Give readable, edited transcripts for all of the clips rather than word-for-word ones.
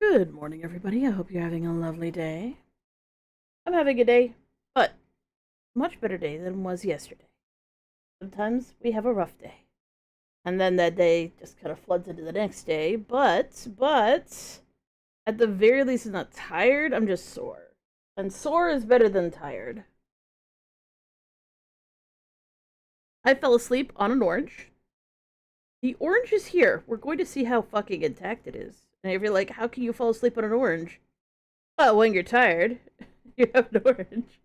Good morning, everybody. I hope you're having a lovely day. I'm having a day, but a much better day than was yesterday. Sometimes we have a rough day, and then that day just kind of floods into the next day. But at the very least, I'm not tired. I'm just sore, and sore is better than tired. I fell asleep on an orange. The orange is here. We're going to see how fucking intact it is. And if you're like, how can you fall asleep on an orange? Well, when you're tired, you have an orange.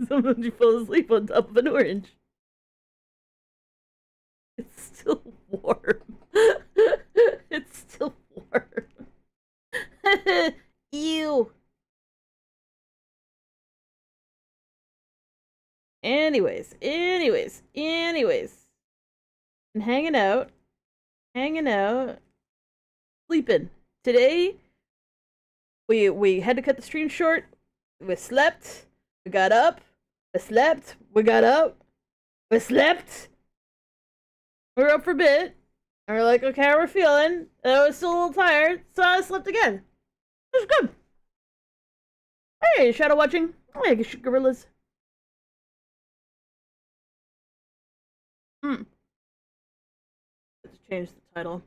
Sometimes you fall asleep on top of an orange. It's still warm. It's still warm. Ew. Anyways. And hanging out, sleeping. Today, we had to cut the stream short. We slept. We got up. We slept. We got up. We slept. We were up for a bit. And we're like, okay, how we're feeling. And I was still a little tired, so I slept again. It was good. Hey, shadow watching. Hey, gorillas. Let's change the title.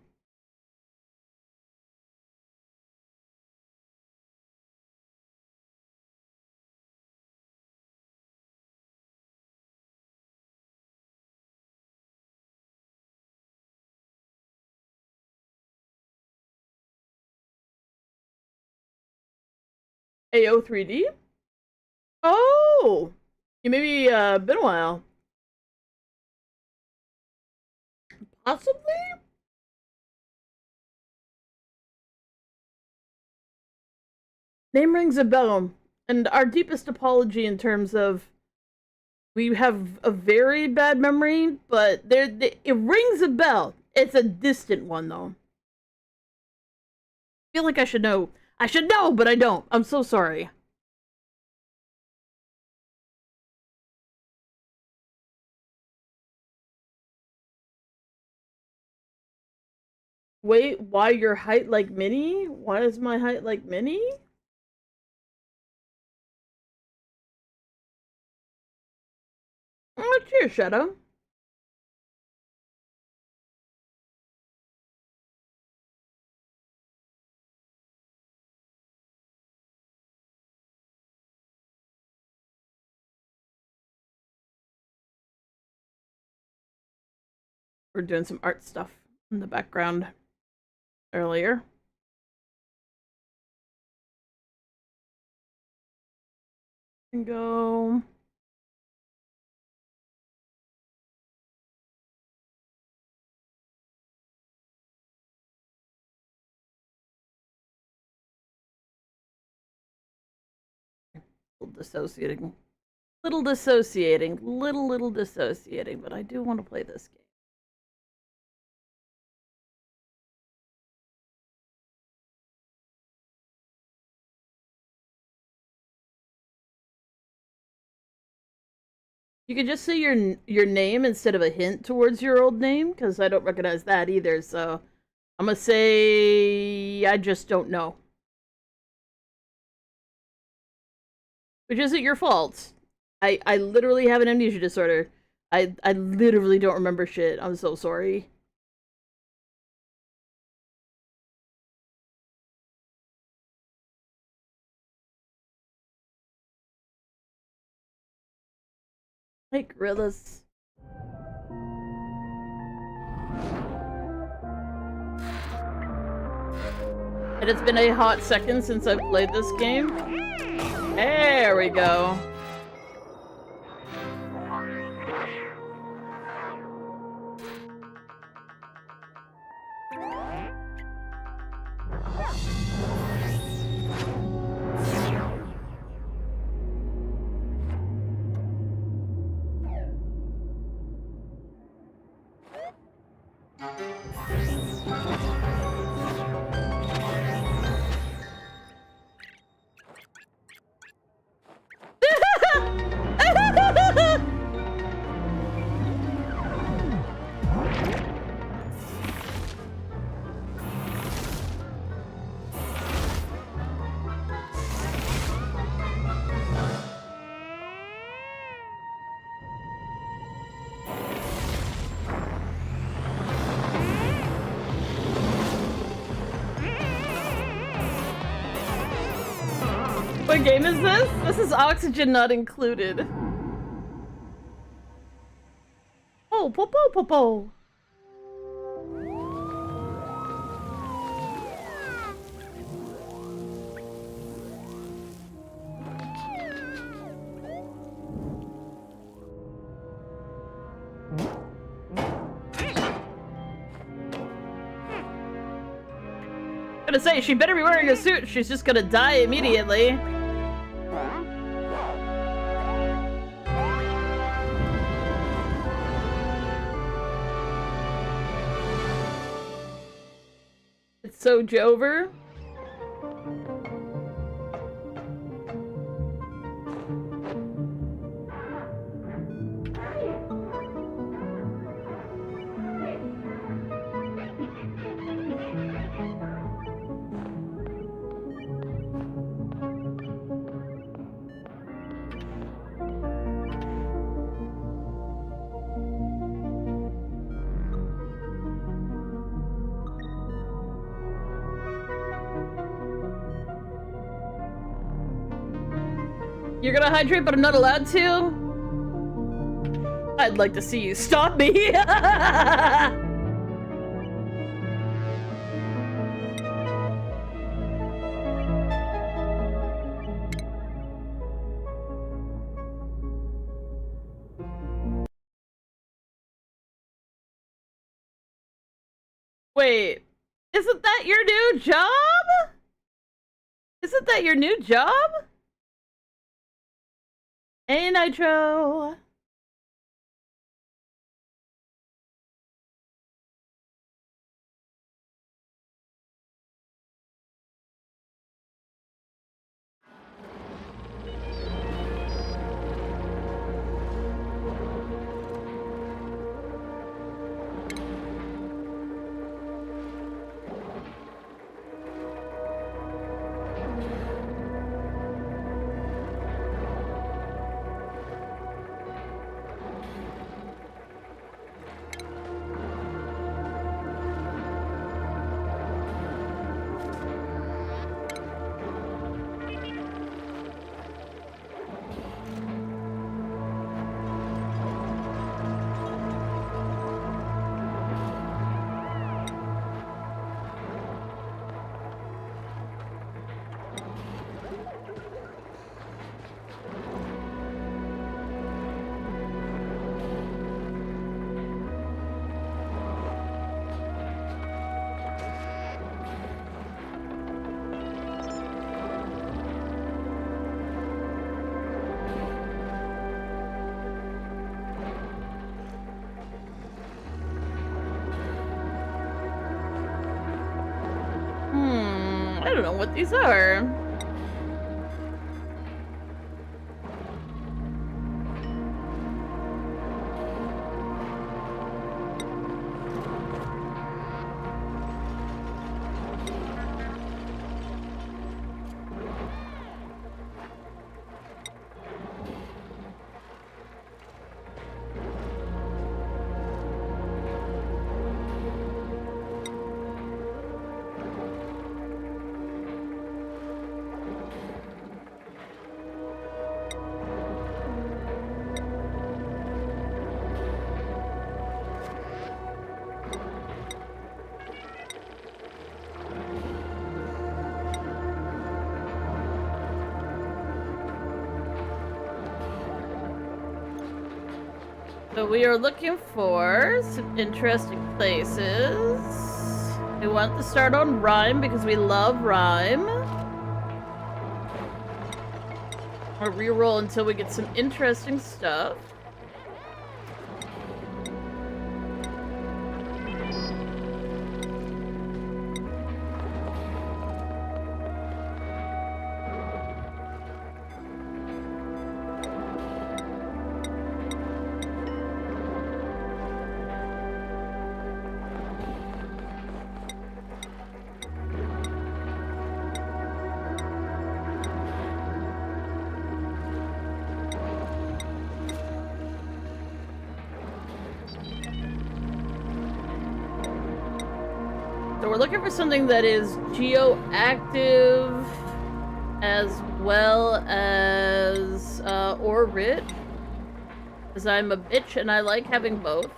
AO3D? Oh! You maybe been a while. Possibly? Name rings a bell. And our deepest apology in terms of we have a very bad memory, but it rings a bell. It's a distant one, though. I feel like I should know. I should know, but I don't. I'm so sorry. Wait, why your height like Minnie? Why is my height like Minnie? Oh, cheers, Shadow. We're doing some art stuff in the background earlier. And go. Dissociating. Little dissociating. Little dissociating, but I do want to play this game. You can just say your name instead of a hint towards your old name, because I don't recognize that either, so I'm gonna say I just don't know. Which isn't your fault. I literally have an amnesia disorder. I literally don't remember shit. I'm so sorry. Hey, gorillas. And it's been a hot second since I've played this game. There we go. What game is this? This is Oxygen Not Included. Oh, po po po po. Gonna say, she better be wearing a suit. She's just gonna die immediately. It's so Jover. You're gonna hydrate, but I'm not allowed to? I'd like to see you stop me. Wait, isn't that your new job? Isn't that your new job? Hey, Nitro! I don't know what these are. So we are looking for some interesting places. We want to start on Rhyme because we love Rhyme. Or reroll until we get some interesting stuff. So we're looking for something that is geo-active. as well as or rich, because I'm a bitch and I like having both.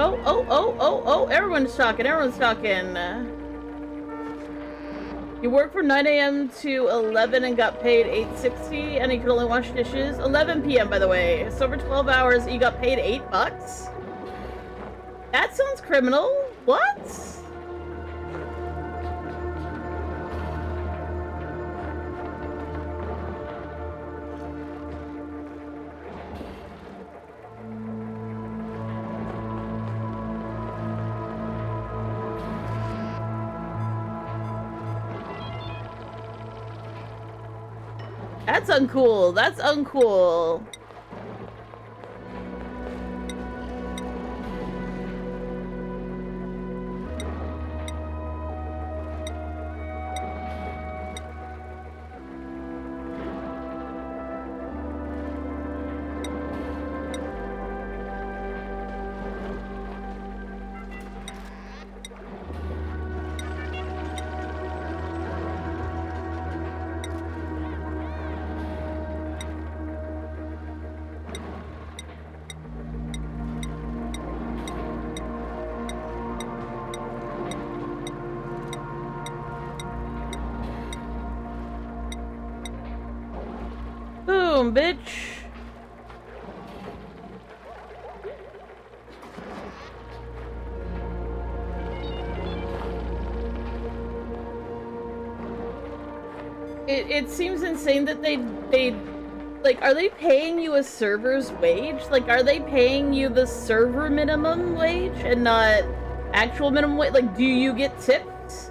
Oh, everyone's talking, You worked from 9 a.m. to 11 and got paid $8.60, and you could only wash dishes. 11 p.m., by the way. So over 12 hours, you got paid $8? That sounds criminal. What? That's uncool. That's uncool. Boom, bitch. It seems insane that they like, are they paying you a server's wage? Like, are they paying you the server minimum wage and not actual minimum wage? Like, do you get tips?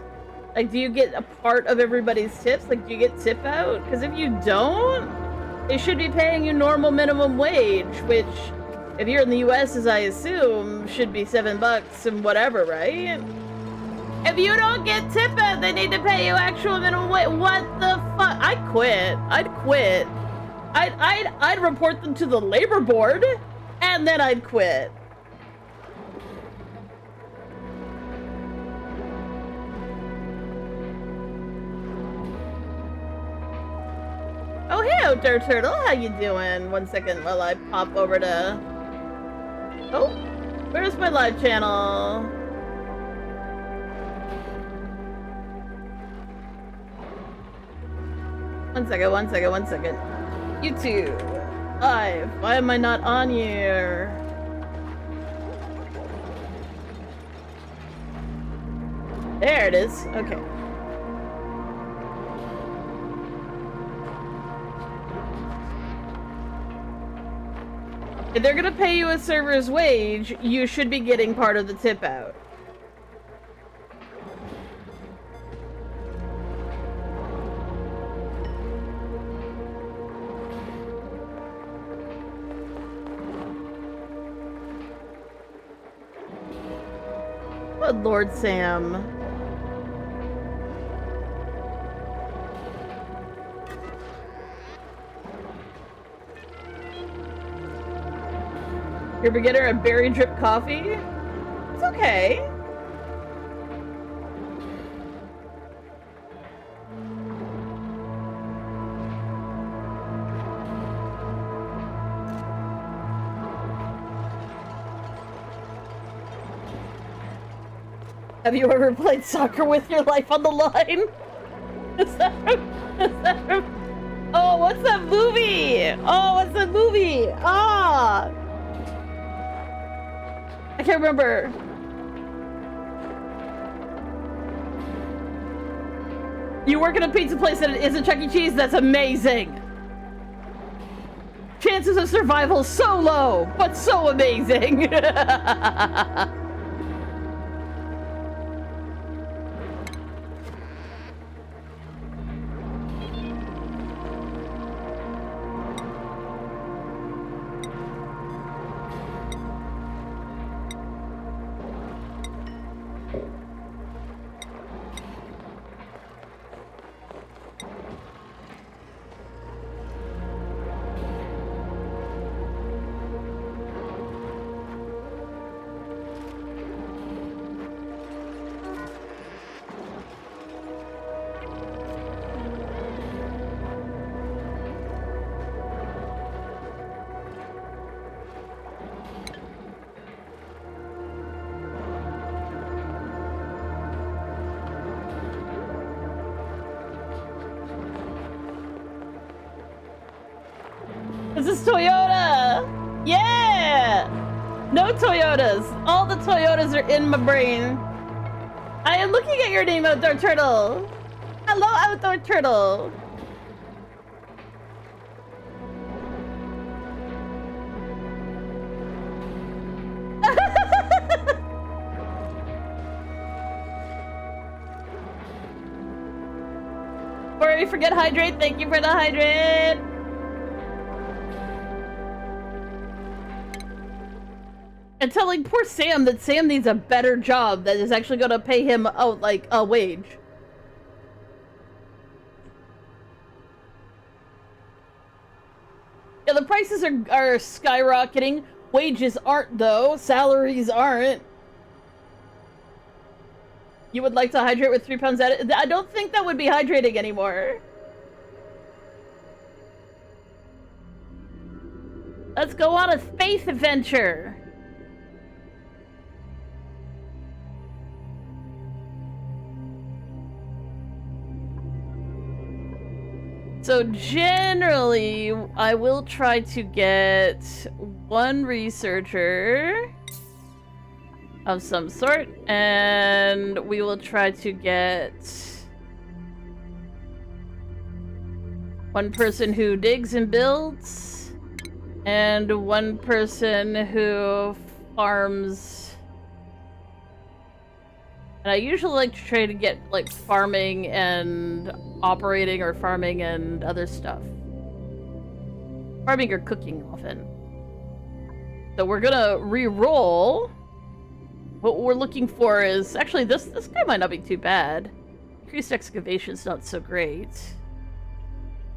Like, do you get a part of everybody's tips? Like, do you get tip out? Because if you don't, they should be paying you normal minimum wage, which, if you're in the US, as I assume, should be $7 and whatever, right? If you don't get tip out, they need to pay you actual minimum wage. What the fuck? I'd quit. I'd quit. I'd report them to the labor board, and then I'd quit. Oh, hey, Outdoor Turtle, how you doing? 1 second while I pop over to... Oh, where's my live channel? One second. YouTube. Live. Why am I not on here? There it is. Okay. If they're gonna pay you a server's wage, you should be getting part of the tip out. Good Lord, Sam. You ever get her a berry drip coffee? It's okay. Have you ever played soccer with your life on the line? Is that from... Oh, what's that movie? Oh, what's that movie? Ah! I can't remember. You work at a pizza place that isn't Chuck E. Cheese? That's amazing! Chances of survival so low, but so amazing! because it's Toyota! Yeah! No Toyotas! All the Toyotas are in my brain. I am looking at your name, Outdoor Turtle! Hello, Outdoor Turtle! Before we forget hydrate, thank you for the hydrate! And telling poor Sam that Sam needs a better job that is actually gonna pay him, like, a wage. Yeah, the prices are skyrocketing. Wages aren't, though. Salaries aren't. You would like to hydrate with 3 pounds at it? I don't think that would be hydrating anymore. Let's go on a space adventure. So generally, I will try to get one researcher of some sort, and we will try to get one person who digs and builds, and one person who farms. And I usually like to try to get, like, farming and operating, or farming and other stuff. Farming or cooking, often. So we're gonna re-roll. What we're looking for is... Actually, this guy might not be too bad. Increased excavation's not so great.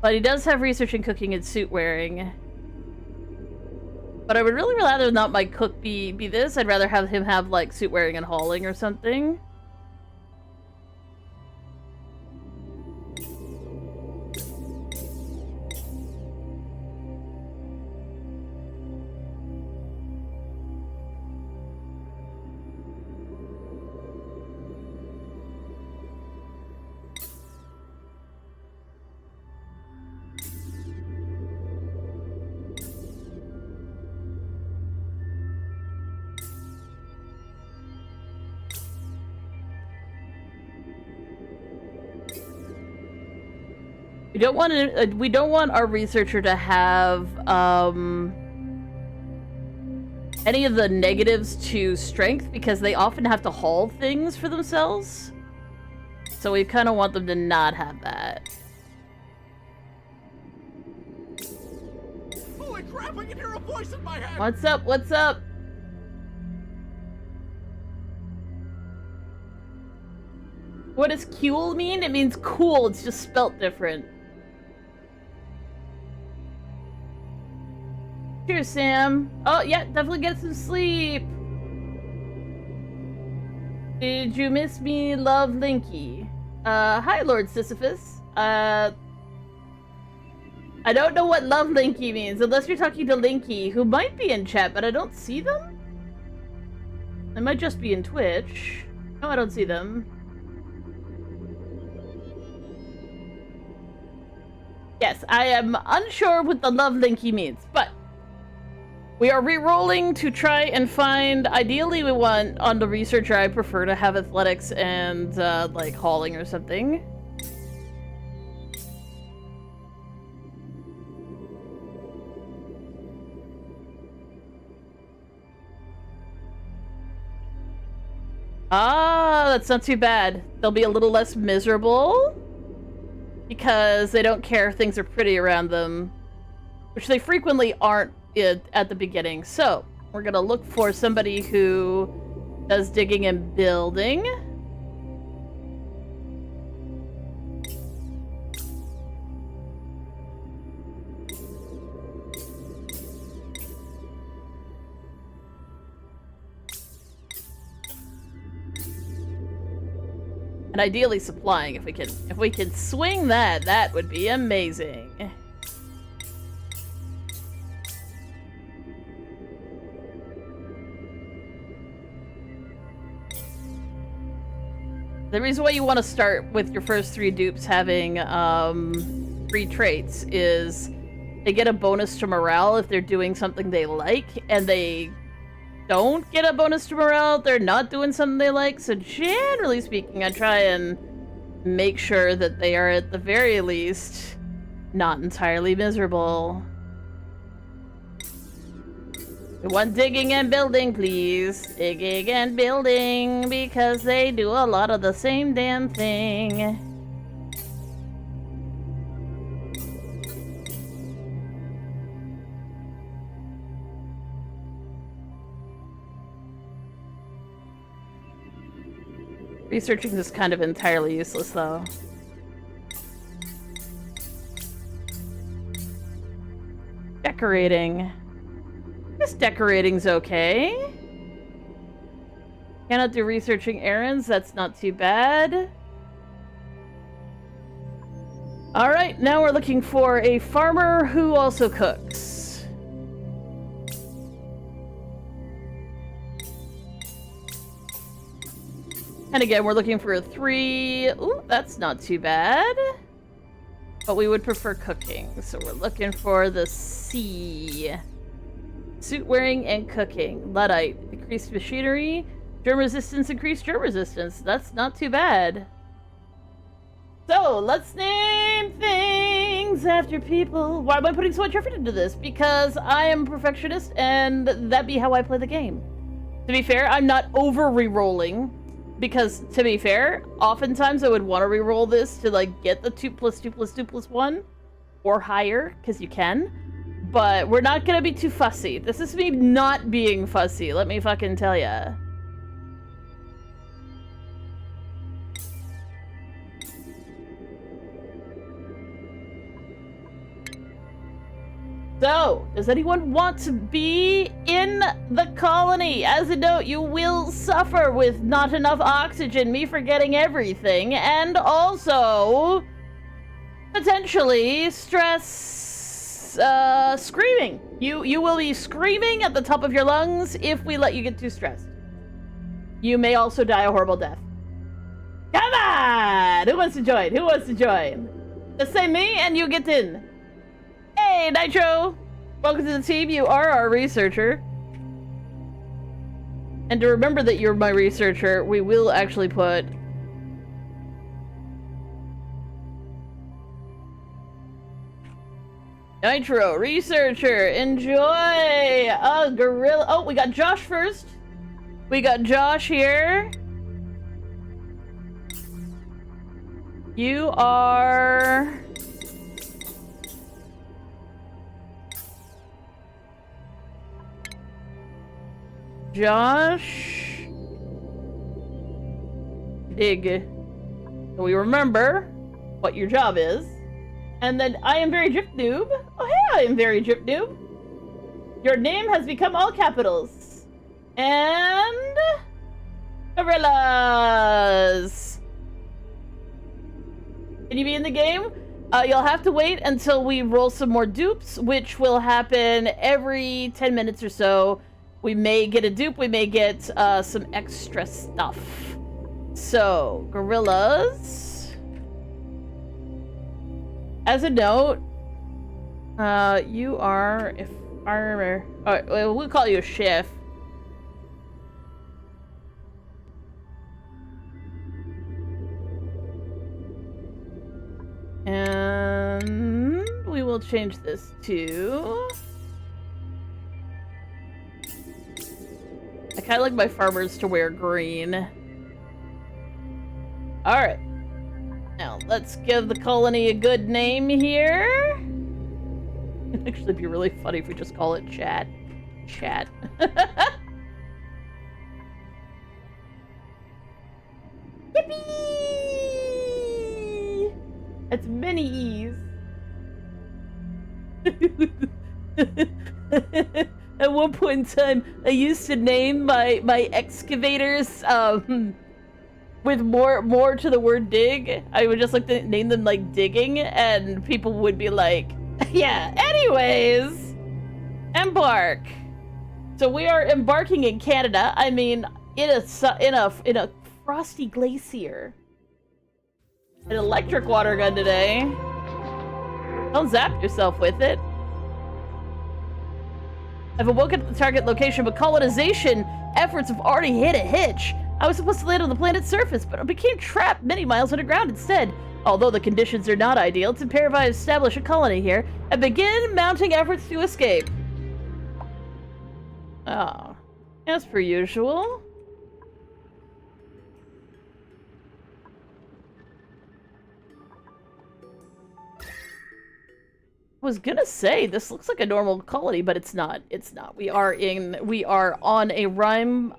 But he does have research in cooking and suit wearing. But I would really rather not my cook be this. I'd rather have him have, like, suit wearing and hauling or something. We don't want our researcher to have any of the negatives to strength, because they often have to haul things for themselves. So we kind of want them to not have that. Holy crap, I can hear a voice in my head! What's up? What's up? What does cool mean? It means cool, it's just spelt different. Cheers, Sam. Oh, yeah, definitely get some sleep. Did you miss me, love Linky? Hi, Lord Sisyphus. I don't know what love Linky means, unless you're talking to Linky, who might be in chat, but I don't see them? They might just be in Twitch. No, I don't see them. Yes, I am unsure what the love Linky means, but we are re-rolling to try and find... Ideally, we want, on the researcher, I prefer to have athletics and, like, hauling or something. Ah, that's not too bad. They'll be a little less miserable, because they don't care if things are pretty around them, which they frequently aren't at the beginning. So we're gonna look for somebody who does digging and building. And ideally supplying, if we can swing that, that would be amazing. The reason why you want to start with your first 3 dupes having 3 traits is they get a bonus to morale if they're doing something they like, and they don't get a bonus to morale if they're not doing something they like. So generally speaking, I try and make sure that they are at the very least not entirely miserable. We want digging and building, please. Digging and building, because they do a lot of the same damn thing. Researching is kind of entirely useless, though. Decorating. This decorating's okay. Cannot do researching errands, that's not too bad. Alright, now we're looking for a farmer who also cooks. And again, we're looking for a 3. Ooh, that's not too bad. But we would prefer cooking, so we're looking for the C. Suit wearing and cooking. Luddite. Increased machinery. Germ resistance, increased germ resistance. That's not too bad. So, let's name things after people. Why am I putting so much effort into this? Because I am a perfectionist, and that be how I play the game. To be fair, I'm not over re-rolling. Because, to be fair, oftentimes I would want to re-roll this to, like, get the 2 + 2 + 2 + 1. Or higher, because you can. But we're not gonna be too fussy. This is me not being fussy, let me fucking tell ya. So, does anyone want to be in the colony? As a note, you will suffer with not enough oxygen, me forgetting everything, and also potentially stress, screaming. You will be screaming at the top of your lungs if we let you get too stressed. You may also die a horrible death. Come on! Who wants to join? Who wants to join? Just say me and you get in. Hey, Nitro! Welcome to the team. You are our researcher. And to remember that you're my researcher, we will actually put... Nitro, researcher, enjoy! Oh, gorilla... Oh, we got Josh first. We got Josh here. You are... Josh... Dig. So we remember what your job is. And then I am very drip noob. Oh hey, I am very drip noob. Your name has become all capitals. And... Gorillas! Can you be in the game? You'll have to wait until we roll some more dupes, which will happen every 10 minutes or so. We may get a dupe, we may get some extra stuff. So, gorillas. As a note, you are a farmer. Alright, well, we'll call you a chef. And we will change this to... I kind of like my farmers to wear green. Alright. Now, let's give the colony a good name here. It'd actually be really funny if we just call it chat. Chat. Yippee! That's many E's. At one point in time, I used to name my excavators with more to the word dig. I would just like to name them like digging, and people would be like, yeah. Anyways, embark. So we are embarking in Canada. I mean, in a frosty glacier. An electric water gun today. Don't zap yourself with it. I've awoken at the target location, but colonization efforts have already hit a hitch. I was supposed to land on the planet's surface, but I became trapped many miles underground instead. Although the conditions are not ideal, it's imperative I establish a colony here and begin mounting efforts to escape. Oh, as per usual. I was gonna say, this looks like a normal colony, but it's not. It's not. We are on a rhyme,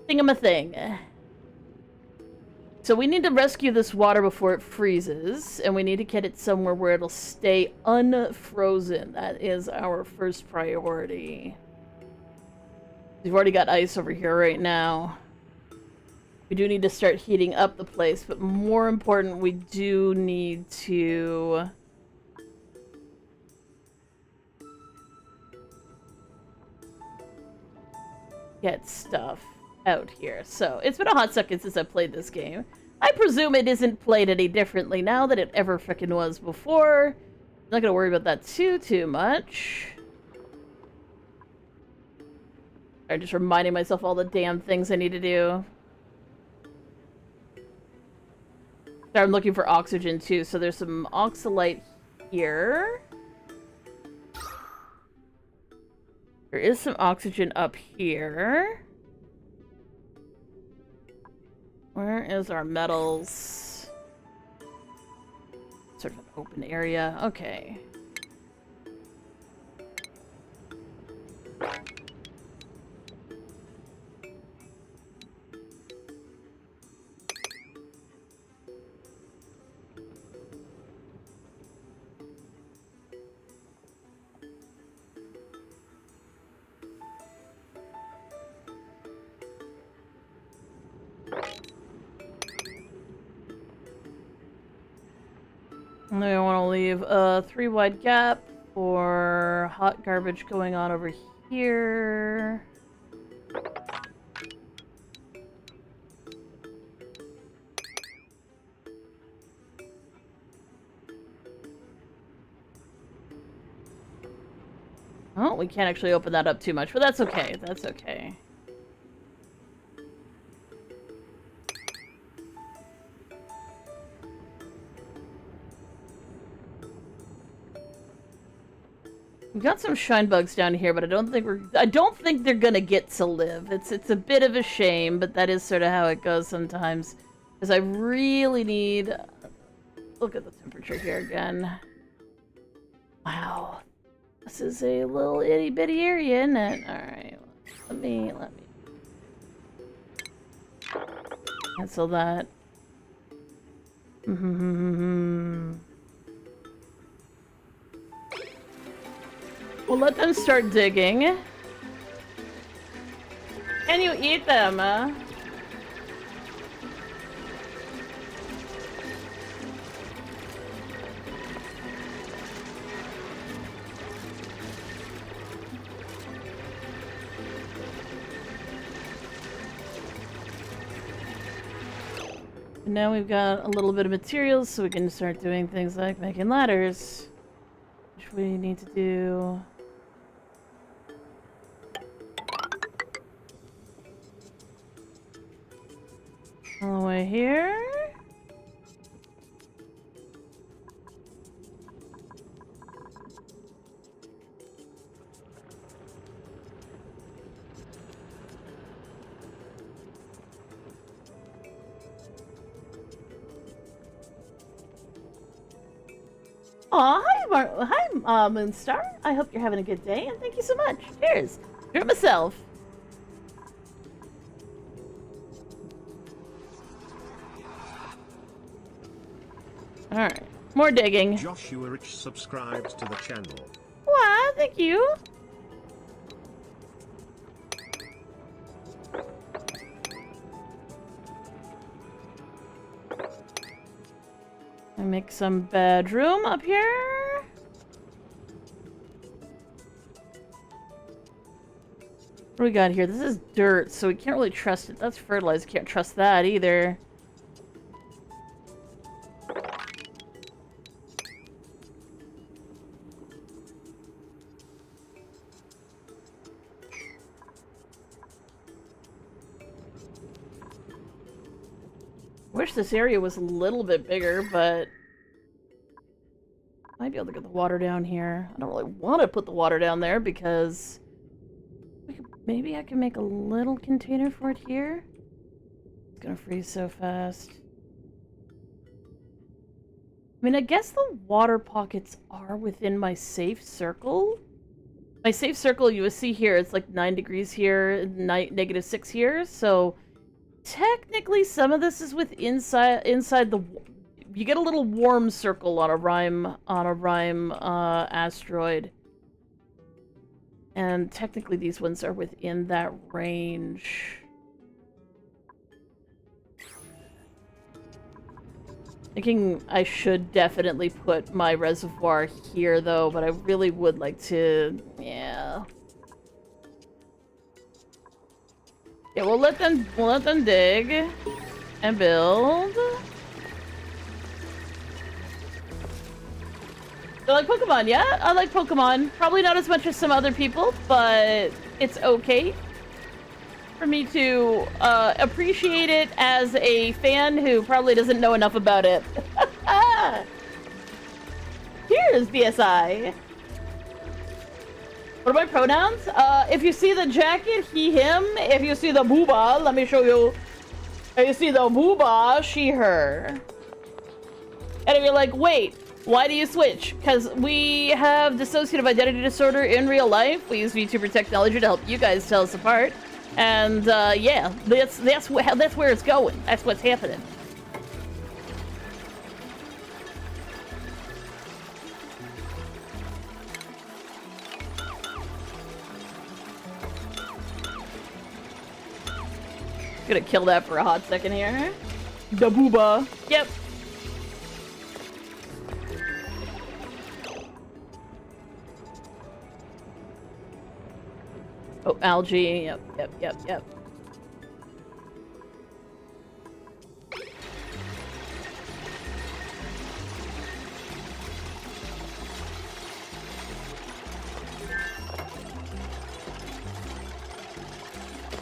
thingamathing. So we need to rescue this water before it freezes, and we need to get it somewhere where it'll stay unfrozen. That is our first priority. We've already got ice over here right now. We do need to start heating up the place, but more important, we do need to... get stuff out here. So, it's been a hot second since I played this game. I presume it isn't played any differently now than it ever frickin' was before. I'm not gonna worry about that too much. I'm just reminding myself all the damn things I need to do. So I'm looking for oxygen too, so there's some oxalite here. There is some oxygen up here. Where is our metals? Sort of an open area. Okay. And then I want to leave a 3-wide gap for hot garbage going on over here. Oh, we can't actually open that up too much, but that's okay. That's okay. We've got some shine bugs down here, but I don't think they're gonna get to live. It's a bit of a shame, but that is sort of how it goes sometimes. Because I really need... Look at the temperature here again. Wow. This is a little itty bitty area, isn't it? Alright. Let me cancel that. We'll let them start digging. Can you eat them? Now we've got a little bit of materials, so we can start doing things like making ladders. Which we need to do... all the way here. Aw, hi, Moonstar. I hope you're having a good day, and thank you so much. Cheers. Treat myself. Alright, more digging. Joshua Rich subscribes to the channel. Wow, thank you. I make some bedroom up here. What do we got here? This is dirt, so we can't really trust it. That's fertilizer. Can't trust that either. Wish this area was a little bit bigger, but I might be able to get the water down here. I don't really want to put the water down there because maybe I can make a little container for it here. It's gonna freeze so fast. I mean, I guess the water pockets are within my safe circle. My safe circle, you will see here, it's like 9 degrees here, -6 here, so technically some of this is inside the... You get a little warm circle on a Rime asteroid. And technically these ones are within that range. Thinking I should definitely put my reservoir here though, but I really would like to, yeah. Yeah, we'll let them dig and build. I like Pokemon, yeah? I like Pokemon. Probably not as much as some other people, but it's okay for me to appreciate it as a fan who probably doesn't know enough about it. Here's BSI. What are my pronouns? If you see the jacket, he, him. If you see the booba, let me show you. If you see the booba, she, her. And if you're like, wait, why do you switch? Because we have dissociative identity disorder in real life. We use VTuber technology to help you guys tell us apart. And yeah, that's where it's going. That's what's happening. Gonna kill that for a hot second here. Da booba. Yep. Oh, algae. Yep.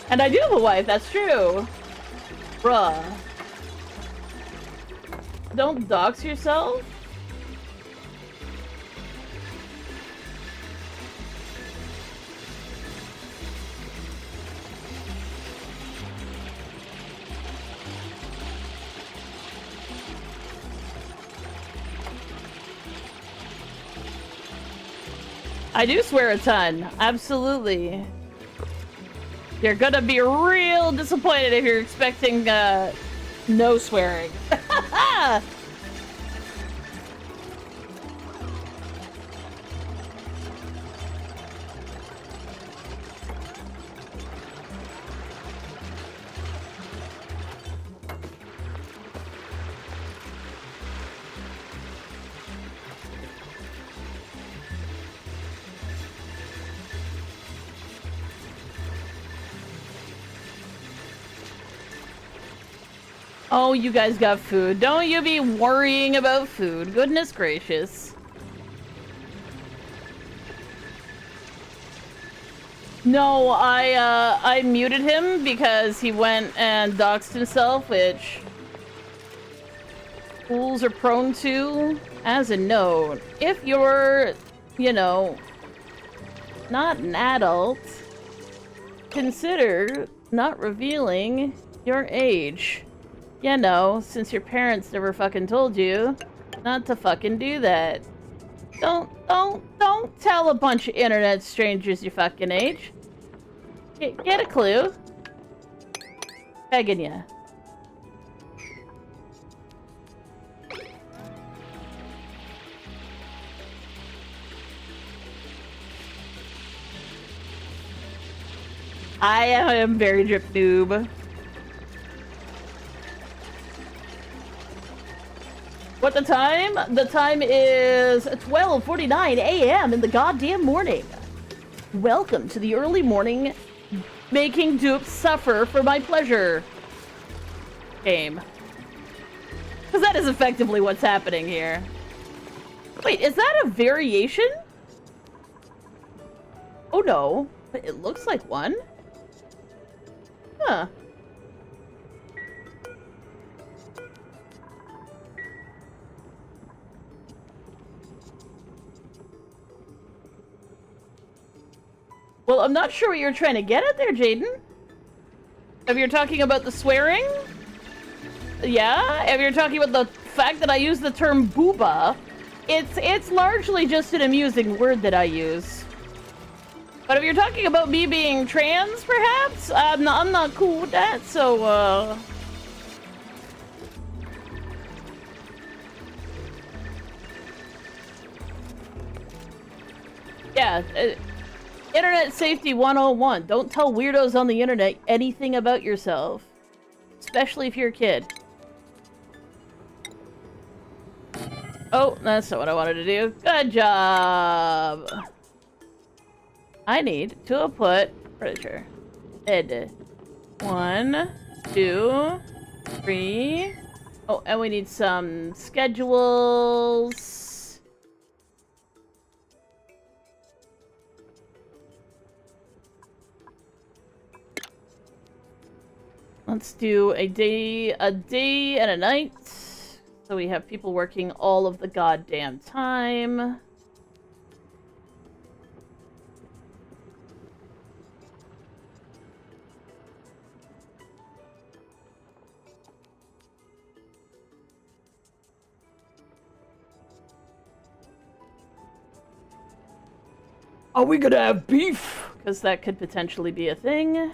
And I do have a wife, that's true. Bruh. Don't dox yourself? I do swear a ton, absolutely. You're gonna be real disappointed if you're expecting no swearing. Oh, you guys got food. Don't you be worrying about food. Goodness gracious. No, I muted him because he went and doxed himself, which fools are prone to. As a note, if you're, you know, not an adult, consider not revealing your age. You know, since your parents never fucking told you not to fucking do that. Don't tell a bunch of internet strangers your fucking age. Get a clue. Begging ya. I am very drip noob. What the time? The time is 12:49 a.m. in the goddamn morning. Welcome to the early morning making dupes suffer for my pleasure game. Because that is effectively what's happening here. Wait, is that a variation? Oh no, but it looks like one. Well, I'm not sure what you're trying to get at there, Jaden. If you're talking about the swearing? Yeah? If you're talking about the fact that I use the term booba, it's largely just an amusing word that I use. But if you're talking about me being trans, perhaps, I'm not cool with that, so, yeah, Internet Safety 101. Don't tell weirdos on the internet anything about yourself. Especially if you're a kid. Oh, that's not what I wanted to do. Good job! I need to put furniture. Bed. 1, 2, 3. Oh, and we need some schedules. Let's do a day and a night. So we have people working all of the goddamn time. Are we gonna have beef? Because that could potentially be a thing.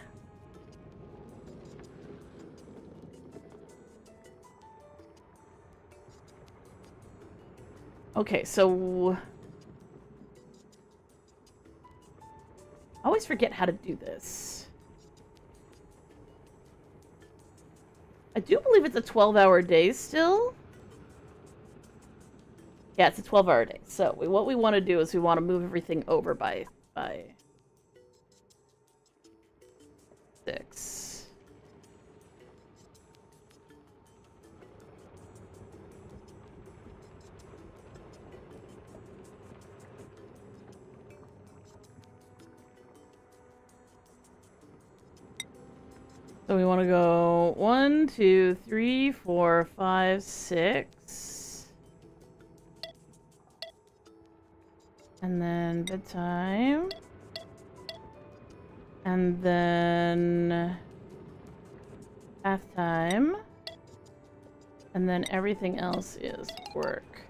Okay, so... I always forget how to do this. I do believe it's a 12-hour day still. Yeah, it's a 12-hour day. So what we want to do is we want to move everything over by 6. So we want to go 1, 2, 3, 4, 5, 6. And then bedtime. And then bath time. And then everything else is work.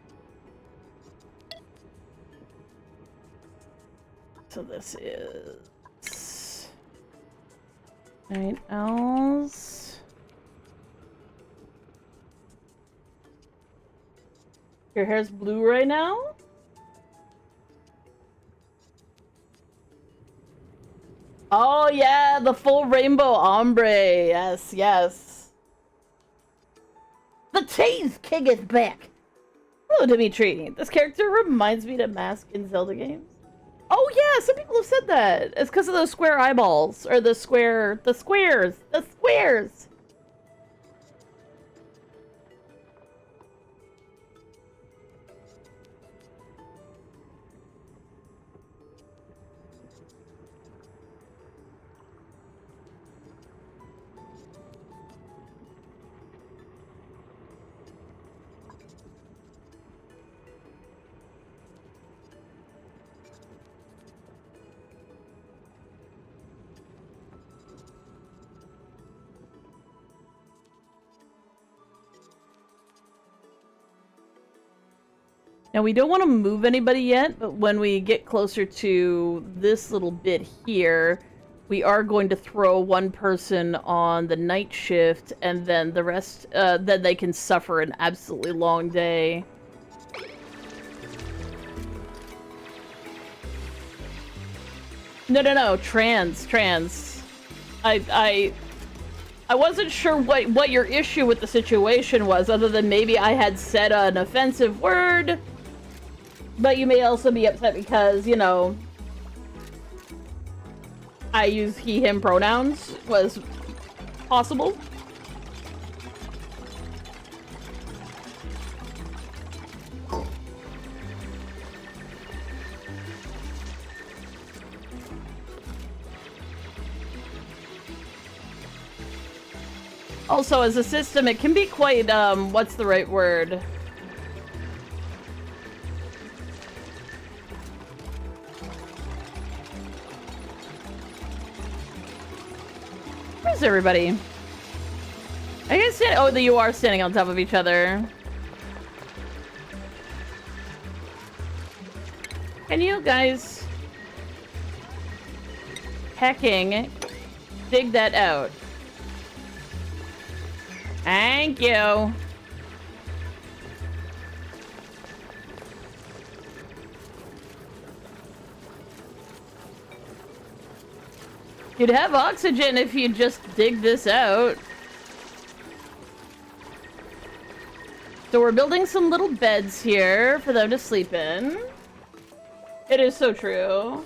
So this is night owls. Your hair's blue right now? Oh yeah, the full rainbow ombre. Yes, yes. The Cheese King is back. Hello, Dimitri. This character reminds me of Mask in Zelda games. Oh yeah, some people have said that. It's because of those square eyeballs. Or the squares. The squares! Now, we don't want to move anybody yet, but when we get closer to this little bit here, we are going to throw one person on the night shift, and then the rest, then they can suffer an absolutely long day. No, trans. I wasn't sure what your issue with the situation was, other than maybe I had said an offensive word. But you may also be upset because, you know, I use he, him pronouns was possible. Also, as a system, it can be quite, what's the right word? Where's everybody? Are you guys standing? Oh, you are standing on top of each other. Can you guys hecking dig that out? Thank you. You'd have oxygen if you just dig this out. So we're building some little beds here for them to sleep in. It is so true.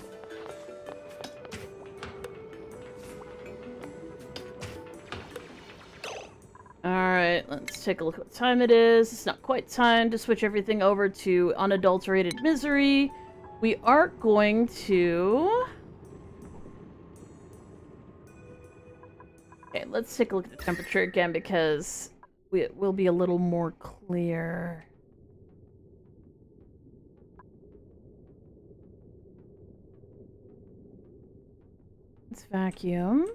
Alright, let's take a look at what time it is. It's not quite time to switch everything over to unadulterated misery. We are going to... Okay, let's take a look at the temperature again because it will be a little more clear. Let's vacuum.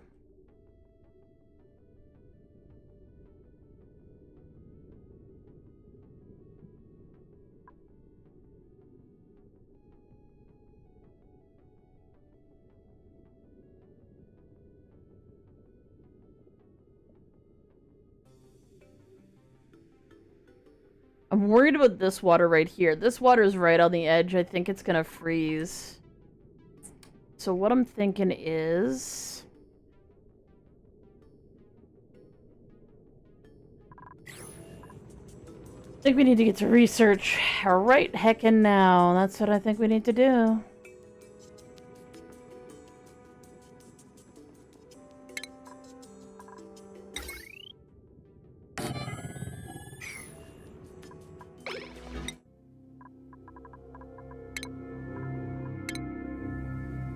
I'm worried about this water right here. This water is right on the edge. I think it's gonna freeze. So what I'm thinking is... I think we need to get to research right heckin' now. That's what I think we need to do.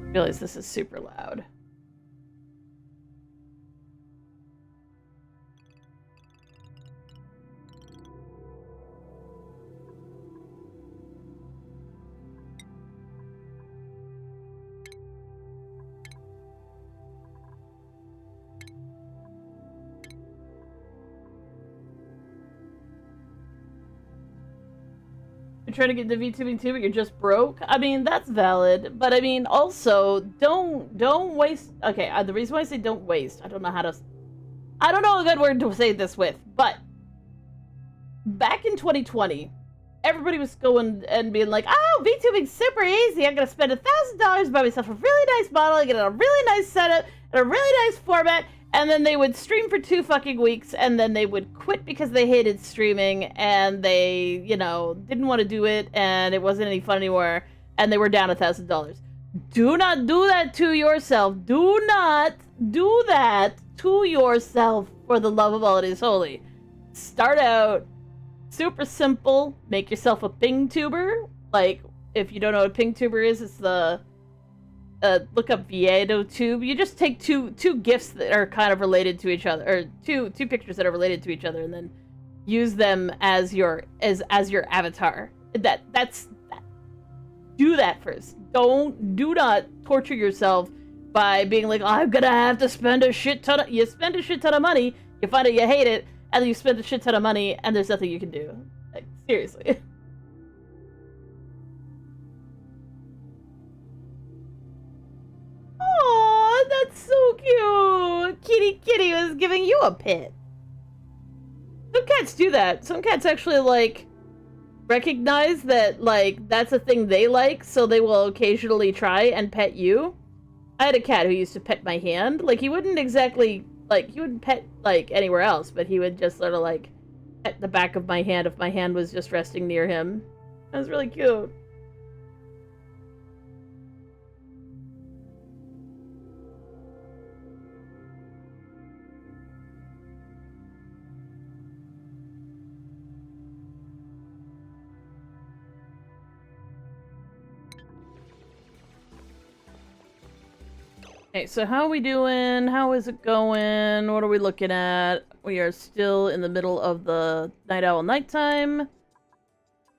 I realize this is super loud. You're trying to get the VTubing too, but you're just broke? I mean, that's valid. But I mean, also, don't waste... Okay, the reason why I say don't waste, I don't know a good word to say this with, but back in 2020, everybody was going and being like, oh, VTubing's super easy. I'm going to spend $1,000, buy myself a really nice model, get a really nice setup, and a really nice format, and then they would stream for 2 fucking weeks, and then they would quit because they hated streaming, and they, you know, didn't want to do it, and it wasn't any fun anymore, and they were down $1,000. Do not do that to yourself. Do not do that to yourself, for the love of all that is holy. Start out super simple. Make yourself a ping tuber. Like, if you don't know what a ping tuber is, it's the... look up Viedo Tube. You just take two GIFs that are kind of related to each other, or two pictures that are related to each other, and then use them as your avatar. That's do that first. Do not torture yourself by being like, oh, I'm gonna have to spend a shit ton of... You spend a shit ton of money, you find out you hate it, and then you spend a shit ton of money, and there's nothing you can do. Like, seriously. Aw, that's so cute! Kitty was giving you a pet. Some cats do that. Some cats actually, like, recognize that, like, that's a thing they like, so they will occasionally try and pet you. I had a cat who used to pet my hand. Like, he wouldn't exactly, like, he wouldn't pet, like, anywhere else, but he would just sort of, like, pet the back of my hand if my hand was just resting near him. That was really cute. Okay, so how are we doing? How is it going? What are we looking at? We are still in the middle of the night owl nighttime.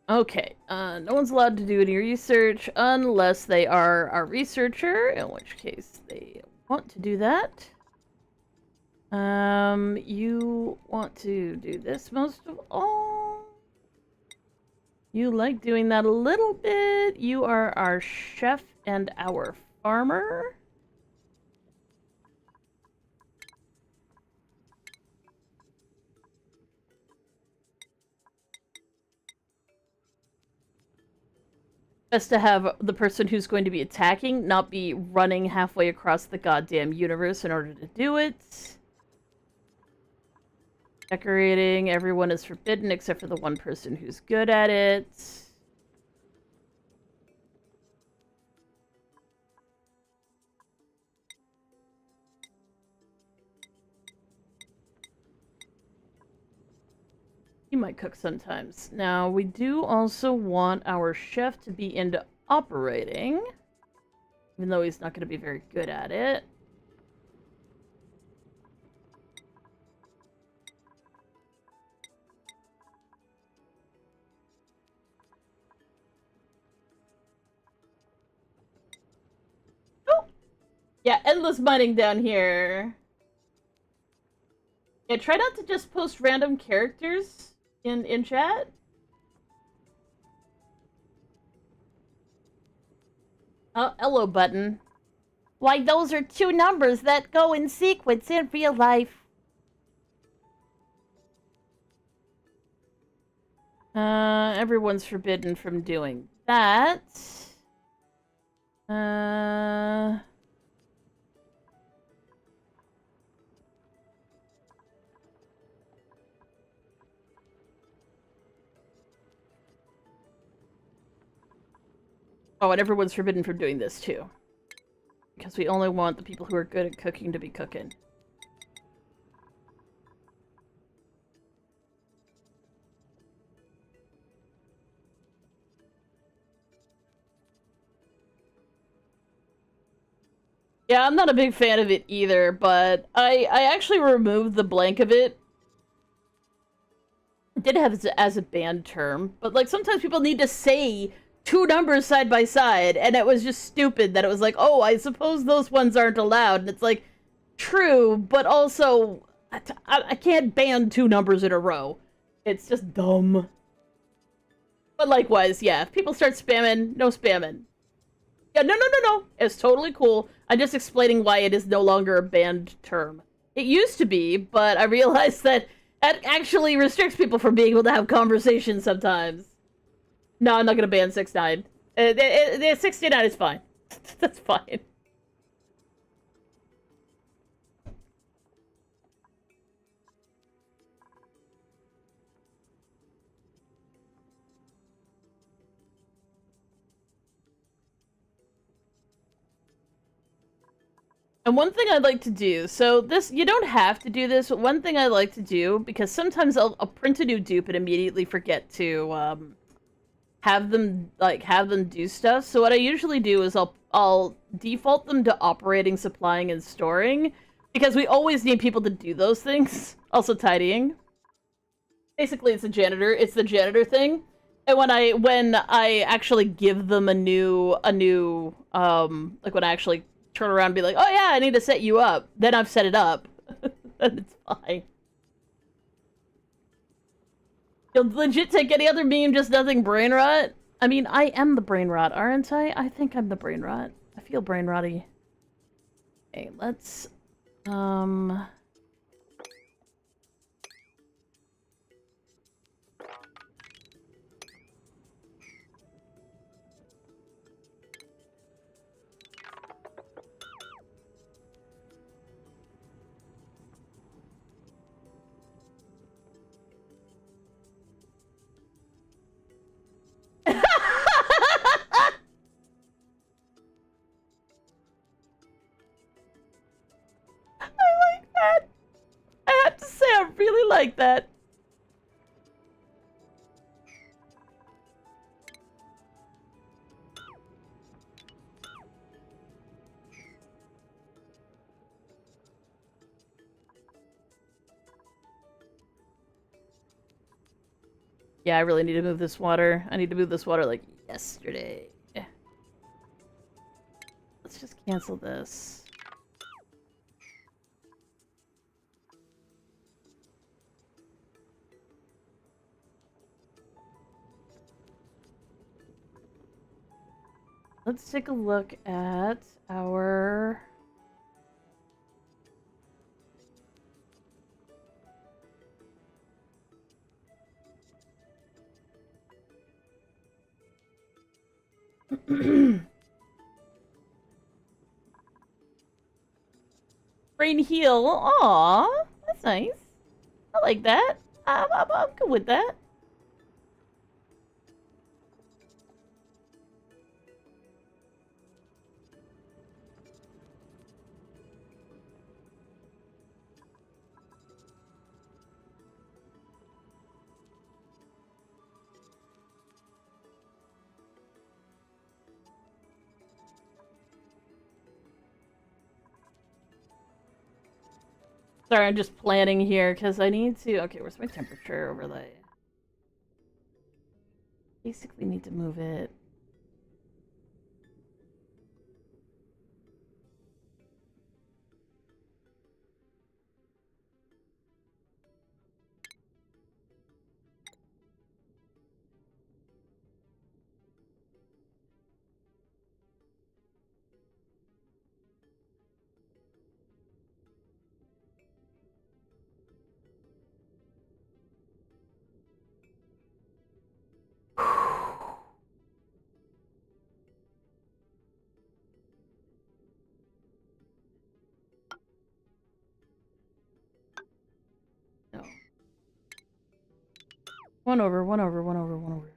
Okay, no one's allowed to do any research unless they are our researcher, in which case they want to do that. You want to do this most of all. You like doing that a little bit. You are our chef and our farmer. Best to have the person who's going to be attacking not be running halfway across the goddamn universe in order to do it. Decorating, everyone is forbidden except for the one person who's good at it. He might cook sometimes. Now, we do also want our chef to be into operating, even though he's not going to be very good at it. Oh! Yeah, endless mining down here. Yeah, try not to just post random characters in chat. Oh, hello, button. Why, those are two numbers that go in sequence in real life. Everyone's forbidden from doing that. Oh, and everyone's forbidden from doing this, too. Because we only want the people who are good at cooking to be cooking. Yeah, I'm not a big fan of it either, but I actually removed the blank of it. I did have it as a banned term, but like sometimes people need to say two numbers side by side, and it was just stupid that it was like, oh, I suppose those ones aren't allowed. And it's like, true, but also, I can't ban two numbers in a row. It's just dumb. But likewise, yeah, if people start spamming, no spamming. Yeah, no. It's totally cool. I'm just explaining why it is no longer a banned term. It used to be, but I realized that that actually restricts people from being able to have conversations sometimes. No, I'm not gonna ban 6ix9ine. 69 is fine. That's fine. And one thing I'd like to do, so this, you don't have to do this, but one thing I like to do, because sometimes I'll print a new dupe and immediately forget to, have them do stuff. So what I usually do is I'll default them to operating, supplying, and storing, because we always need people to do those things. Also tidying. Basically, it's the janitor thing. And when I actually give them a new, like when I actually turn around and be like, oh yeah, I need to set you up, then I've set it up. And it's fine. You'll legit take any other meme, just nothing brain rot? I mean, I am the brain rot, aren't I? I think I'm the brain rot. I feel brain rotty. Okay, let's, I like that. I have to say, I really like that. Yeah, I really need to move this water. I need to move this water like yesterday. Let's just cancel this. Let's take a look at our... Brain heal. Aw, that's nice. I like that. I'm good with that. Sorry, I'm just planning here because I need to... Okay, where's my temperature overlay? Basically need to move it. No. One over, one over, one over, one over.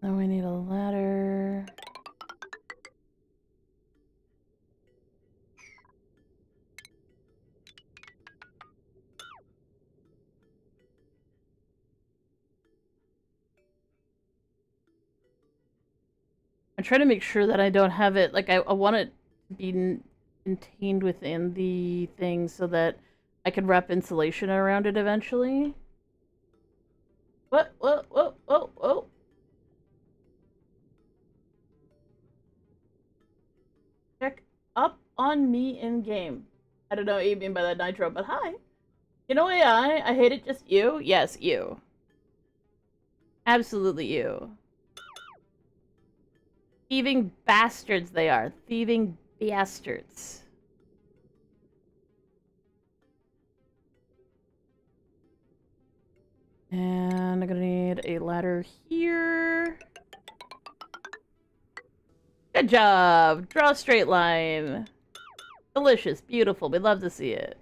Now we need a ladder. I'm trying to make sure that I don't have it, like, I want it to be contained within the thing so that I can wrap insulation around it eventually. What? Whoa, whoa, whoa, whoa. Check up on me in game. I don't know what you mean by that, Nitro, but hi. You know AI? I hate it, just you? Yes, you. Absolutely you. Thieving bastards they are. Thieving bastards. And I'm gonna need a ladder here. Good job! Draw a straight line. Delicious, beautiful, we love to see it.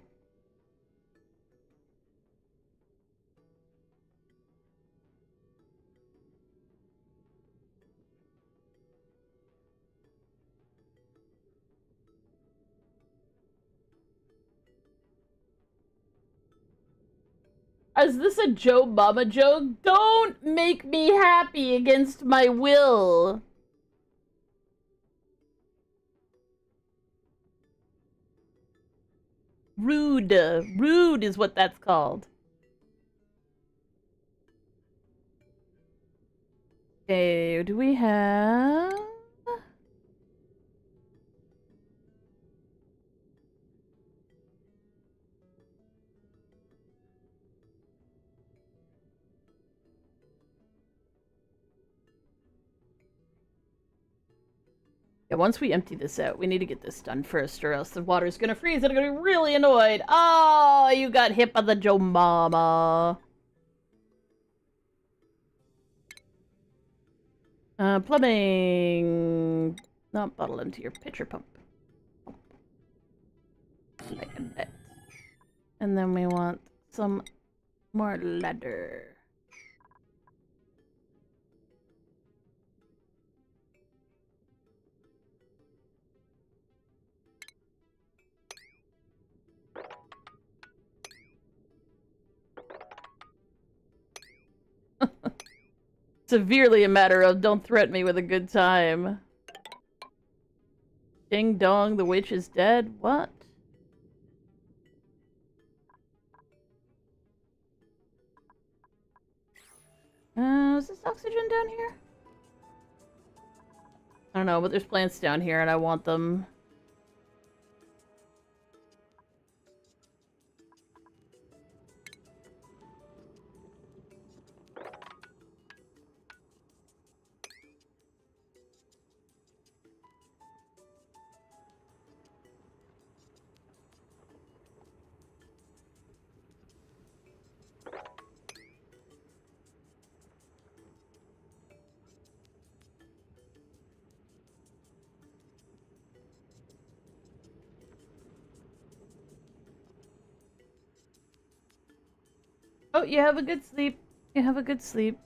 Is this a Joe Mama joke? Don't make me happy against my will. Rude. Rude is what that's called. Okay, do we have... Yeah, once we empty this out, we need to get this done first, or else the water's gonna freeze and I'm gonna be really annoyed. Oh, you got hit by the Joe Mama. Plumbing. Not bottle into your pitcher pump. Like that. And then we want some more ladder. severely a matter of don't threaten me with a good time. Ding dong, the witch is dead. What? Is this oxygen down here? I don't know, but there's plants down here and I want them. Oh, you have a good sleep. You have a good sleep.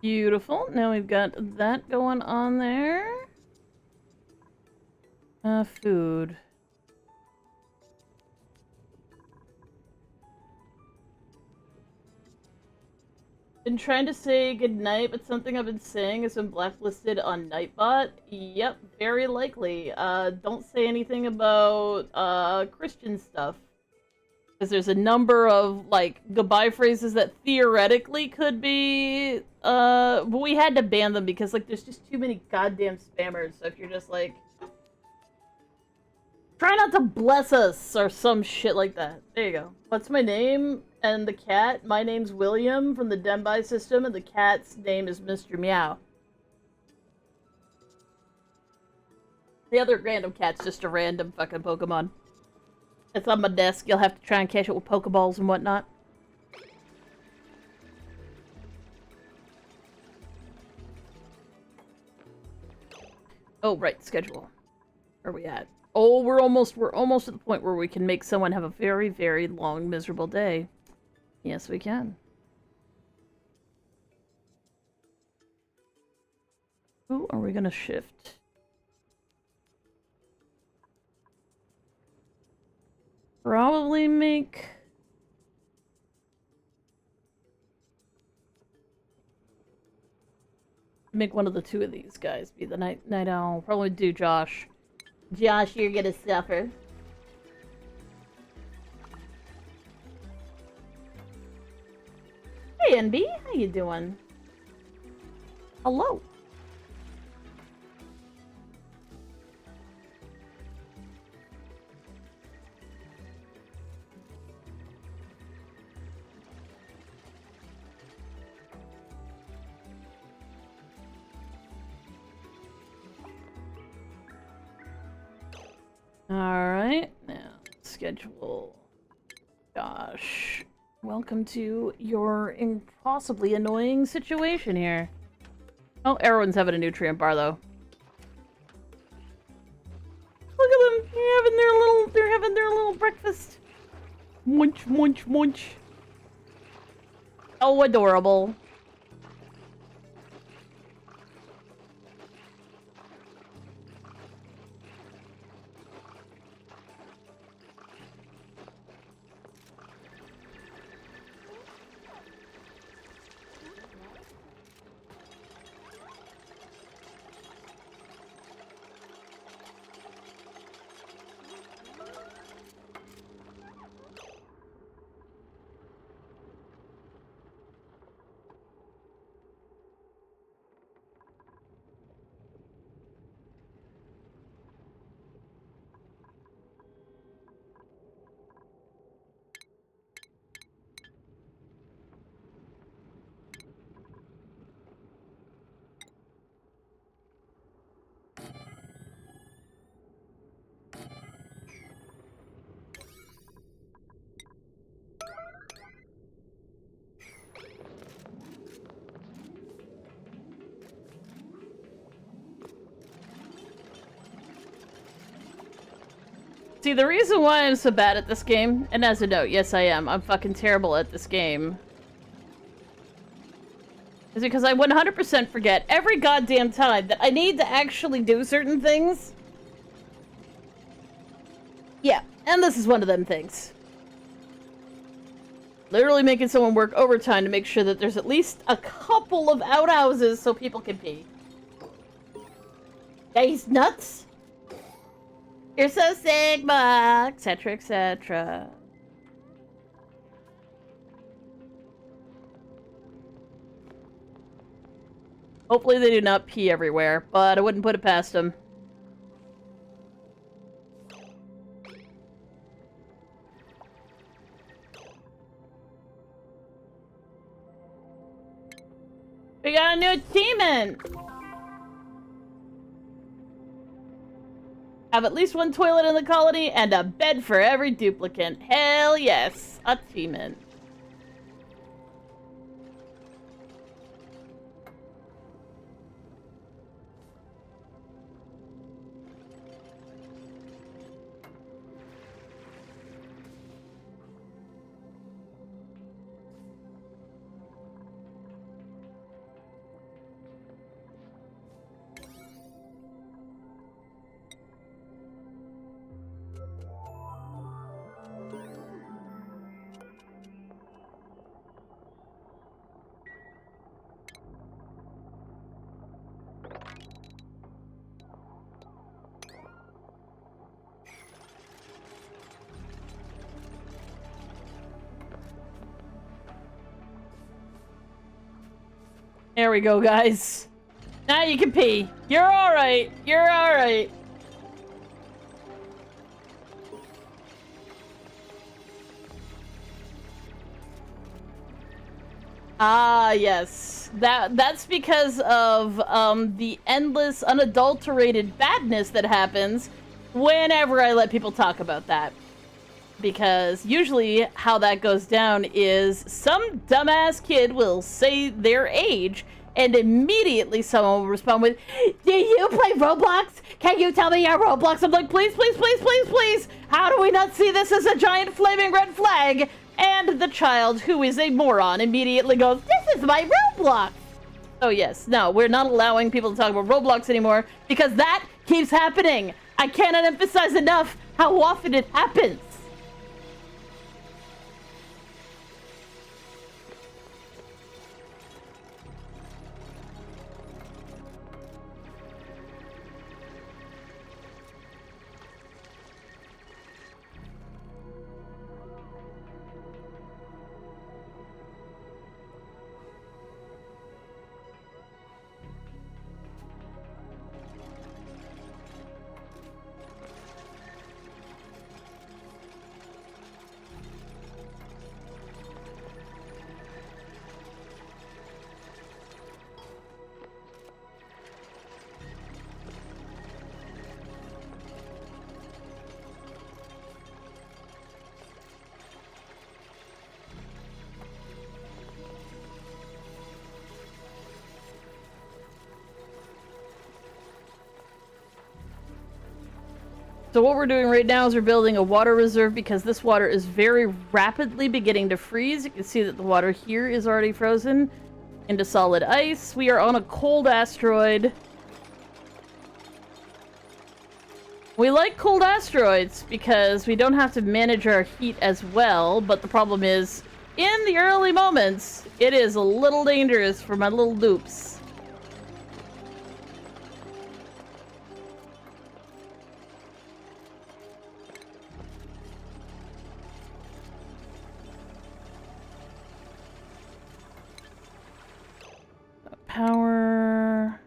Beautiful. Now we've got that going on there. Food. Been trying to say goodnight, but something I've been saying has been blacklisted on Nightbot. Yep, very likely. Don't say anything about, Christian stuff. Because there's a number of, like, goodbye phrases that theoretically could be, but we had to ban them because, like, there's just too many goddamn spammers, so if you're just like, try not to bless us, or some shit like that. There you go. What's my name? And the cat? My name's William from the Denbai system, and the cat's name is Mr. Meow. The other random cat's just a random fucking Pokemon. It's on my desk. You'll have to try and catch it with Pokeballs and whatnot. Oh, right, schedule. Where are we at? Oh, we're almost at the point where we can make someone have a very, very long, miserable day. Yes, we can. Who are we gonna shift? Probably make one of the two of these guys be the night owl. Probably do Josh. Josh, you're gonna suffer. Hey, NB, how you doing? Hello. Alright, now, schedule. Gosh. Welcome to your impossibly annoying situation here. Oh, everyone's having a nutrient bar, though. Look at them! They're having their little breakfast. Munch, munch, munch. Oh, adorable. See, the reason why I'm so bad at this game, and as a note, yes I am, I'm fucking terrible at this game, is because I 100% forget every goddamn time that I need to actually do certain things. Yeah, and this is one of them things. Literally making someone work overtime to make sure that there's at least a couple of outhouses so people can pee. Yeah, he's nuts. You're so Sigma, etc., etc. Hopefully they do not pee everywhere, but I wouldn't put it past them. We got a new achievement! Have at least one toilet in the colony and a bed for every duplicant. Hell yes! Achievement. There we go, guys. Now you can pee. You're alright. You're alright. Ah, yes. That's because of the endless, unadulterated badness that happens whenever I let people talk about that. Because usually how that goes down is some dumbass kid will say their age and immediately someone will respond with, "Do you play Roblox? Can you tell me your Roblox?" I'm like, please, please, please, please, please. How do we not see this as a giant flaming red flag? And the child, who is a moron, immediately goes, "This is my Roblox." Oh yes, no, we're not allowing people to talk about Roblox anymore because that keeps happening. I cannot emphasize enough how often it happens. So what we're doing right now is we're building a water reserve because this water is very rapidly beginning to freeze. You can see that the water here is already frozen into solid ice. We are on a cold asteroid. We like cold asteroids because we don't have to manage our heat as well, but the problem is, in the early moments, it is a little dangerous for my little dupes. Power.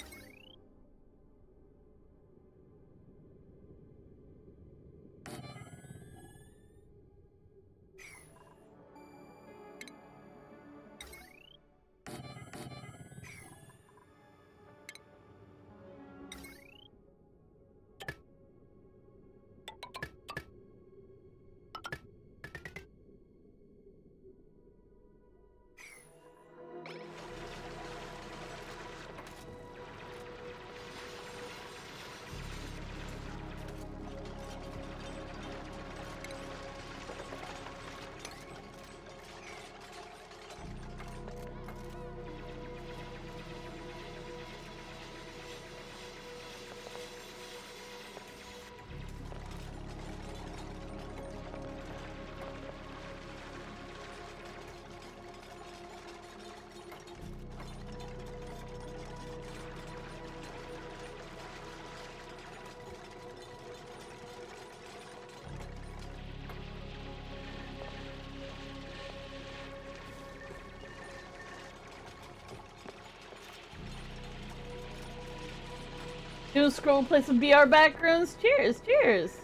doom scroll, play some BR backgrounds. Cheers, cheers.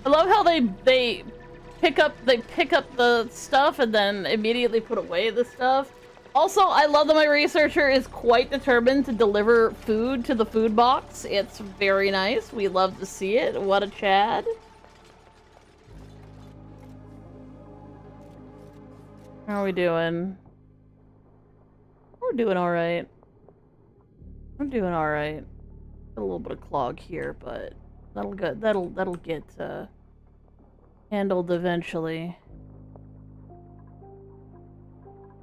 I love how they pick up the stuff and then immediately put away the stuff. Also, I love that my researcher is quite determined to deliver food to the food box. It's very nice. We love to see it. What a Chad. How are we doing? We're doing alright. I'm doing alright. A little bit of clog here, but that'll get handled eventually.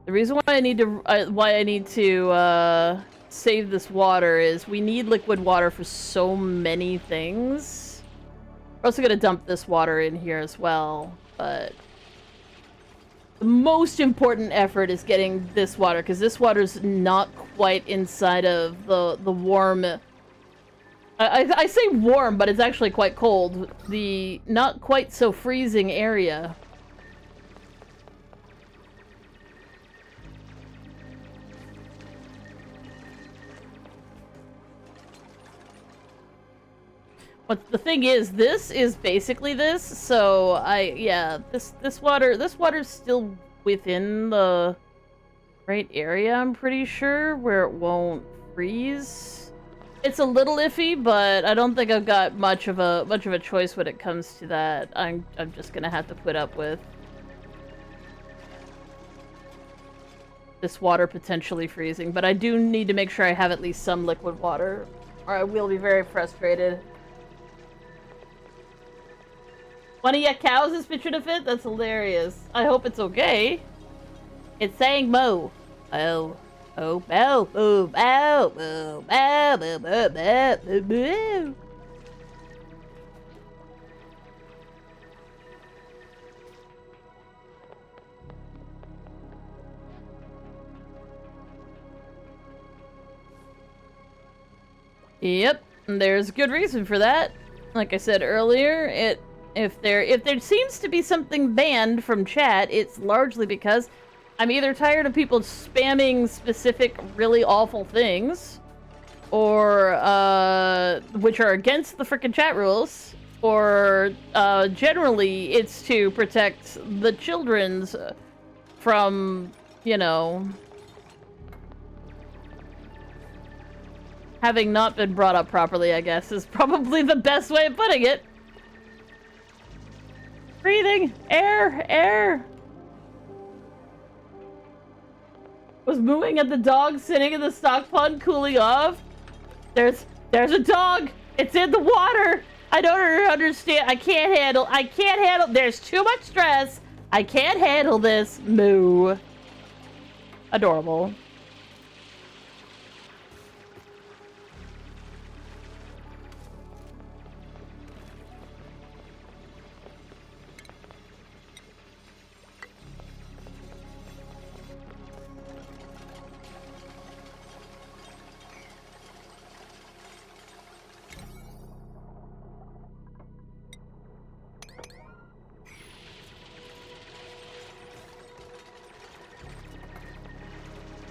The reason why I need to save this water is we need liquid water for so many things. We're also gonna dump this water in here as well, but the most important effort is getting this water, because this water's not quite inside of the warm. I say warm, but it's actually quite cold. The not quite so freezing area. But the thing is, this is basically this, so this water's still within the right area, I'm pretty sure, where it won't freeze. It's a little iffy, but I don't think I've got much of a choice when it comes to that. I'm just gonna have to put up with this water potentially freezing, but I do need to make sure I have at least some liquid water, or I will be very frustrated. One of your cows is pitching a fit? That's hilarious. I hope it's okay. It's saying moo. Oh. Oh, bow, boo, bow, boo, bow, boo, boo, boo, boo, boo. Yep, there's good reason for that. Like I said earlier, if there seems to be something banned from chat, it's largely because I'm either tired of people spamming specific really awful things, or which are against the frickin' chat rules, or generally it's to protect the children's from, you know, having not been brought up properly, I guess, is probably the best way of putting it. Breathing! Air! Air! Was mooing at the dog sitting in the stock pond cooling off? There's a dog! It's in the water! I don't understand. I can't handle, there's too much stress. I can't handle this. Moo. Adorable.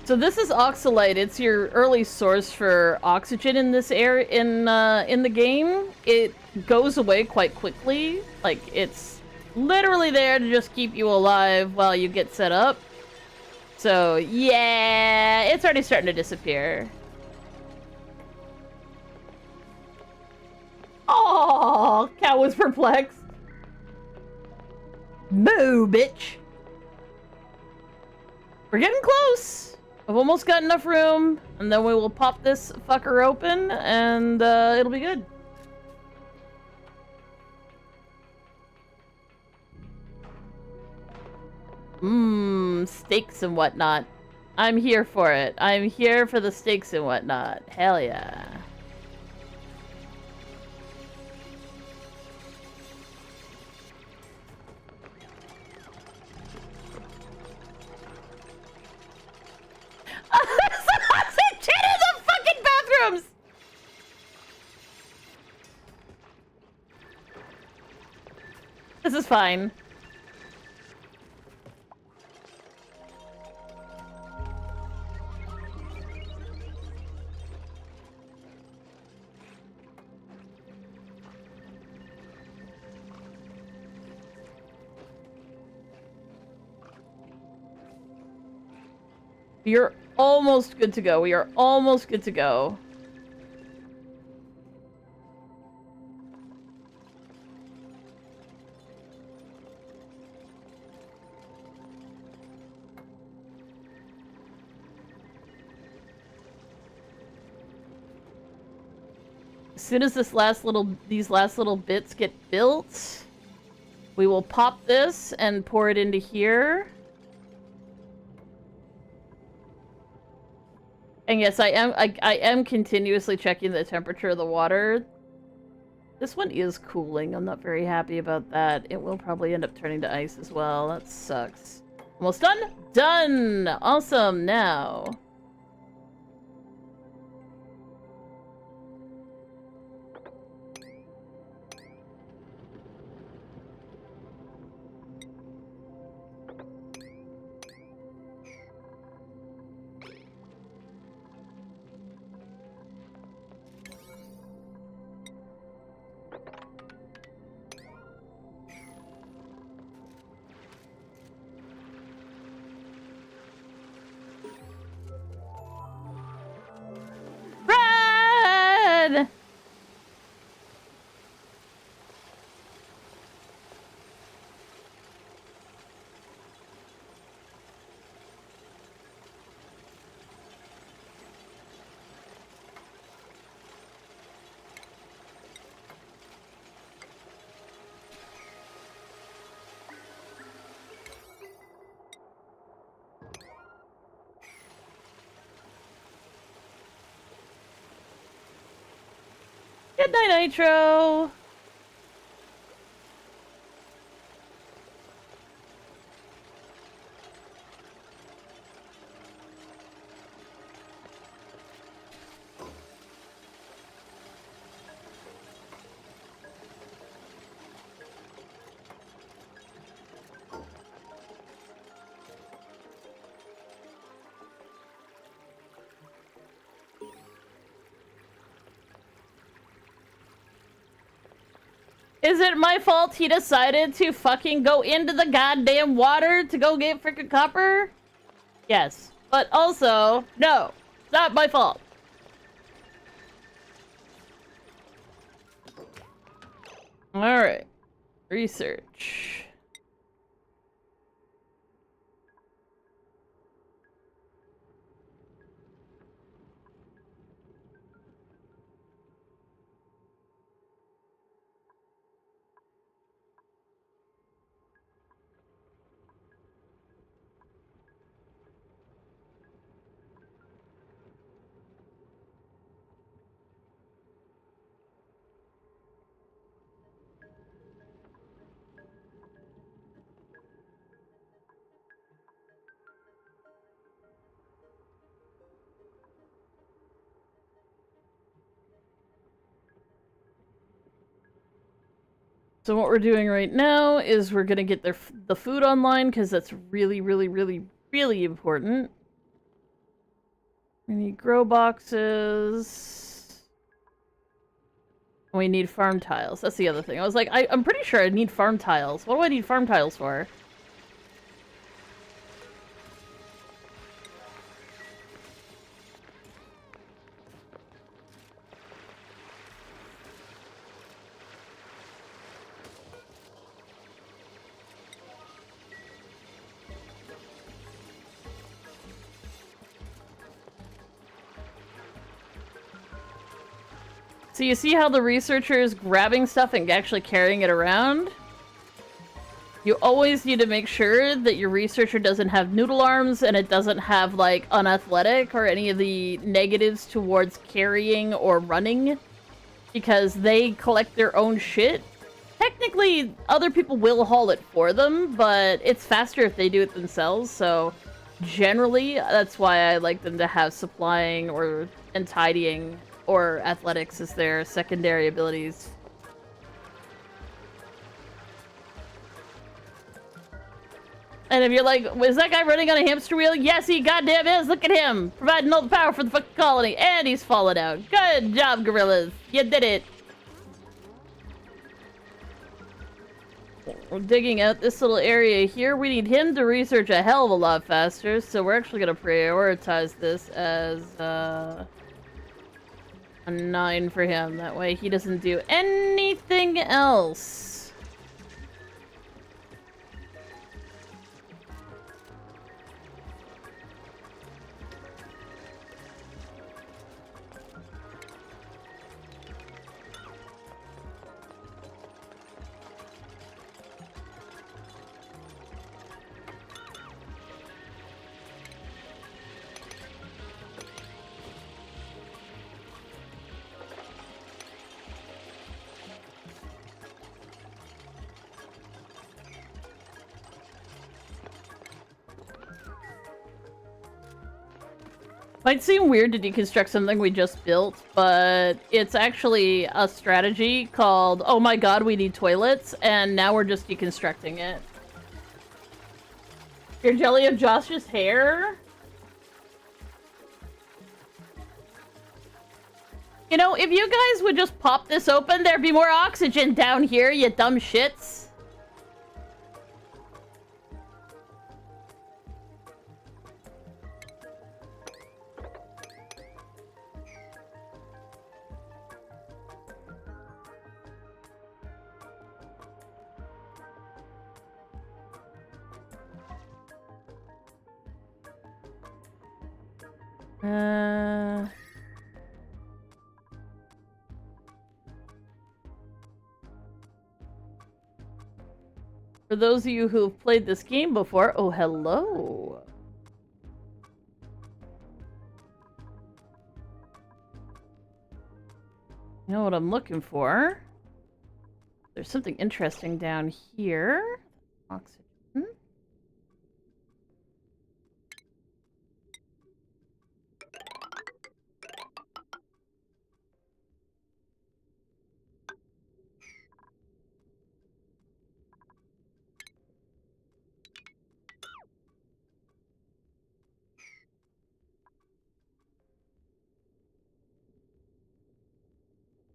So this is oxalate. It's your early source for oxygen in this air in the game. It goes away quite quickly. Like, it's literally there to just keep you alive while you get set up. So yeah, it's already starting to disappear. Oh, cow was perplexed. Moo, bitch. We're getting close. I've almost got enough room, and then we will pop this fucker open, and it'll be good. Steaks and whatnot. I'm here for it. I'm here for the steaks and whatnot. Hell yeah. Oxygen in the fucking bathrooms! This is fine. You're almost good to go. We are almost good to go. As soon as these last little bits get built, we will pop this and pour it into here. And yes, I am continuously checking the temperature of the water. This one is cooling. I'm not very happy about that. It will probably end up turning to ice as well. That sucks. Almost done? Done! Awesome, now. Run! Good night, Nitro! Is it my fault he decided to fucking go into the goddamn water to go get frickin' copper? Yes. But also, no. It's not my fault. Alright. Research. So what we're doing right now is we're gonna get the food online because that's really, really, really, really important. We need grow boxes. We need farm tiles. That's the other thing. I was like, I'm pretty sure I need farm tiles. What do I need farm tiles for? So you see how the researcher is grabbing stuff and actually carrying it around? You always need to make sure that your researcher doesn't have noodle arms and it doesn't have, like, unathletic or any of the negatives towards carrying or running. Because they collect their own shit. Technically, other people will haul it for them, but it's faster if they do it themselves, so generally, that's why I like them to have supplying and tidying or athletics as their secondary abilities. And if you're like, was that guy running on a hamster wheel? Yes, he goddamn is. Look at him. Providing all the power for the fucking colony. And he's fallen out. Good job, gorillas. You did it. We're digging out this little area here. We need him to research a hell of a lot faster. So we're actually going to prioritize this as a 9 for him. That way he doesn't do anything else. Might seem weird to deconstruct something we just built, but it's actually a strategy called, oh my god, we need toilets, and now we're just deconstructing it. Your jelly of Josh's hair? You know, if you guys would just pop this open, there'd be more oxygen down here, you dumb shits. For those of you who've played this game before, oh, hello. You know what I'm looking for? There's something interesting down here. Oxygen.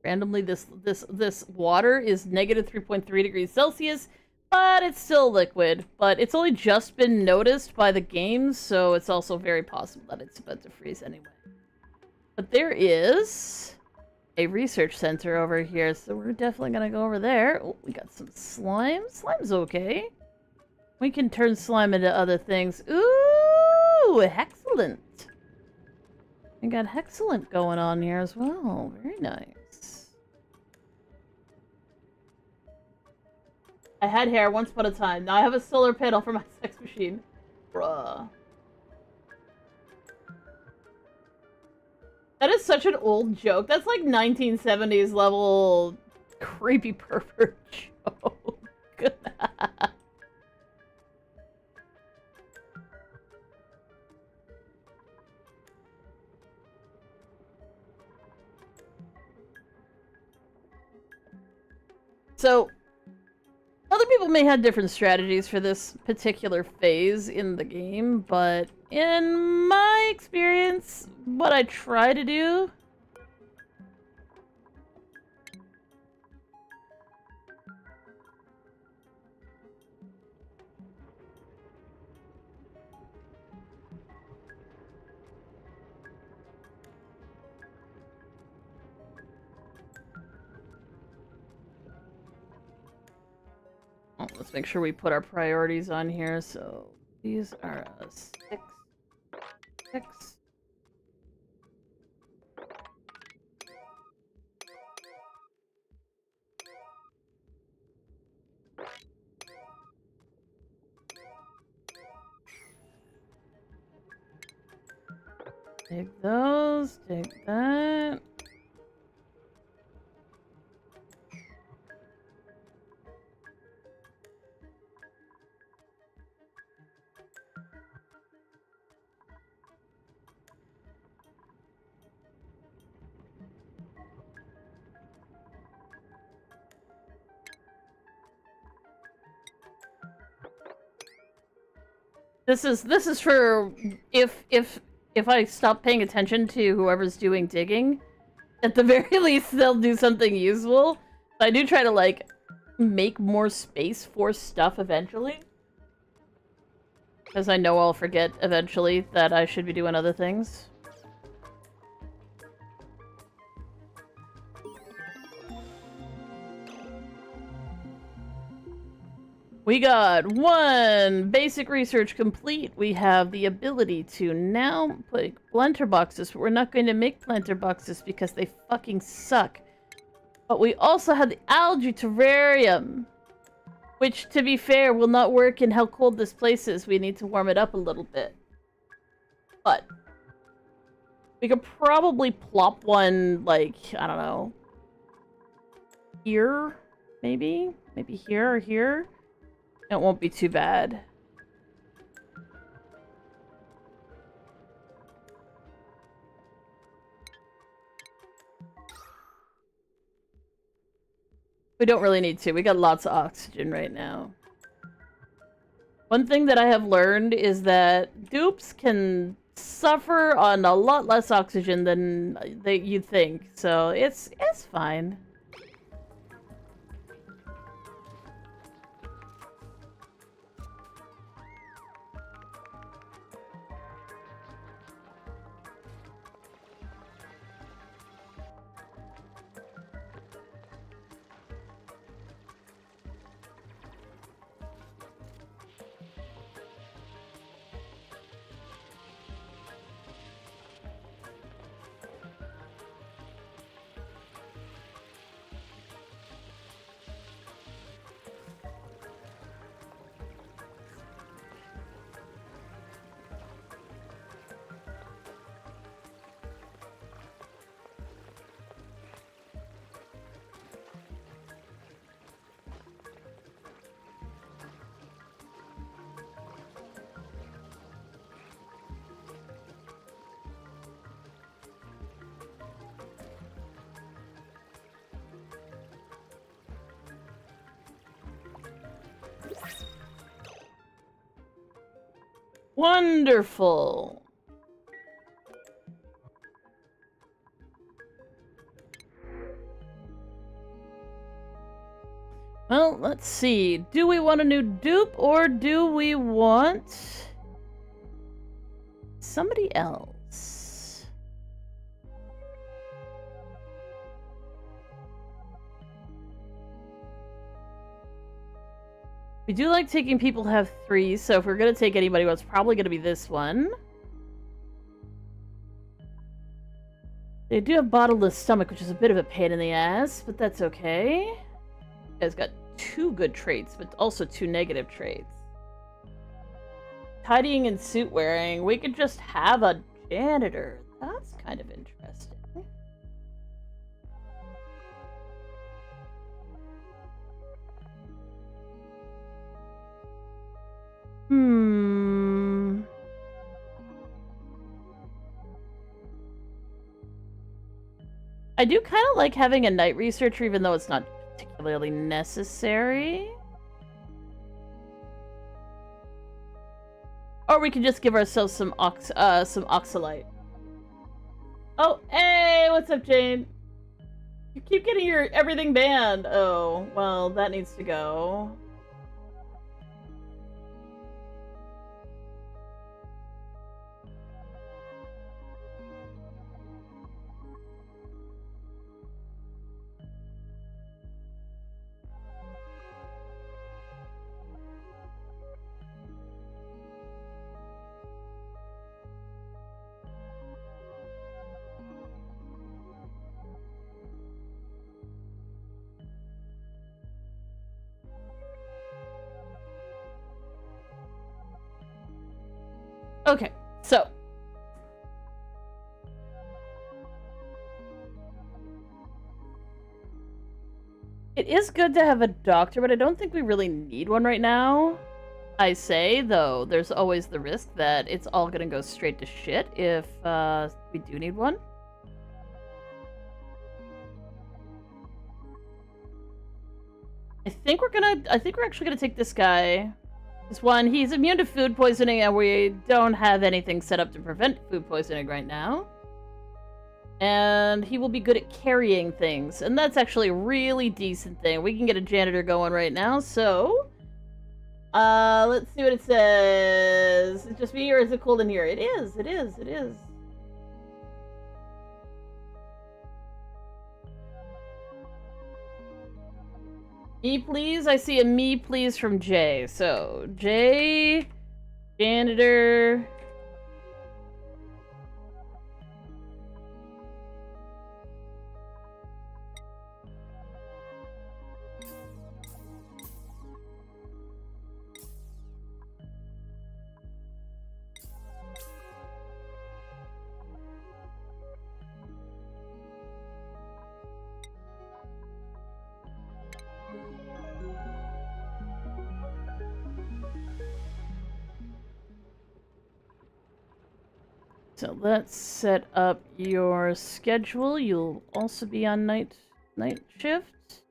Randomly, this water is negative 3.3 degrees Celsius, but it's still liquid. But it's only just been noticed by the game, so it's also very possible that it's about to freeze anyway. But there is a research center over here, so we're definitely gonna go over there. Oh, we got some slime. Slime's okay. We can turn slime into other things. Ooh, excellent. We got Hexcellent going on here as well. Very nice. I had hair once upon a time. Now I have a solar panel for my sex machine. Bruh. That is such an old joke. That's like 1970s level creepy pervert joke. So, other people may have different strategies for this particular phase in the game, but in my experience, what I try to do let's make sure we put our priorities on here. So these are 6. Take those, take that. This is for if I stop paying attention to whoever's doing digging, at the very least they'll do something useful. But I do try to like make more space for stuff eventually. Because I know I'll forget eventually that I should be doing other things. We got 1 basic research complete. We have the ability to now put planter boxes, but we're not going to make planter boxes because they fucking suck. But we also have the algae terrarium, which, to be fair, will not work in how cold this place is. We need to warm it up a little bit. But we could probably plop one, like, I don't know, here, maybe? Maybe here or here? It won't be too bad. We don't really need to. We got lots of oxygen right now. One thing that I have learned is that dupes can suffer on a lot less oxygen than you'd think. So it's fine. Wonderful. Well, let's see. Do we want a new dupe or do we want somebody else? We do like taking people who have 3, so if we're gonna take anybody, well, it's probably gonna be this one. They do have bottomless stomach, which is a bit of a pain in the ass, but that's okay. You guys got 2 good traits, but also 2 negative traits. Tidying and suit wearing. We could just have a janitor. That's kind of interesting. I do kind of like having a night researcher, even though it's not particularly necessary. Or we can just give ourselves some oxalite. Oh, hey, what's up, Jane? You keep getting your everything banned. Oh, well, that needs to go. Okay, so it is good to have a doctor, but I don't think we really need one right now. I say, though, there's always the risk that it's all gonna go straight to shit if we do need one. I think we're actually gonna take this guy. This one, he's immune to food poisoning, and we don't have anything set up to prevent food poisoning right now. And he will be good at carrying things, and that's actually a really decent thing. We can get a janitor going right now, so... let's see what it says. Is it just me, or is it cold in here? It is, it is, it is. Me please? I see a me please from Jay. So, Jay, janitor. So let's set up your schedule. You'll also be on night shift.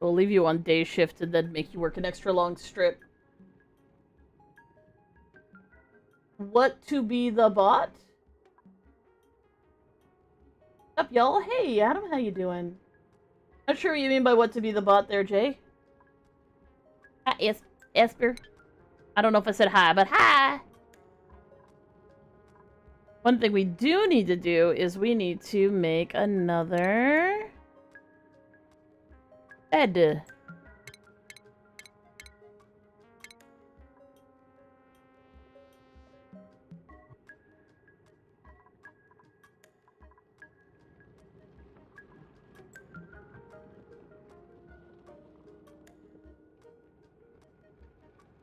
We'll leave you on day shift and then make you work an extra long strip. What to be the bot? What's up, y'all? Hey, Adam, how you doing? Not sure what you mean by what to be the bot there, Jay. Hi, Esper. I don't know if I said hi, but hi! One thing we do need to do is we need to make another... bed.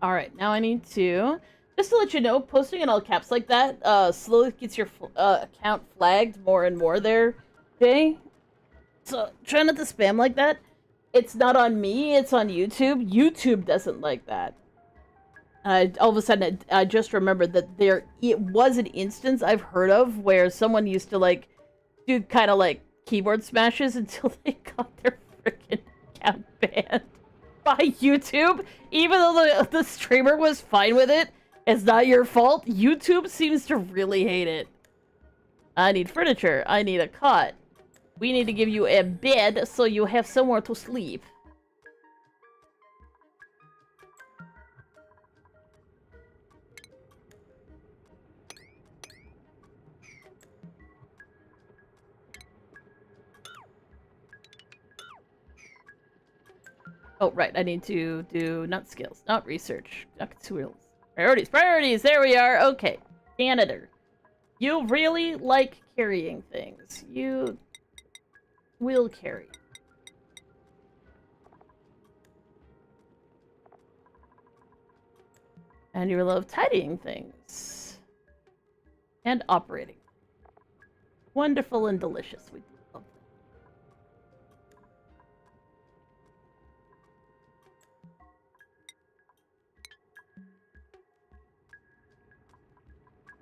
Alright, now I need to... Just to let you know, posting in all caps like that slowly gets your account flagged more and more there, Jay. So, try not to spam like that. It's not on me, it's on YouTube. YouTube doesn't like that. All of a sudden, I just remembered that it was an instance I've heard of where someone used to, like, do kind of, like, keyboard smashes until they got their freaking account banned by YouTube. Even though the streamer was fine with it, it's not your fault. YouTube seems to really hate it. I need furniture. I need a cot. We need to give you a bed so you have somewhere to sleep. Oh, right. I need to do not skills, not research, not tools. Priorities, priorities! There we are! Okay. Janitor. You really like carrying things. You will carry. And you love tidying things. And operating. Wonderful and delicious. We love them.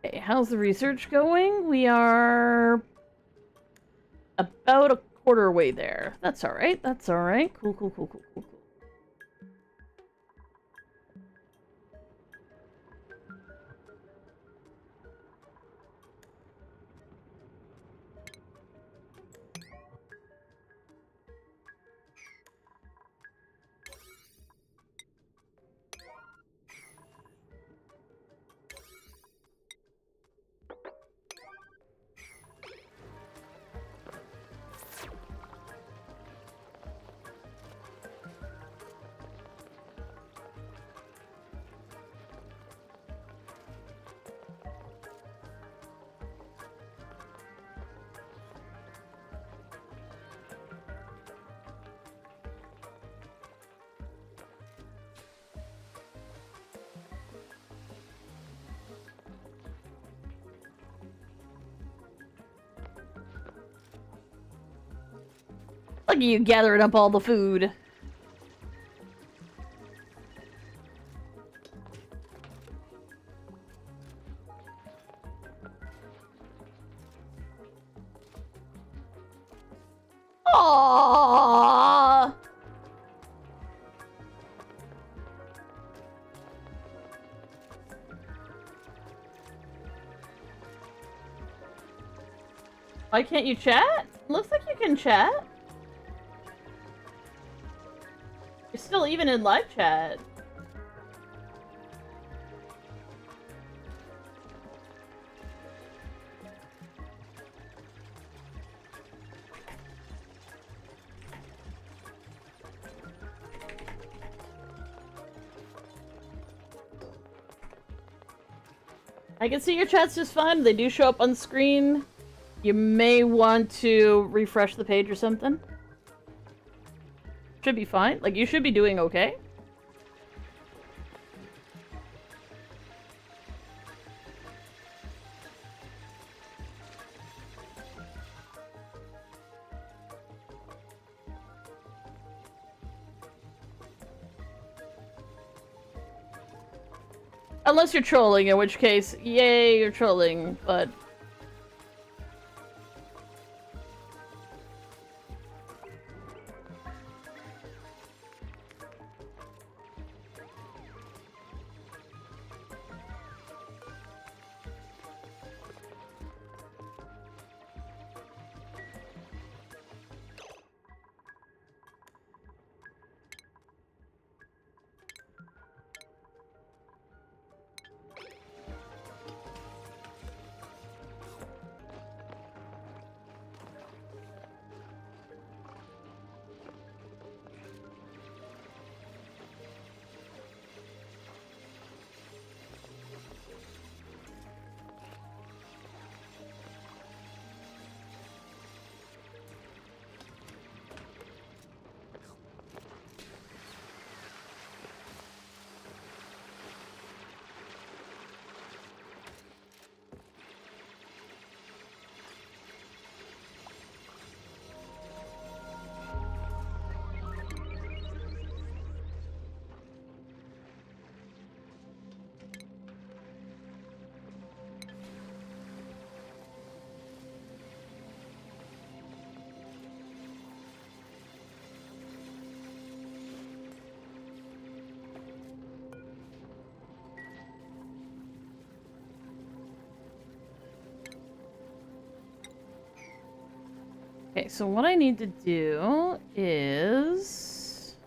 Okay, how's the research going? We are about a quarter way there. That's alright, that's alright. Cool, cool, cool, cool, cool, cool. Look at you gathering up all the food. Why can't you chat? Looks like you can chat. You're still even in live chat. I can see your chats just fine. They do show up on screen. You may want to refresh the page or something. Should be fine. Like, you should be doing okay. Unless you're trolling, in which case, yay, you're trolling, but... Okay, so what I need to do is...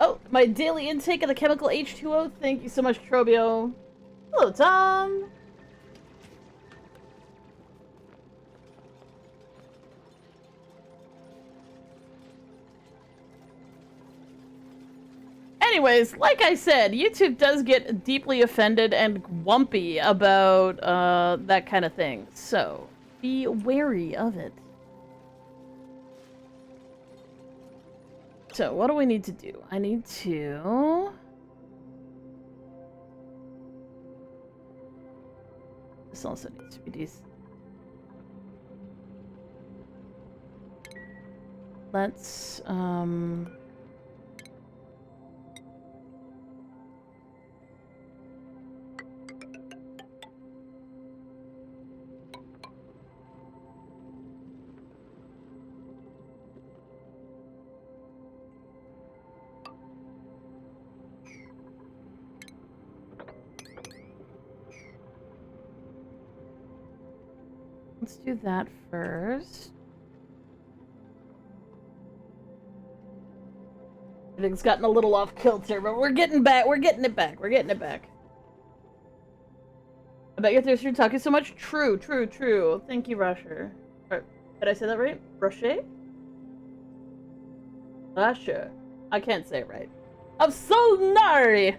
Oh, my daily intake of the chemical H2O. Thank you so much, Trobio. Hello, Tom. Anyways, like I said, YouTube does get deeply offended and grumpy about that kind of thing, so be wary of it. So, what do we need to do? I need to... This also needs to be decent. Let's, let's do that first. Everything's gotten a little off kilter, but we're getting back. We're getting it back. We're getting it back. I bet you're thirsty to talk so much. True, true, true. Thank you, Rusher. Or, did I say that right? Rusher? Rusher. I can't say it right. I'm so sorry.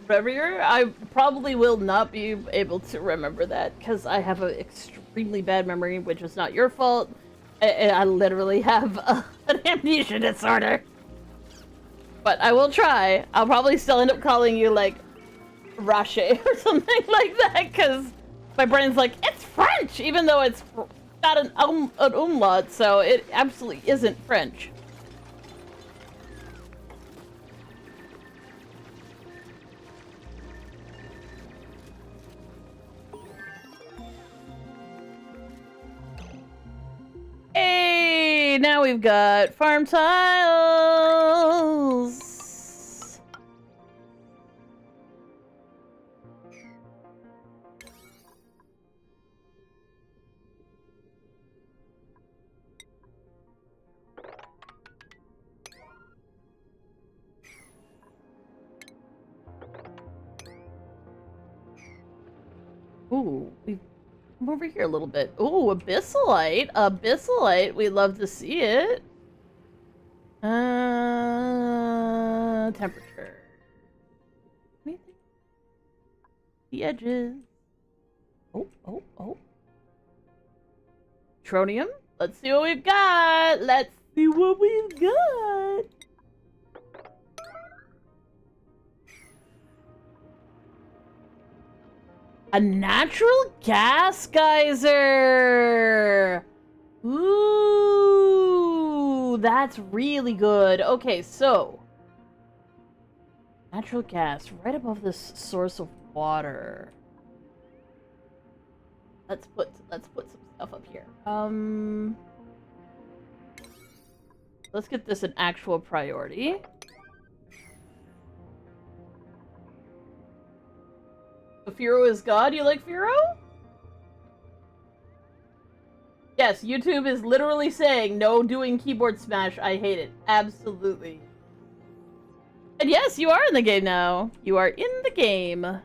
Revier, I probably will not be able to remember that because I have an extremely bad memory, which is not your fault. I literally have an amnesia disorder. But I will try. I'll probably still end up calling you, like, Rache or something like that, because my brain's like, it's French, even though it's got an umlaut, so it absolutely isn't French. Hey, now we've got farm tiles. Ooh, we've come over here a little bit. Ooh, abyssalite. Abyssalite. We'd love to see it. Temperature. Anything? The edges. Oh. Tronium. Let's see what we've got. Let's see what we've got. A natural gas geyser! Ooh, that's really good. Okay, so natural gas right above this source of water. Let's put some stuff up here. Let's get this an actual priority. So Firo is God? You like Firo? Yes, YouTube is literally saying no doing keyboard smash. I hate it. Absolutely. And yes, you are in the game now. You are in the game.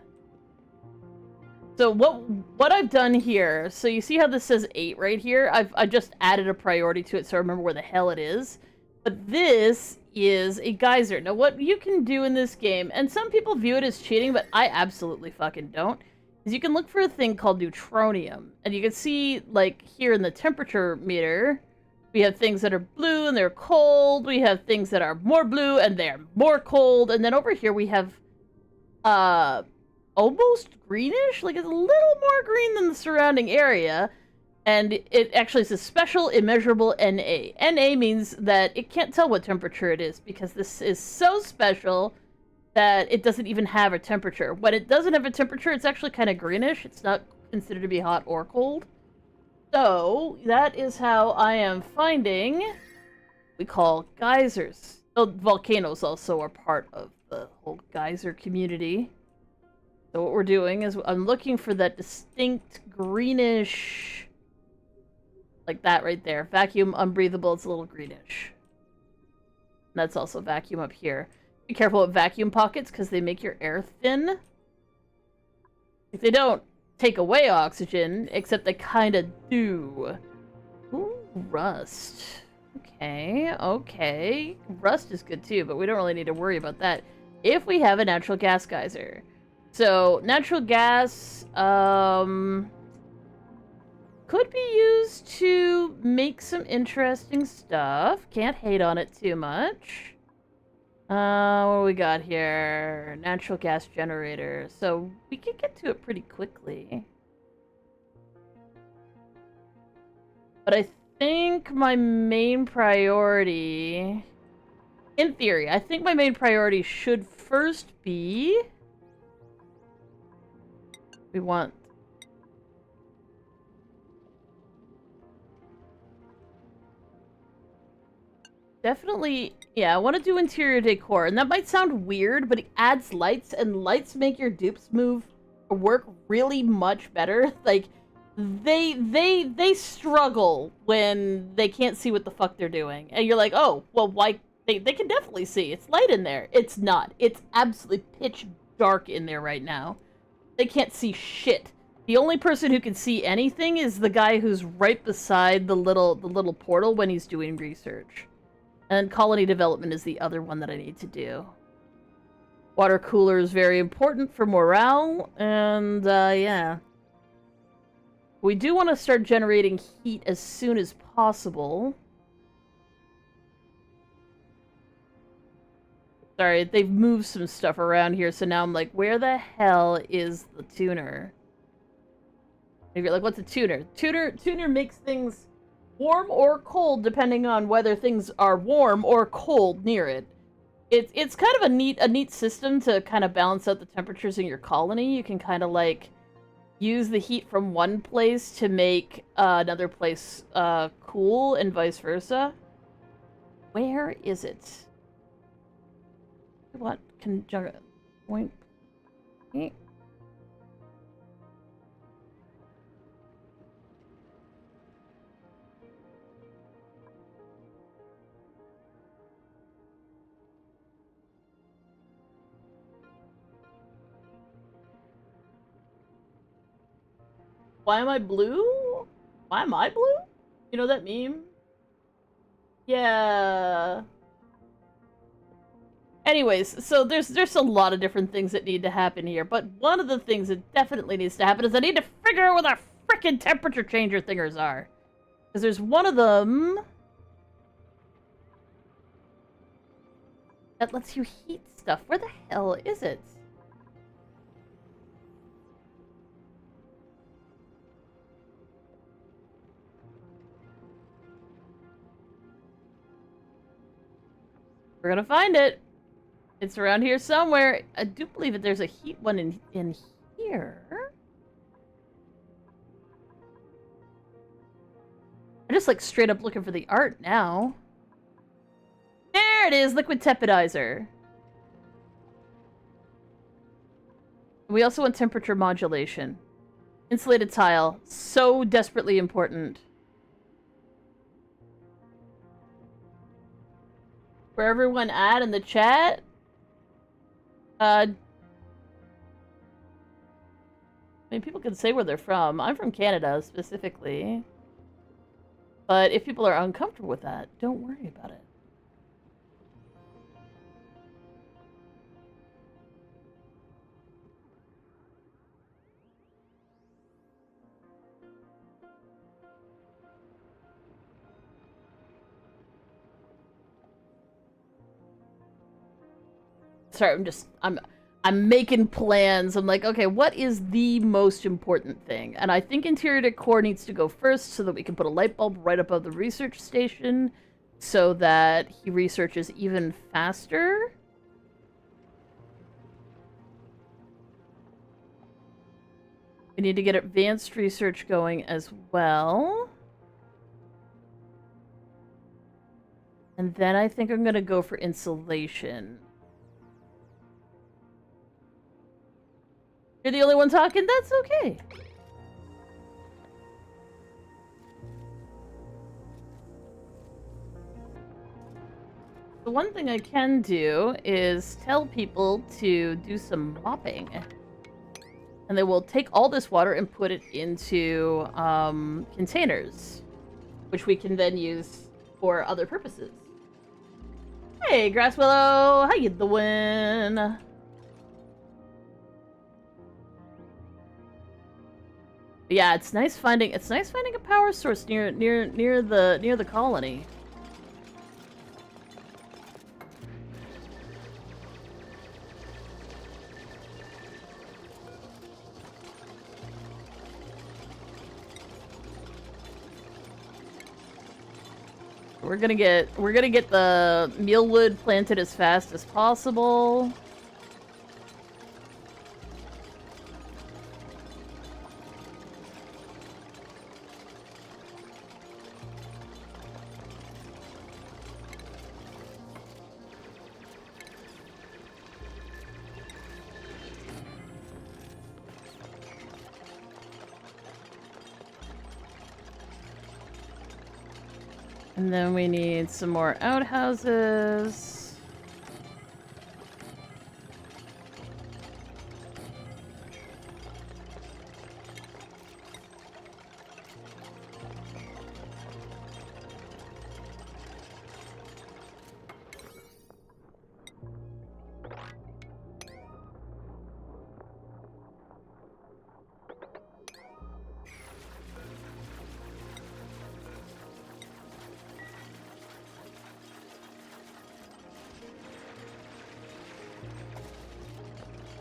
So what I've done here, so you see how this says 8 right here? I just added a priority to it so I remember where the hell it is. But this is a geyser. Now what you can do in this game, and some people view it as cheating, but I absolutely fucking don't, is you can look for a thing called neutronium. And you can see, like, here in the temperature meter, we have things that are blue and they're cold. We have things that are more blue and they're more cold. And then over here we have, almost greenish? Like, it's a little more green than the surrounding area. And it actually is a special immeasurable NA. NA means that it can't tell what temperature it is because this is so special that it doesn't even have a temperature. When it doesn't have a temperature, it's actually kind of greenish. It's not considered to be hot or cold. So, that is how I am finding we call geysers. Oh, volcanoes also are part of the whole geyser community. So what we're doing is I'm looking for that distinct greenish, like that right there. Vacuum, unbreathable, it's a little greenish. That's also vacuum up here. Be careful with vacuum pockets because they make your air thin. If they don't take away oxygen, except they kind of do. Ooh, rust. Okay. Rust is good too, but we don't really need to worry about that if we have a natural gas geyser. So, natural gas, could be used to make some interesting stuff. Can't hate on it too much. What do we got here? Natural gas generator. So, we can get to it pretty quickly. But I think my main priority, in theory, I think my main priority should first be, we want definitely, yeah, I want to do interior decor, and that might sound weird, but it adds lights, and lights make your dupes move or work really much better. Like, they struggle when they can't see what the fuck they're doing, and you're like, oh, well, why? They can definitely see. It's light in there. It's not. It's absolutely pitch dark in there right now. They can't see shit. The only person who can see anything is the guy who's right beside the little portal when he's doing research. And colony development is the other one that I need to do. Water cooler is very important for morale, and yeah. We do want to start generating heat as soon as possible. Sorry, they've moved some stuff around here, so now I'm like, where the hell is the tuner? If you're like, what's a tuner? Tuner makes things warm or cold depending on whether things are warm or cold near it. It's kind of a neat system to kind of balance out the temperatures in your colony. You can kind of like use the heat from one place to make another place cool and vice versa. Where is it? What conjunct point? Why am I blue? Why am I blue? You know that meme? Yeah. Anyways, so there's a lot of different things that need to happen here, but one of the things that definitely needs to happen is I need to figure out where the frickin' temperature changer thingers are. Because there's one of them that lets you heat stuff. Where the hell is it? We're gonna find it. It's around here somewhere. I do believe that there's a heat one in here. I'm just like straight up looking for the art now. There it is, liquid tepidizer. We also want temperature modulation. Insulated tile, so desperately important. For everyone at in the chat, I mean, people can say where they're from. I'm from Canada, specifically. But if people are uncomfortable with that, don't worry about it. Sorry, I'm making plans. I'm like, okay, what is the most important thing? And I think interior decor needs to go first so that we can put a light bulb right above the research station so that he researches even faster. We need to get advanced research going as well. And then I think I'm going to go for insulation. You're the only one talking? That's okay. The one thing I can do is tell people to do some mopping. And they will take all this water and put it into containers, which we can then use for other purposes. Hey, Grasswillow! How you doing? Yeah, it's nice finding a power source near the colony. We're gonna get the mealwood planted as fast as possible. And then we need some more outhouses.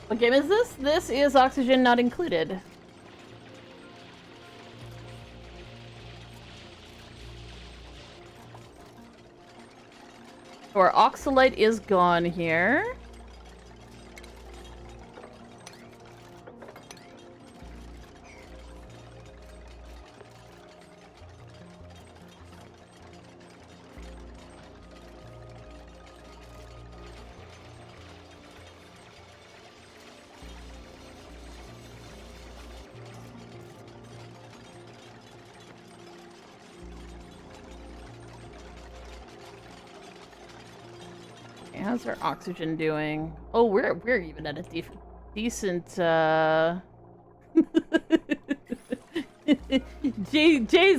What game is this? This is Oxygen Not Included. So our oxalite is gone here. How's our oxygen doing? Oh, we're even at a decent Jay's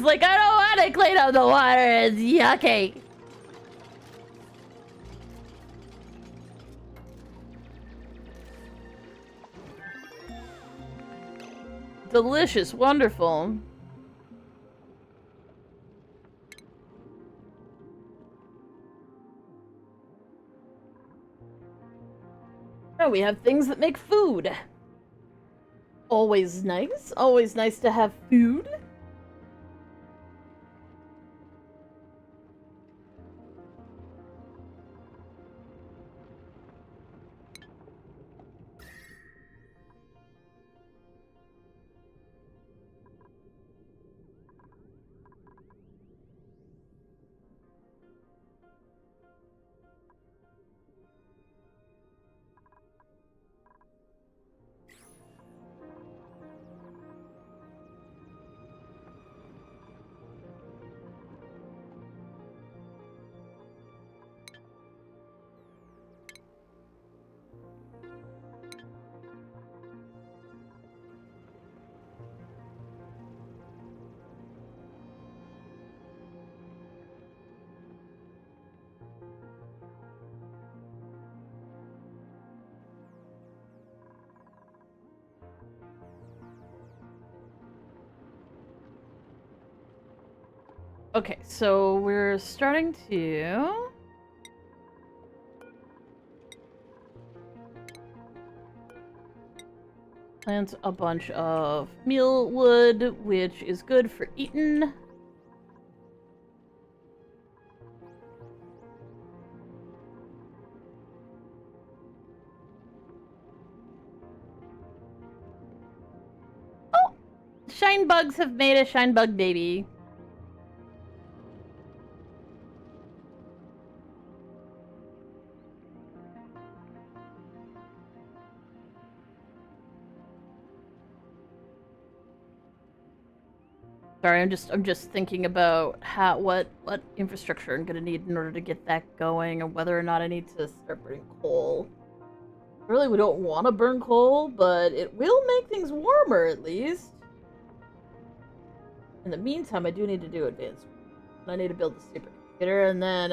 like, I don't want to clean up the water, it's yucky. Delicious, wonderful. Oh, we have things that make food. Always nice. Always nice to have food. Okay, so we're starting to plant a bunch of meal wood, which is good for eating. Oh! Shine bugs have made a shine bug baby. Sorry, I'm just thinking about what infrastructure I'm gonna need in order to get that going, and whether or not I need to start burning coal. Really, we don't want to burn coal, but it will make things warmer at least. In the meantime, I do need to do advanced. I need to build the supercomputer, and then.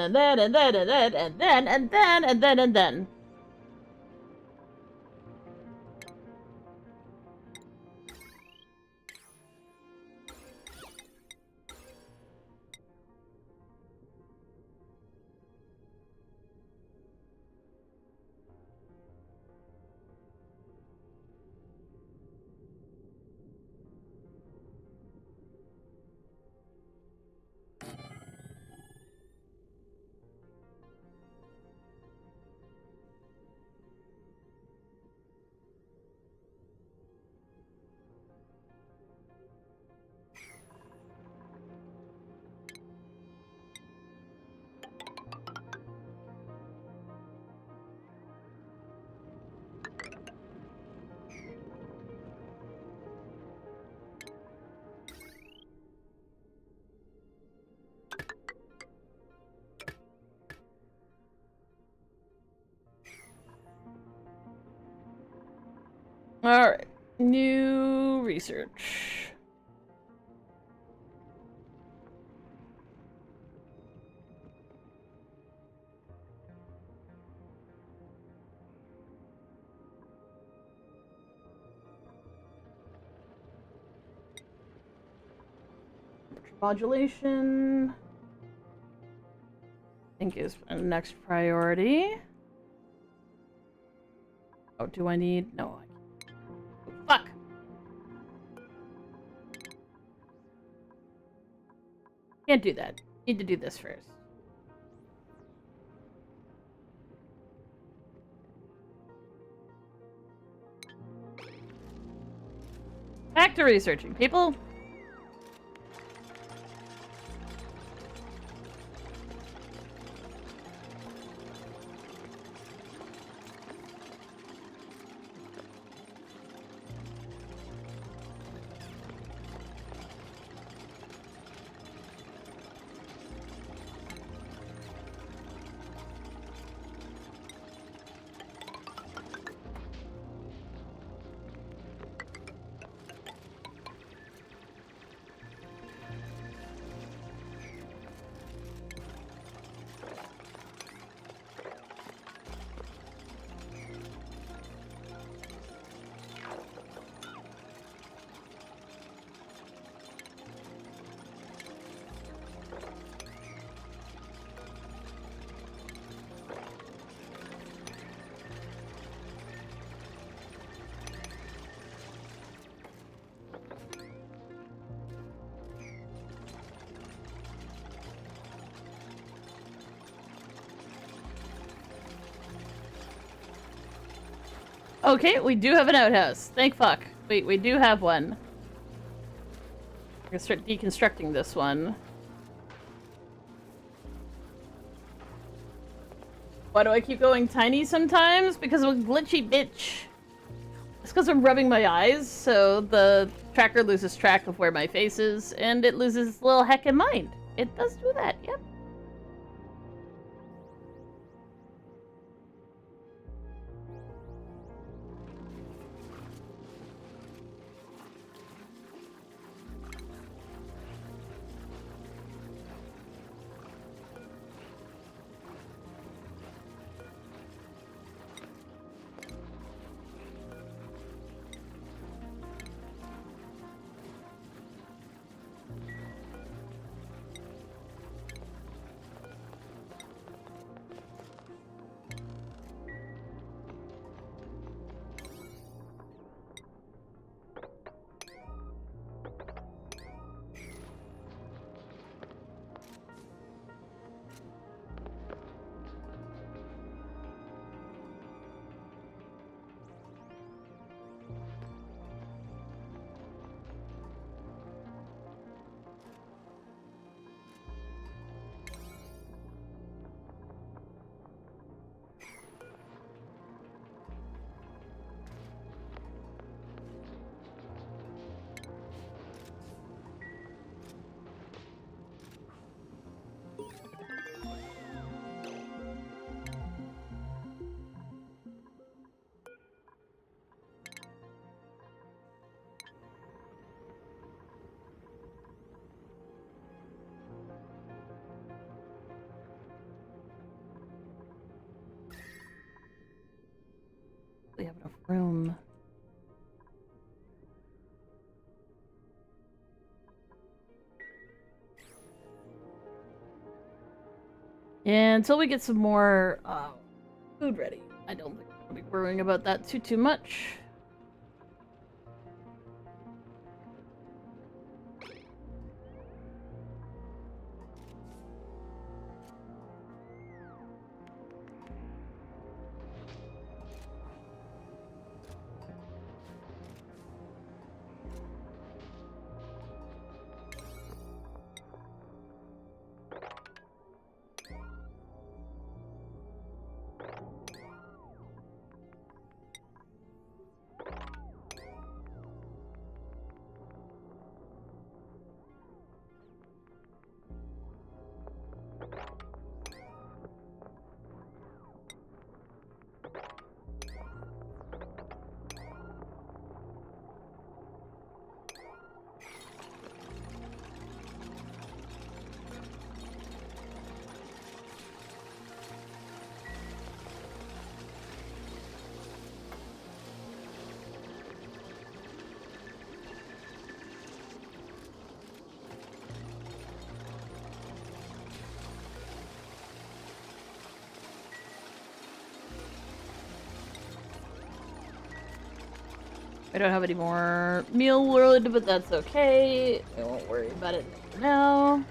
Alright. New research. Modulation, I think, is the next priority. Oh, do I need? No. Oh, fuck! Can't do that. Need to do this first. Back to researching, people. Okay, we do have an outhouse. Thank fuck. We do have one. I'm gonna start deconstructing this one. Why do I keep going tiny sometimes? Because I'm a glitchy bitch. It's because I'm rubbing my eyes, so the tracker loses track of where my face is, and it loses its little heckin' mind. It does do that, yep. We have enough room. And until we get some more food ready, I don't think we'll be worrying about that too much. I don't have any more meal wood, but that's okay. I won't worry about it for now.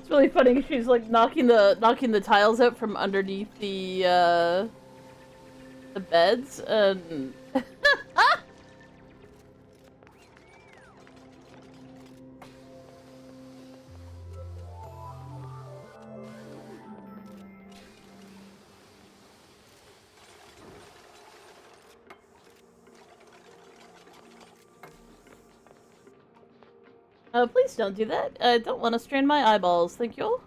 It's really funny. She's like knocking the tiles out from underneath the beds, and please don't do that. I don't want to strain my eyeballs. Thank you.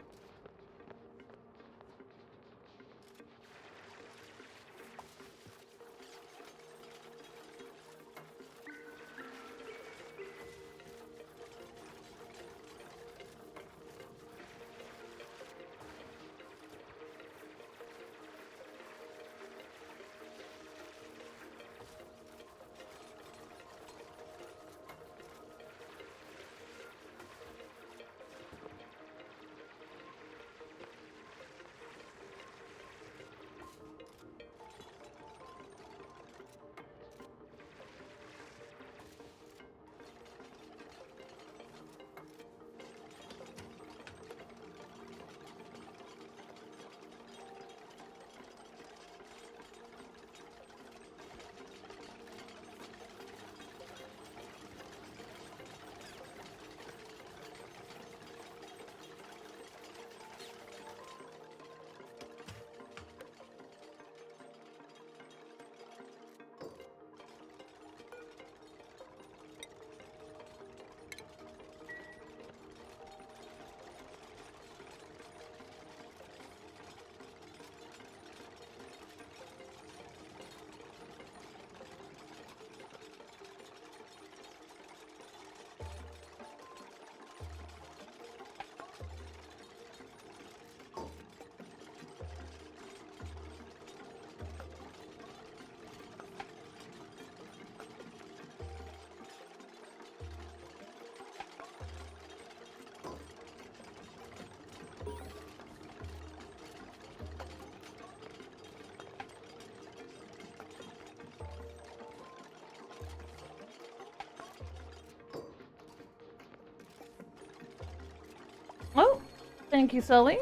Oh, thank you, Sully.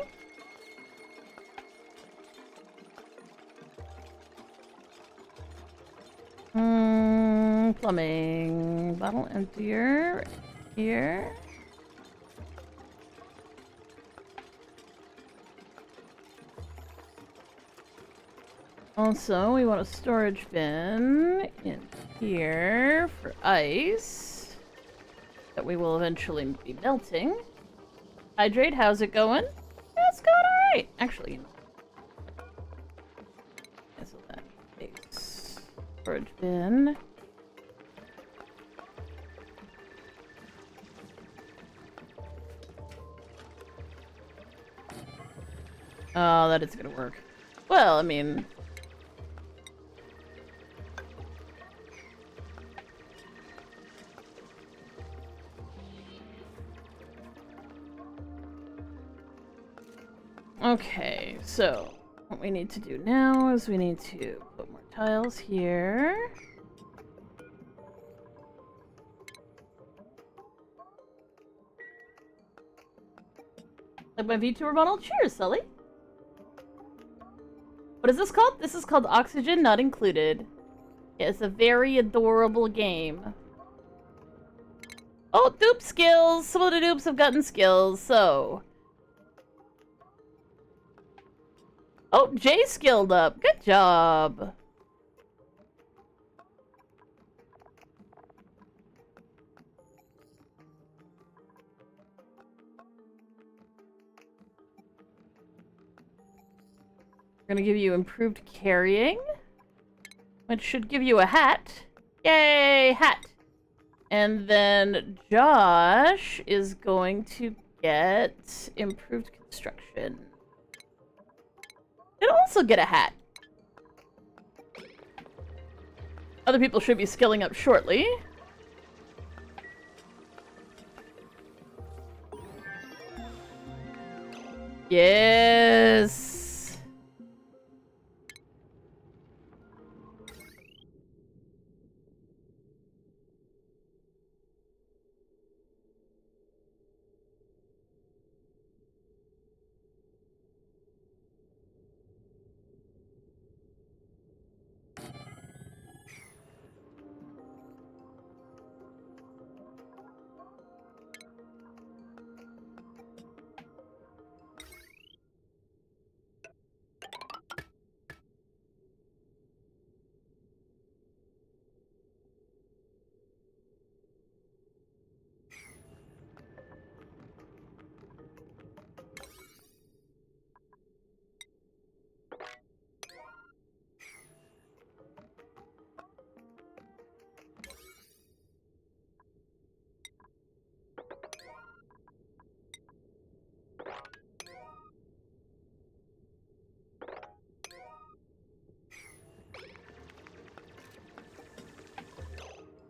Plumbing. Bottle emptier. Here. Also, we want a storage bin in here for ice that we will eventually be melting. Hydrate, how's it going? Yeah, it's going alright. Actually, you know. Cancel that. Base. Storage bin. Oh, that is gonna work. Well, I mean... Okay, so what we need to do now is we need to put more tiles here. Like my VTuber model? Cheers, Sully! What is this called? This is called Oxygen Not Included. It's a very adorable game. Oh, dupe skills! Some of the dupes have gotten skills, so... Oh, Jay skilled up. Good job. We're gonna give you improved carrying, which should give you a hat. Yay, hat. And then Josh is going to get improved construction. He'll also get a hat. Other people should be skilling up shortly. Yes.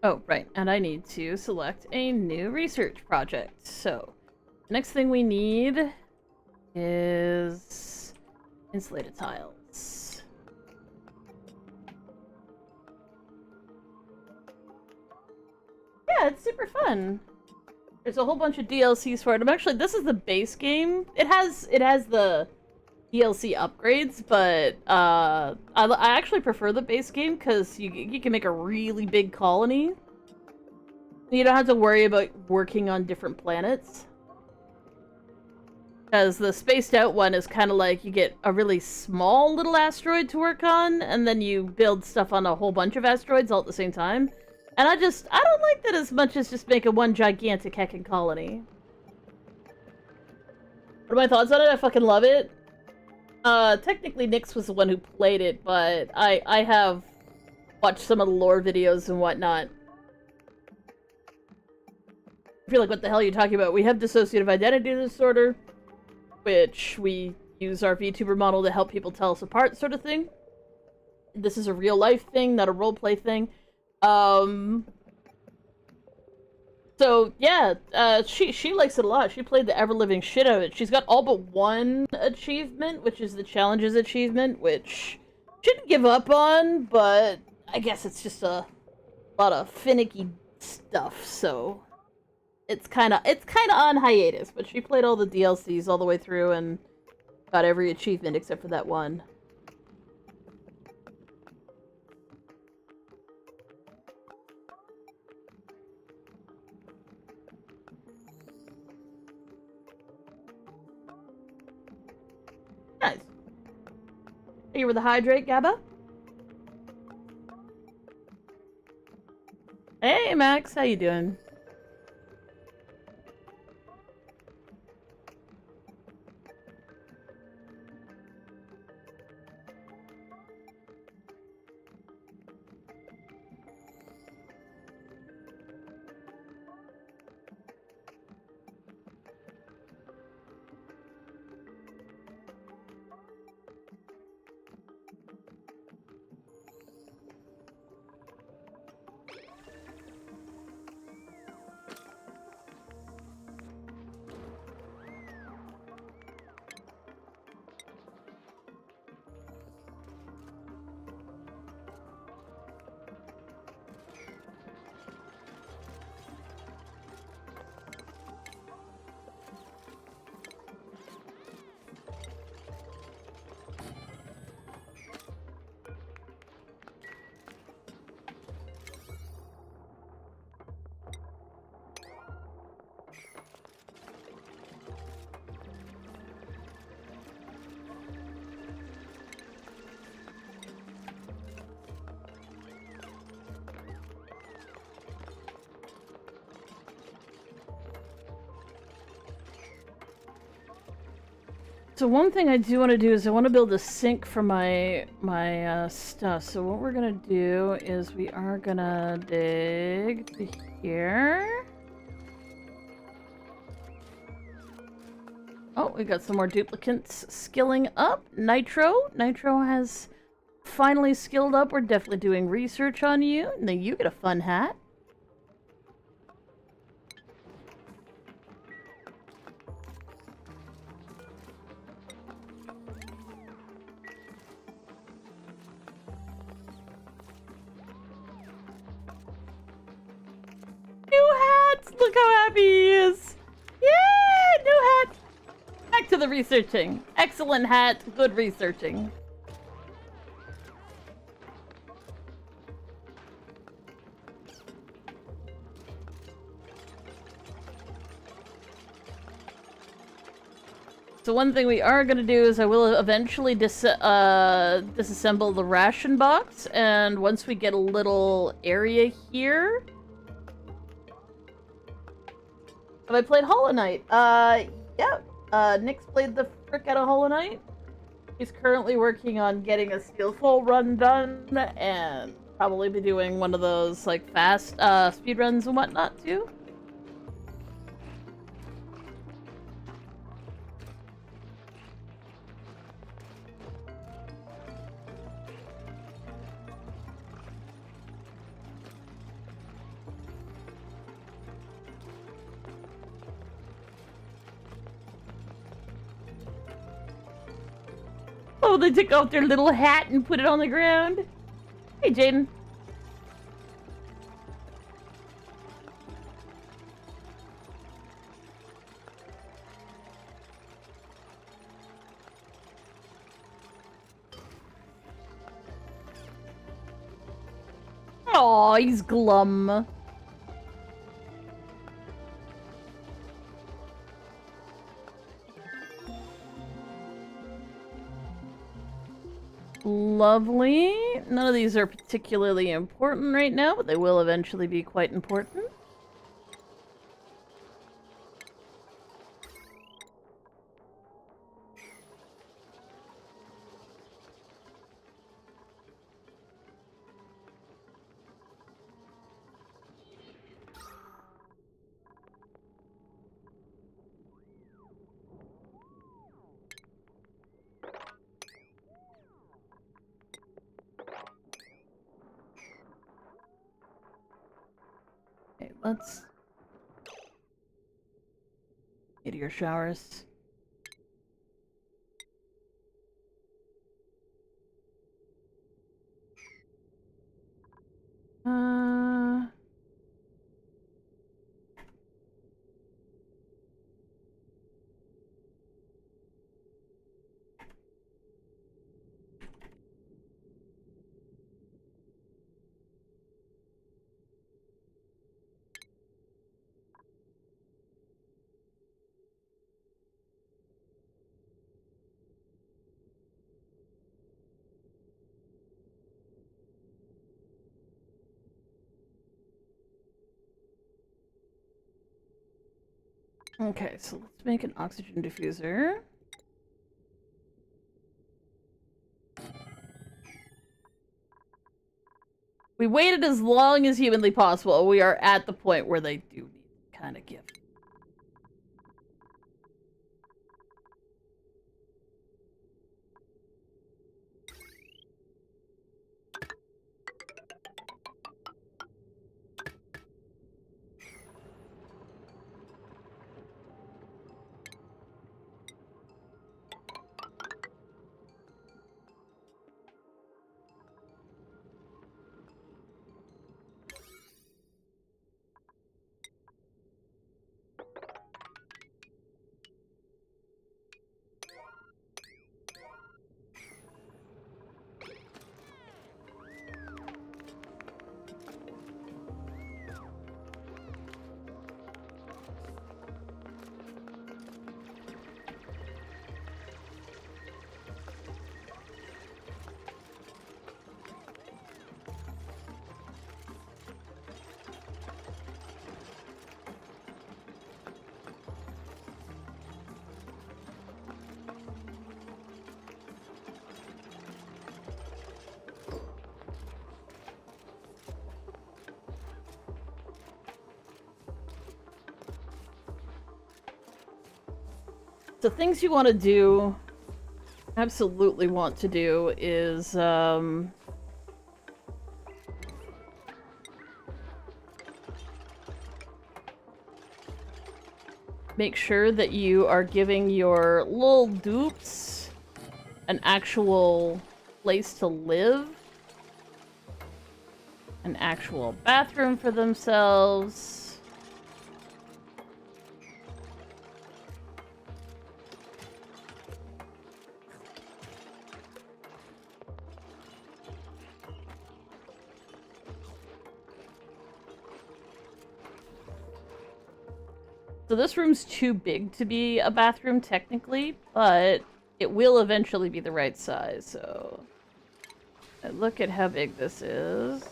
Oh, right, and I need to select a new research project. So, the next thing we need is insulated tiles. Yeah, it's super fun. There's a whole bunch of DLCs for it. This is the base game. It has the DLC upgrades, but I actually prefer the base game because you can make a really big colony. You don't have to worry about working on different planets. Because the spaced out one is kind of like you get a really small little asteroid to work on, and then you build stuff on a whole bunch of asteroids all at the same time. And I don't like that as much as just making one gigantic heckin' colony. What are my thoughts on it? I fucking love it. Technically Nyx was the one who played it, but I have watched some of the lore videos and whatnot. I feel like, what the hell are you talking about? We have dissociative identity disorder, which we use our VTuber model to help people tell us apart, sort of thing. This is a real life thing, not a roleplay thing. So yeah, she likes it a lot. She played the ever-living shit out of it. She's got all but one achievement, which is the challenges achievement, which she didn't give up on, but I guess it's just a lot of finicky stuff, so it's kind of on hiatus. But she played all the DLCs all the way through and got every achievement except for that one. Nice. Are you with the hydrate, Gabba? Hey, Max, how you doing? So one thing I do want to do is I want to build a sink for my stuff. So what we're gonna do is we are gonna dig to here. Oh, we got some more duplicates skilling up. Nitro has finally skilled up. We're definitely doing research on you. And then you get a fun hat. New hats! Look how happy he is! Yay! New hat! Back to the researching. Excellent hat, good researching. So one thing we are going to do is I will eventually disassemble the ration box, and once we get a little area here... Have I played Hollow Knight? Yeah. Nyx played the frick out of Hollow Knight. He's currently working on getting a Steelful run done, and probably be doing one of those, like, fast, speed runs and whatnot, too. Oh, they took off their little hat and put it on the ground. Hey, Jaden. Aw, he's glum. Lovely. None of these are particularly important right now, but they will eventually be quite important. Okay, let's meteor showers. Okay, so let's make an oxygen diffuser. We waited as long as humanly possible. We are at the point where they do need to kind of give. So things you want to do, absolutely want to do, is make sure that you are giving your little dupes an actual place to live, an actual bathroom for themselves. So this room's too big to be a bathroom technically, but it will eventually be the right size, so look at how big this is.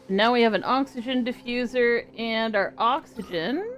Now we have an oxygen diffuser, and our oxygen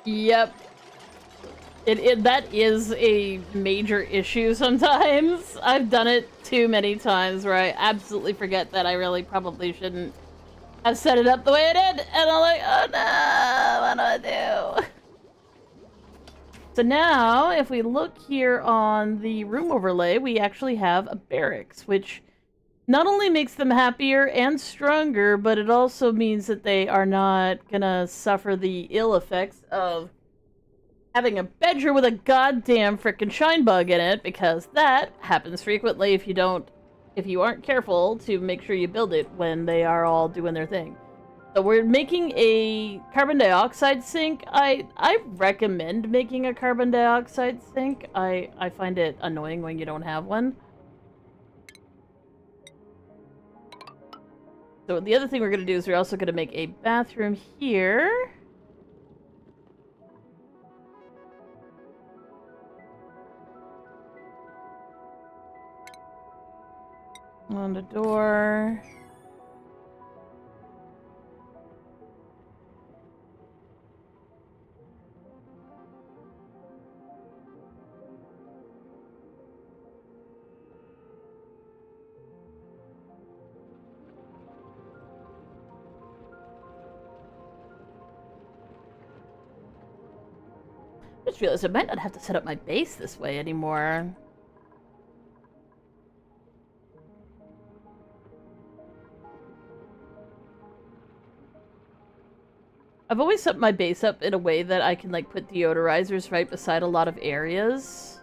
Yep. That is a major issue sometimes. I've done it too many times where I absolutely forget that I really probably shouldn't have set it up the way I did, and I'm like, oh no, what do I do? So now, if we look here on the room overlay, we actually have a barracks, which not only makes them happier and stronger, but it also means that they are not gonna suffer the ill effects of having a bedroom with a goddamn frickin' shine bug in it, because that happens frequently if you aren't careful to make sure you build it when they are all doing their thing. So we're making a carbon dioxide sink. I recommend making a carbon dioxide sink. I find it annoying when you don't have one. So the other thing we're gonna do is we're also gonna make a bathroom here. On the door. I just realized I might not have to set up my base this way anymore. I've always set my base up in a way that I can, like, put deodorizers right beside a lot of areas.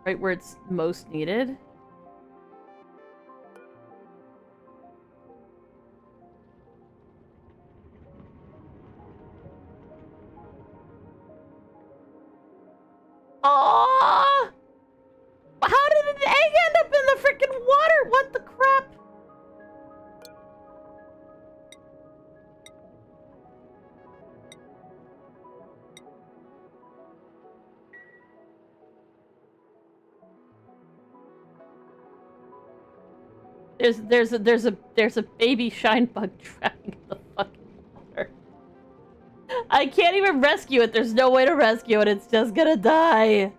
Right where it's most needed. Aww! How did an egg end up in the freaking water? What the crap? There's a baby shine bug drowning in the fucking water. I can't even rescue it. There's no way to rescue it. It's just gonna die.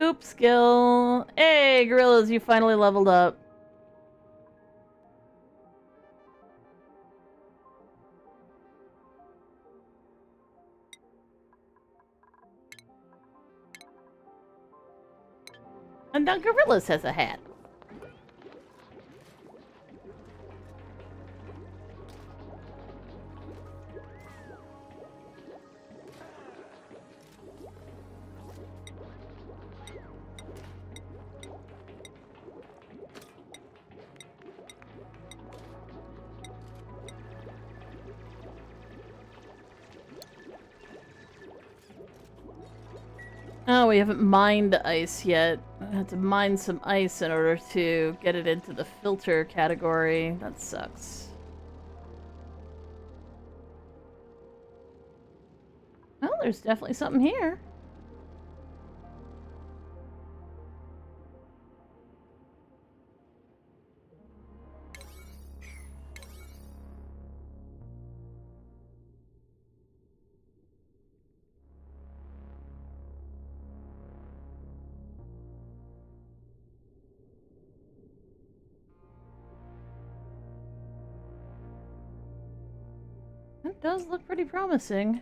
Oop skill. Hey, gorillas, you finally leveled up. And now Gorillas has a hat. Oh, we haven't mined ice yet. I have to mine some ice in order to get it into the filter category. That sucks. Well, there's definitely something here. That does look pretty promising.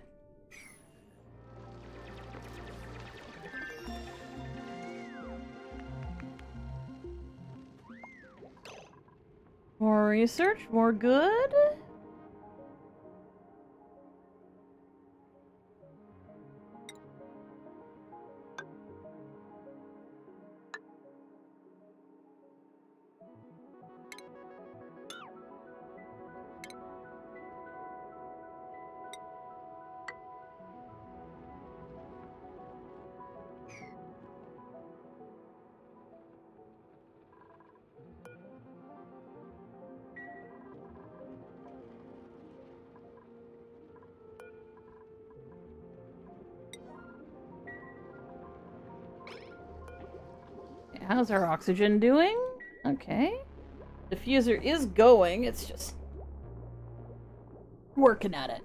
More research, more good. how's our oxygen doing? Okay. Diffuser is going, it's just working at it.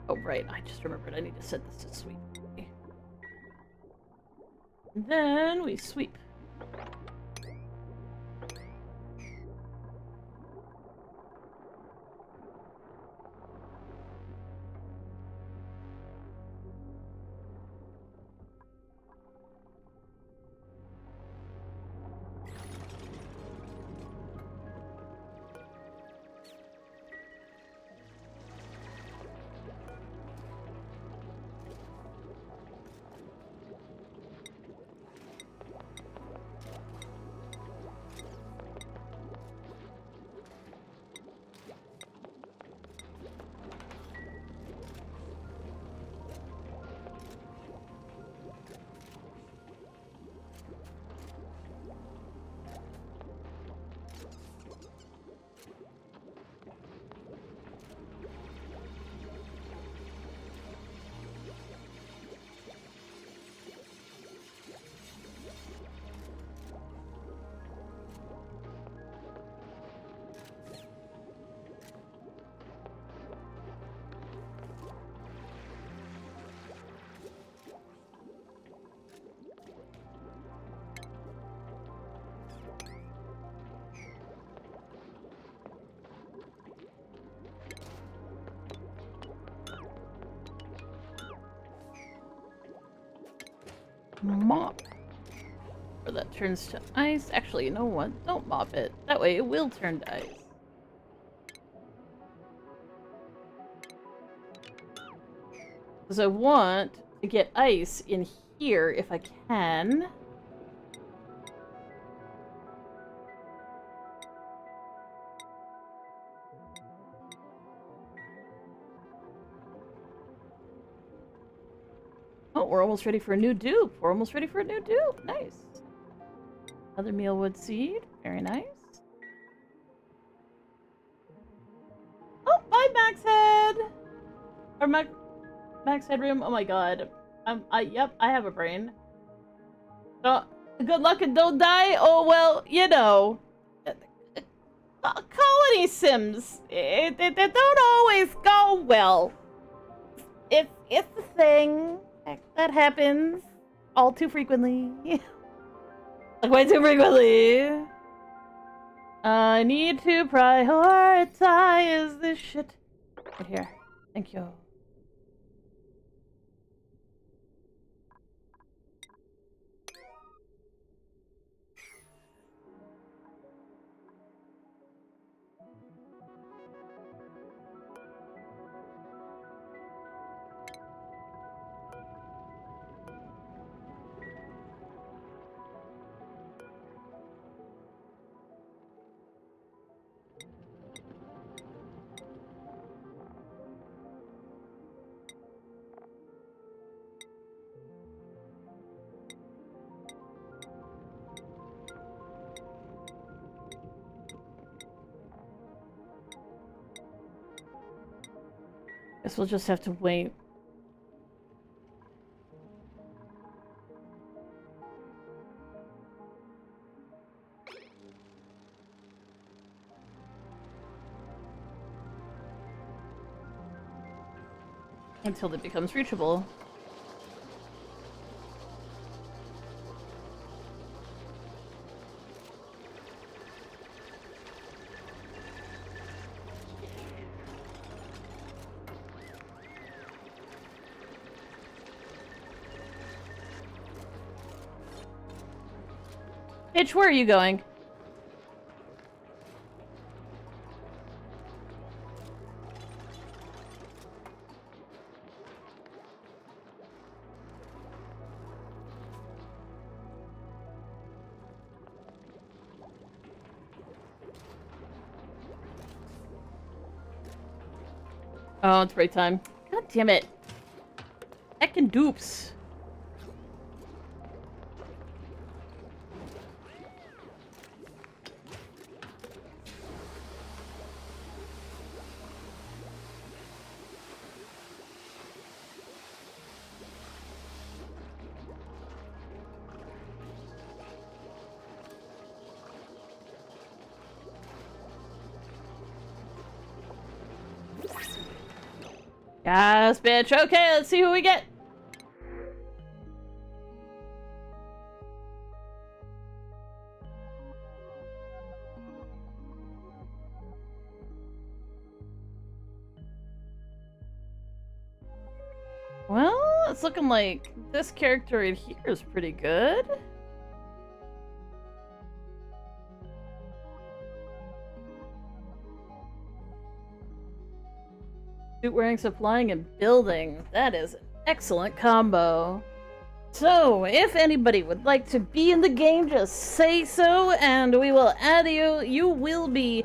Oh, right, I just remembered I need to set this to sweep. And then we sweep. Mop. Or that turns to ice. Actually, you know what? Don't mop it. That way it will turn to ice. Because I want to get ice in here if I can. Oh, we're almost ready for a new dupe. We're almost ready for a new dupe. Nice. Another mealwood seed. Very nice. Oh, bye, Max Head! Or Max Headroom. Oh my god. Yep, I have a brain. Oh, good luck and don't die? Oh, well, you know. Colony sims. It don't always go well. It's the thing. That happens all too frequently. Like, way too frequently. I need to prioritize this shit. Right here. Thank you. Guess we'll just have to wait. Until it becomes reachable. Bitch, where are you going? Oh, it's break time. God damn it. Heckin' dupes. Yes, bitch. Okay, let's see who we get. Well, it's looking like this character right here is pretty good. Suit wearing, supplying, and building. That is an excellent combo. So, if anybody would like to be in the game, just say so, and we will add you. You will be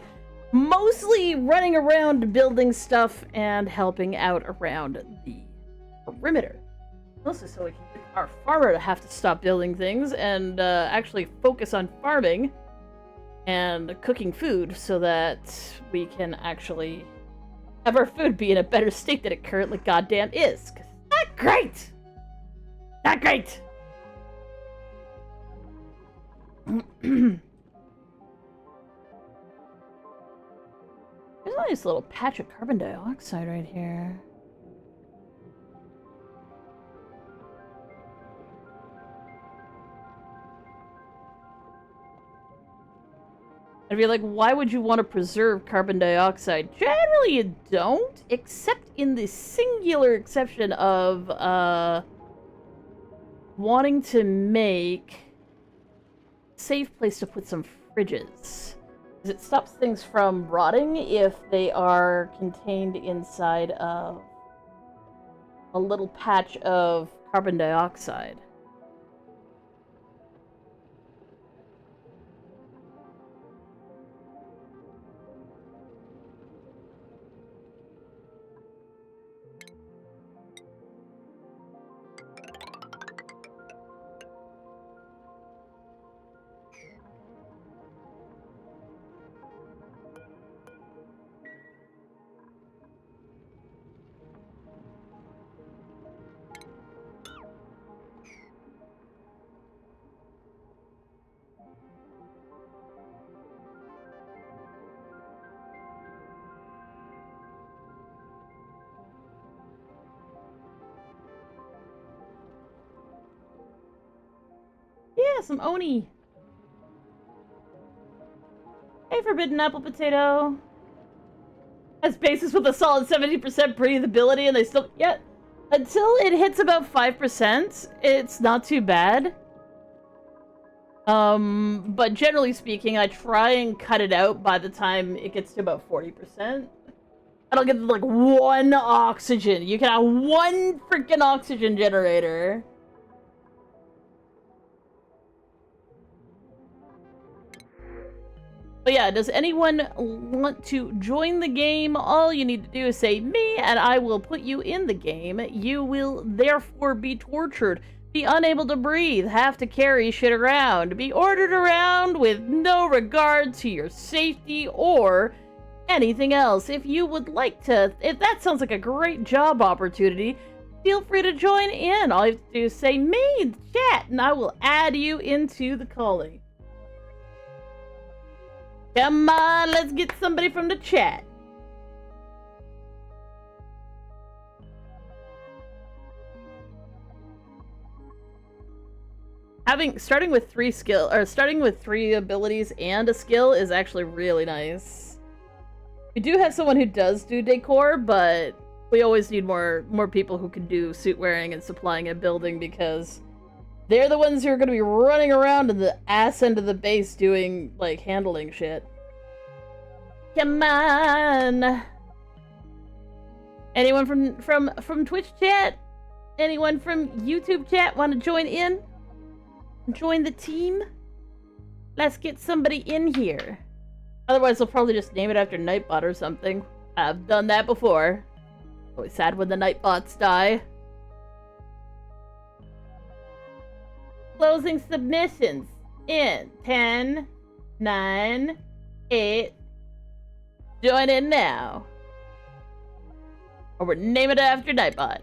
mostly running around building stuff and helping out around the perimeter. Mostly so we can get our farmer to have to stop building things and actually focus on farming and cooking food so that we can actually have our food be in a better state than it currently goddamn is. 'Cause it's not great! Not great! There's a nice little patch of carbon dioxide right here. I'd be like, why would you want to preserve carbon dioxide? Generally, you don't, except in the singular exception of, wanting to make a safe place to put some fridges. Because it stops things from rotting if they are contained inside of a little patch of carbon dioxide. Yeah, some oni. Hey, Forbidden Apple Potato. Has bases with a solid 70% breathability, and they still... Yeah, until it hits about 5%, it's not too bad. But generally speaking, I try and cut it out by the time it gets to about 40%. I'll get, like, one oxygen. You can have one freaking oxygen generator. But yeah, does anyone want to join the game? All you need to do is say me, and I will put you in the game. You will therefore be tortured, be unable to breathe, have to carry shit around, be ordered around with no regard to your safety or anything else. If you would like to, if that sounds like a great job opportunity, feel free to join in. All you have to do is say me in the chat, and I will add you into the colony. Come on, let's get somebody from the chat. Starting with three abilities and a skill is actually really nice. We do have someone who does do decor, but we always need more people who can do suit wearing and supplying and building, because they're the ones who are going to be running around in the ass end of the base doing, like, handling shit. Come on! Anyone from Twitch chat? Anyone from YouTube chat want to join in? Join the team? Let's get somebody in here. Otherwise, they'll probably just name it after Nightbot or something. I've done that before. Always sad when the Nightbots die. Closing submissions in 10, 9, 8. Join in now. Or we're naming it after Nightbot.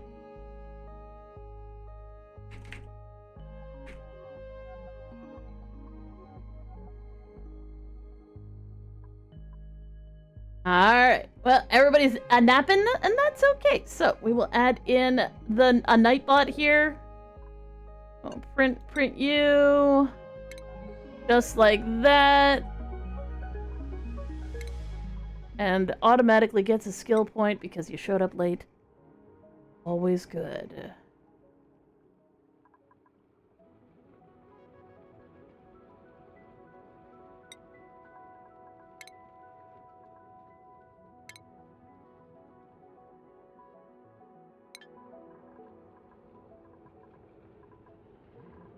Alright, well, everybody's napping, and that's okay. So, we will add in a Nightbot here. I'll print you. Just like that. And automatically gets a skill point because you showed up late. Always good.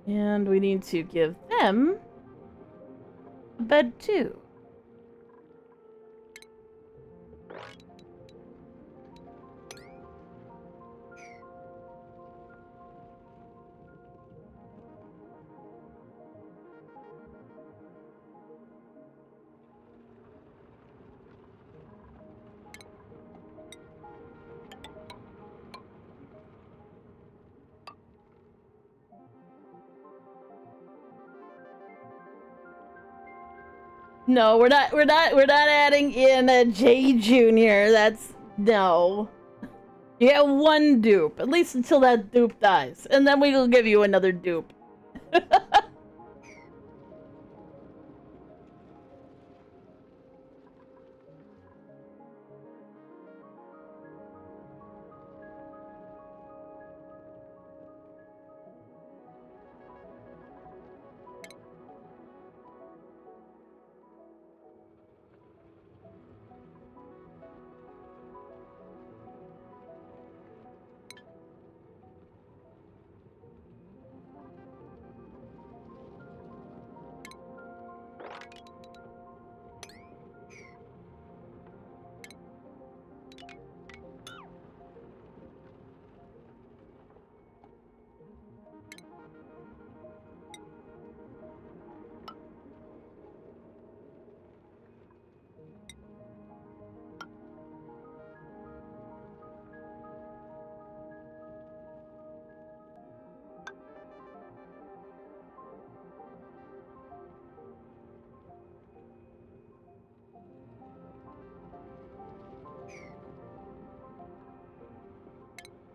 And we need to give them a bed too. No, we're not adding in a J Junior. That's no. You get one dupe, at least until that dupe dies, and then we will give you another dupe.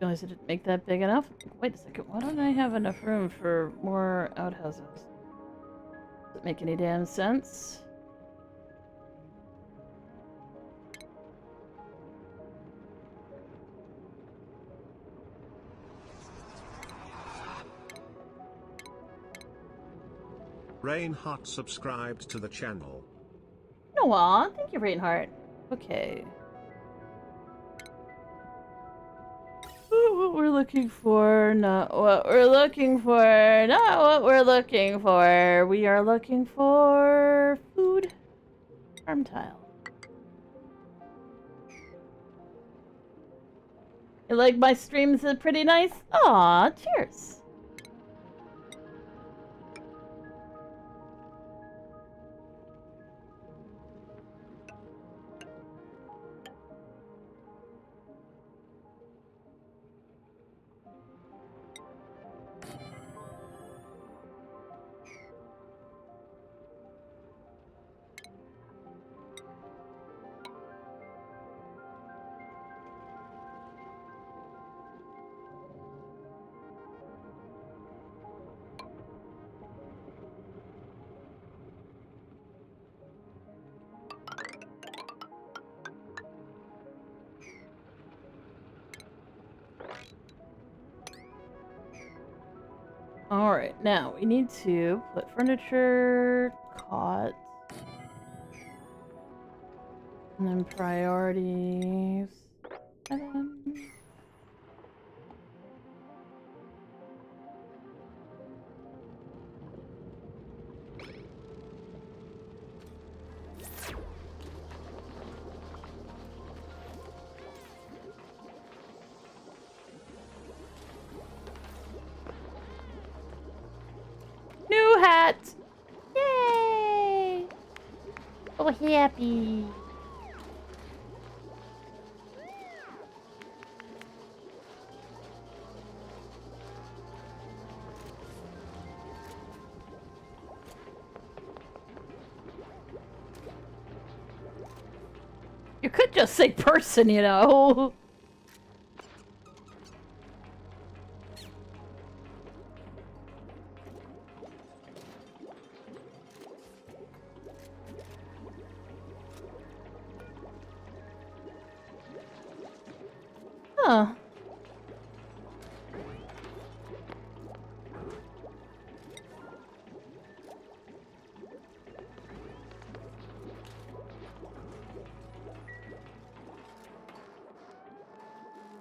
Realize I didn't make that big enough. Wait a second, why don't I have enough room for more outhouses? Does it make any damn sense? Rainhot subscribed to the channel. No, aw, thank you, Rainheart. Okay. What we're looking for, not what we're looking for, not what we're looking for. We are looking for food. Farm tile. You like my streams? Are pretty nice? Aw, cheers. Alright, now we need to put furniture, cot, and then priorities. New hat! Yay! Oh, happy. You could just say person, you know. Huh.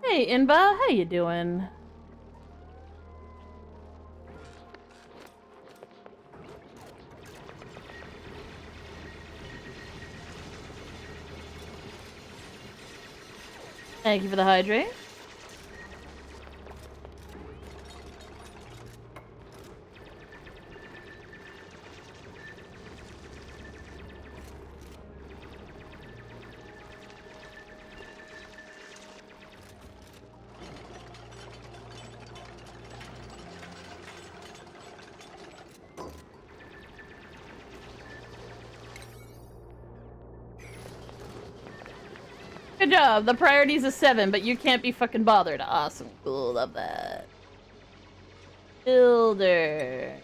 Hey, Inba, how you doing? Thank you for the hydrate. Good job. The priority's a 7, but you can't be fucking bothered. Awesome. Cool. Love that. Builder.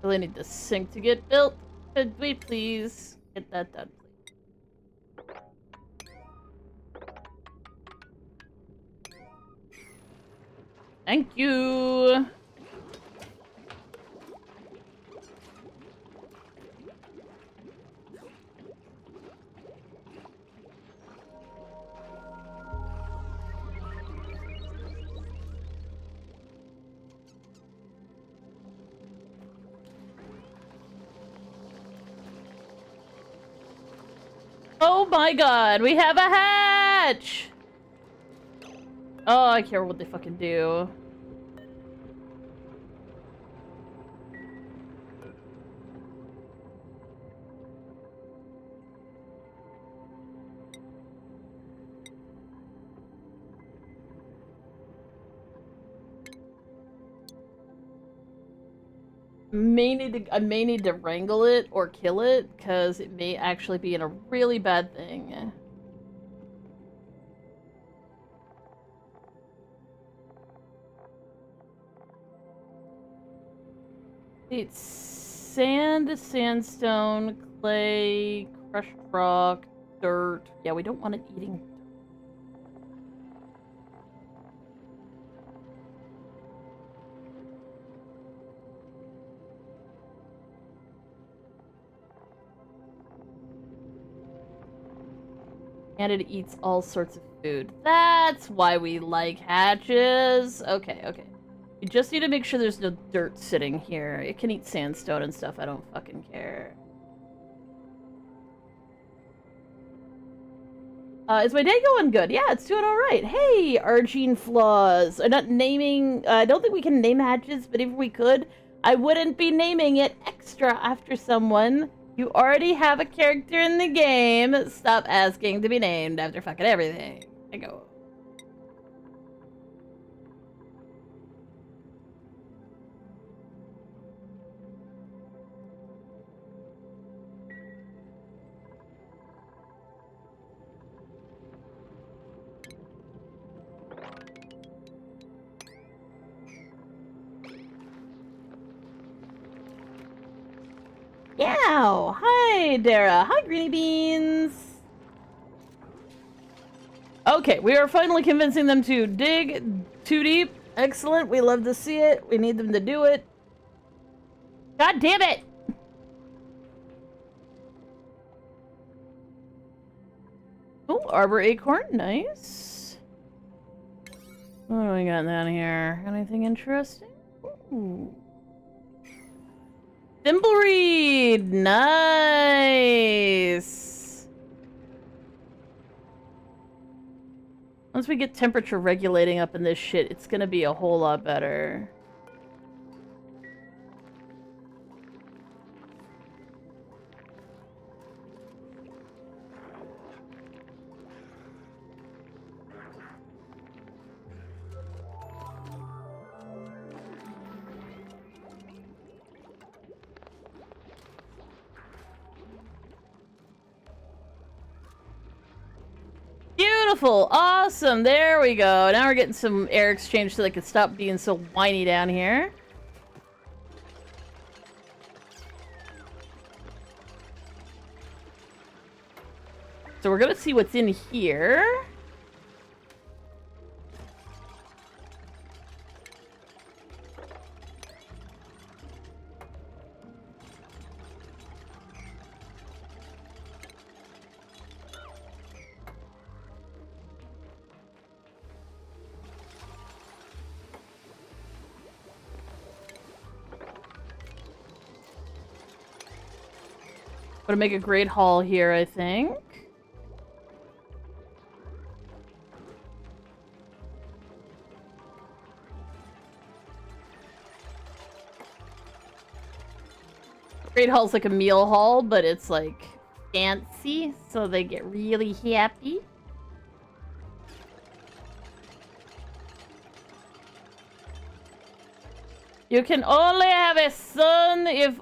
Really need the sink to get built. Could we please get that done, please? Thank you. Oh my god, we have a hatch! Oh, I care what they fucking do. I may need to wrangle it or kill it, because it may actually be in a really bad thing. It's sand, sandstone, clay, crushed rock, dirt. Yeah, we don't want it eating. And it eats all sorts of food. That's why we like hatches. Okay, okay. You just need to make sure there's no dirt sitting here. It can eat sandstone and stuff. I don't fucking care. Is my day going good? Yeah, it's doing alright. Hey, Argene Flaws. I'm not naming... I don't think we can name hatches, but if we could, I wouldn't be naming it extra after someone. You already have a character in the game. Stop asking to be named after fucking everything. I go. Yow! Hi, Dara. Hi, Greeny Beans. Okay, we are finally convincing them to dig too deep. Excellent. We love to see it. We need them to do it. God damn it! Oh, Arbor Acorn. Nice. What do we got down here? Anything interesting? Ooh. Thimblery! Nice. Once we get temperature regulating up in this shit, it's gonna be a whole lot better. Beautiful! Awesome! There we go. Now we're getting some air exchange so they can stop being so whiny down here. So we're gonna see what's in here. Gonna make a great haul here, I think. Great hall's like a meal hall, but it's like fancy, so they get really happy. You can only have a son if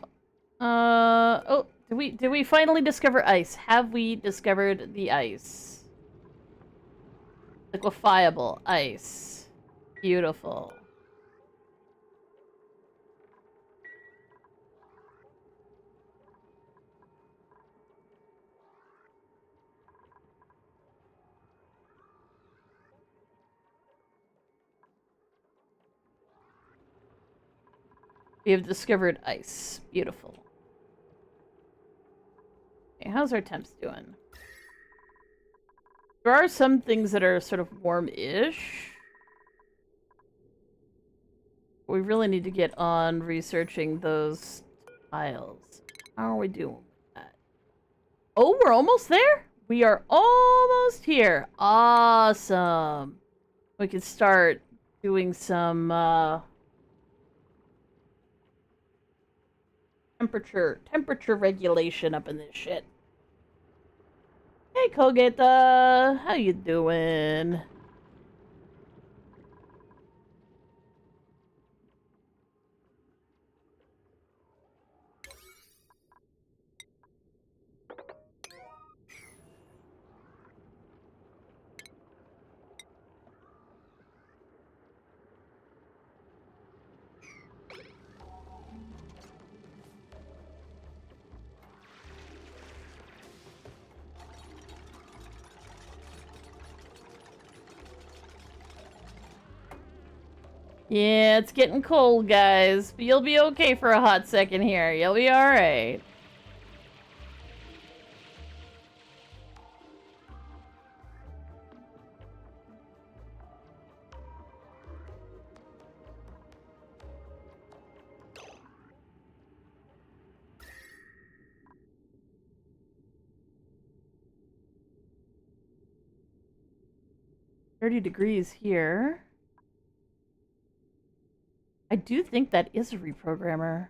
oh, did we finally discover ice? Have we discovered the ice? Liquefiable ice. Beautiful. We have discovered ice. Beautiful. Okay, how's our temps doing? There are some things that are sort of warm-ish. We really need to get on researching those tiles. How are we doing with that? Oh, we're almost there? We are almost here. Awesome. We can start doing some, temperature regulation up in this shit. Hey, Kogeta, how you doing? Yeah, it's getting cold, guys. But you'll be okay for a hot second here. You'll be alright. $30 here. I do think that is a reprogrammer.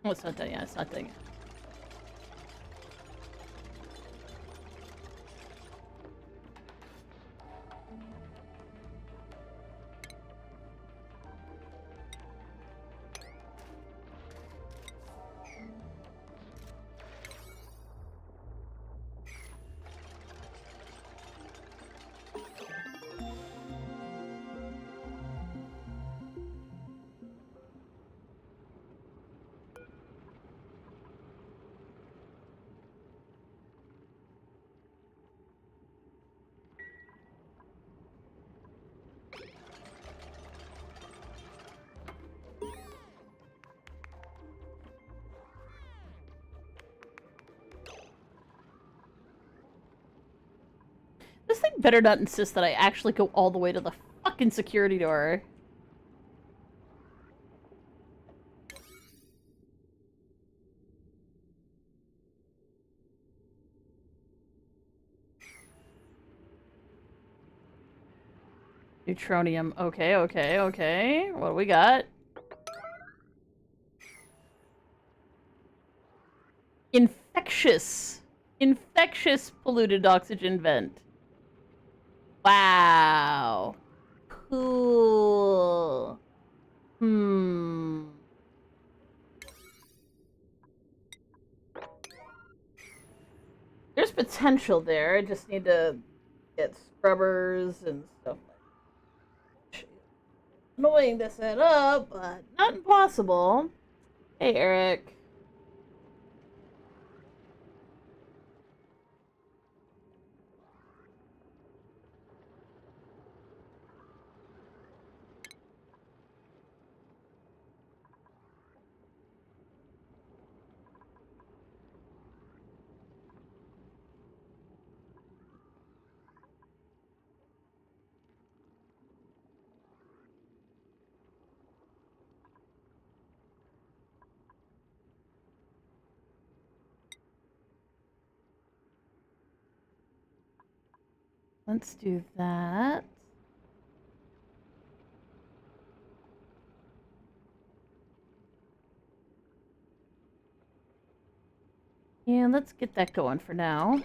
Oh, it's not done yet. It's not done yet. This thing better not insist that I actually go all the way to the fucking security door. Neutronium. Okay, okay, okay. What do we got? Infectious. Infectious polluted oxygen vent. Wow. Cool. Hmm. There's potential there. I just need to get scrubbers and stuff like that. Annoying to set up, but not impossible. Hey, Eric. Let's do that. Yeah, let's get that going for now.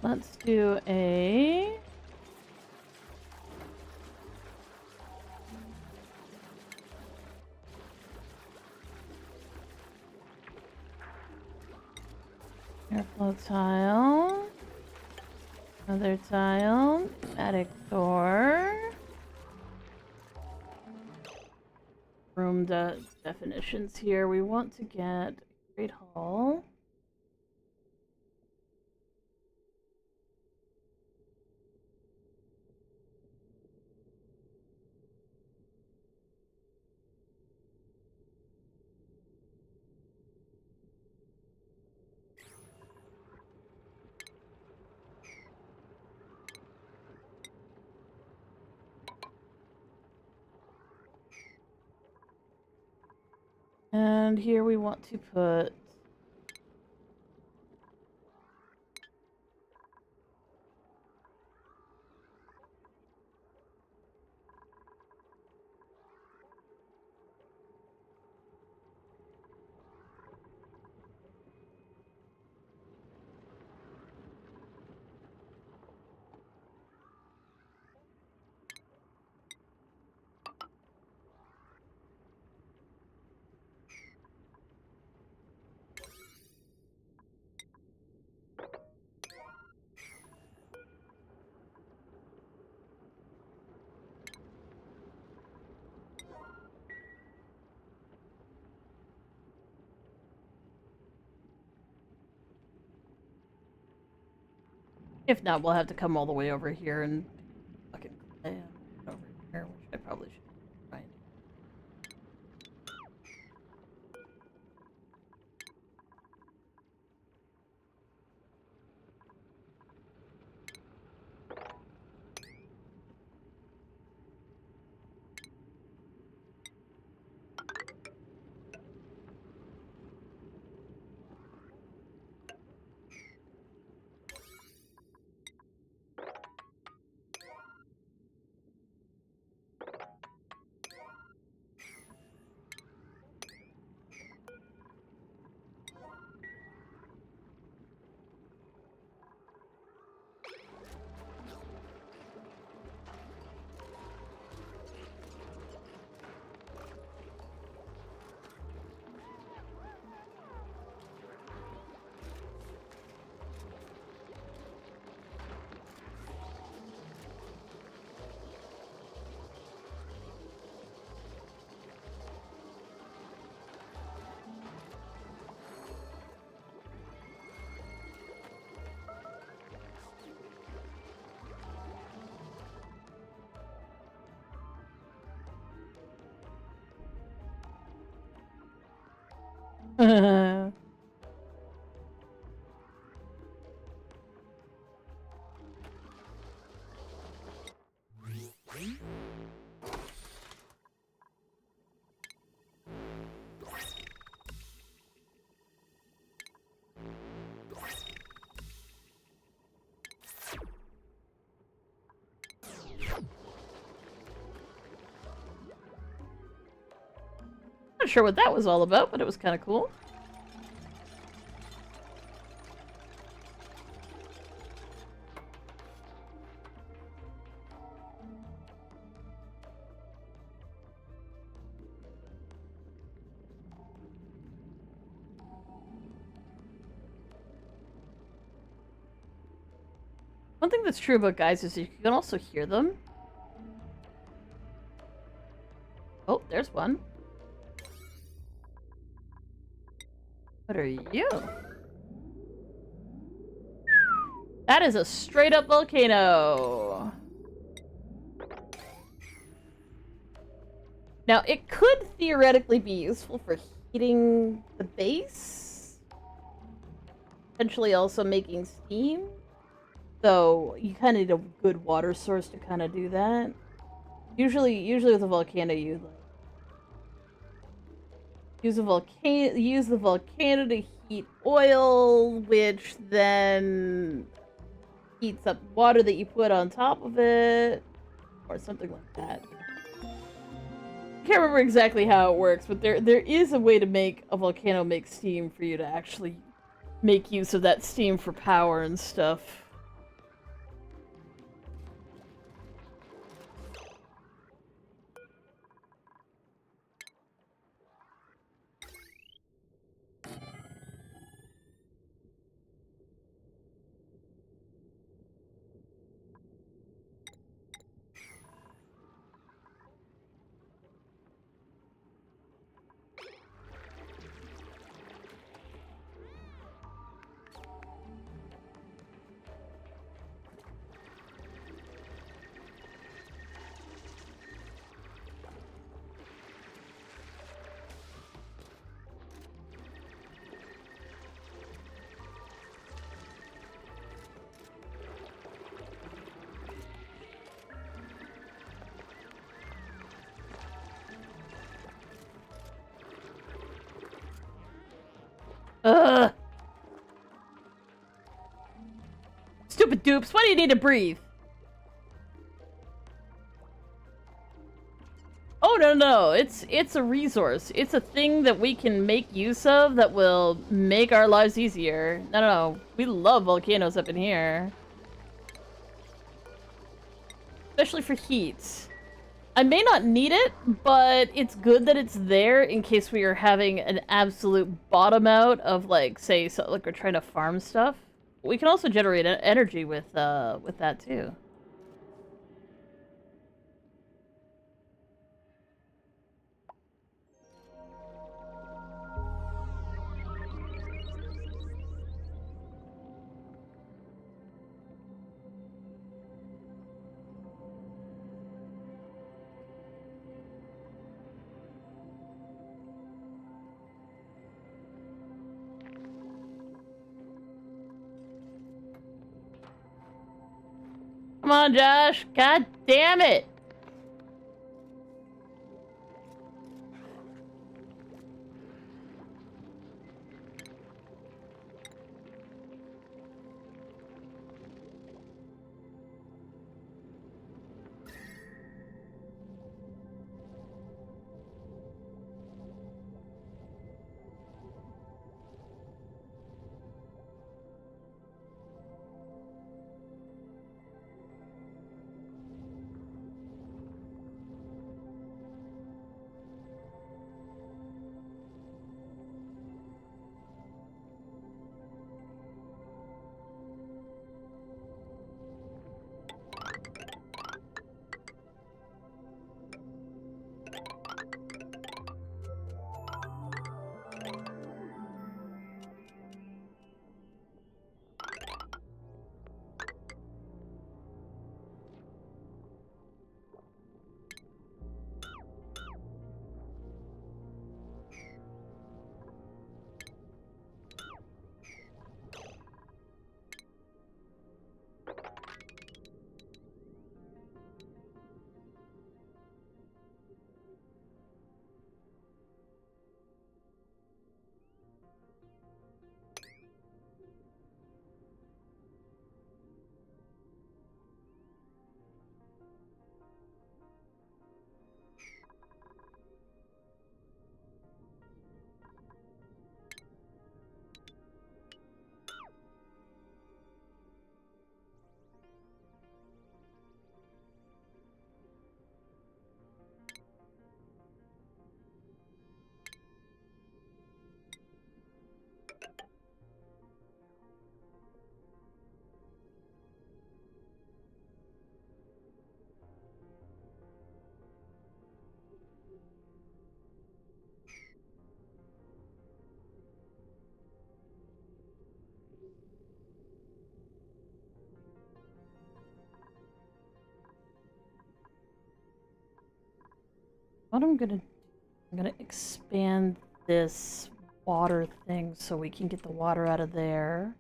Let's do a... airflow tile. Another tile. Attic door. Room definitions here. We want to get Great Hall. And here we want to put if not, we'll have to come all the way over here and fucking over here, which I probably should. Right. Not sure what that was all about, but it was kind of cool. One thing that's true about guys is you can also hear them. Oh, there's one. What are you? That is a straight-up volcano. Now, it could theoretically be useful for heating the base. Potentially also making steam. So, you kind of need a good water source to kind of do that. Usually with a volcano, you use the volcano to heat oil, which then heats up water that you put on top of it, or something like that. Can't remember exactly how it works, but there is a way to make a volcano make steam for you to actually make use of that steam for power and stuff. Ugh! Stupid dupes, why do you need to breathe? Oh, no, it's a resource. It's a thing that we can make use of that will make our lives easier. No, we love volcanoes up in here. Especially for heat. I may not need it, but it's good that it's there in case we are having an absolute bottom out of, like, say, so, like we're trying to farm stuff. We can also generate energy with that too. Come on, Josh. God damn it. What I'm gonna expand this water thing so we can get the water out of there.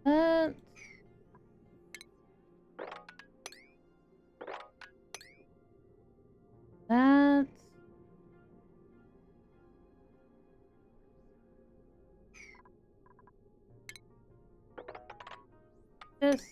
That. That. This.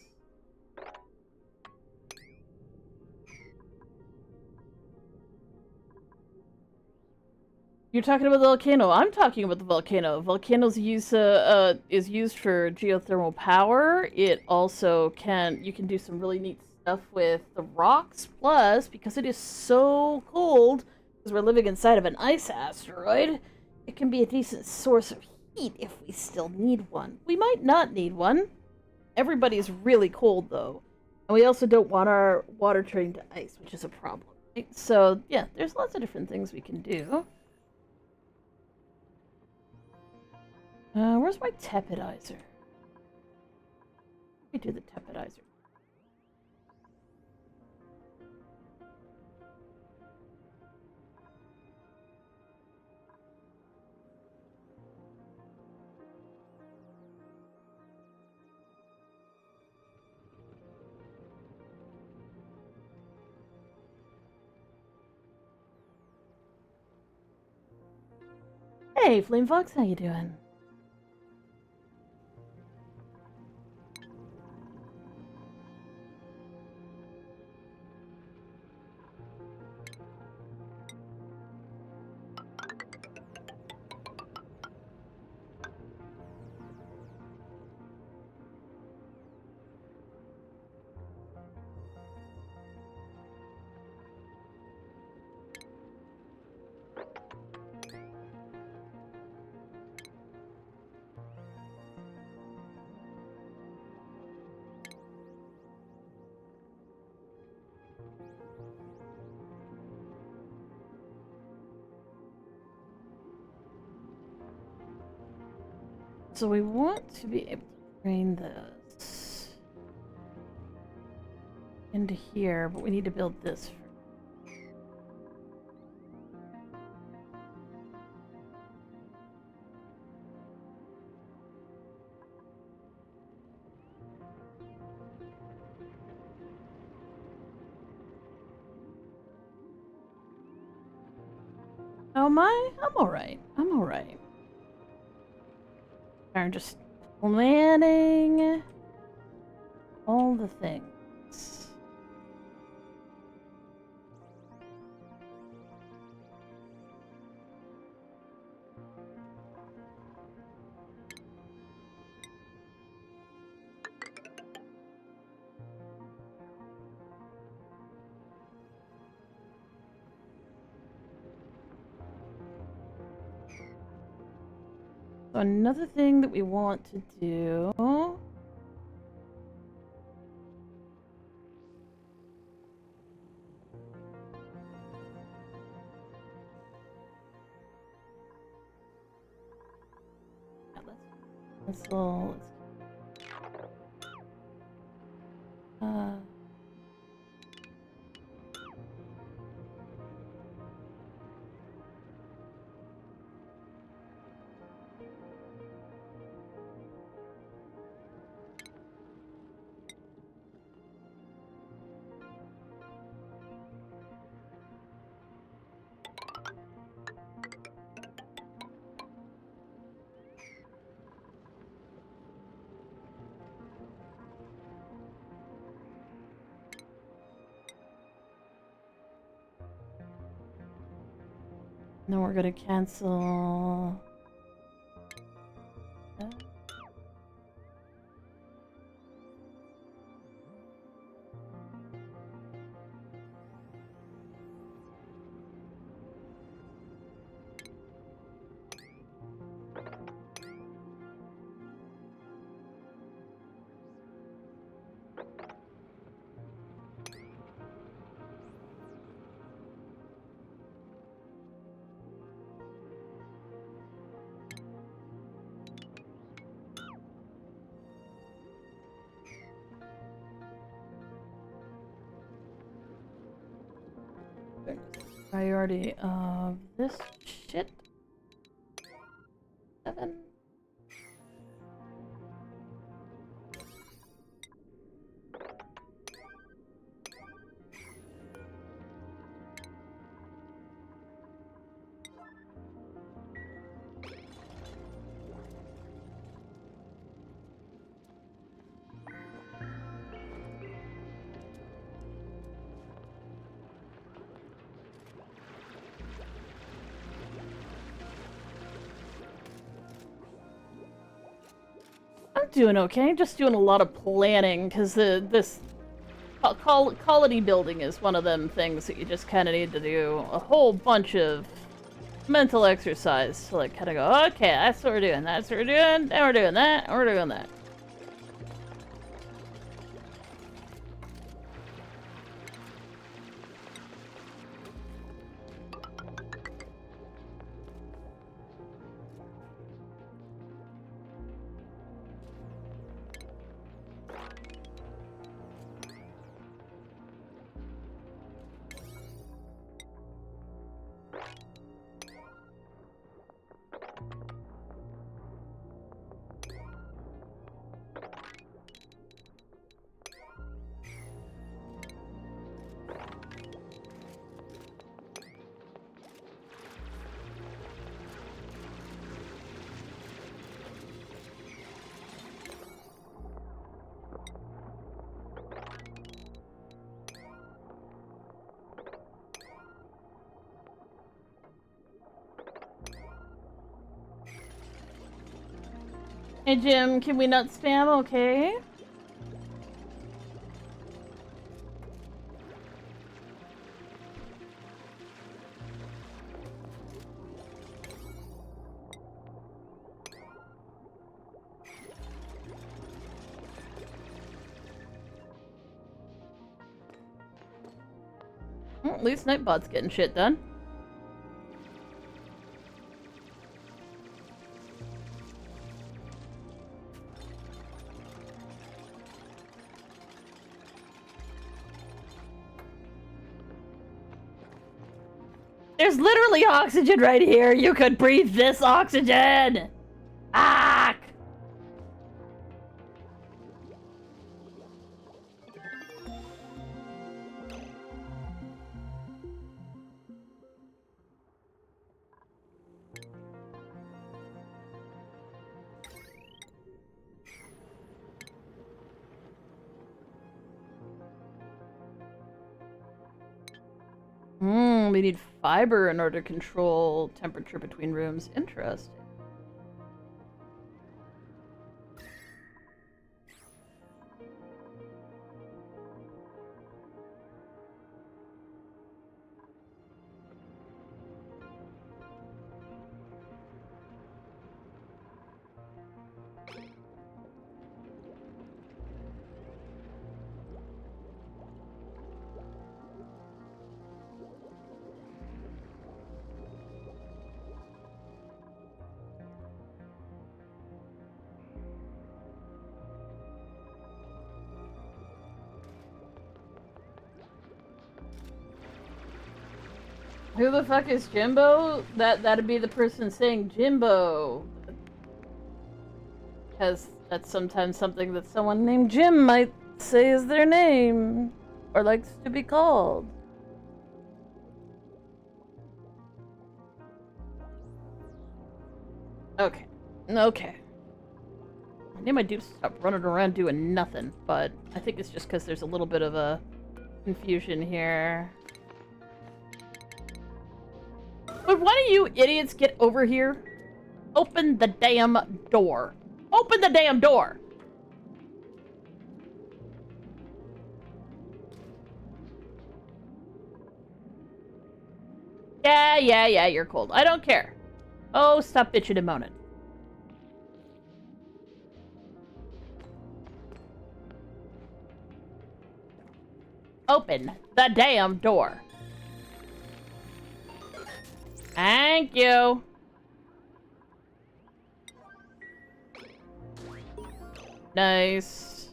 You're talking about the volcano. I'm talking about the volcano. Volcanoes is used for geothermal power. It also you can do some really neat stuff with the rocks. Plus, because it is so cold, because we're living inside of an ice asteroid, it can be a decent source of heat if we still need one. We might not need one. Everybody's really cold though, and we also don't want our water turning to ice, which is a problem. Right? So yeah, there's lots of different things we can do. Where's my tepidizer? Let me do the tepidizer. Hey, Flame Fox, how you doing? So we want to be able to drain this into here, but we need to build this first. Oh my, I'm alright. I'm alright. I'm just planning all the things. So another thing that we want to do. Yeah, let's uh then we're gonna cancel... Priority of this shit. 7. I'm doing okay. Just doing a lot of planning because this colony building is one of them things that you just kind of need to do a whole bunch of mental exercise to like kind of go, okay, that's what we're doing, that's what we're doing, and we're doing that, and we're doing that. Hey Jim, can we not spam, okay? Well, at least Nightbot's getting shit done. There's literally oxygen right here. You could breathe this oxygen. Ah! We need fiber in order to control temperature between rooms. Interesting. Who the fuck is Jimbo? That'd be the person saying Jimbo. Because that's sometimes something that someone named Jim might say is their name. Or likes to be called. Okay. Okay. I need my dude to stop running around doing nothing, but I think it's just because there's a little bit of a confusion here. Would one of you idiots get over here? Open the damn door. Open the damn door! Yeah, you're cold. I don't care. Oh, stop bitching and moaning. Open the damn door. Thank you. Nice.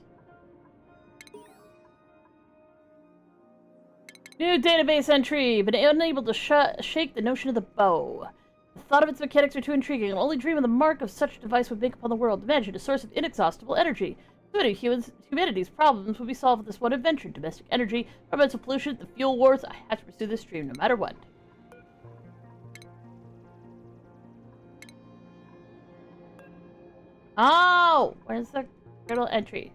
New database entry. Been unable to shake the notion of the bow. The thought of its mechanics are too intriguing. An only dream of the mark of such a device would make upon the world. Imagine a source of inexhaustible energy. So many humanity's problems would be solved with this one invention. Domestic energy, environmental pollution, the fuel wars. I have to pursue this dream no matter what. Oh! Where's the journal entry?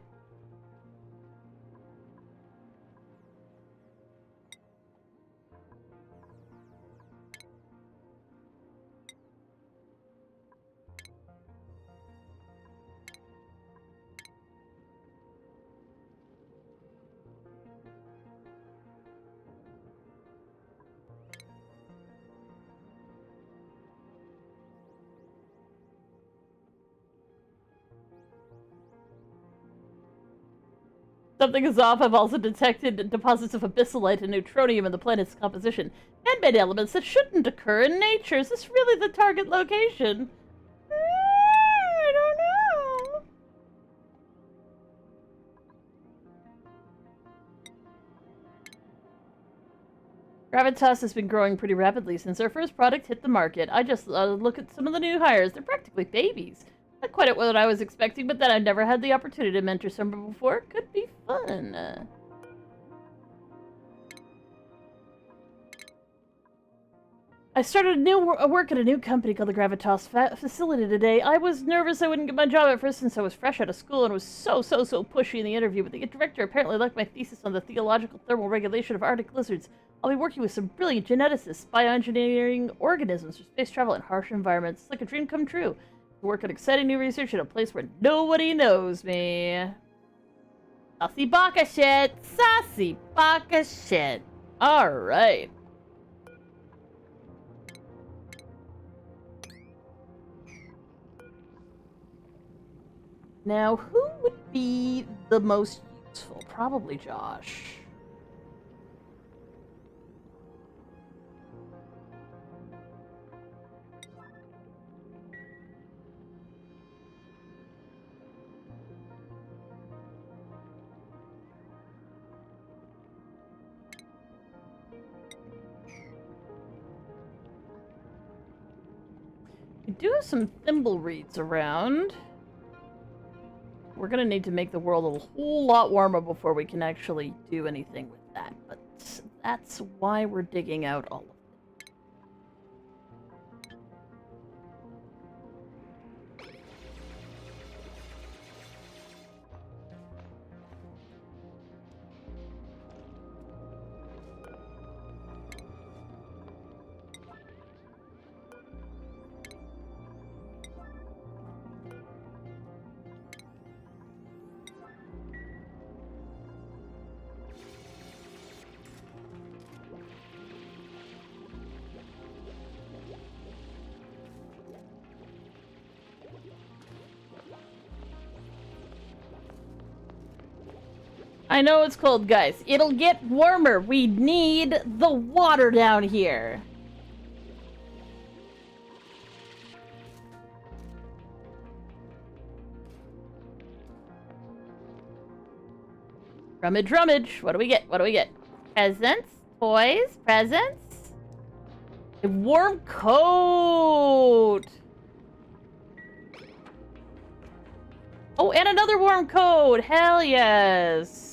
Something is off. I've also detected deposits of abyssalite and neutronium in the planet's composition. Man-made elements that shouldn't occur in nature. Is this really the target location? I don't know. Gravitas has been growing pretty rapidly since our first product hit the market. I just look at some of the new hires. They're practically babies. Not quite what I was expecting, but then I've never had the opportunity to mentor someone before. Could be fun. I started work at a new company called the Gravitas facility today. I was nervous I wouldn't get my job at first since I was fresh out of school and was so pushy in the interview, but the director apparently liked my thesis on the theological thermal regulation of Arctic lizards. I'll be working with some brilliant geneticists, bioengineering organisms for space travel in harsh environments. It's like a dream come true. To work on exciting new research in a place where nobody knows me. Saucy baka shit! Saucy baka shit! Alright. Now, who would be the most useful? Probably Josh. We do have some thimble reeds around. We're gonna need to make the world a whole lot warmer before we can actually do anything with that, but that's why we're digging out all of it. I know it's cold, guys. It'll get warmer. We need the water down here. Rummage, rummage. What do we get? What do we get? Presents? Toys? Presents? A warm coat! Oh, and another warm coat! Hell yes!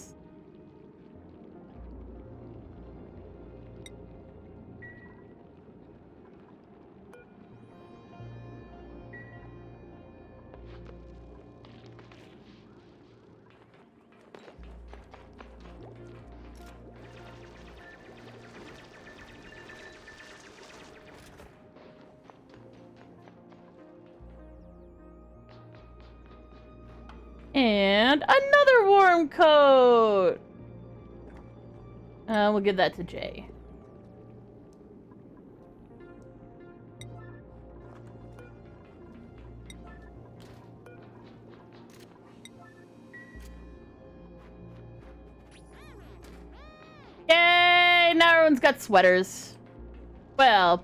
And another warm coat! We'll give that to Jay. Yay! Now everyone's got sweaters. Well,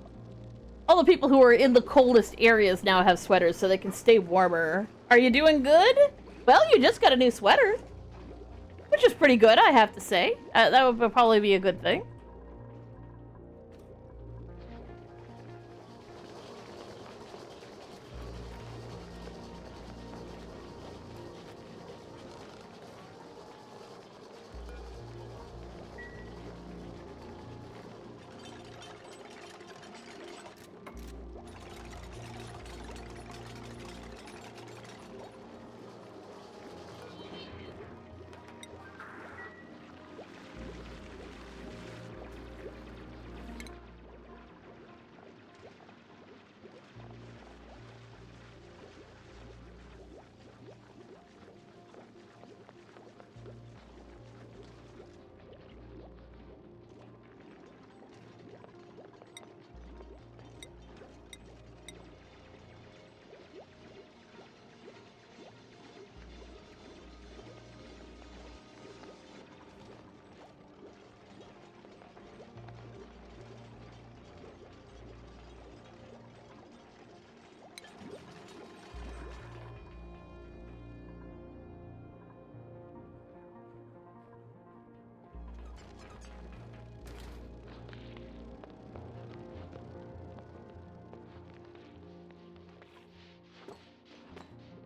all the people who are in the coldest areas now have sweaters so they can stay warmer. Are you doing good? Well, you just got a new sweater. Which is pretty good, I have to say. That would probably be a good thing.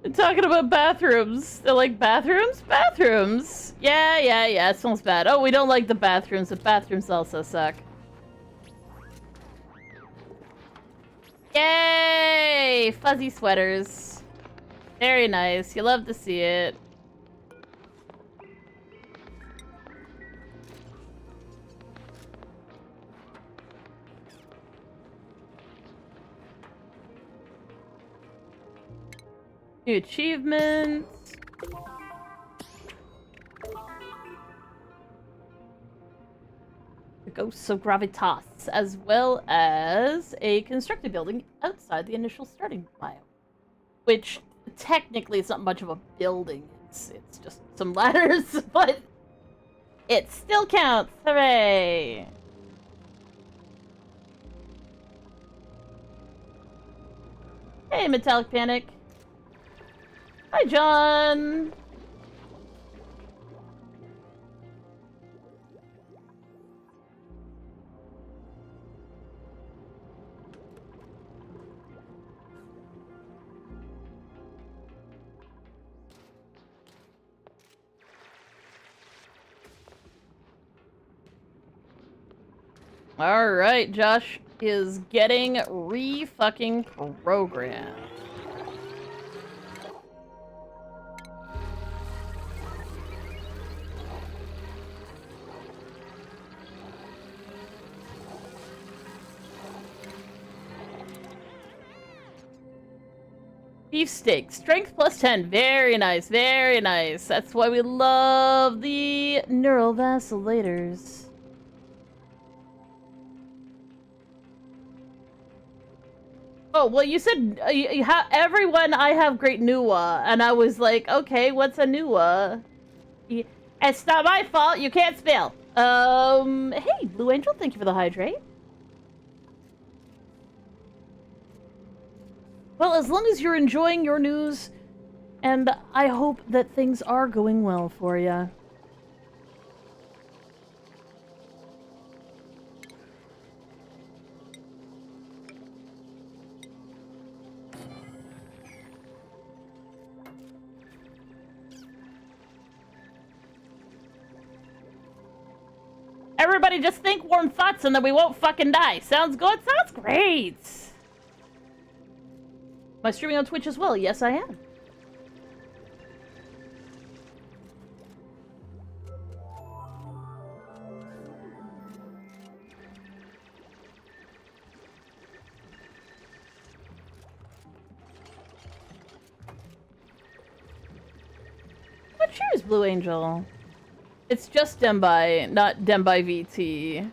They're talking about bathrooms. They're like, bathrooms? Bathrooms! Yeah, it smells bad. Oh, we don't like the bathrooms. The bathrooms also suck. Yay! Fuzzy sweaters. Very nice. You love to see it. New achievements. The Ghosts of Gravitas, as well as a constructed building outside the initial starting biome. Which, technically, it's not much of a building. It's just some ladders, but it still counts. Hooray! Hey, Metallic Panic. Hi, John! Alright, Josh is getting re-fucking programmed. Beefsteak, strength plus 10. Very nice, very nice. That's why we love the neural vacillator. Oh, well, you said everyone I have great Nuwa, and I was like, okay, what's a Nuwa? It's not my fault, you can't spell. Hey, Blue Angel, thank you for the hydrate. Well, as long as you're enjoying your news, and I hope that things are going well for you. Everybody just think warm thoughts and then we won't fucking die. Sounds good? Sounds great! Am I streaming on Twitch as well? Yes, I am. Cheers, Blue Angel. It's just Dembai, not Dembai VT.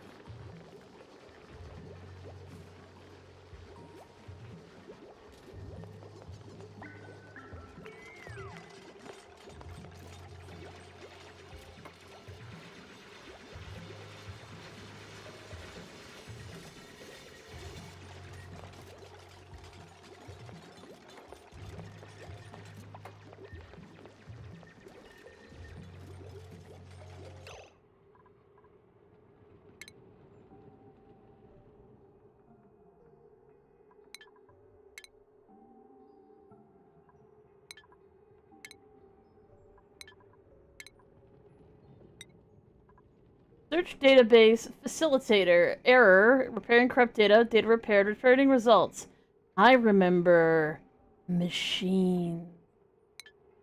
Search database facilitator error repairing corrupt data repaired returning results. I remember machine.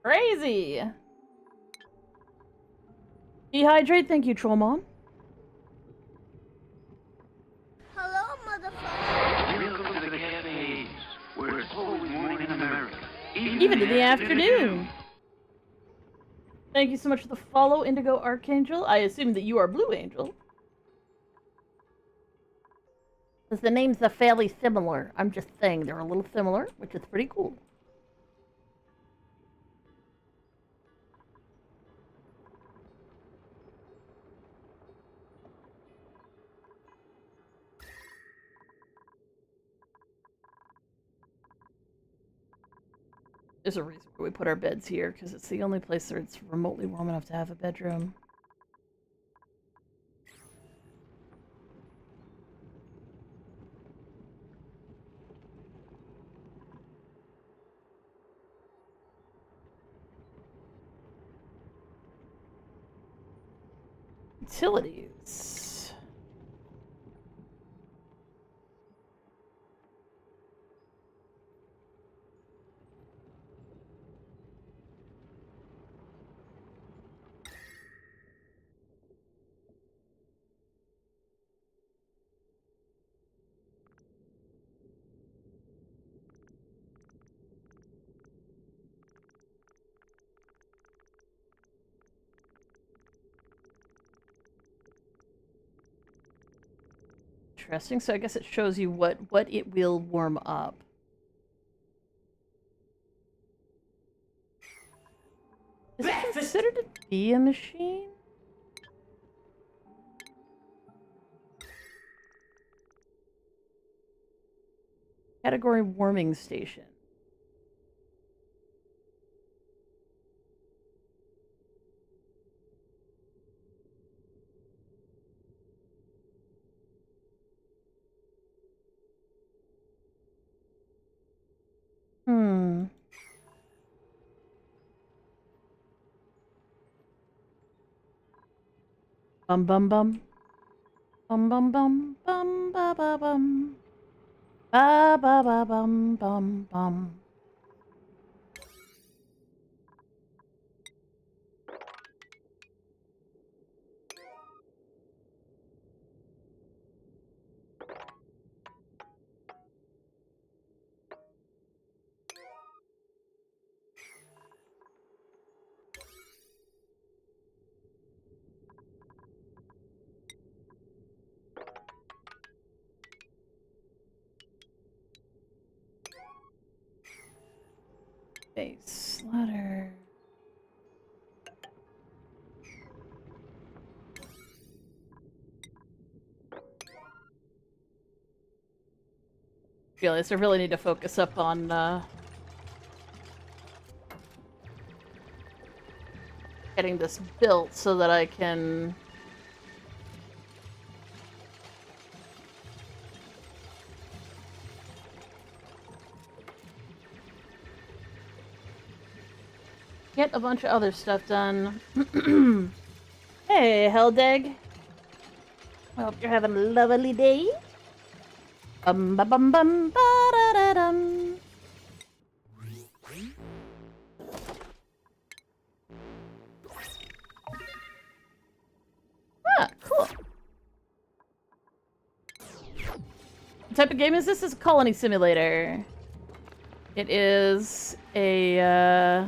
Crazy. Dehydrate, thank you, Trollmon. Hello, motherfucker. Welcome to the cafes, where it's always morning in America. Even in the afternoon. Thank you so much for the follow, Indigo Archangel. I assume that you are Blue Angel. Because the names are fairly similar. I'm just saying they're a little similar, which is pretty cool. There's a reason why we put our beds here, because it's the only place where it's remotely warm enough to have a bedroom. Utilities. Interesting. So I guess it shows you what it will warm up. Is it considered to be a machine? Category warming station. Hmm. Bum bum bum. Bum bum bum bum ba ba bum. Ba ba ba bum bum bum. Base ladder. Realize I really need to focus up on getting this built so that I can get a bunch of other stuff done. Hey, Helldeg. I hope you're having a lovely day. Bum ba bum bum ba da da dum. Ah, cool. What type of game is this? It's a colony simulator. It is a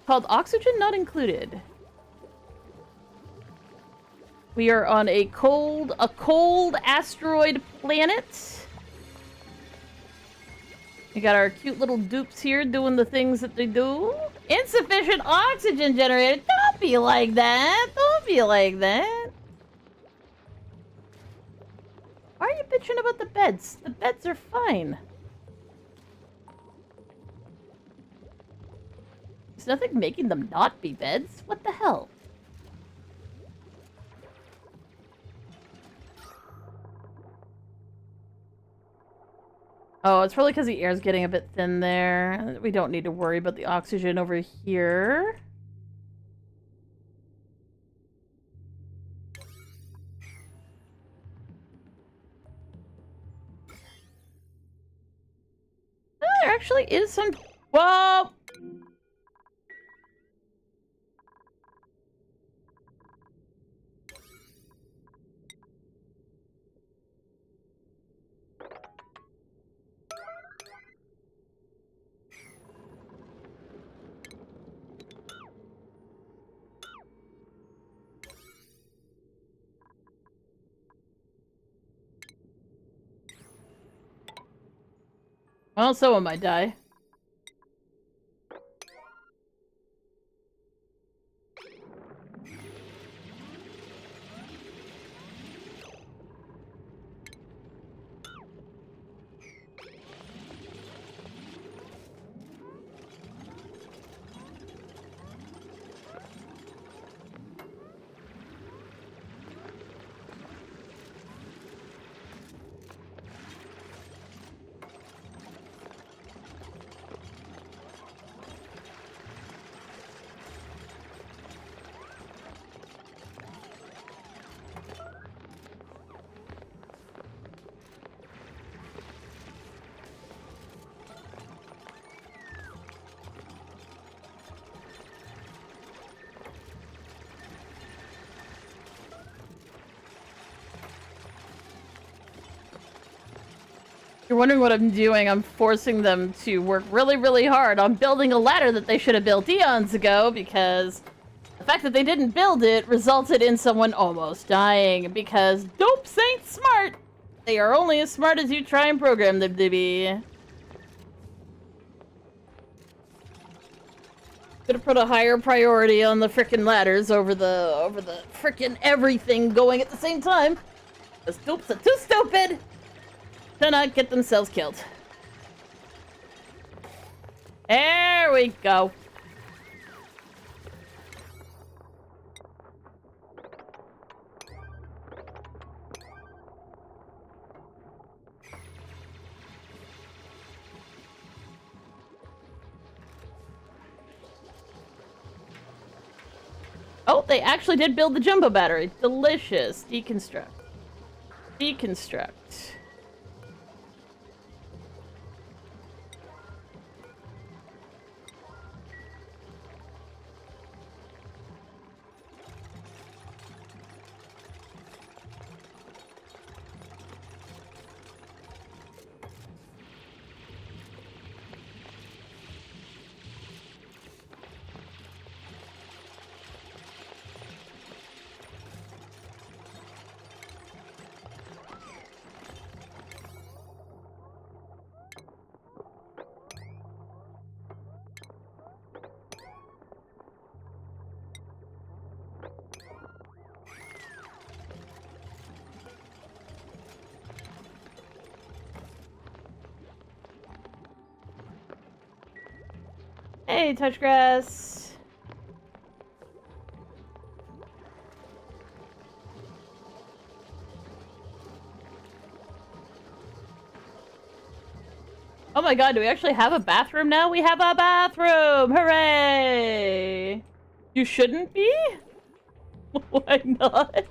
Called Oxygen Not Included. We are on a cold asteroid planet. We got our cute little dupes here doing the things that they do. Insufficient oxygen generator. Don't be like that. Don't be like that. Why are you bitching about the beds? The beds are fine. There's nothing making them not be beds. What the hell? Oh, it's probably because the air's getting a bit thin there. We don't need to worry about the oxygen over here. Oh, there actually is some... Whoa! Well, someone might die. You're wondering what I'm doing. I'm forcing them to work really, really hard on building a ladder that they should have built eons ago, because the fact that they didn't build it resulted in someone almost dying, because dopes ain't smart. They are only as smart as you try and program them to be. Could have put a higher priority on the frickin' ladders over the frickin' everything going at the same time. Those dopes are too stupid to not get themselves killed. There we go. Oh, they actually did build the jumbo battery. Delicious. Deconstruct. Deconstruct. Hey, Touchgrass. Oh my god, do we actually have a bathroom now? We have a bathroom! Hooray! You shouldn't be? Why not?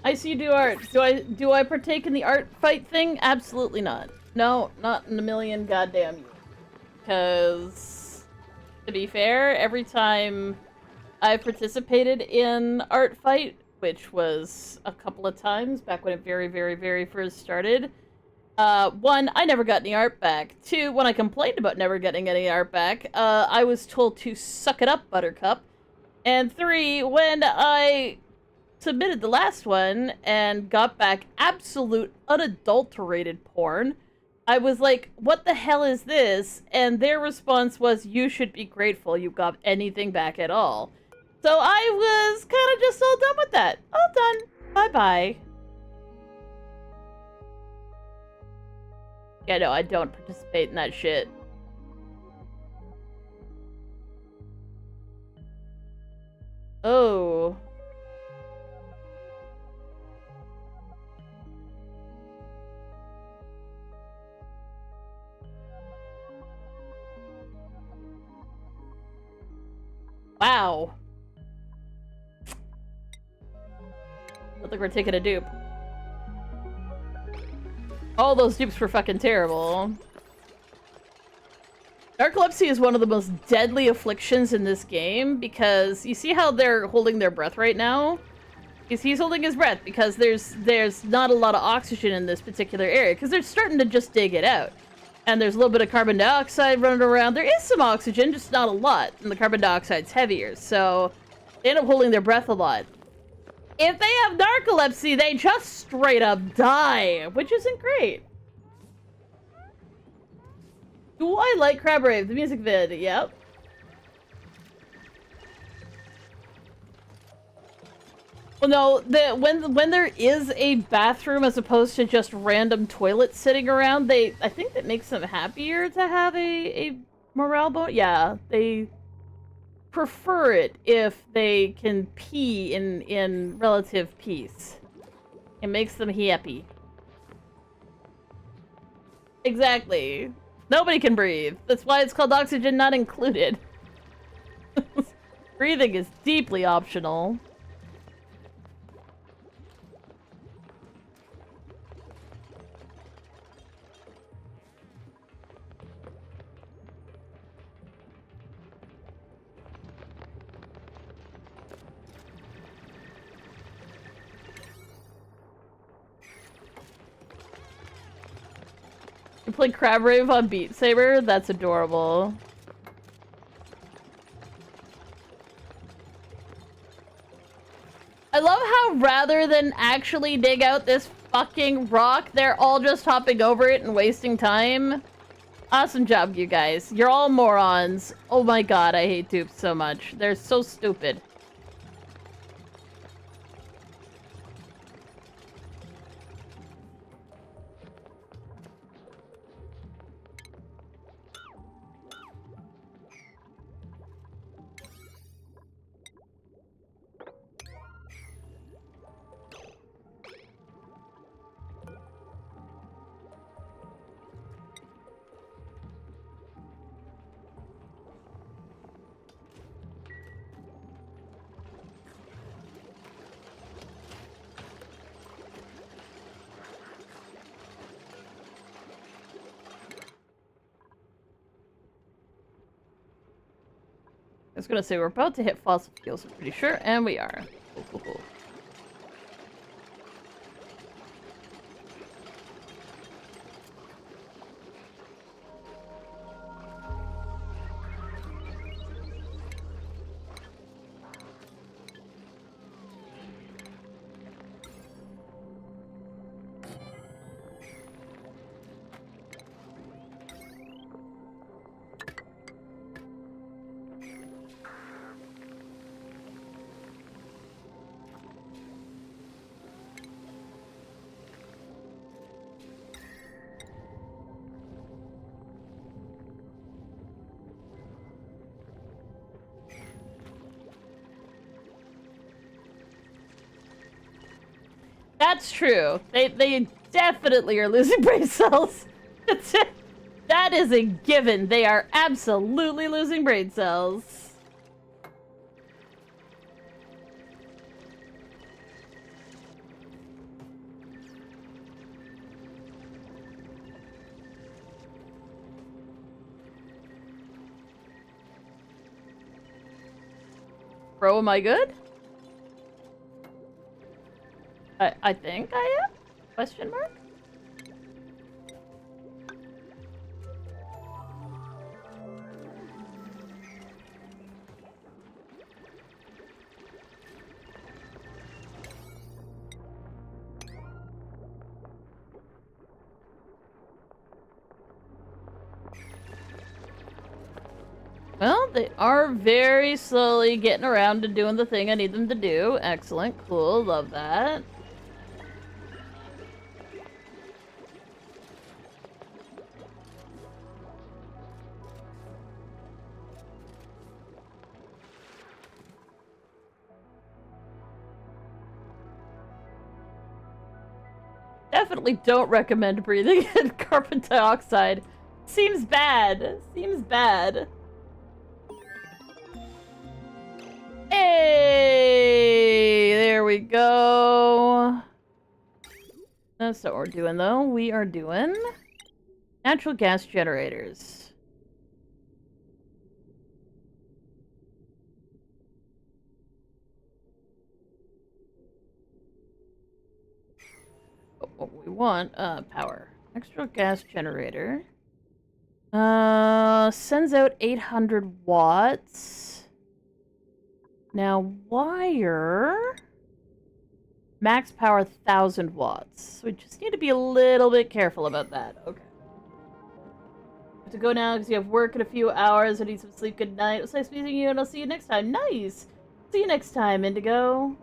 I see you do art. Do I partake in the art fight thing? Absolutely not. No, not in a million goddamn years. Because, to be fair, every time I participated in art fight, which was a couple of times back when it very, very, very first started, one, I never got any art back. Two, when I complained about never getting any art back, I was told to suck it up, Buttercup. And three, when I submitted the last one and got back absolute unadulterated porn, I was like, what the hell is this? And their response was, you should be grateful you got anything back at all. So I was kind of just all done with that. All done. Bye-bye. Yeah, no, I don't participate in that shit. Oh. Wow. Look like we're taking a dupe. All those dupes were fucking terrible. Narcolepsy is one of the most deadly afflictions in this game because you see how they're holding their breath right now? He's holding his breath because there's not a lot of oxygen in this particular area because they're starting to just dig it out. And there's a little bit of carbon dioxide running around. There is some oxygen, just not a lot, and the carbon dioxide's heavier, so they end up holding their breath a lot. If they have narcolepsy, they just straight up die, which isn't great. Do I like Crab Rave, the music vid? Yep. Well, no, when there is a bathroom as opposed to just random toilets sitting around, I think that makes them happier to have a morale bonus. Yeah, they prefer it if they can pee in relative peace. It makes them happy. Exactly. Nobody can breathe. That's why it's called oxygen not included. Breathing is deeply optional. You play Crab Rave on Beat Saber? That's adorable. I love how rather than actually dig out this fucking rock, they're all just hopping over it and wasting time. Awesome job, you guys. You're all morons. Oh my god, I hate dupes so much. They're so stupid. I was gonna say, we're about to hit fossil fuels, I'm pretty sure, and we are. Cool, cool, cool. That's true. They definitely are losing brain cells. That is a given. They are absolutely losing brain cells. Bro, am I good? I think I am? Question mark? Well, they are very slowly getting around to doing the thing I need them to do. Excellent, cool, love that. Definitely don't recommend breathing in carbon dioxide. Seems bad. Seems bad. Hey! There we go. That's not what we're doing, though. We are doing natural gas generators. What we want, power. Natural gas generator. Sends out 800 watts. Now, wire... Max power 1,000 watts. So we just need to be a little bit careful about that. Okay. Have to go now because you have work in a few hours. I need some sleep. Good night. It was nice meeting you, and I'll see you next time. Nice! See you next time, Indigo.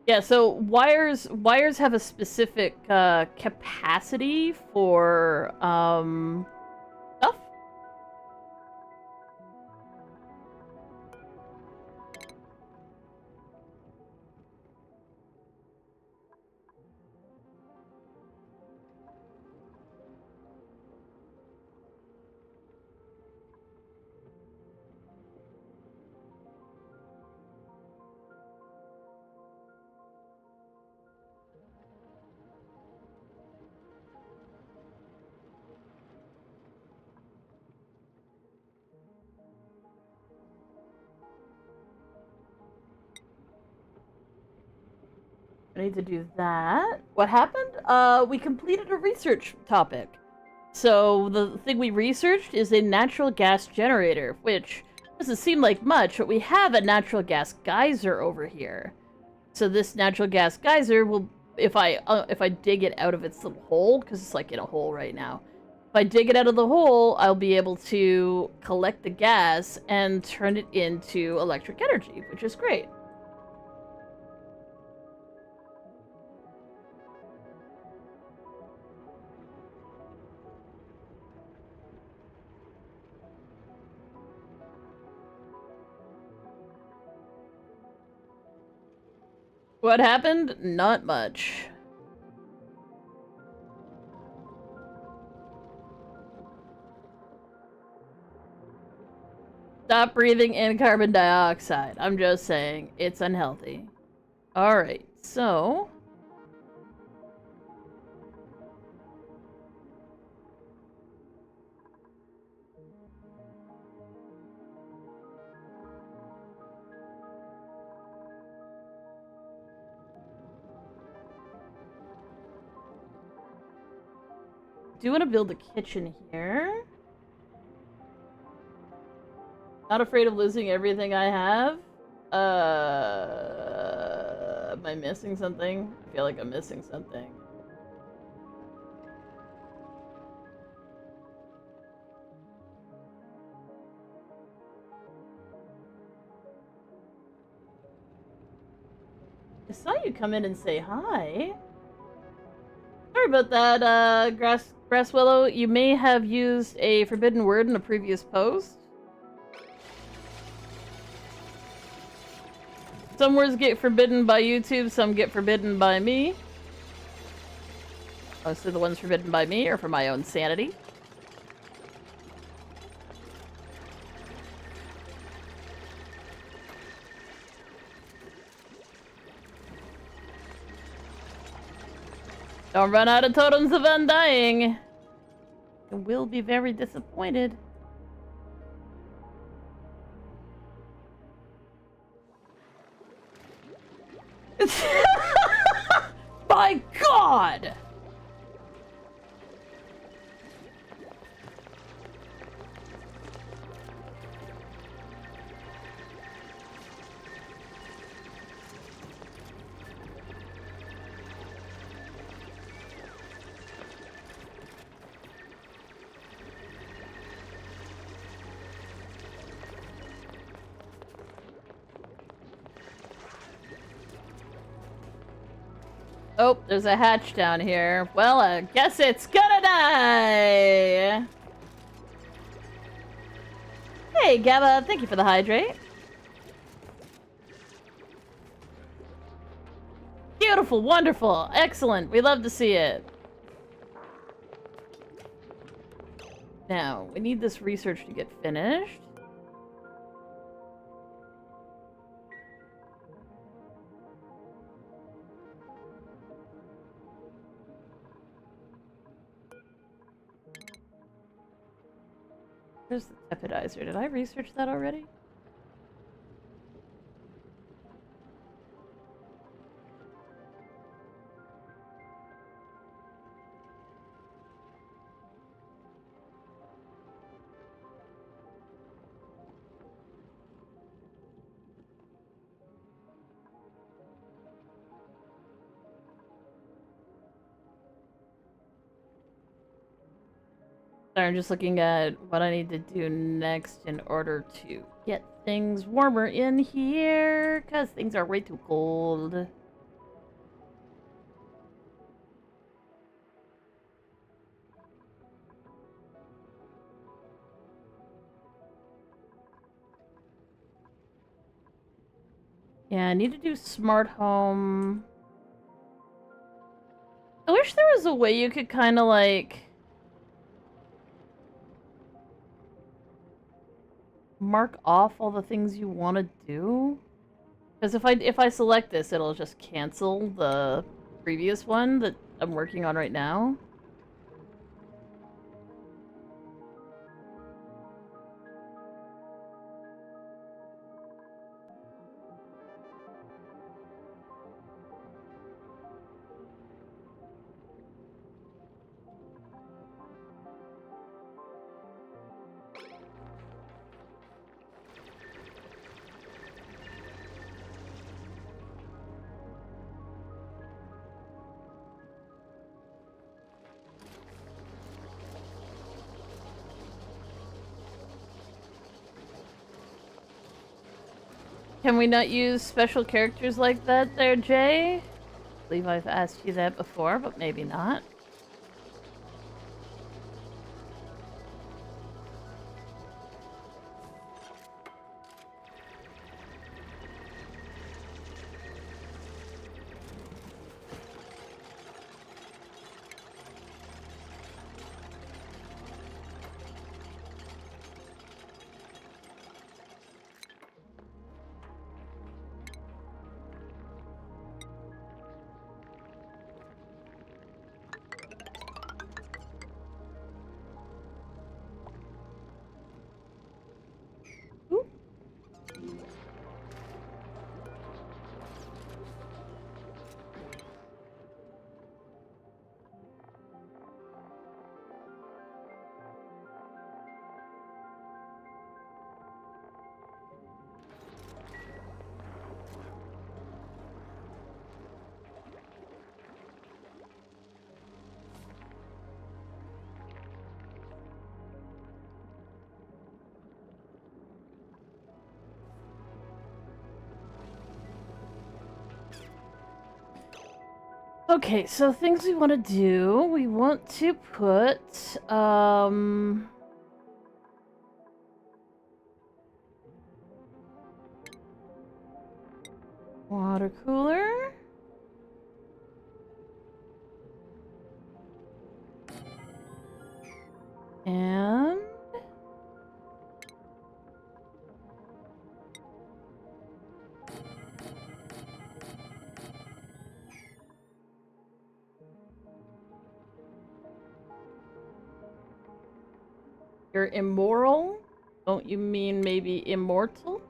Yeah, so wires have a specific capacity for stuff. I need to do that. What happened? We completed a research topic. So the thing we researched is a natural gas generator, which doesn't seem like much, but we have a natural gas geyser over here. So this natural gas geyser will, if I dig it out of its little hole, because it's like in a hole right now. If I dig it out of the hole, I'll be able to collect the gas and turn it into electric energy, which is great. What happened? Not much. Stop breathing in carbon dioxide. I'm just saying, it's unhealthy. Alright, so... do want to build a kitchen here. Not afraid of losing everything I have. Am I missing something? I feel like I'm missing something. I saw you come in and say hi. Sorry about that, Grasswillow. You may have used a forbidden word in a previous post. Some words get forbidden by YouTube, some get forbidden by me. Most of the ones forbidden by me are for my own sanity. Don't run out of totems of undying. You will be very disappointed. My God! Oh, there's a hatch down here. Well, I guess it's gonna die! Hey, Gabba, thank you for the hydrate. Beautiful, wonderful, excellent. We love to see it. Now, we need this research to get finished. Where's the tepidizer? Did I research that already? Sorry, I'm just looking at what I need to do next in order to get things warmer in here, because things are way too cold. Yeah, I need to do smart home. I wish there was a way you could kind of like mark off all the things you want to do. Because if I select this, it'll just cancel the previous one that I'm working on right now. Can we not use special characters like that there, Jay? I believe I've asked you that before, but maybe not. Okay, so things we want to do. We want to put, water cooler. And you're immoral? Don't you mean maybe immortal?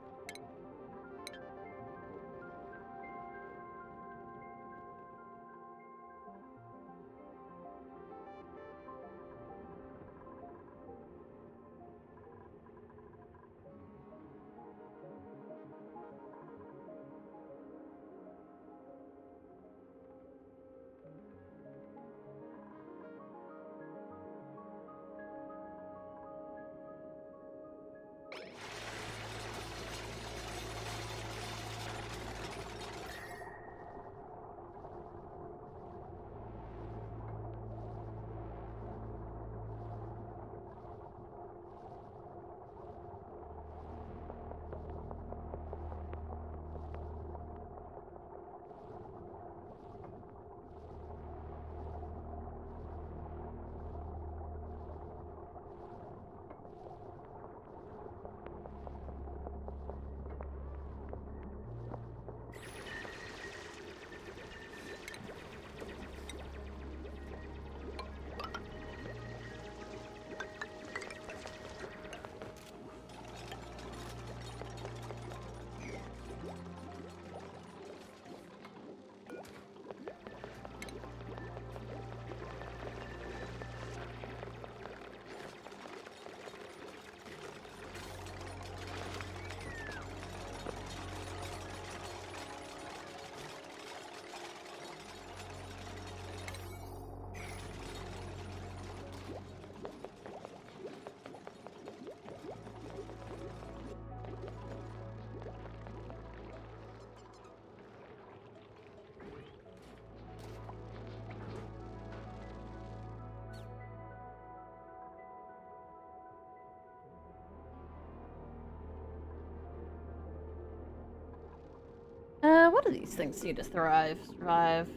what do these things need to thrive? Survive.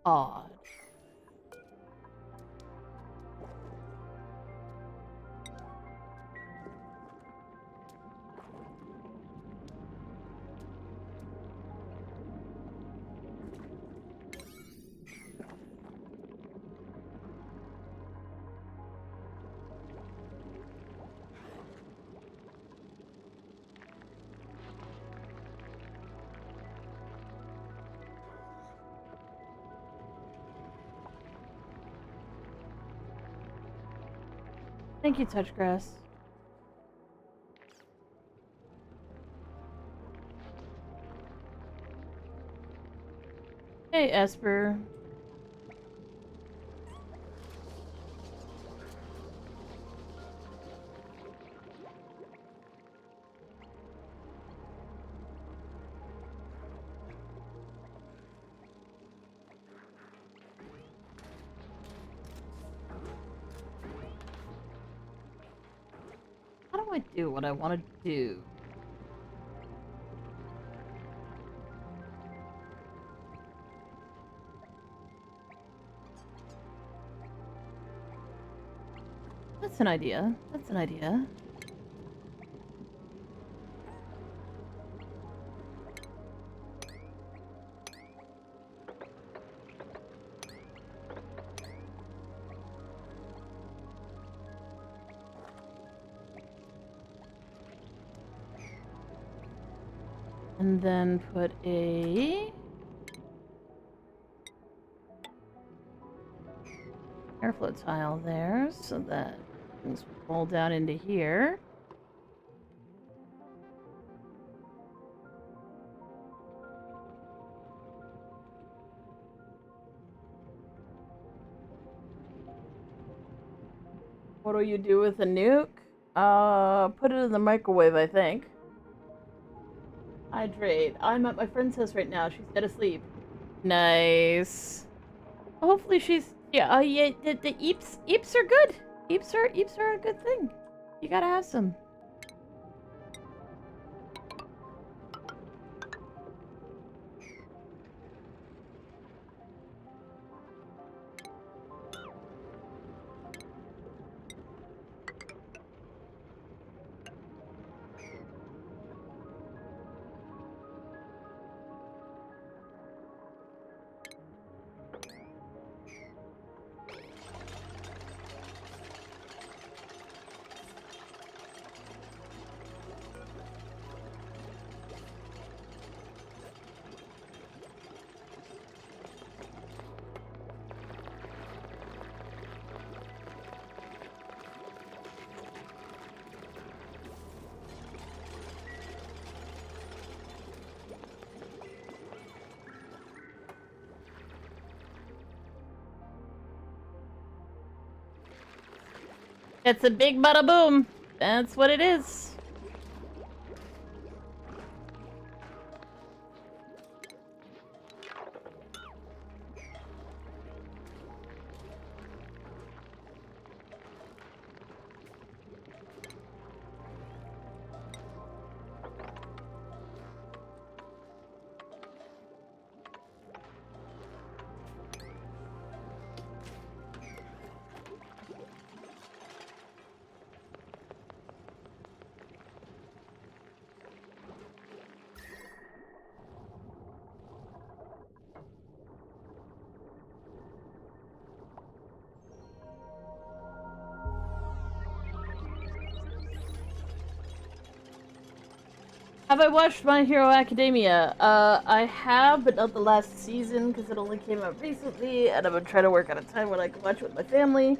Odd. Thank you, Touchgrass. Hey, Esper. How do I do what I want to do? That's an idea. That's an idea. And then put a airflow tile there so that things roll down into here. What do you do with a nuke? Put it in the microwave, I think. Hydrate. I'm at my friend's house right now. She's dead asleep. Nice. Hopefully she's... Yeah, yeah, the eeps are good. Eeps are a good thing. You gotta have some. It's a big bada boom. That's what it is. Have I watched My Hero Academia? I have, but not the last season, because it only came out recently, and I'm gonna try to work out a time when I can watch it with my family.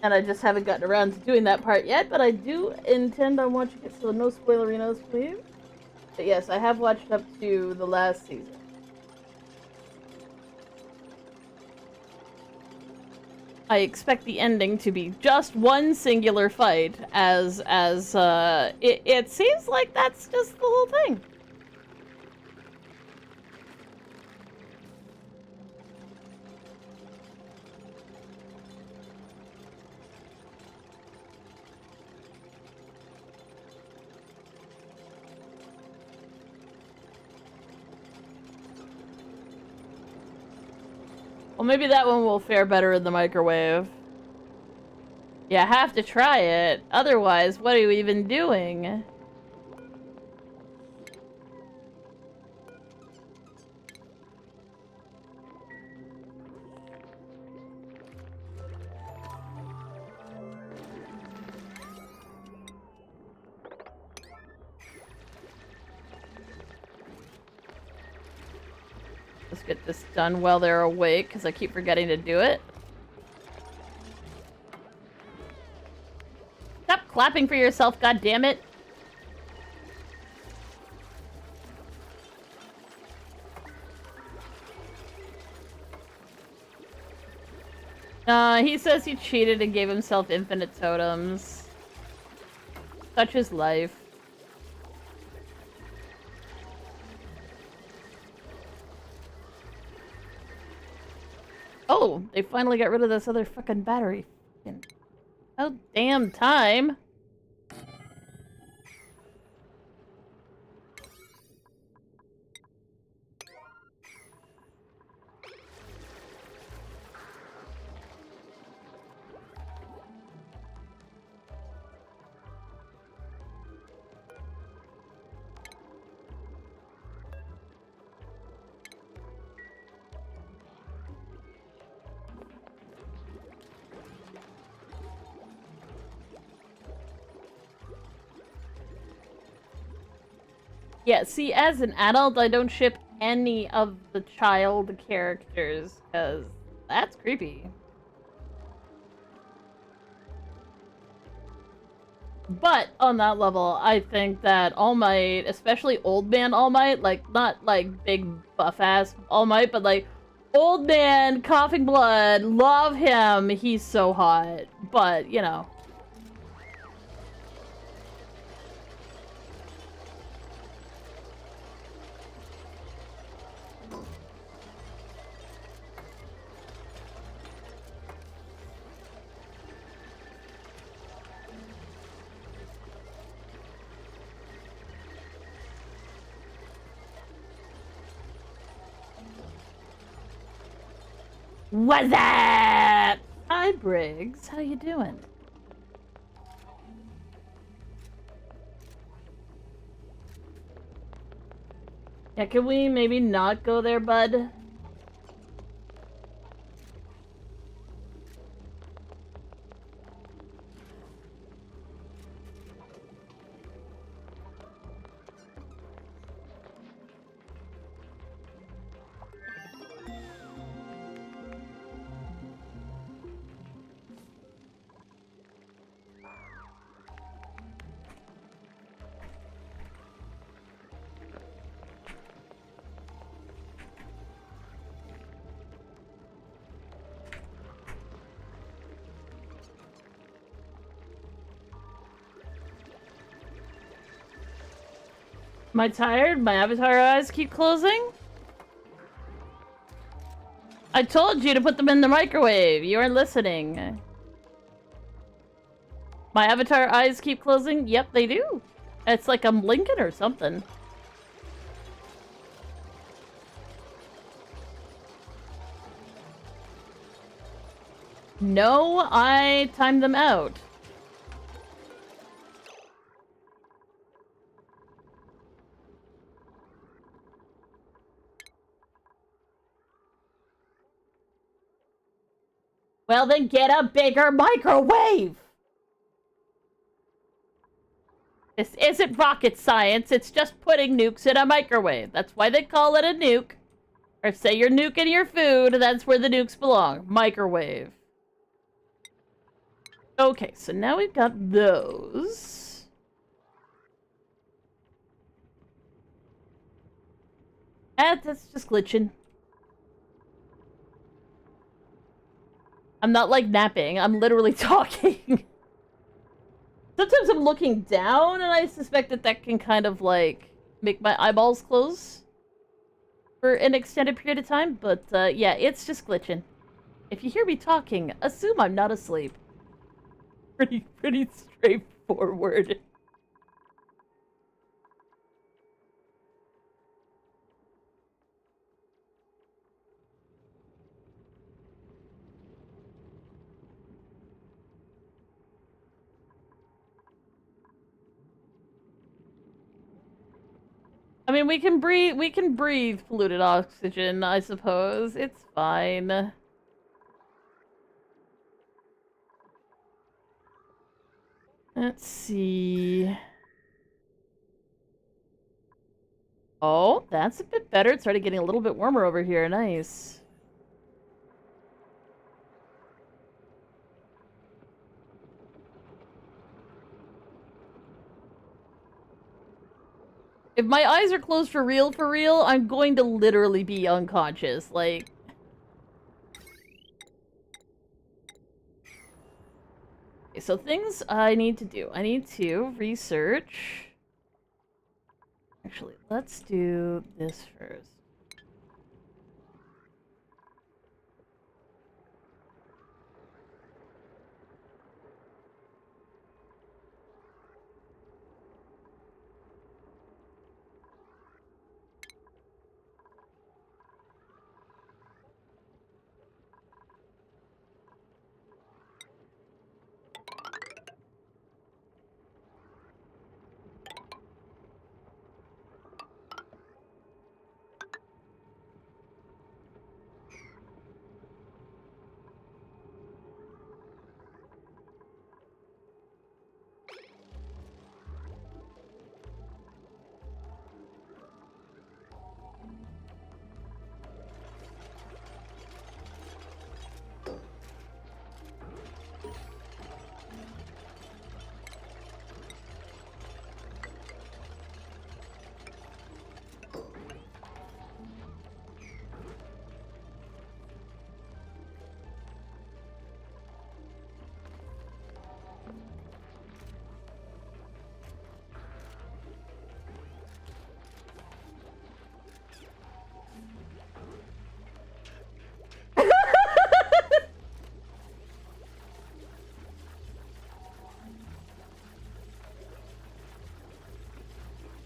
And I just haven't gotten around to doing that part yet, but I do intend on watching it, so no spoilerinos, please. But yes, I have watched up to the last season. I expect the ending to be just one singular fight, it seems like that's just the whole thing. Well, maybe that one will fare better in the microwave. You have to try it. Otherwise, what are you even doing? Let's get this done while they're awake, because I keep forgetting to do it. Stop clapping for yourself, goddammit! He says he cheated and gave himself infinite totems. Such is life. Oh, they finally got rid of this other fucking battery. Oh, damn time. Yeah, see, as an adult, I don't ship any of the child characters, because that's creepy. But, on that level, I think that All Might, especially Old Man All Might, like, not, like, big buff-ass All Might, but, like, Old Man, coughing blood, love him, he's so hot. But, you know. What's up? Hi, Briggs. How you doing? Yeah, can we maybe not go there, bud? Am I tired? My avatar eyes keep closing? I told you to put them in the microwave. You aren't listening. My avatar eyes keep closing? Yep, they do. It's like I'm blinking or something. No, I timed them out. Well, then get a bigger microwave! This isn't rocket science, it's just putting nukes in a microwave. That's why they call it a nuke. Or say you're nuking your food, that's where the nukes belong. Microwave. Okay, so now we've got those. That's just glitching. I'm not, like, napping. I'm literally talking. Sometimes I'm looking down, and I suspect that that can kind of, like, make my eyeballs close for an extended period of time. But, yeah, it's just glitching. If you hear me talking, assume I'm not asleep. Pretty straightforward. I mean, we can breathe polluted oxygen, I suppose. It's fine. Let's see. Oh, that's a bit better. It started getting a little bit warmer over here. Nice. If my eyes are closed for real, I'm going to literally be unconscious. Like... Okay, so things I need to do. I need to research... Actually, let's do this first.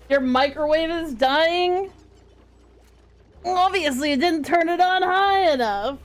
Your microwave is dying? Obviously, it didn't turn it on high enough.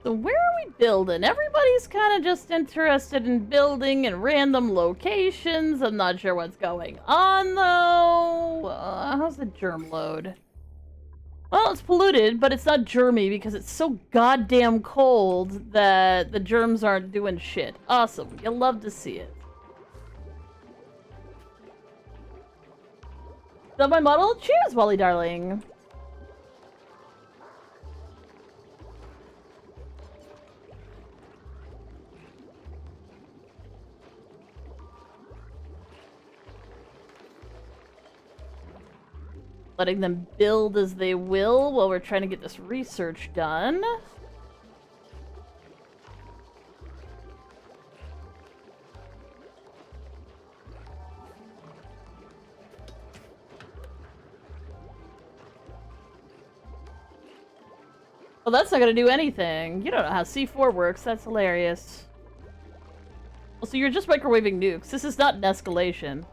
So where are we building? Everybody's kind of just interested in building in random locations. I'm not sure what's going on, though. How's the germ load? Well, it's polluted, but it's not germy because it's so goddamn cold that the germs aren't doing shit. Awesome. You'll love to see it. Is that my model? Cheers, Wally darling. Letting them build as they will while we're trying to get this research done. Well, that's not gonna do anything. You don't know how C4 works. That's hilarious. Well, so you're just microwaving nukes. This is not an escalation.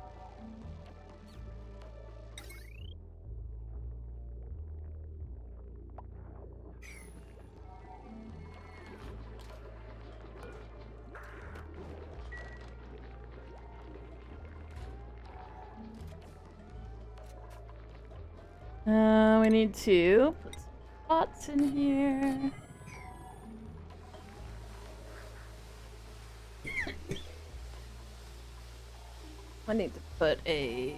We need to put some pots in here. I need to put a...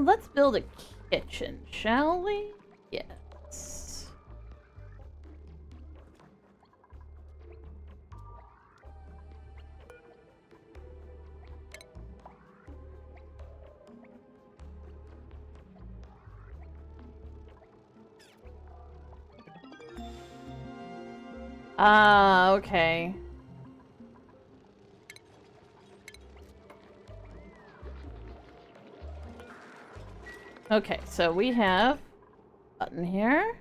let's build a kitchen, shall we? Yes. Ah, okay. Okay, so we have button here.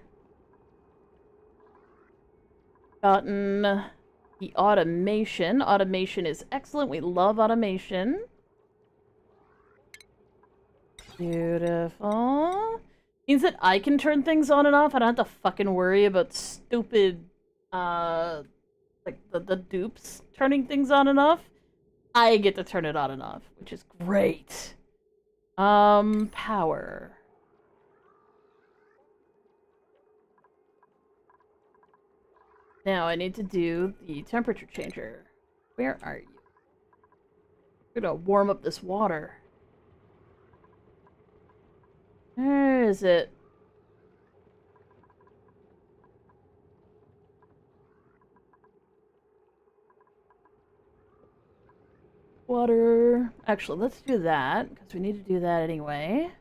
Gotten the automation. Automation is excellent. We love automation. Beautiful. Means that I can turn things on and off. I don't have to fucking worry about stupid, like the dupes turning things on and off. I get to turn it on and off, which is great. Power. Now I need to do the temperature changer. Where are you? I'm gonna warm up this water. Where is it? Water. Actually, let's do that, because we need to do that anyway.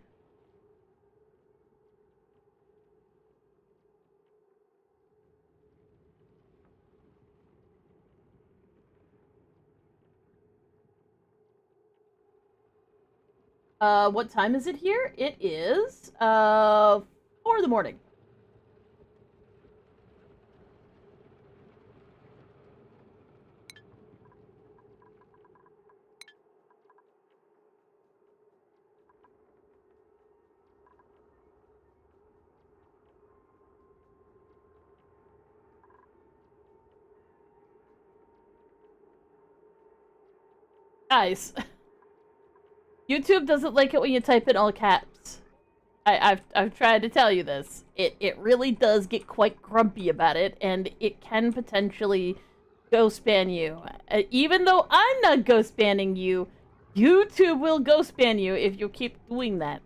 What time is it here? It is, 4 in the morning. Guys, YouTube doesn't like it when you type in all caps. I've tried to tell you this. It really does get quite grumpy about it, and it can potentially ghost ban you. Even though I'm not ghost banning you, YouTube will ghost ban you if you keep doing that.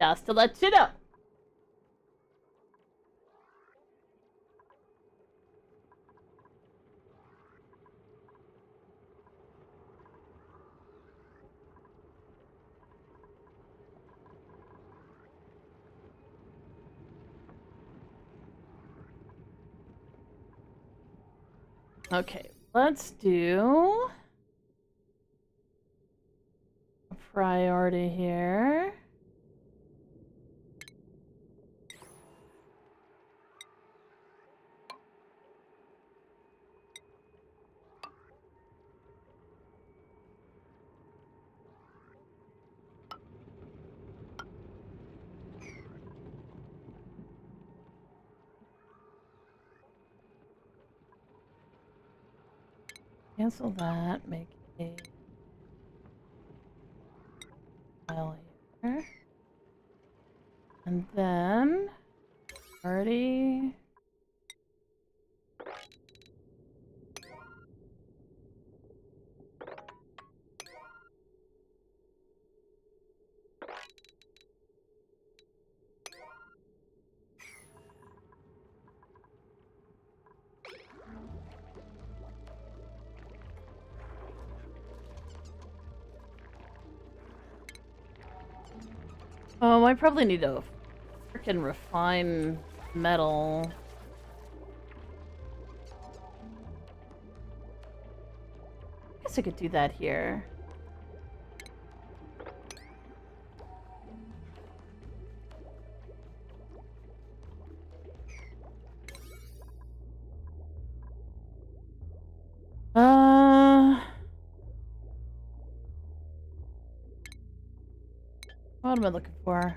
Just to let you know. Okay, let's do a priority here. Cancel that, make a file here. And then already I probably need to freaking refine metal. I guess I could do that here. What am I looking for?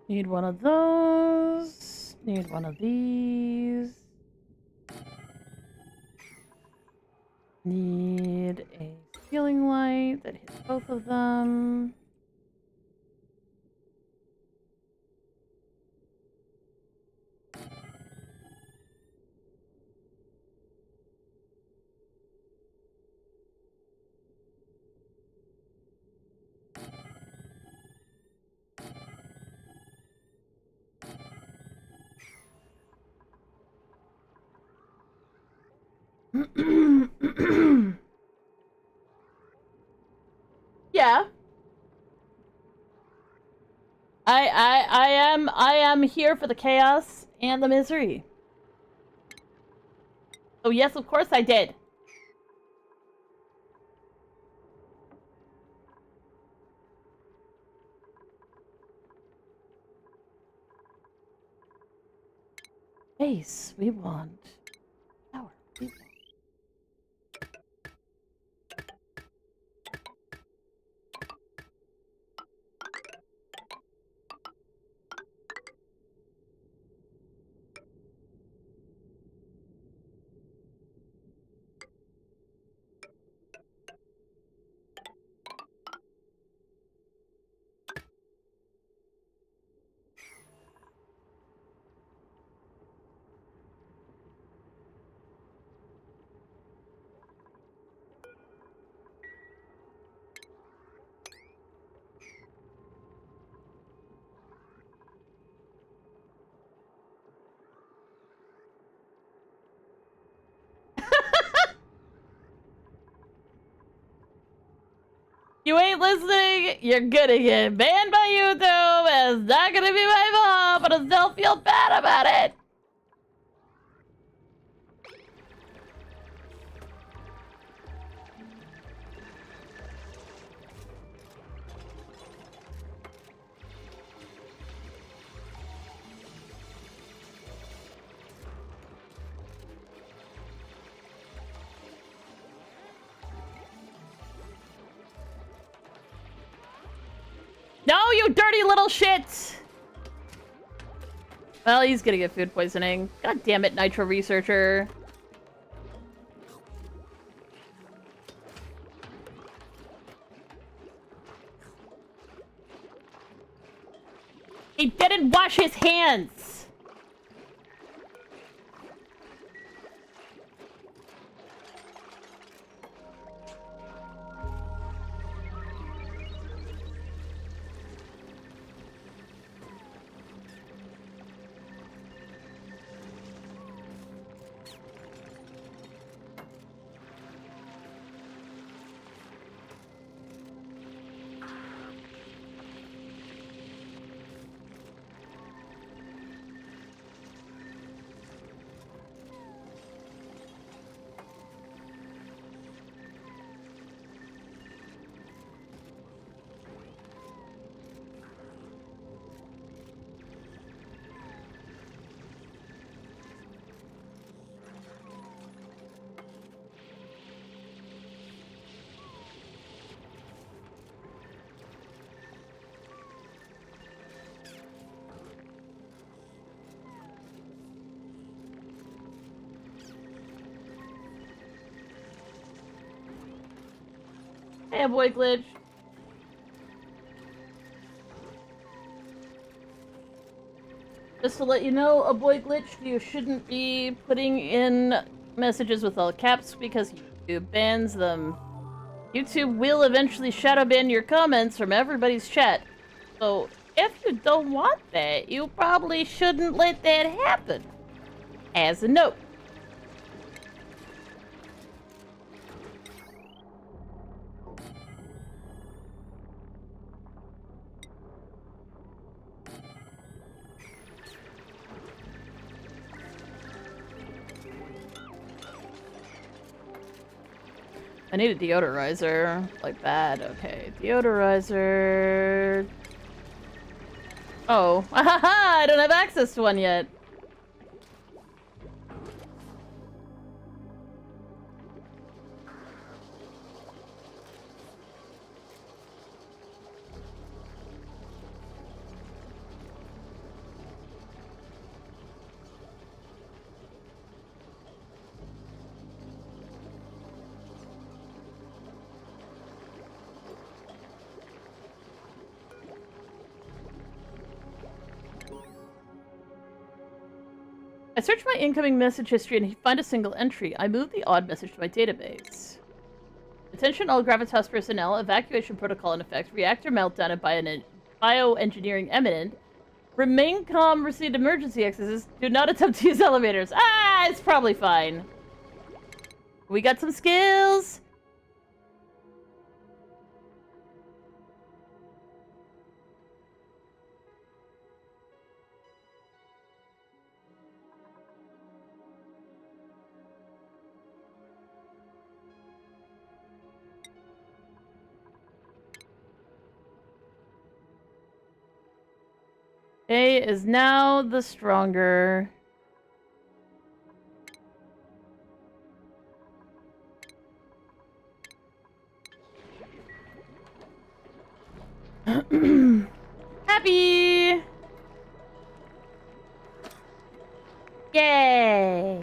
Need one of those. Need one of these. Need a ceiling light that hits both of them. Yeah. I am here for the chaos and the misery. Oh yes, of course I did. Base, we want. Tower, we want. You ain't listening, you're gonna get banned by YouTube. It's not gonna be my fault, but I still feel bad about it. No, you dirty little shit! Well, he's gonna get food poisoning. God damn it, Nitro Researcher. He didn't wash his hands! Hey, boy glitch. Just to let you know, a boy glitch, you shouldn't be putting in messages with all caps because YouTube bans them. YouTube will eventually shadow ban your comments from everybody's chat. So, if you don't want that, you probably shouldn't let that happen. As a note. I need a deodorizer. Like that. Okay. Deodorizer. Oh. Ahaha! I don't have access to one yet. I search my incoming message history and find a single entry. I move the odd message to my database. Attention all Gravitas personnel, evacuation protocol in effect, reactor meltdown by an bioengineering eminent. Remain calm, received emergency exits. Do not attempt to use elevators. Ah, it's probably fine. We got some skills. A is now the stronger. Happy! Yay!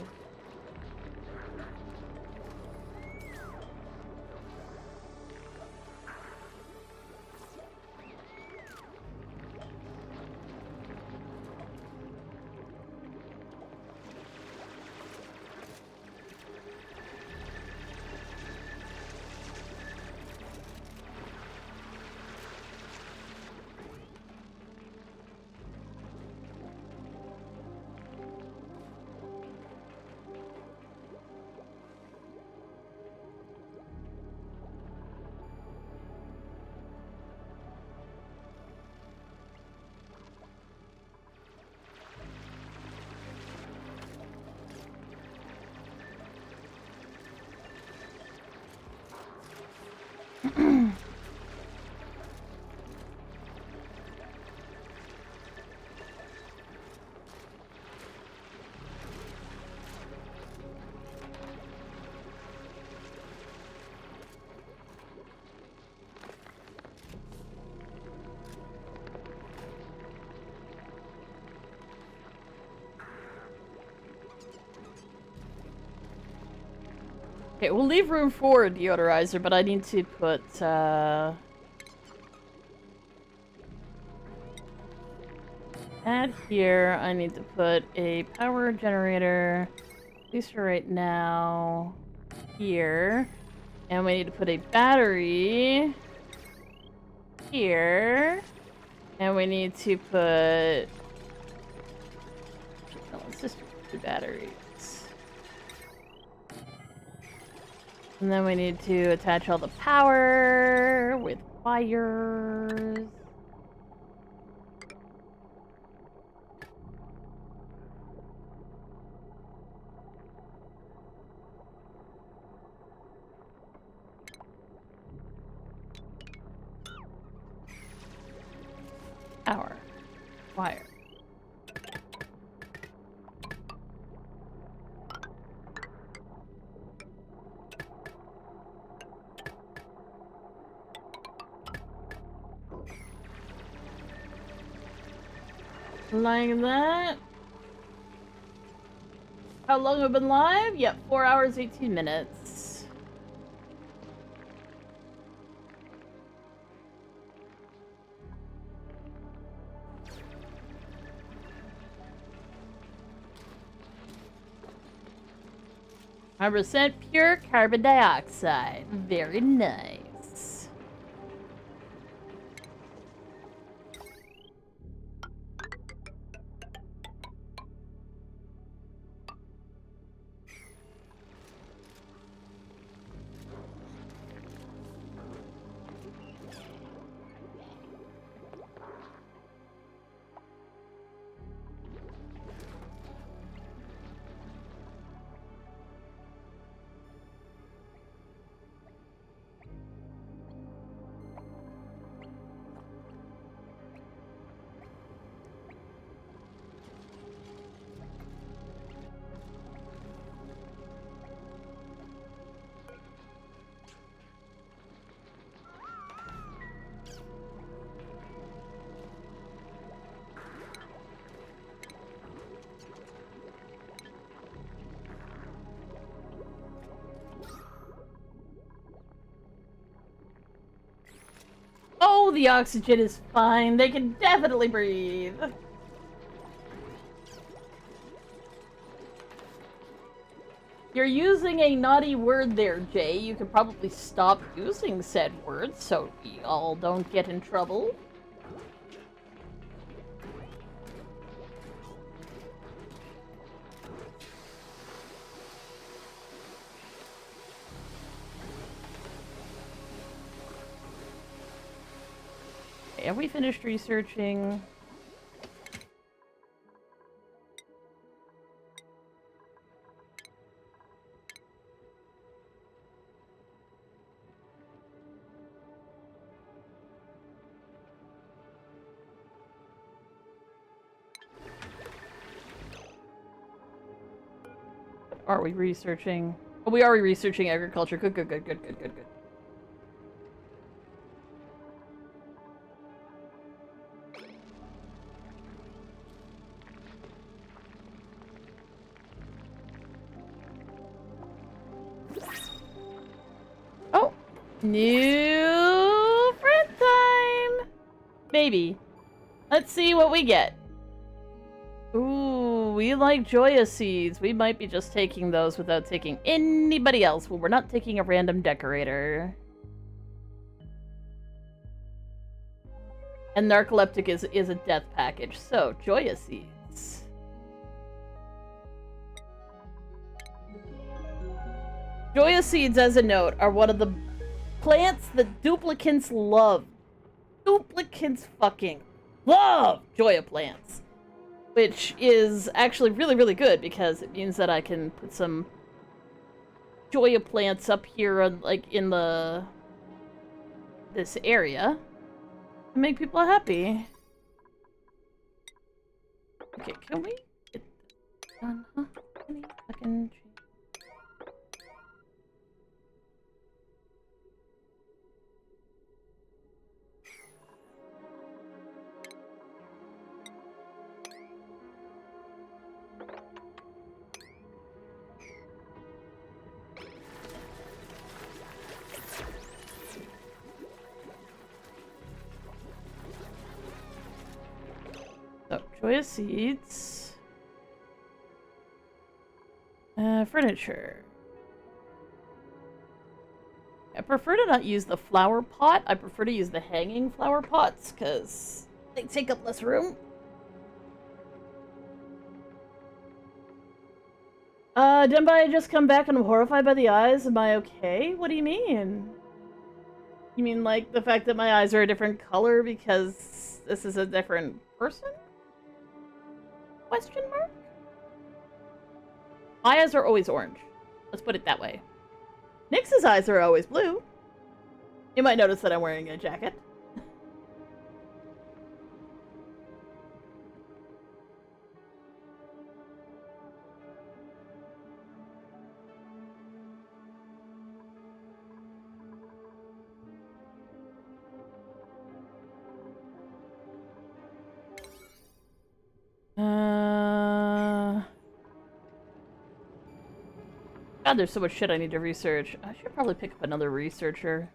Okay, we'll leave room for a deodorizer, but I need to put, add here, I need to put a power generator, at least for right now, here. And we need to put a battery here. And we need to put... No, let's just do batteries. And then we need to attach all the power with wires. Power. Wire. Like that. How long have we been live? Yep, 4 hours, 18 minutes. % pure carbon dioxide. Very nice. Oh, the oxygen is fine. They can definitely breathe. you're using a naughty word there, Jay, you could probably stop using said words so we all don't get in trouble. Okay, have we finished researching? Are we researching? Oh, we are researching agriculture. Good, good, good, good, good, good, good. Oh, new friend time. Maybe. Let's see what we get. Ooh, we like Joya seeds. We might be just taking those without taking anybody else. Well, we're not taking a random decorator. And narcoleptic is a death package. So, Joya seeds. Joya seeds, as a note, are one of the plants that duplicants love. Duplicants fucking love Joya plants. Which is actually really, really good because it means that I can put some Joya plants up here, like, in this area and make people happy. Okay, can we get this done, huh? Any fucking... So, Joya seeds. Furniture. I prefer to not use the flower pot. I prefer to use the hanging flower pots, because they take up less room. Didn't I just come back and I'm horrified by the eyes? Am I okay? What do you mean? You mean, like, the fact that my eyes are a different color because this is a different person? Question mark? My eyes are always orange. Let's put it that way. Nyx's eyes are always blue. You might notice that I'm wearing a jacket. God, there's so much shit I need to research. I should probably pick up another researcher.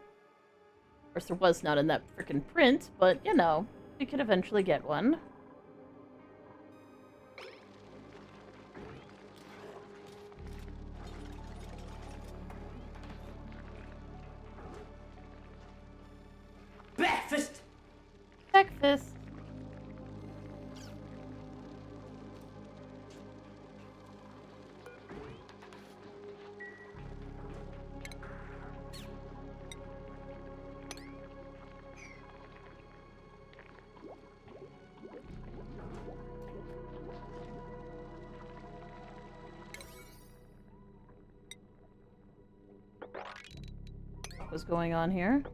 Of course, there was not in that frickin' print, but, you know, we could eventually get one. Breakfast! Breakfast. What's going on here?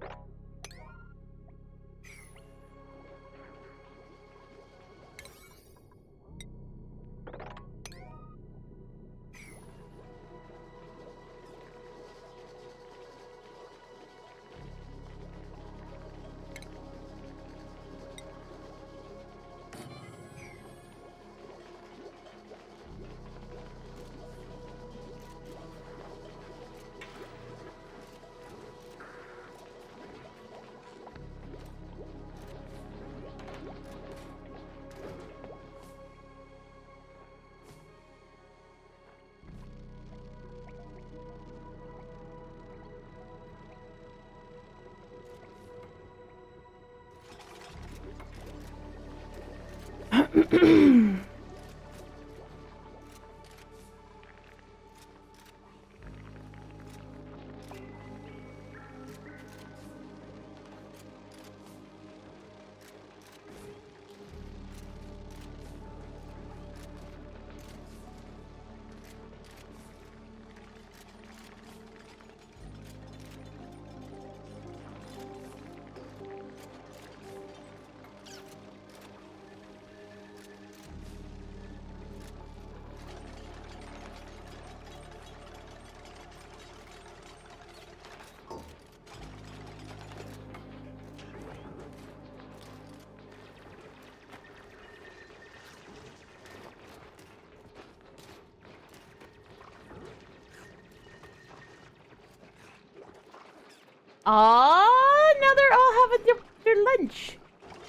Ah, now they're all having their lunch.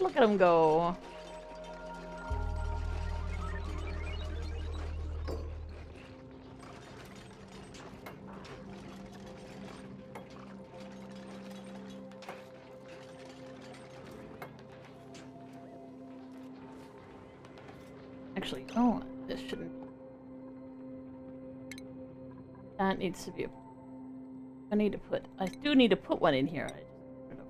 Look at them go. Actually, oh, this shouldn't. That needs to be. I need to put. I do need to put one in here. I don't know.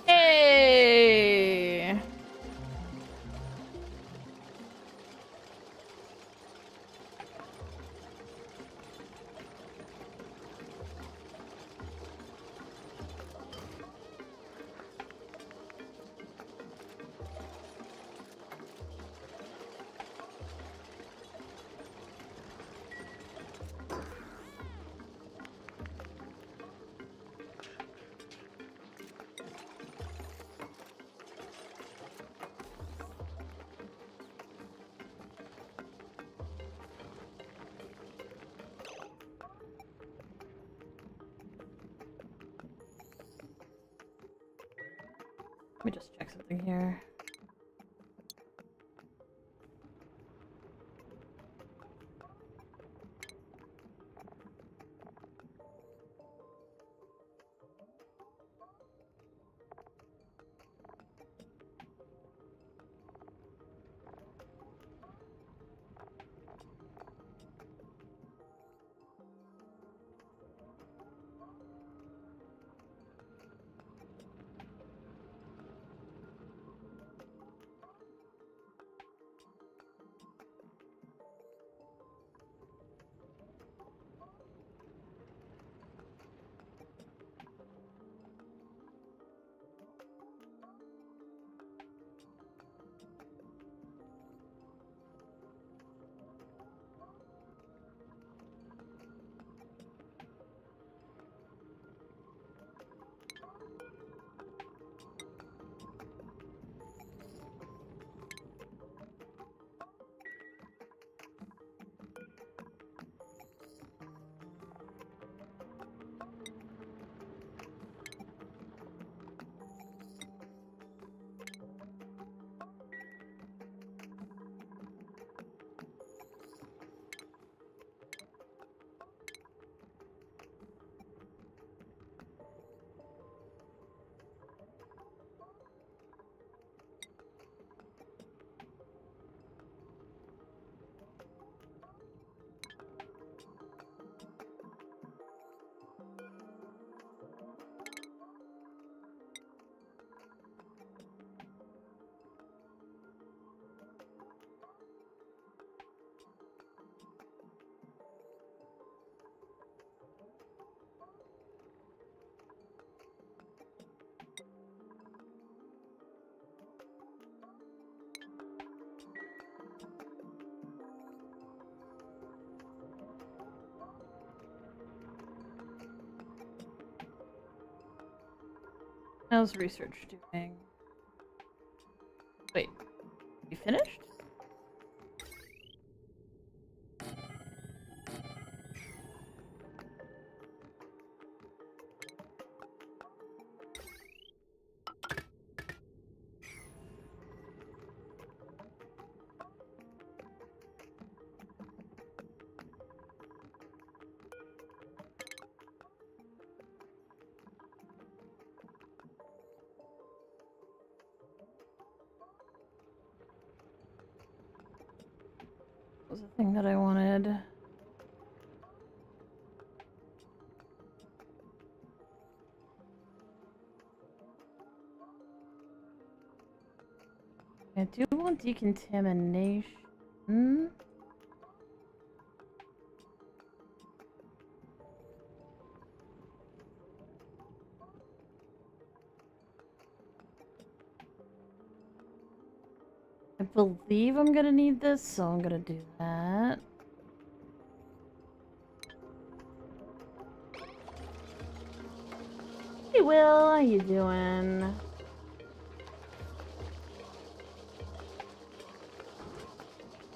Hey! Let me just check something here. How's research doing? Wait, you finished? What was the thing that I wanted? I do want decontamination. I believe I'm gonna need this, so I'm gonna do that. Hey Will, how you doing?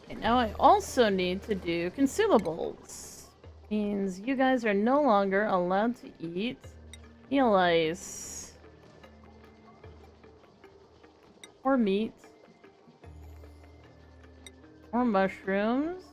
Okay, now I also need to do consumables. Means you guys are no longer allowed to eat meal ice or meat or mushrooms.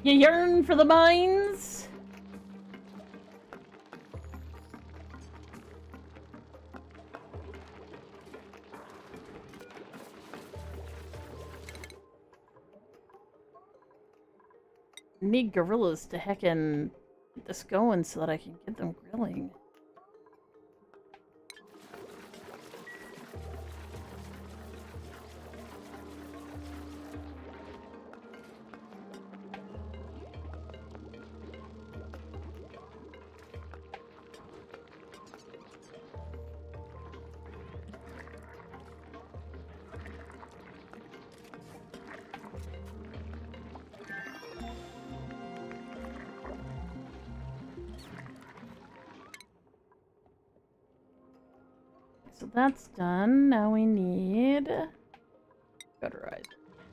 You yearn for the mines? Need gorillas to heckin' get this going so that I can get them grilling. so that's done. Now we need cauterize.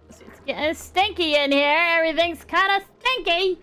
It's getting stinky in here. Everything's kind of stinky.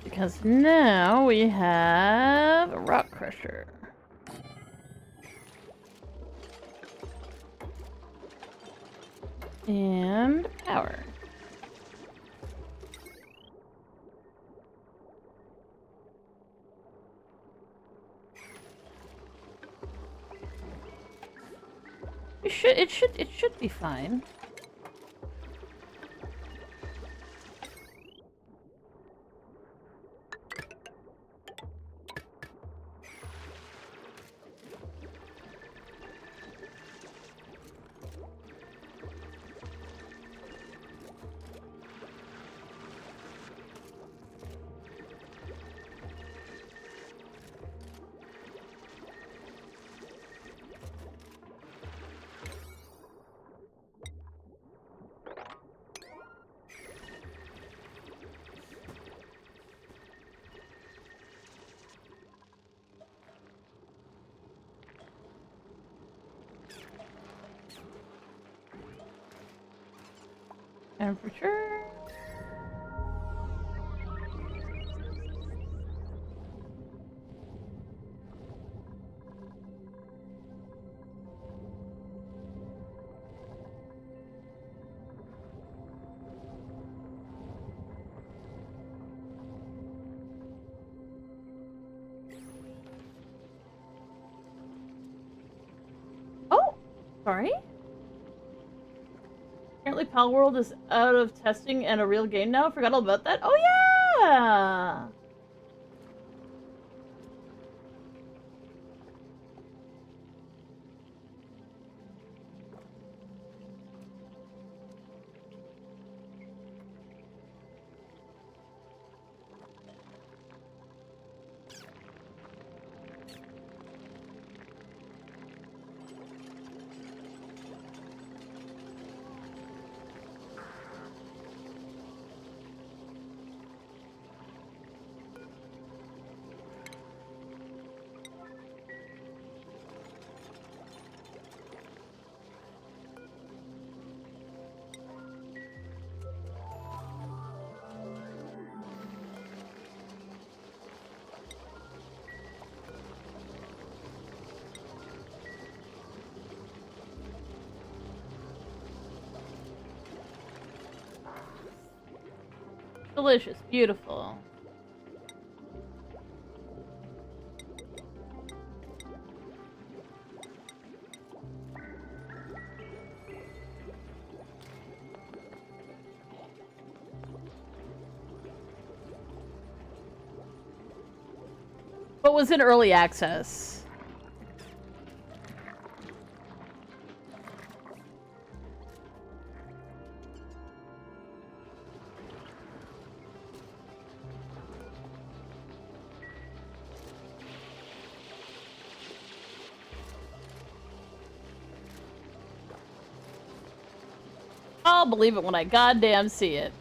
Because now we have a rock crusher. And power. It should be fine. Temperature. Oh, sorry. Apparently Pal World is out of testing and a real game now. Forgot all about that. Oh yeah! Delicious, beautiful. What was in early access? I'll believe it when I goddamn see it.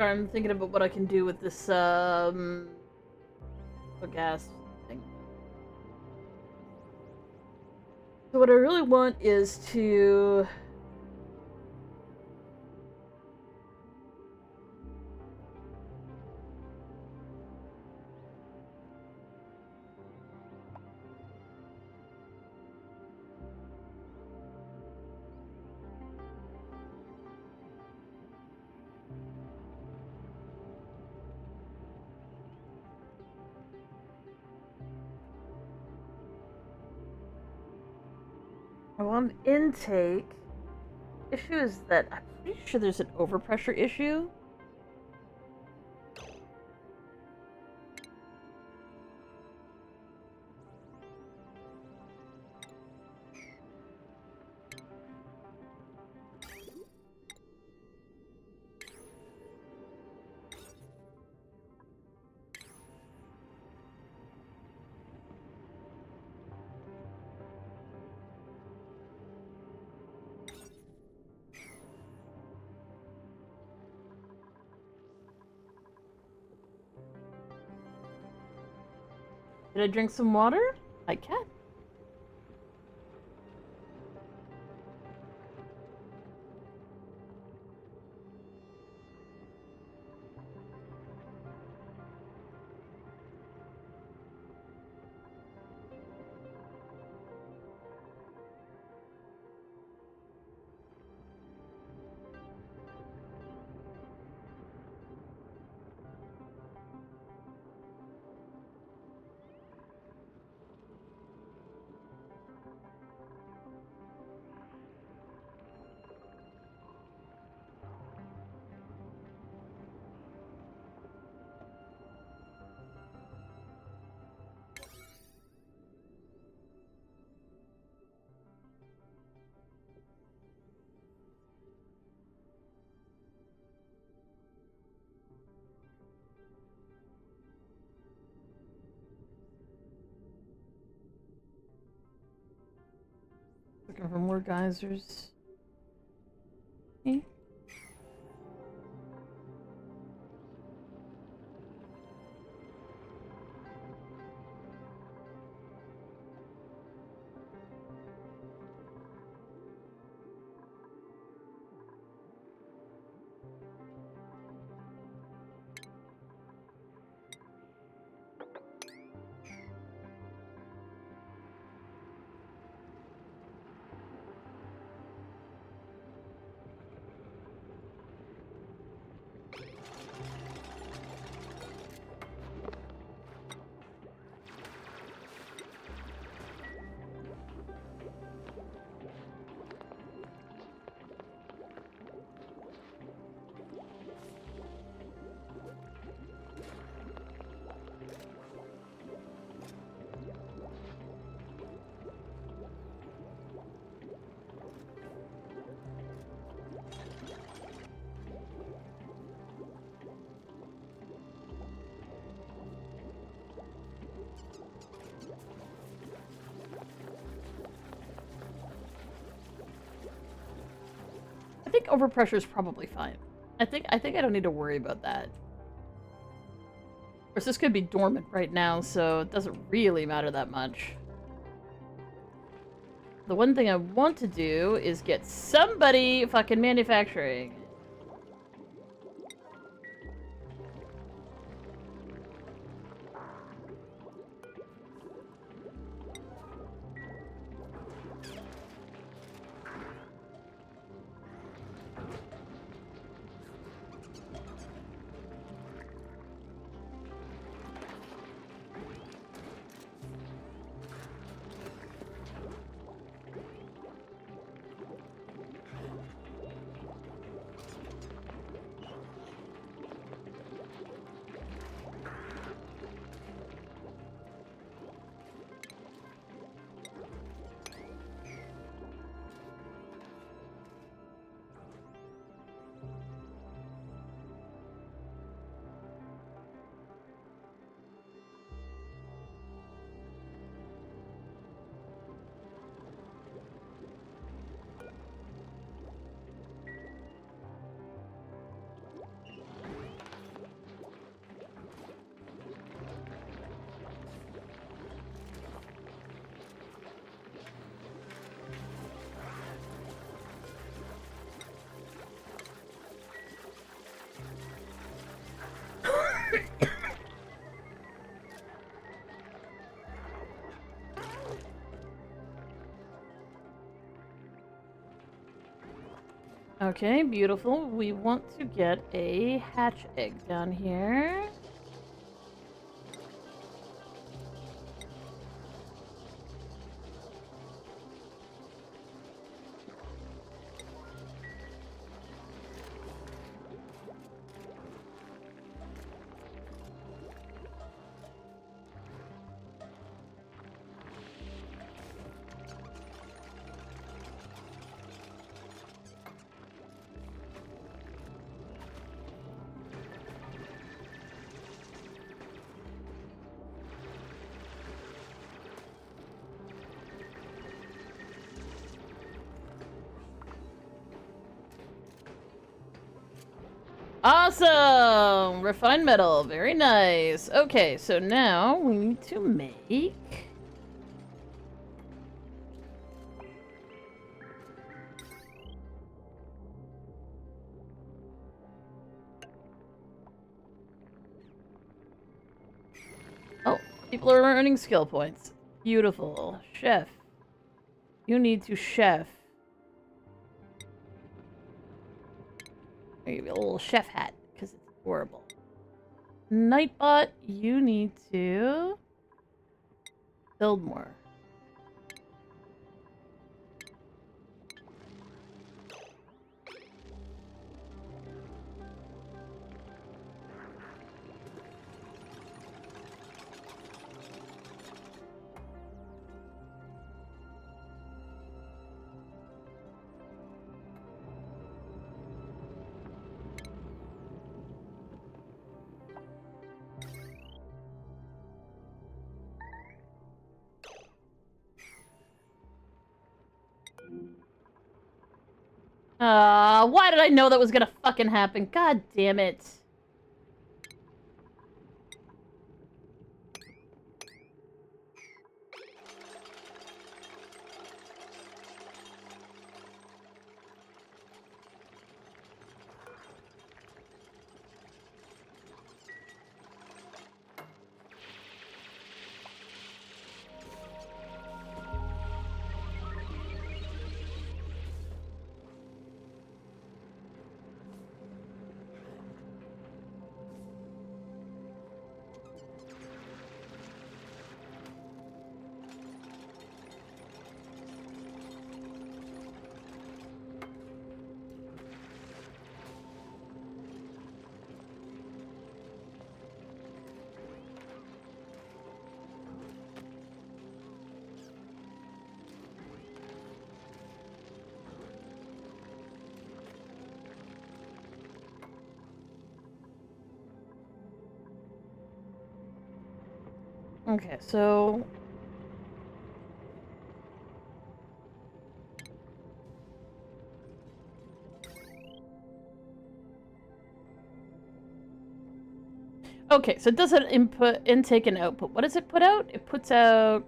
I'm thinking about what I can do with this, gas thing. So what I really want is to... I want intake. Issue is that I'm pretty sure there's an overpressure issue. Did I drink some water? I can. Looking for more geysers. Okay. I think overpressure is probably fine. I think I don't need to worry about that. Of course, this could be dormant right now, so it doesn't really matter that much. The one thing I want to do is get somebody fucking manufacturing. Okay, beautiful. We want to get a hatch egg down here. Awesome! Refined metal. Very nice. Okay, so now we need to make... Oh, people are earning skill points. Beautiful. Chef. You need to chef. I'll give you a little chef hat, because it's horrible. Nightbot, you need to build more. Why did I know that was gonna fucking happen? God damn it. Okay, so... Okay, so it does an input, intake, and output. What does it put out? It puts out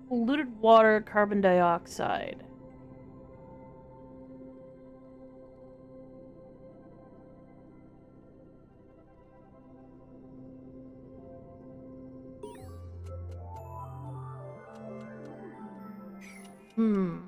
polluted water, carbon dioxide. Hmm.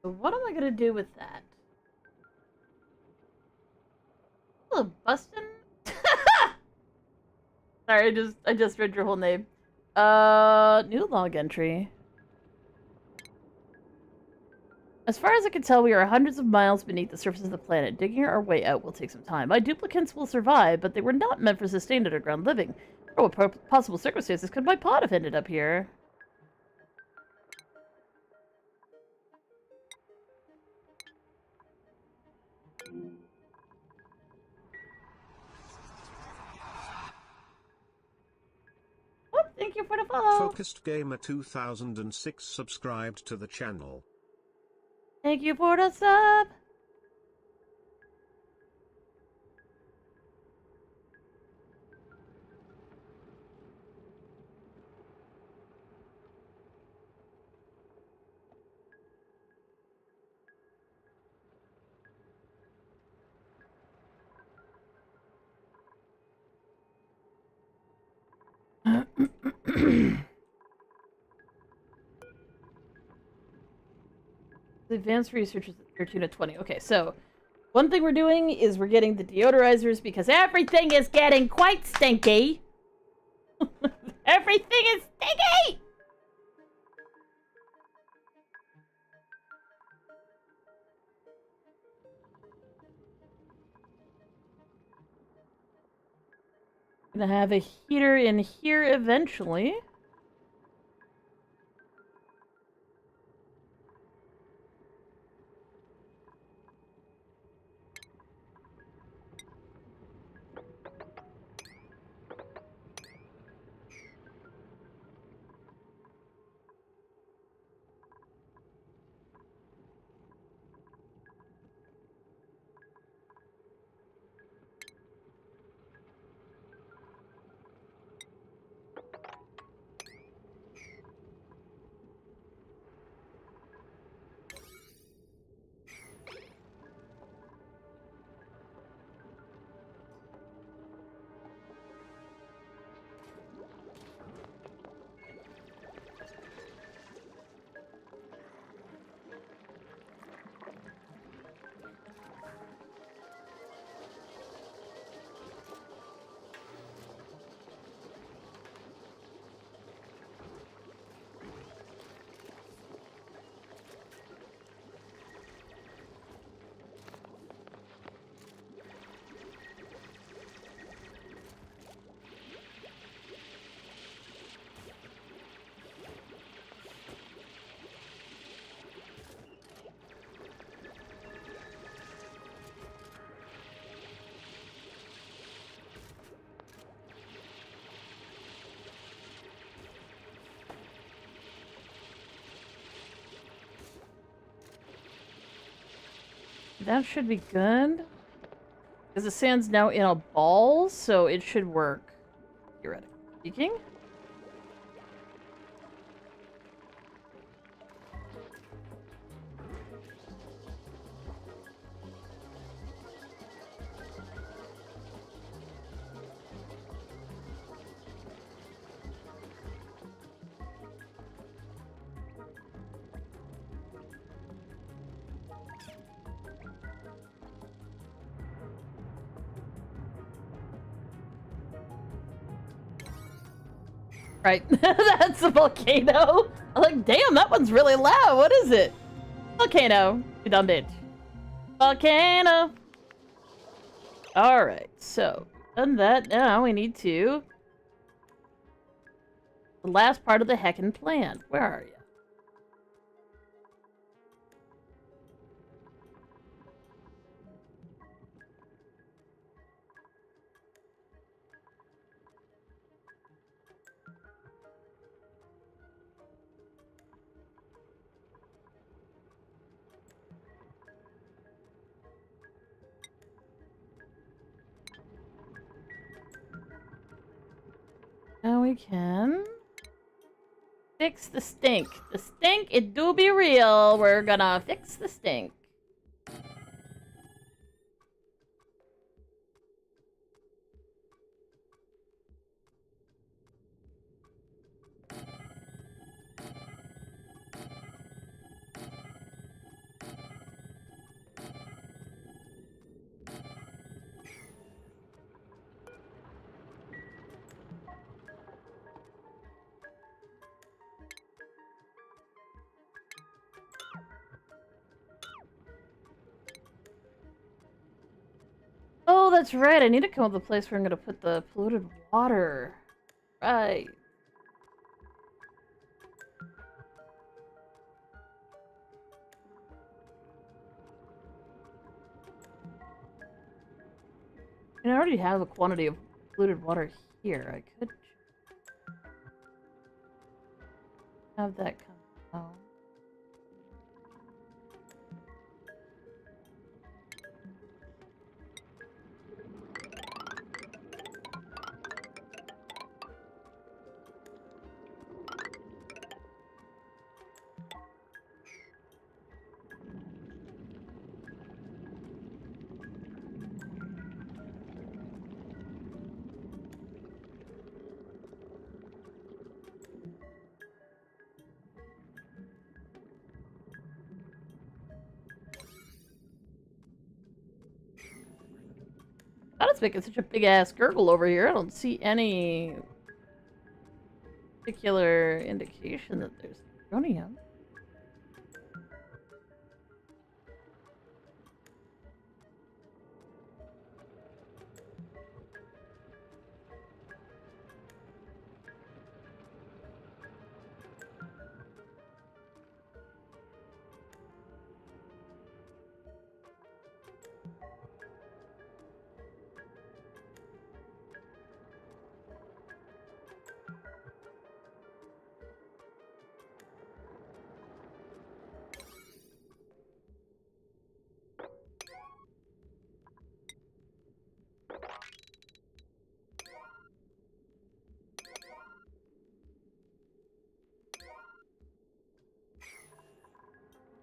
So what am I gonna do with that? Hello, Bustin. Sorry, I just read your whole name. New log entry. As far as I can tell, we are hundreds of miles beneath the surface of the planet. Digging our way out will take some time. My duplicants will survive, but they were not meant for sustained underground living. Under what possible circumstances could my pod have ended up here? Oh, thank you for the follow. Focused Gamer 2006 subscribed to the channel. Thank you for the sub. The advanced research is 13 to 20. Okay, so one thing we're doing is we're getting the deodorizers because everything is getting quite stinky. Everything is stinky! Gonna have a heater in here eventually. That should be good. Because the sand's now in a ball, so it should work, theoretically speaking. Right, that's a volcano. I'm like, damn, that one's really loud. What is it? Volcano. You dumb bitch. Volcano. Alright, so, done that. Now we need to... The last part of the heckin' plan. Where are you? Now we can fix the stink. The stink, it do be real. We're gonna fix the stink. Oh, that's right. I need to come up with a place where I'm gonna put the polluted water. Right. And I already have a quantity of polluted water here. I could have that come out. God, it's making such a big ass gurgle over here. I don't see any particular indication that there's uranium.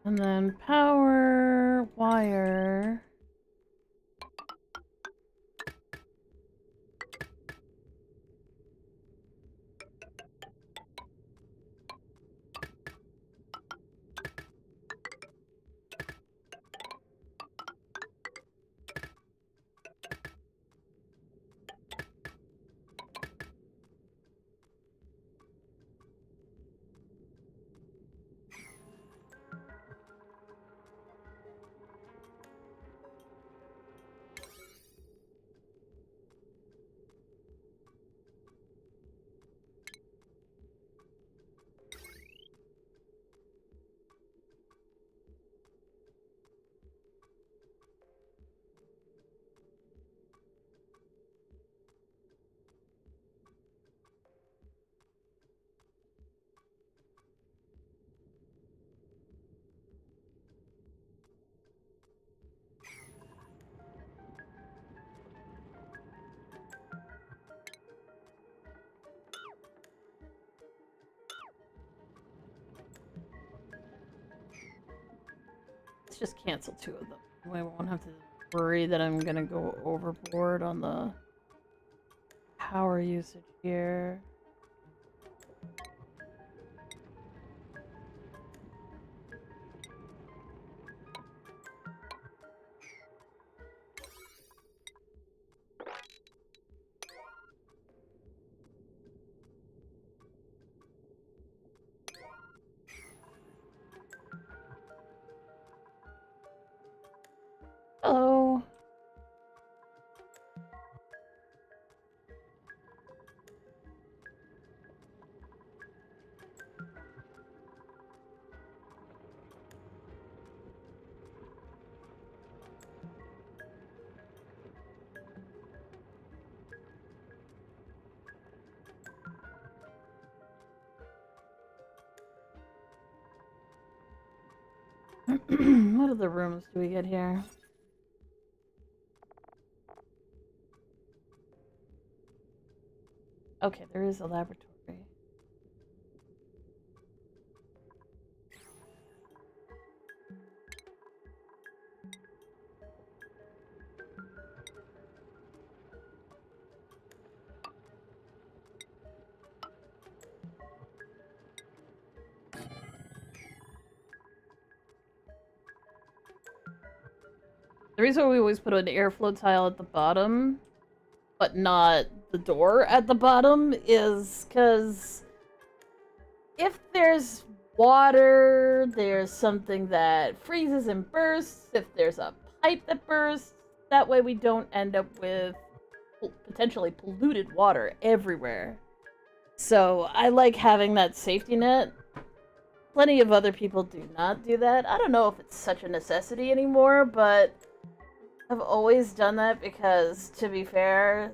And then power wire. Let's just cancel 2 of them. I won't have to worry that I'm gonna go overboard on the power usage here. Hello. What other rooms do we get here? Okay, there is a laboratory. The reason we always put an airflow tile at the bottom, but not the door at the bottom, is because if there's water, there's something that freezes and bursts, if there's a pipe that bursts, that way we don't end up with potentially polluted water everywhere. So I like having that safety net. Plenty of other people do not do that. I don't know if it's such a necessity anymore, but I've always done that because, to be fair,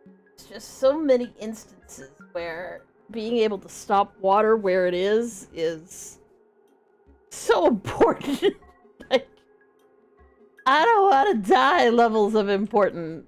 there's just so many instances where being able to stop water where it is so important. Like, I don't want to die levels of important.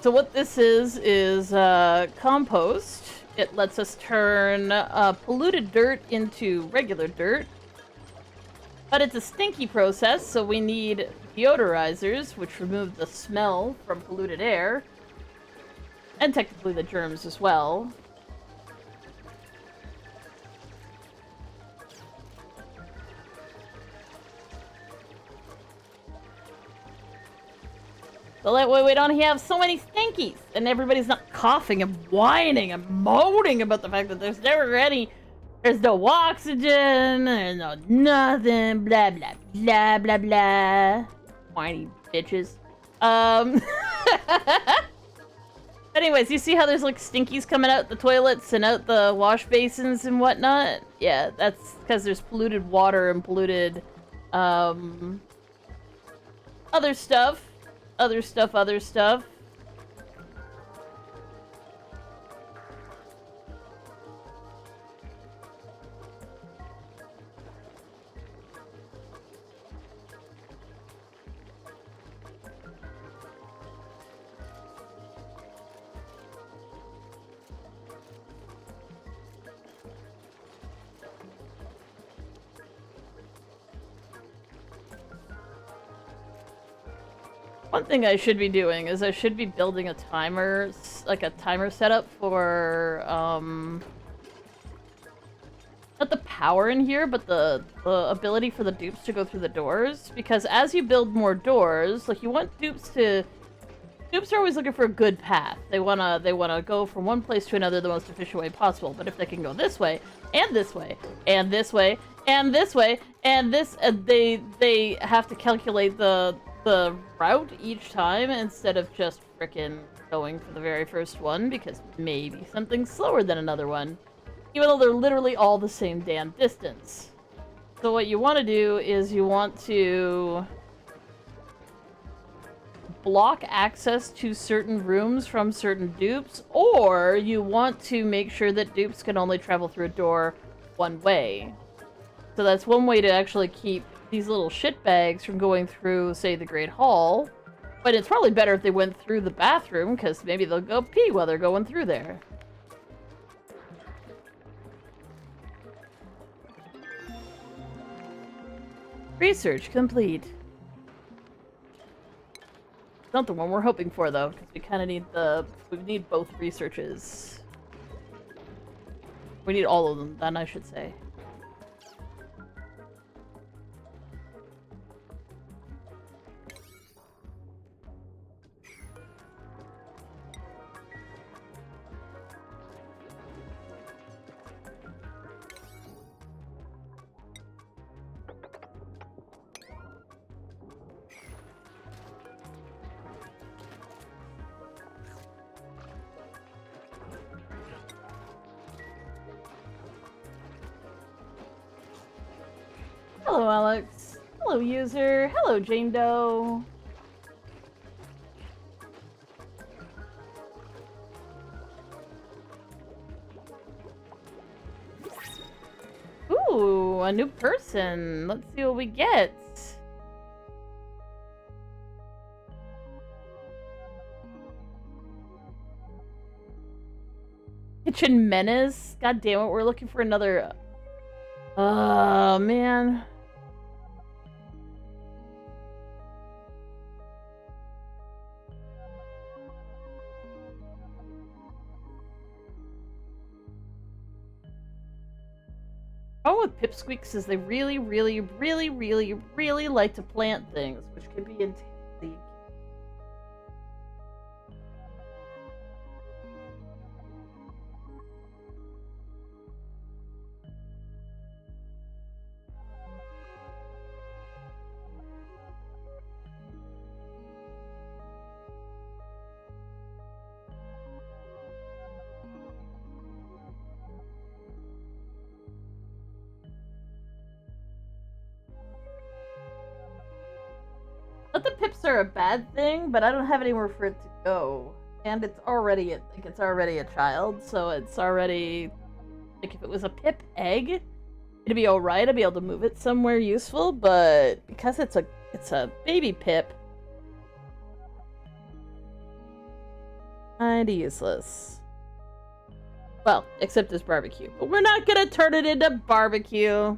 So what this is compost. It lets us turn polluted dirt into regular dirt. But it's a stinky process, so we need deodorizers, which remove the smell from polluted air. And technically the germs as well. So that way we don't have so many stinkies, and everybody's not coughing and whining and moaning about the fact that there's no oxygen, there's no nothing, blah blah blah blah blah. Whiny bitches. Anyways, you see how there's like stinkies coming out the toilets and out the wash basins and whatnot? Yeah, that's because there's polluted water and polluted, other stuff. Other stuff. One thing I should be doing is I should be building a timer, like a timer setup for, not the power in here, but the ability for the dupes to go through the doors. Because as you build more doors, like, you want dupes to... Dupes are always looking for a good path. They wanna go from one place to another the most efficient way possible. But if they can go this way, and this way, and this way, and this way, and this... they have to calculate the route each time instead of just frickin' going for the very first one, because maybe something's slower than another one, even though they're literally all the same damn distance. So what you want to do is you want to block access to certain rooms from certain dupes, or you want to make sure that dupes can only travel through a door one way. So that's one way to actually keep these little shitbags from going through, say, the Great Hall. But it's probably better if they went through the bathroom, because maybe they'll go pee while they're going through there. Research complete. Not the one we're hoping for, though, because we kind of need we need both researches. We need all of them, then, I should say. Hello, Alex. Hello, user. Hello, Jane Doe. Ooh, a new person. Let's see what we get. Kitchen Menace? God damn it, we're looking for another... Oh, man. Problem with Pipsqueaks is they really, really, really, really, really like to plant things, which can be intensely... Not that pips are a bad thing, but I don't have anywhere for it to go. And it's already a child, so it's already like if it was a pip egg, it'd be alright, I'd be able to move it somewhere useful, but because it's a baby pip, kinda useless. Well, except as barbecue. But we're not gonna turn it into barbecue.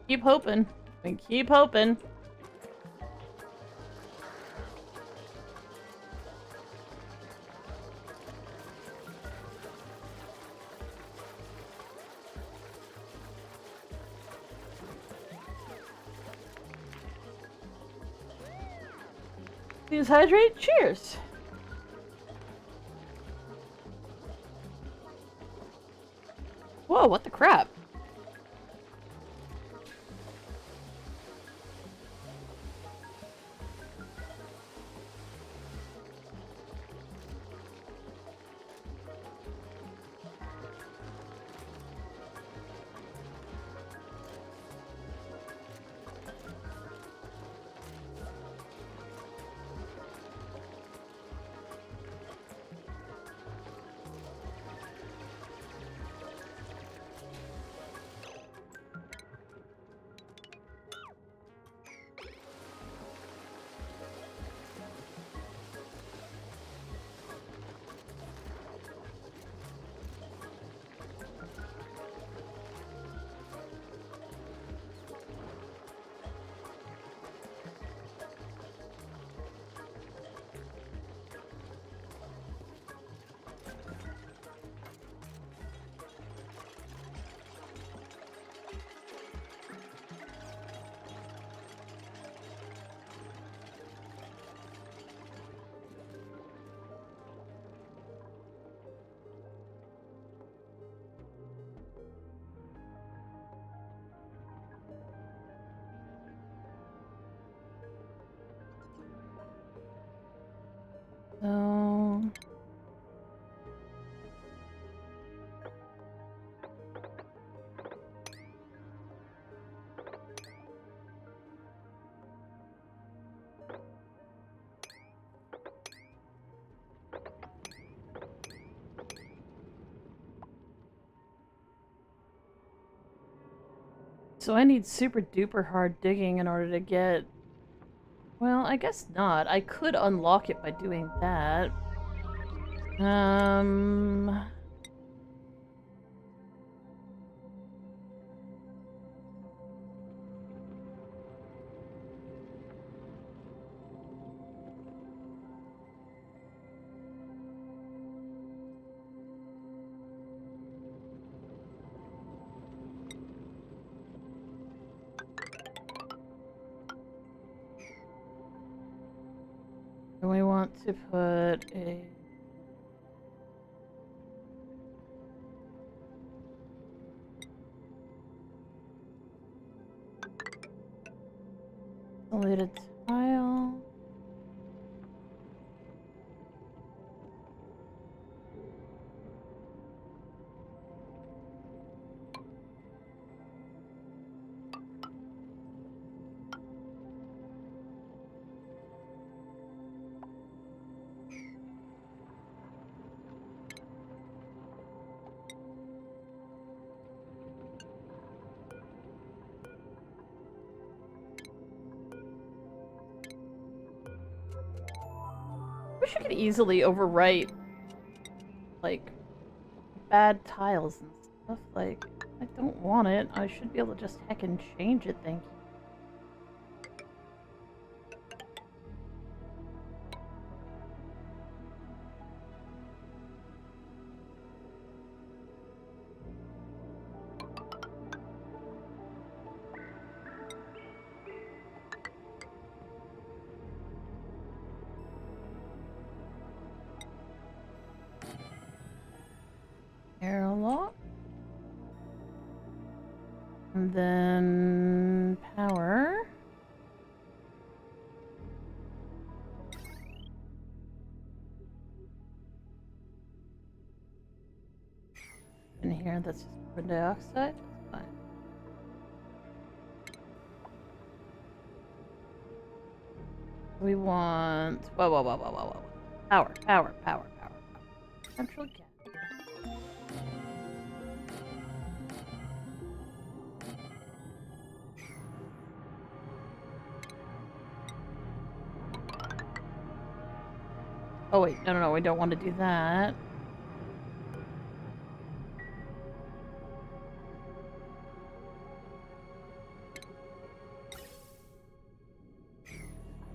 Keep hoping. And keep hoping. Please hydrate. Cheers. Whoa, what the crap? So... So I need super duper hard digging in order to get... Well, I guess not. I could unlock it by doing that. Do we want to put a... Isolated tile? I wish I could easily overwrite, like, bad tiles and stuff. Like, I don't want it. I should be able to just heckin' change it, thank you. Airlock. And then power. In here, that's just carbon dioxide. That's fine. We want... Whoa. Power. Central gas. Oh wait, no, we don't want to do that.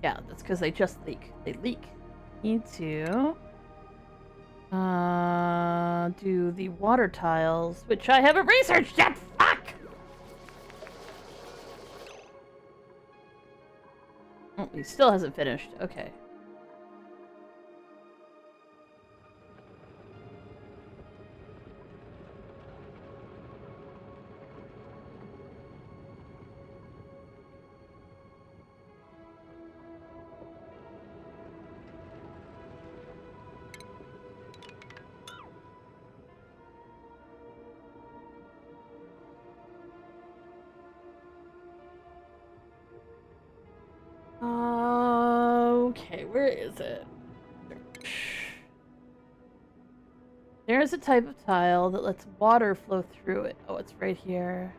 Yeah, that's because they just leak. They leak. Need to do the water tiles, which I haven't researched yet. Fuck! Oh, he still hasn't finished. Okay. Okay, where is it? There's a type of tile that lets water flow through it. Oh, it's right here.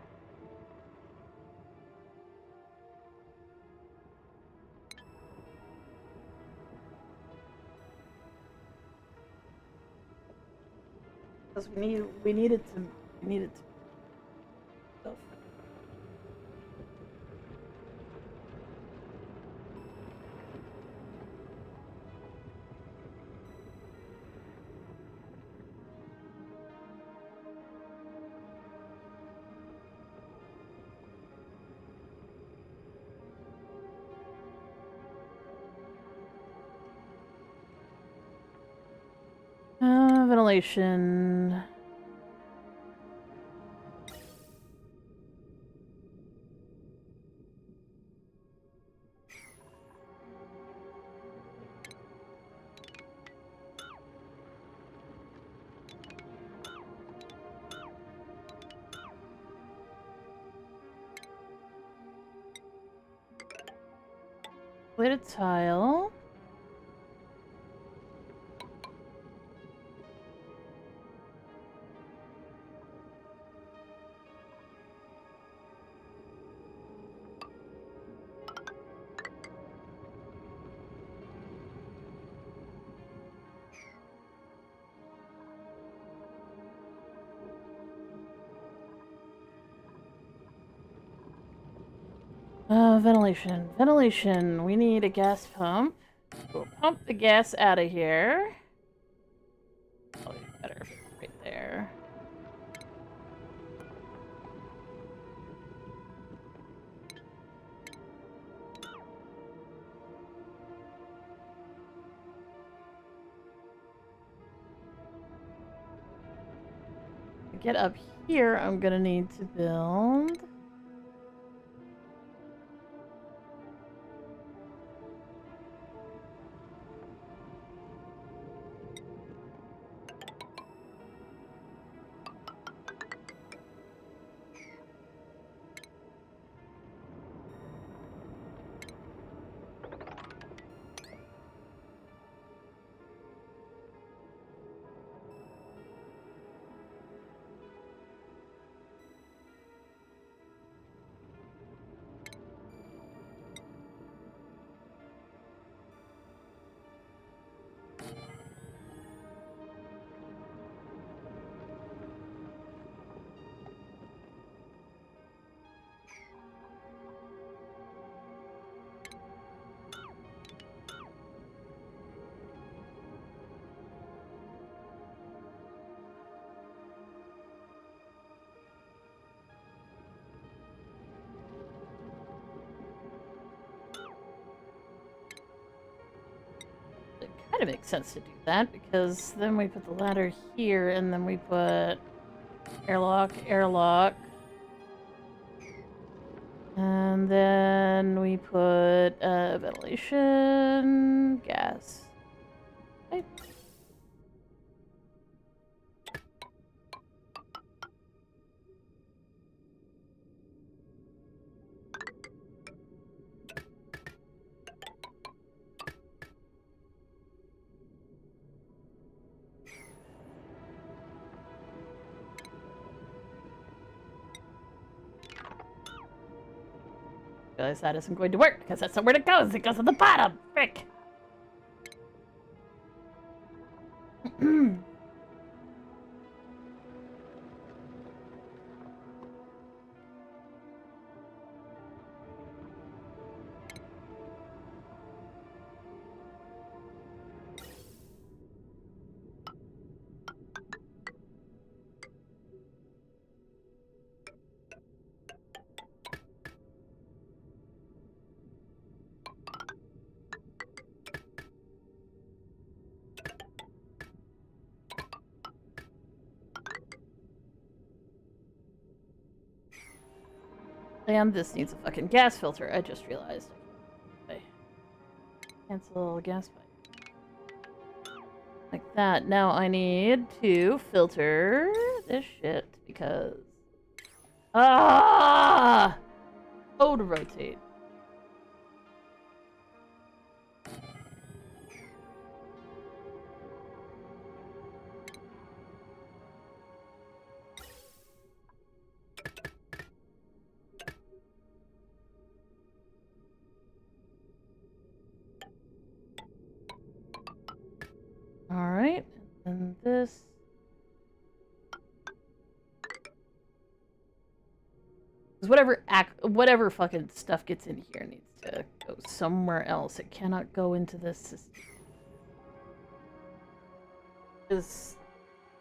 Because we needed to. Oh. Ventilation. Plated tile. Ventilation. Ventilation. We need a gas pump. We'll pump the gas out of here. Probably better if it's right there. get up here, I'm gonna need to build... Kind of makes sense to do that, because then we put the ladder here, and then we put airlock, airlock. And then we put ventilation, gas. Pipe. Realize that isn't going to work because that's not where it goes. It goes at the bottom. Frick. And this needs a fucking gas filter, I just realized. Okay. Cancel gas pipe. Like that. Now I need to filter this shit because... Ah! Oh, to rotate. Alright, and this... whatever fucking stuff gets in here needs to go somewhere else. It cannot go into this system. Because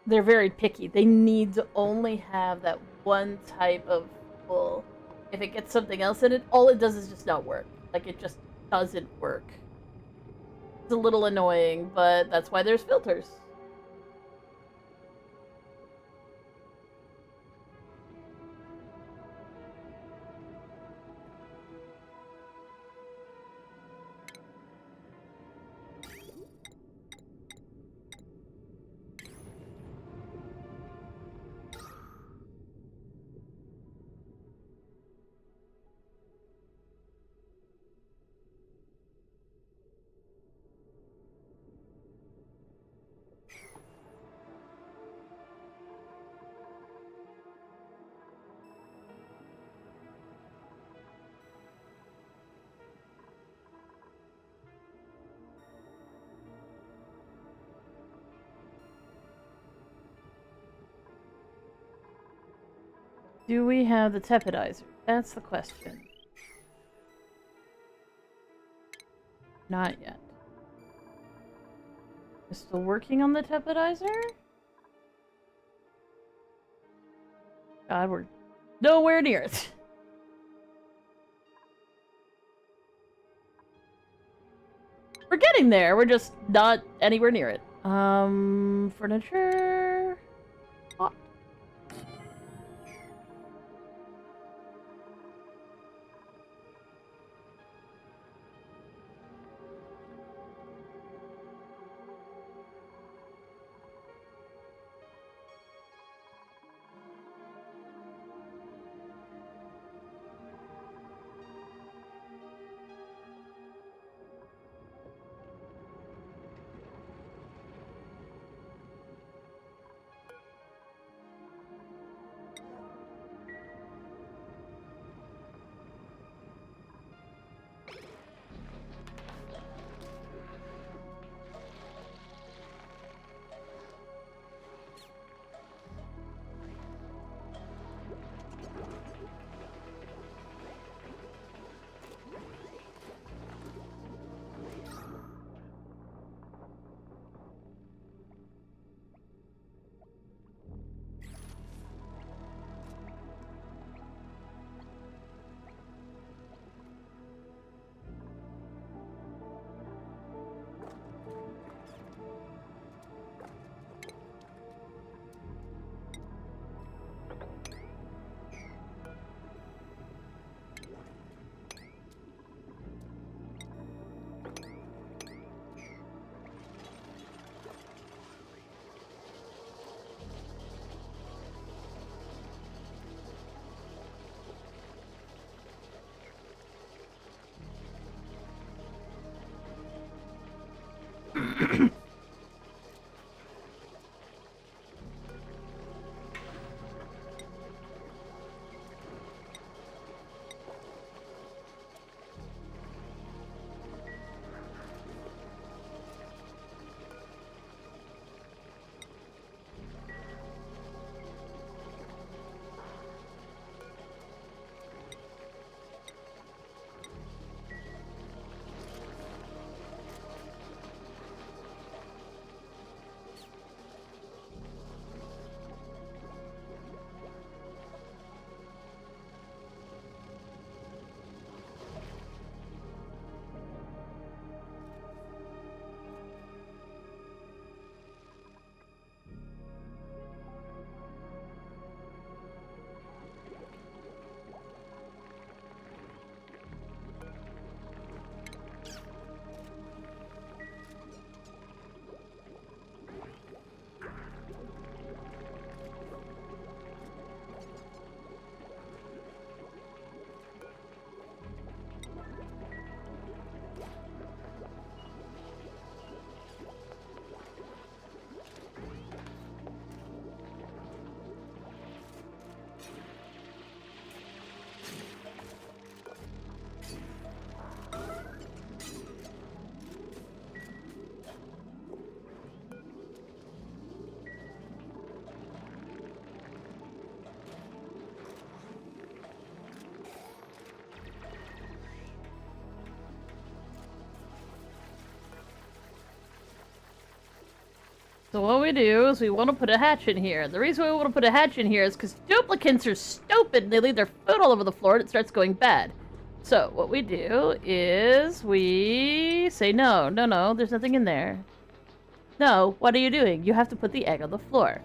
they're very picky. They need to only have that one type of wool. If it gets something else in it, all it does is just not work. Like, it just doesn't work. It's a little annoying, but that's why there's filters. Do we have the tepidizer? That's the question. Not yet. We're still working on the tepidizer? God, we're nowhere near it. We're getting there, we're just not anywhere near it. Furniture... Hot. So what we do is we want to put a hatch in here. The reason we want to put a hatch in here is because duplicants are stupid and they leave their food all over the floor and it starts going bad. So what we do is we say no, there's nothing in there. No, what are you doing? You have to put the egg on the floor.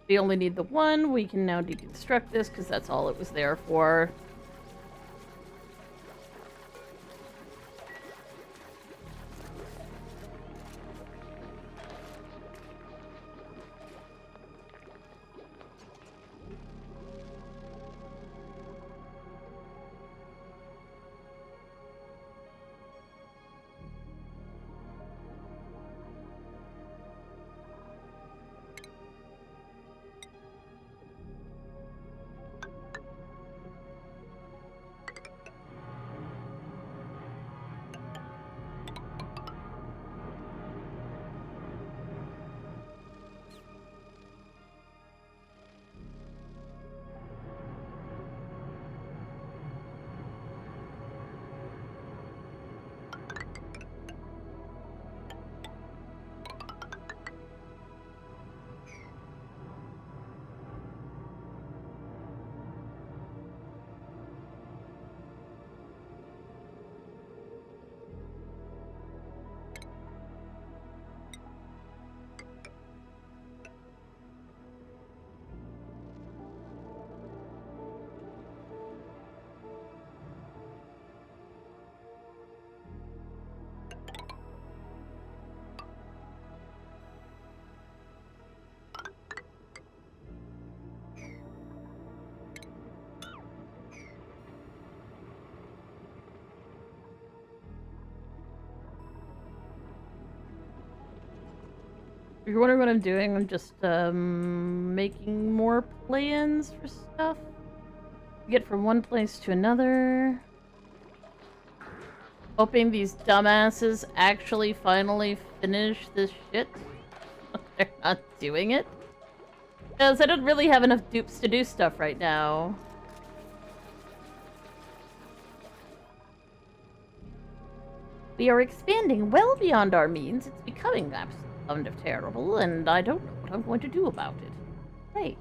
We only need the one. We can now deconstruct this because that's all it was there for. If you're wondering what I'm doing, I'm just making more plans for stuff. Get from one place to another. Hoping these dumbasses actually finally finish this shit. They're not doing it. Because I don't really have enough dupes to do stuff right now. We are expanding well beyond our means. It's becoming absolutely terrible, and I don't know what I'm going to do about it. Hey.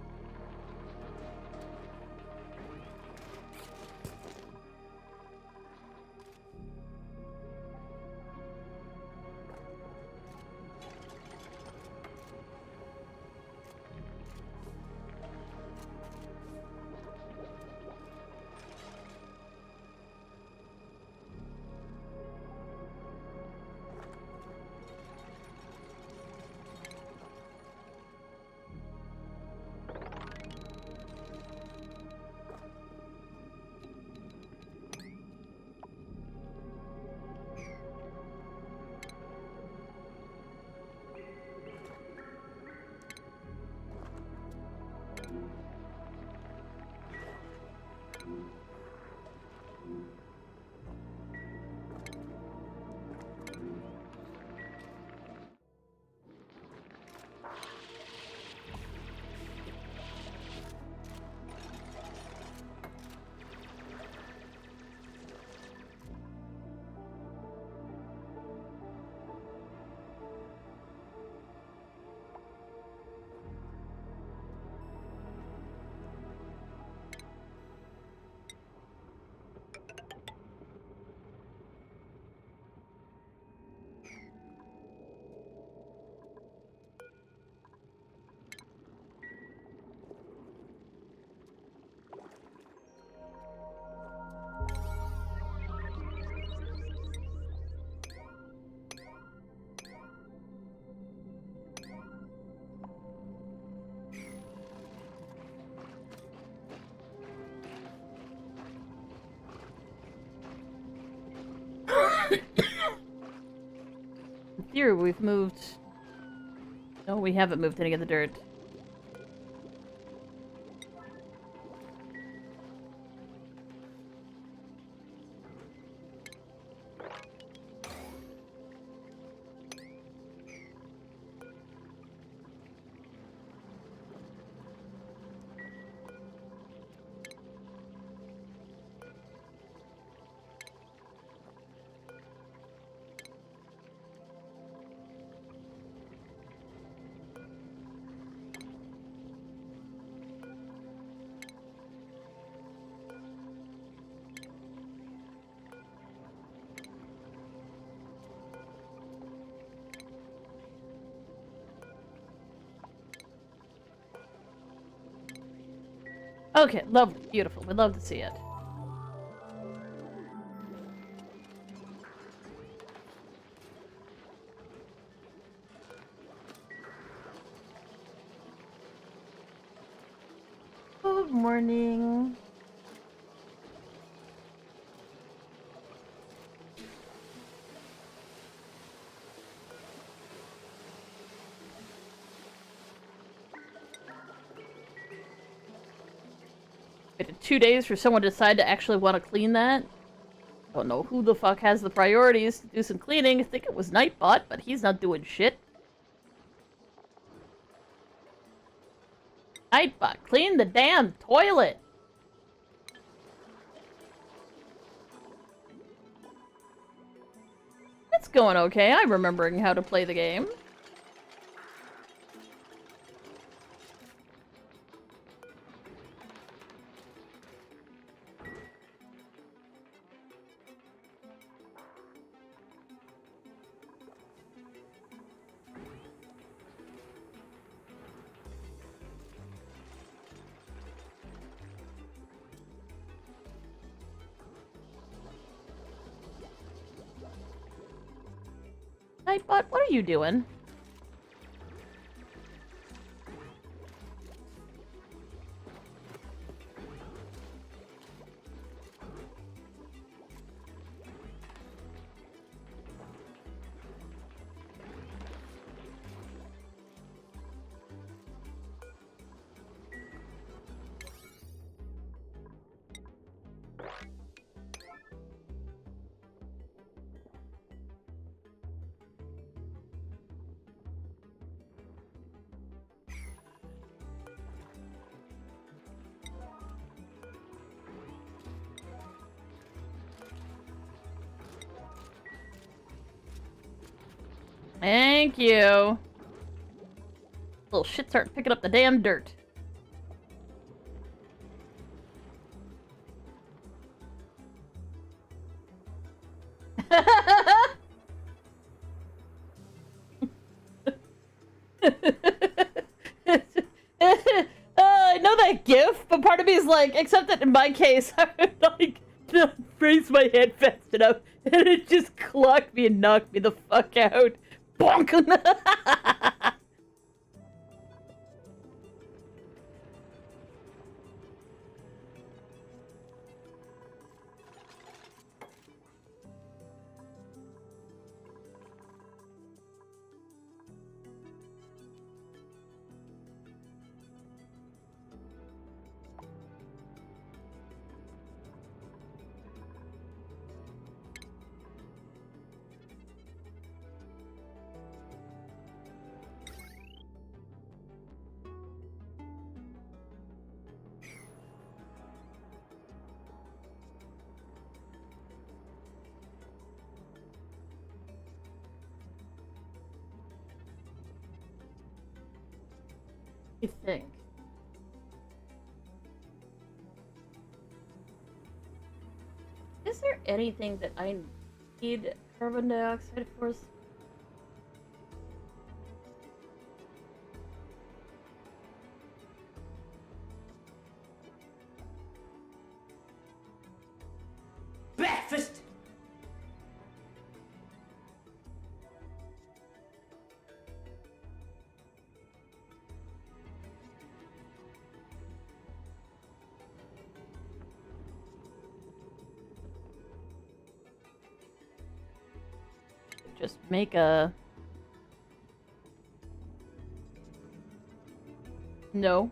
In theory, we've moved... No, we haven't moved any of the dirt. Okay, lovely, beautiful. We'd love to see it. Good morning. Waited 2 days for someone to decide to actually want to clean that. Don't know who the fuck has the priorities to do some cleaning. I think it was Nightbot, but he's not doing shit. Nightbot, clean the damn toilet! It's going okay. I'm remembering how to play the game. Nightbot, what are you doing? Thank you. Little shit start picking up the damn dirt. I know that gif, but part of me is like, except that in my case, I would like to raise my head fast enough, and it just clocked me and knocked me the fuck out. Bonk! You think? Is there anything that I need carbon dioxide for? Breakfast! just make a... No.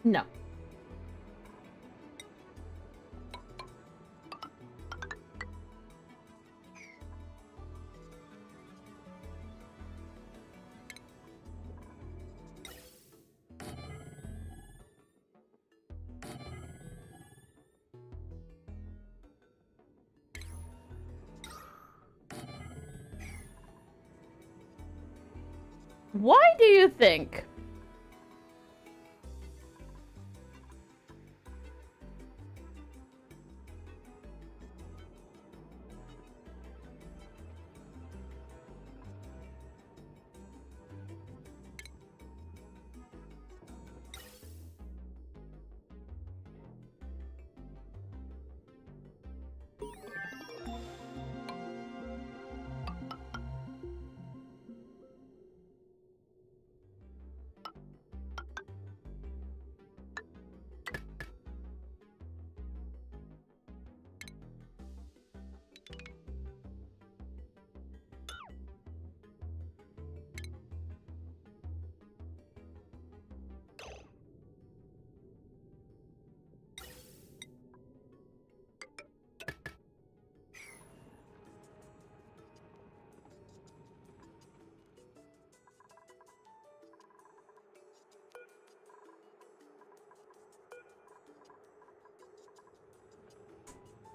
No. Why do you think?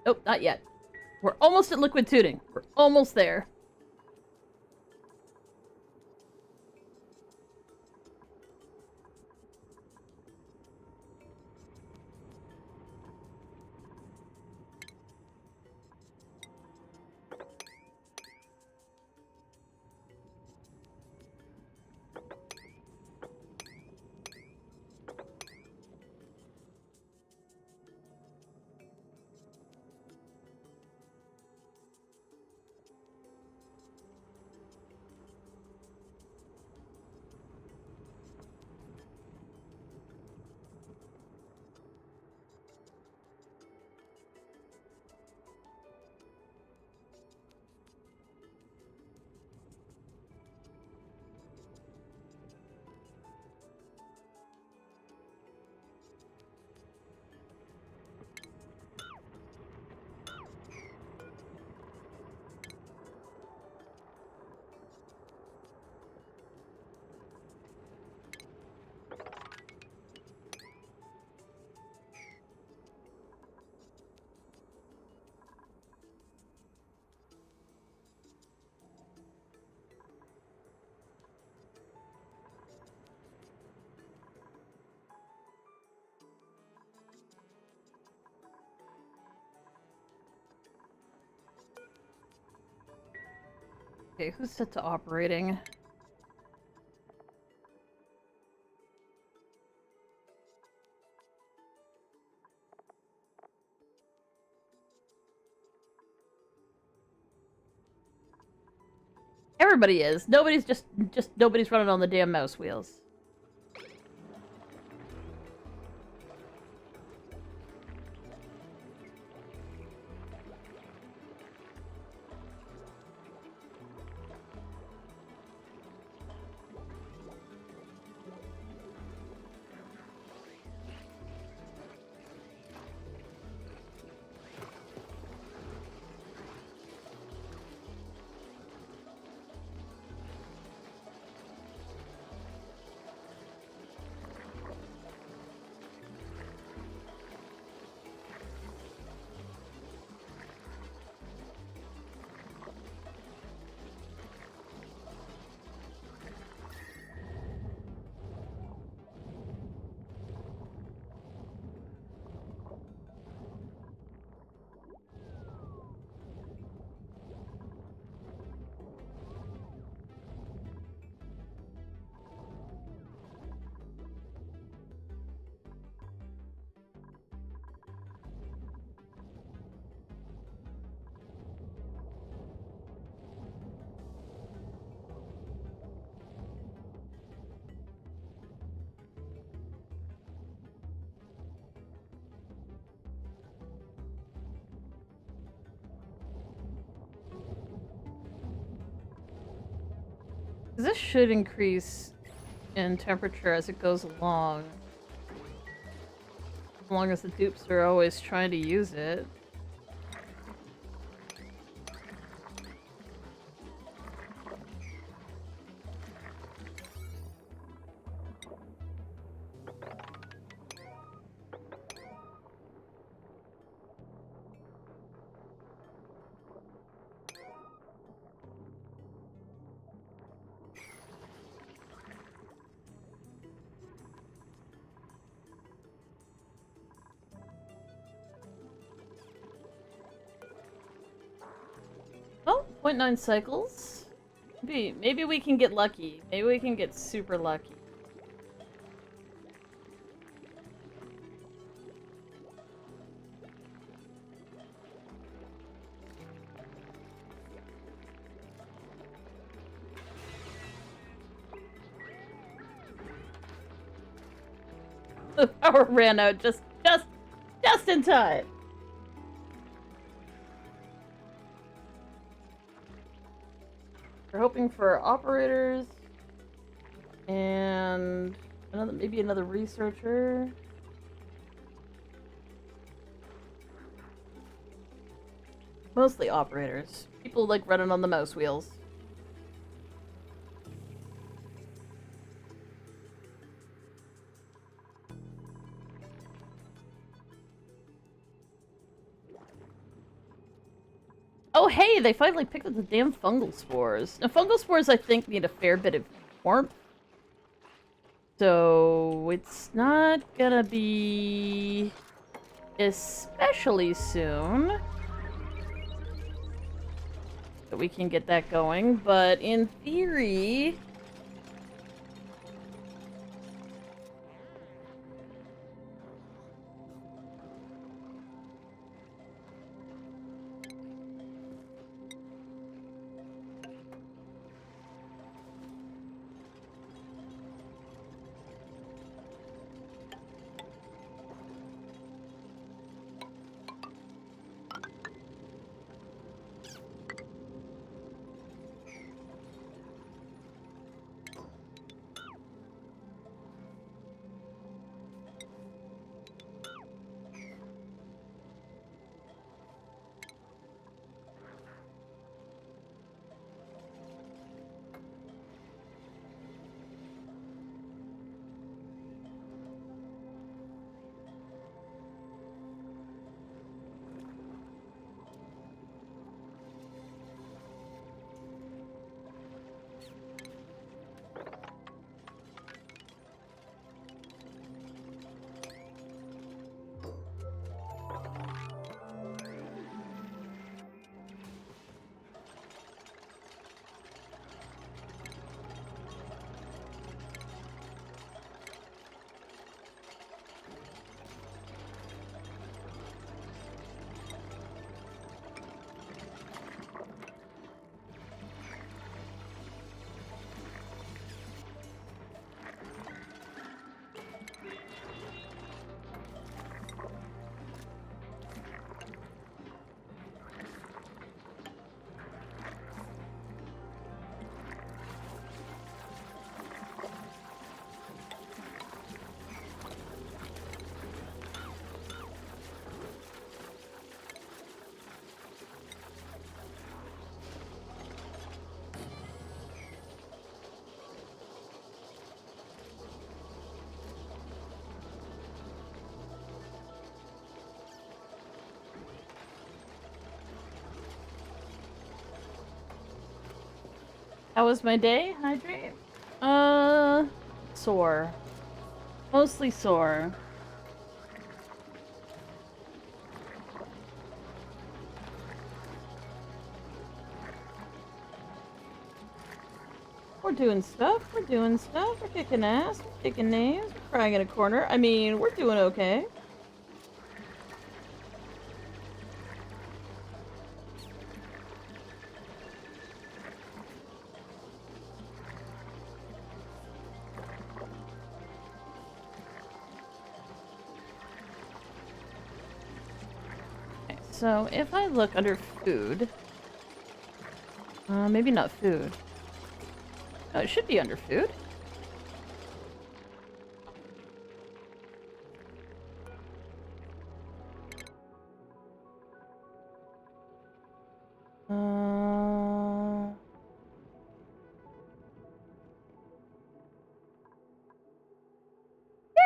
Oh, not yet. We're almost at liquid tuning. We're almost there. Okay, who's set to operating? Everybody is. Nobody's just nobody's running on the damn mouse wheels. This should increase in temperature as it goes along. As long as the dupes are always trying to use it. Oh, 0.9 cycles. Maybe we can get lucky. Maybe we can get super lucky. The power ran out just in time. We're hoping for operators and maybe another researcher. Mostly operators. People like running on the mouse wheels. Oh hey, they finally picked up the damn fungal spores. Now fungal spores I think need a fair bit of warmth. So it's not gonna be especially soon that we can get that going, but in theory how was my day? Hydrate? Sore. Mostly sore. We're doing stuff, we're kicking ass, we're kicking names, we're crying in a corner. I mean, we're doing okay. So, if I look under food... maybe not food. Oh, it should be under food.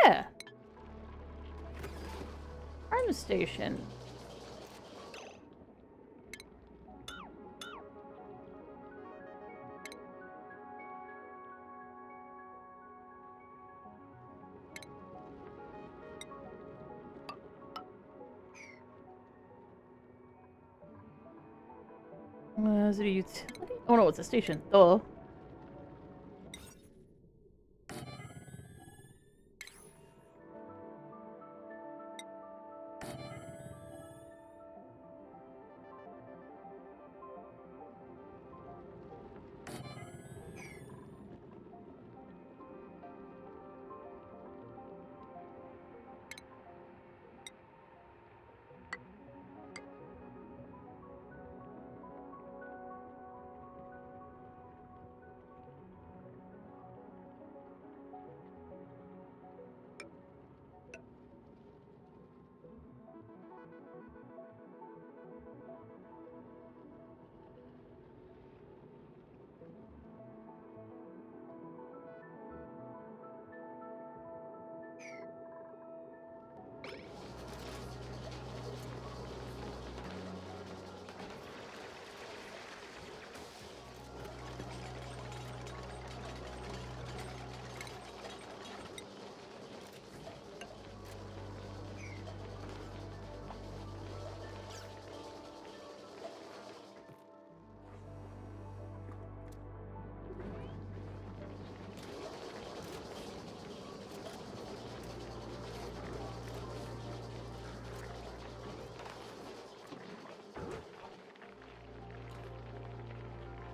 Yeah. Farm station. Is it a utility? Oh no, it's a station. Oh.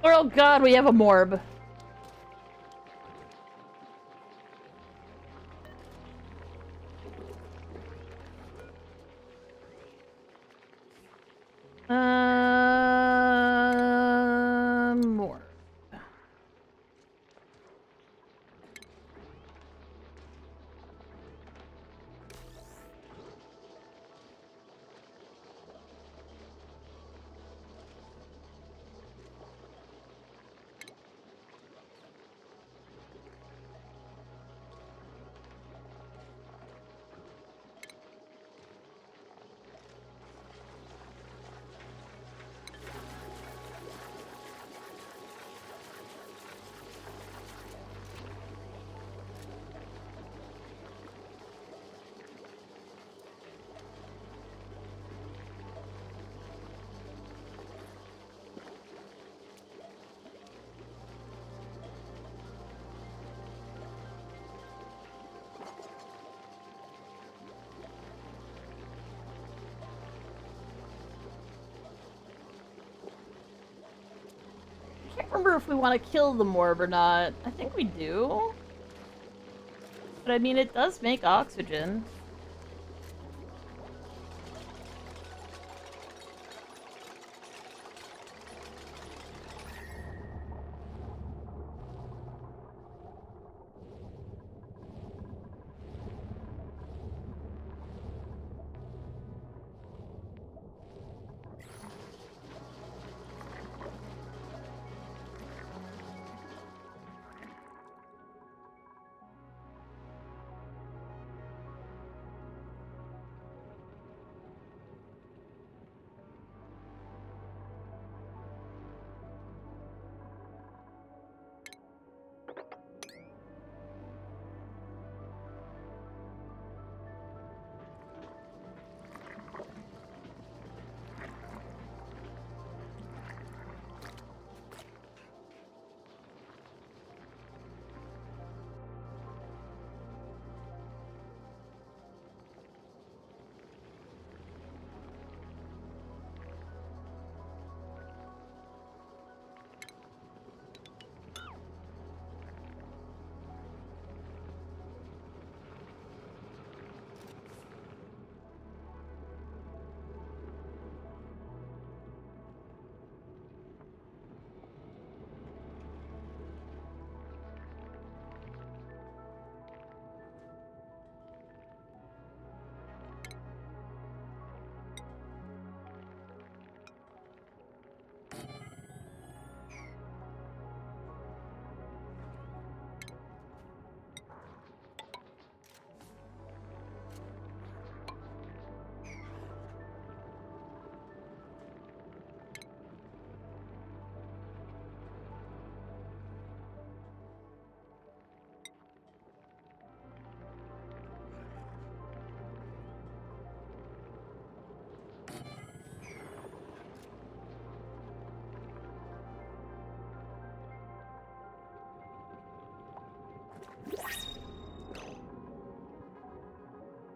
Oh god, we have a morb. Morb. I can't remember if we want to kill the morb or not. I think we do. But I mean, it does make oxygen.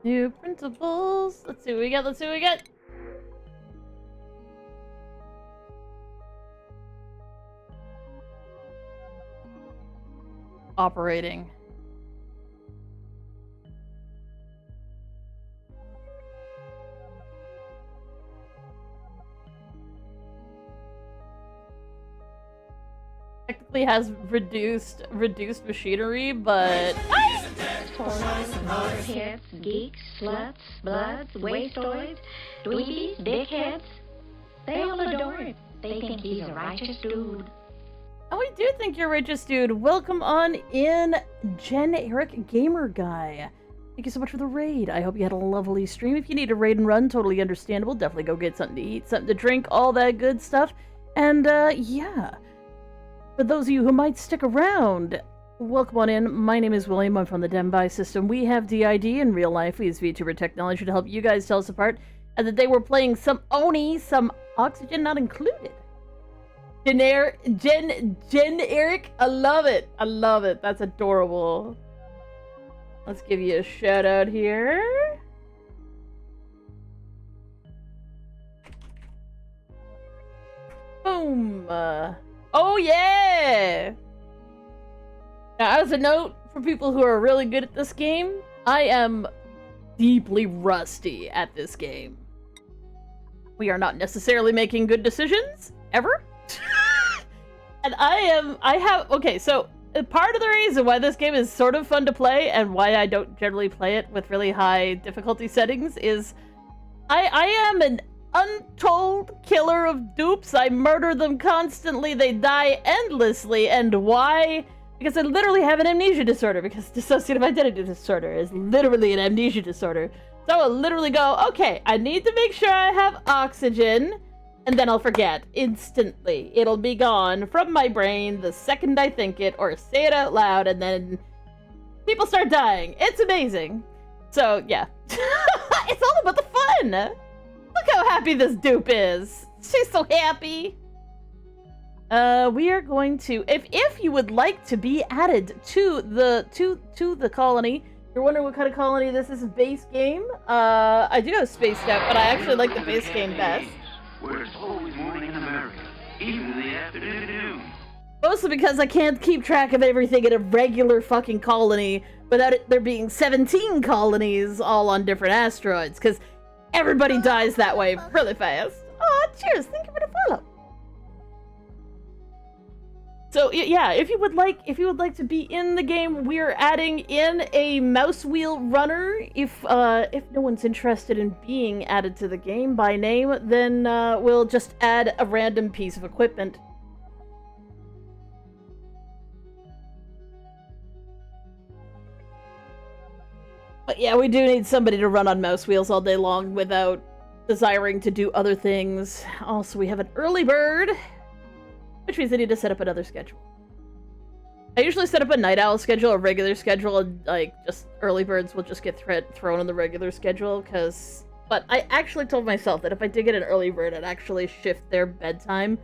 New principles. Let's see what we got. Let's see what we got. Operating. Technically has reduced machinery, but Motor hits, geeks, sluts, bloods, wastoids, dweebies, dickheads. They all adore him. They think he's a righteous dude. oh, we do think you're righteous, dude. Welcome on in, Eric Gamer Guy. Thank you so much for the raid. I hope you had a lovely stream. If you need a raid and run, totally understandable. Definitely go get something to eat, something to drink, all that good stuff. And yeah. For those of you who might stick around, welcome on in. My name is William. I'm from the Dembi system. We have DID in real life. We use VTuber technology to help you guys tell us apart. And that they were playing some Oni, some Oxygen Not Included. Eric, I love it. I love it. That's adorable. Let's give you a shout out here. Boom. Oh yeah! Now, as a note, for people who are really good at this game, I am deeply rusty at this game. We are not necessarily making good decisions, ever. And okay, so part of the reason why this game is sort of fun to play and why I don't generally play it with really high difficulty settings is I am an untold killer of dupes. I murder them constantly. They die endlessly. And why? Because I literally have an amnesia disorder. Because dissociative identity disorder is literally an amnesia disorder. So I'll literally go, okay, I need to make sure I have oxygen. And then I'll forget instantly. It'll be gone from my brain the second I think it or say it out loud. And then people start dying. It's amazing. So yeah. It's all about the fun. Look how happy this dupe is. She's so happy. We are going to, if you would like to be added to the colony, you're wondering what kind of colony this is, base game. I do have Spaced Out, but I actually like the base game best. Where it's always morning in America, even in the afternoon. Mostly because I can't keep track of everything in a regular fucking colony without there being 17 colonies all on different asteroids, because everybody dies that way really fast. Oh, cheers! Thank you for the follow. So yeah, if you would like to be in the game, we're adding in a mouse wheel runner. If no one's interested in being added to the game by name, then we'll just add a random piece of equipment. But yeah, we do need somebody to run on mouse wheels all day long without desiring to do other things. Also, we have an early bird, which means I need to set up another schedule. I usually set up a night owl schedule, a regular schedule, and like just early birds will just get thrown on the regular schedule. But I actually told myself that if I did get an early bird, I'd actually shift their bedtime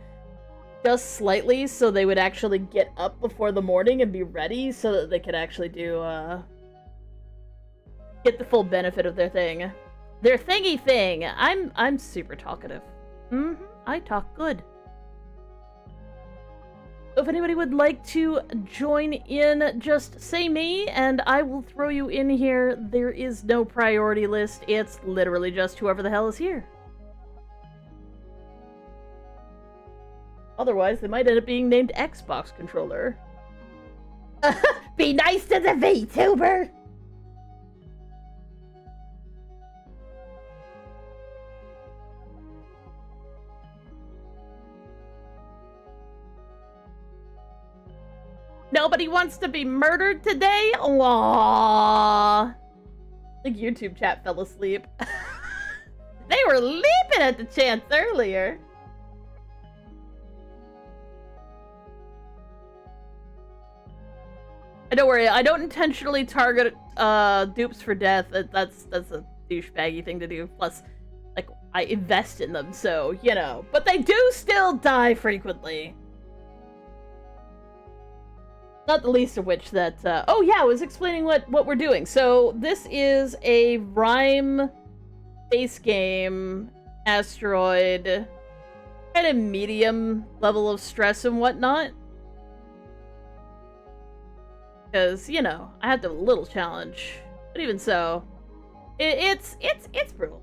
just slightly so they would actually get up before the morning and be ready so that they could actually do get the full benefit of their thing. Their thingy thing. I'm super talkative. I talk good. So if anybody would like to join in, just say me and I will throw you in here. There is no priority list. It's literally just whoever the hell is here. Otherwise, they might end up being named Xbox controller. Be nice to the VTuber! Nobody wants to be murdered today? Aww. I think YouTube chat fell asleep. They were leaping at the chance earlier. And don't worry, I don't intentionally target dupes for death. That's a douchebaggy thing to do. Plus, like, I invest in them, so, you know. But they do still die frequently. Not the least of which that, oh yeah, I was explaining what we're doing. So this is a rhyme base game, asteroid, kind of medium level of stress and whatnot. Because, you know, I had the little challenge. But even so, it's brutal.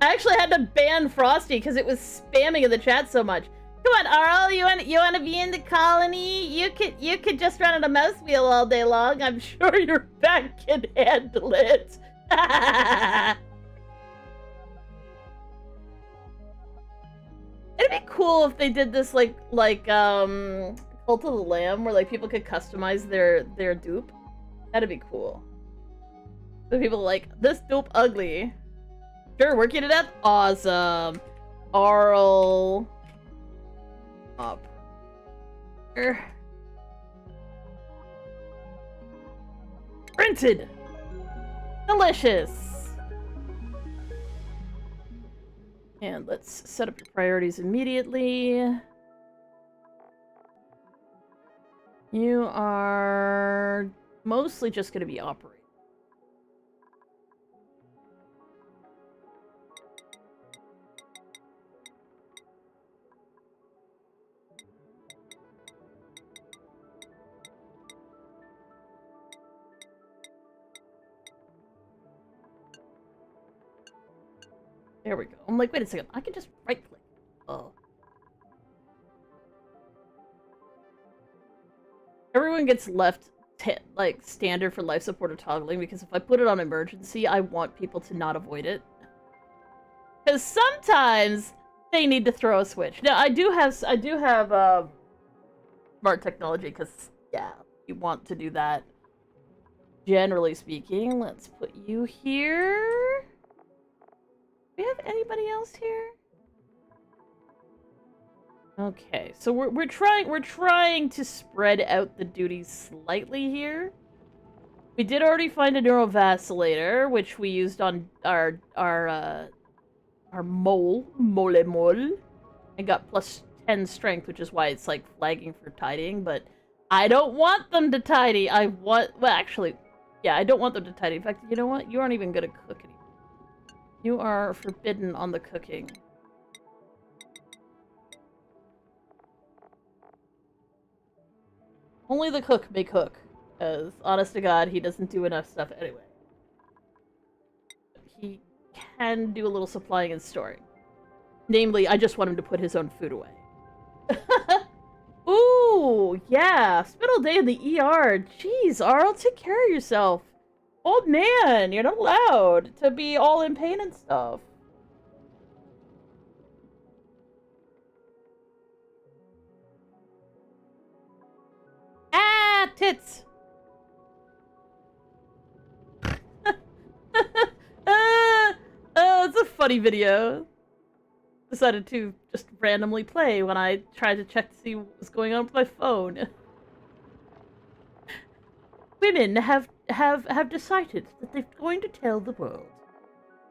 I actually had to ban Frosty because it was spamming in the chat so much. Come on, Arl, you want to be in the colony? You could just run on a mouse wheel all day long. I'm sure your back can handle it. It'd be cool if they did this like Cult of the Lamb, where like people could customize their dupe. That'd be cool. So people are like, this dupe ugly. Sure, work you to death? Awesome. Arl. Up. Printed. Delicious. And let's set up your priorities immediately. You are mostly just going to be operating. There we go. I'm like, wait a second. I can just right click. Oh. Everyone gets left like standard for life support or toggling, because if I put it on emergency, I want people to not avoid it. Because sometimes they need to throw a switch. Now I do have smart technology, because yeah, you want to do that. Generally speaking, let's put you here. Do we have anybody else here? Okay, so we're trying to spread out the duties slightly here. We did already find a neurovacillator, which we used on our mole, and got plus 10 strength, which is why it's like flagging for tidying. But I don't want them to tidy. Well, actually, yeah, I don't want them to tidy. In fact, you know what? You aren't even gonna cook anymore. You are forbidden on the cooking. Only the cook may cook, because, honest to God, he doesn't do enough stuff anyway. He can do a little supplying and storing. Namely, I just want him to put his own food away. Ooh, yeah, spend all day in the ER. Jeez, Arl, take care of yourself. Old man, you're not allowed to be all in pain and stuff. Ah, tits! It's a funny video. Decided to just randomly play when I tried to check to see what was going on with my phone. Women have decided that they're going to tell the world.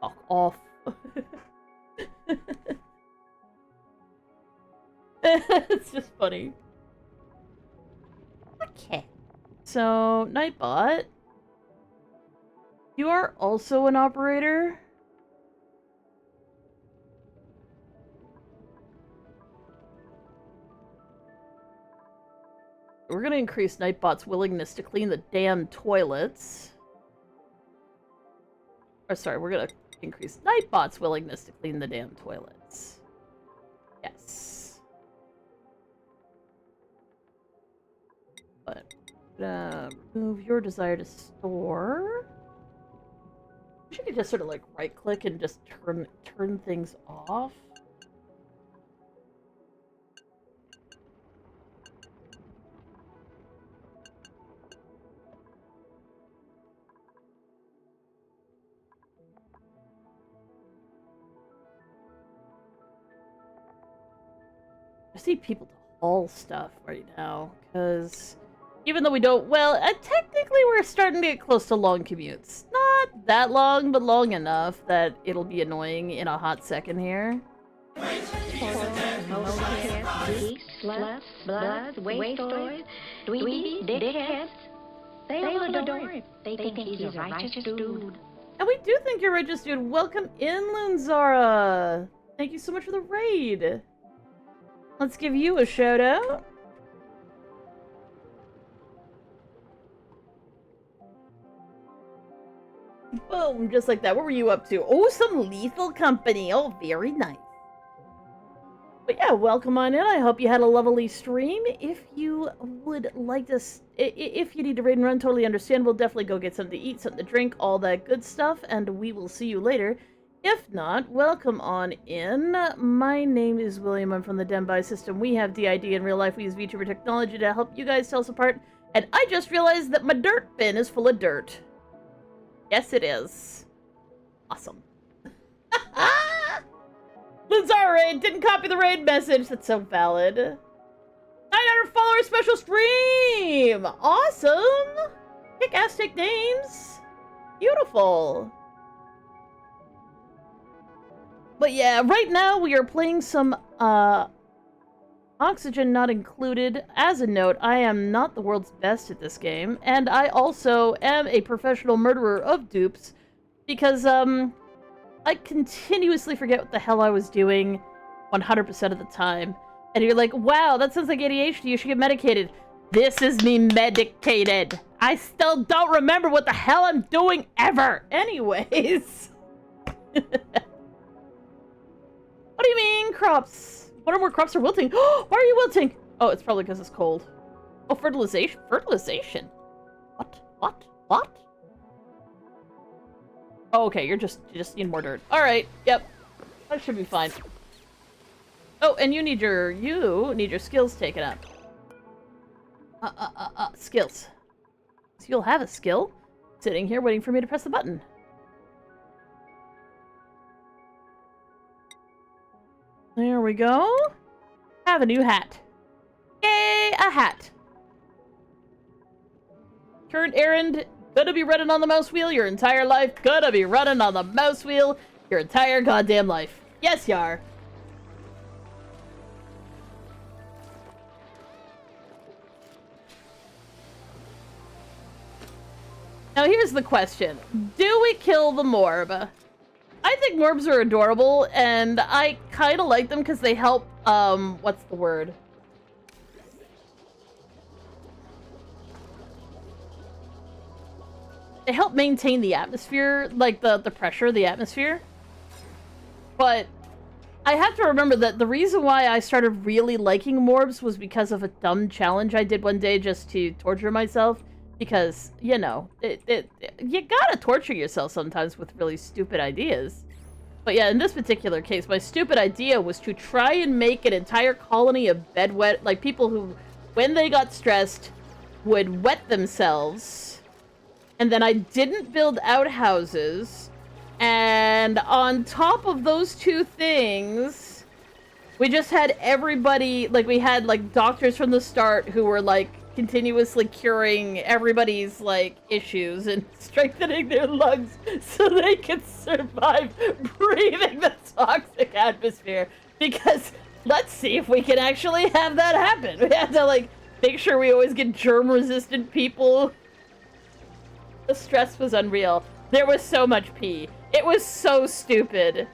Fuck off. It's just funny. Okay. So, Nightbot. You are also an operator? We're gonna increase Nightbot's willingness to clean the damn toilets. Or sorry, we're gonna increase Nightbot's willingness to clean the damn toilets. Yes. But remove your desire to store. You could just sort of like right click and just turn things off. I see people to haul stuff right now, because even though we don't, well, technically we're starting to get close to long commutes. Not that long, but long enough that it'll be annoying in a hot second here. Geeks, sluts, bloods, wastoids, dweebies, dickheads. They all adore him. They think he's a righteous dude. And we do think you're righteous, dude. Welcome in, Lunzara. Thank you so much for the raid. Let's give you a shout out. Boom, just like that. What were you up to? Oh, some Lethal Company. Oh, very nice. But yeah, welcome on in. I hope you had a lovely stream. If you would like to, if you need to raid and run, totally understand. We'll definitely go get something to eat, something to drink, all that good stuff, and we will see you later. If not, welcome on in. My name is William. I'm from the Denbai system. We have DID in real life. We use VTuber technology to help you guys tell us apart. And I just realized that my dirt bin is full of dirt. Yes, it is. Awesome. Lunzara raid didn't copy the raid message. That's so valid. 900 followers special stream. Awesome. Kick-ass names. Beautiful. But yeah, right now we are playing some Oxygen Not Included. As a note, I am not the world's best at this game, and I also am a professional murderer of dupes because I continuously forget what the hell I was doing 100% of the time. And you're like, wow, that sounds like ADHD, you should get medicated. This is me medicated. I still don't remember what the hell I'm doing ever. Anyways. What do you mean, crops? One or more crops are wilting. Why are you wilting? Oh, it's probably because it's cold. Oh, fertilization. Fertilization? What? Oh, okay, you just need more dirt. Alright, yep. That should be fine. Oh, and you need your skills taken up. Skills. So you'll have a skill sitting here waiting for me to press the button. There we go. Have a new hat. Yay, a hat. Current errand, gonna be running on the mouse wheel your entire life. Gonna be running on the mouse wheel your entire goddamn life. Yes, yar. Now here's the question. Do we kill the morb? I think morbs are adorable, and I kind of like them because they help, what's the word? They help maintain the atmosphere, like the pressure of the atmosphere. But I have to remember that the reason why I started really liking morbs was because of a dumb challenge I did one day just to torture myself. Because, you know, you gotta torture yourself sometimes with really stupid ideas. But yeah, in this particular case, my stupid idea was to try and make an entire colony of bedwet, like people who, when they got stressed, would wet themselves. And then I didn't build outhouses. And on top of those two things, we just had everybody, like we had like doctors from the start who were like continuously curing everybody's like issues and strengthening their lungs so they could survive breathing the toxic atmosphere. Because let's see if we can actually have that happen. We have to like make sure we always get germ-resistant people. The stress was unreal. There was so much pee. It was so stupid.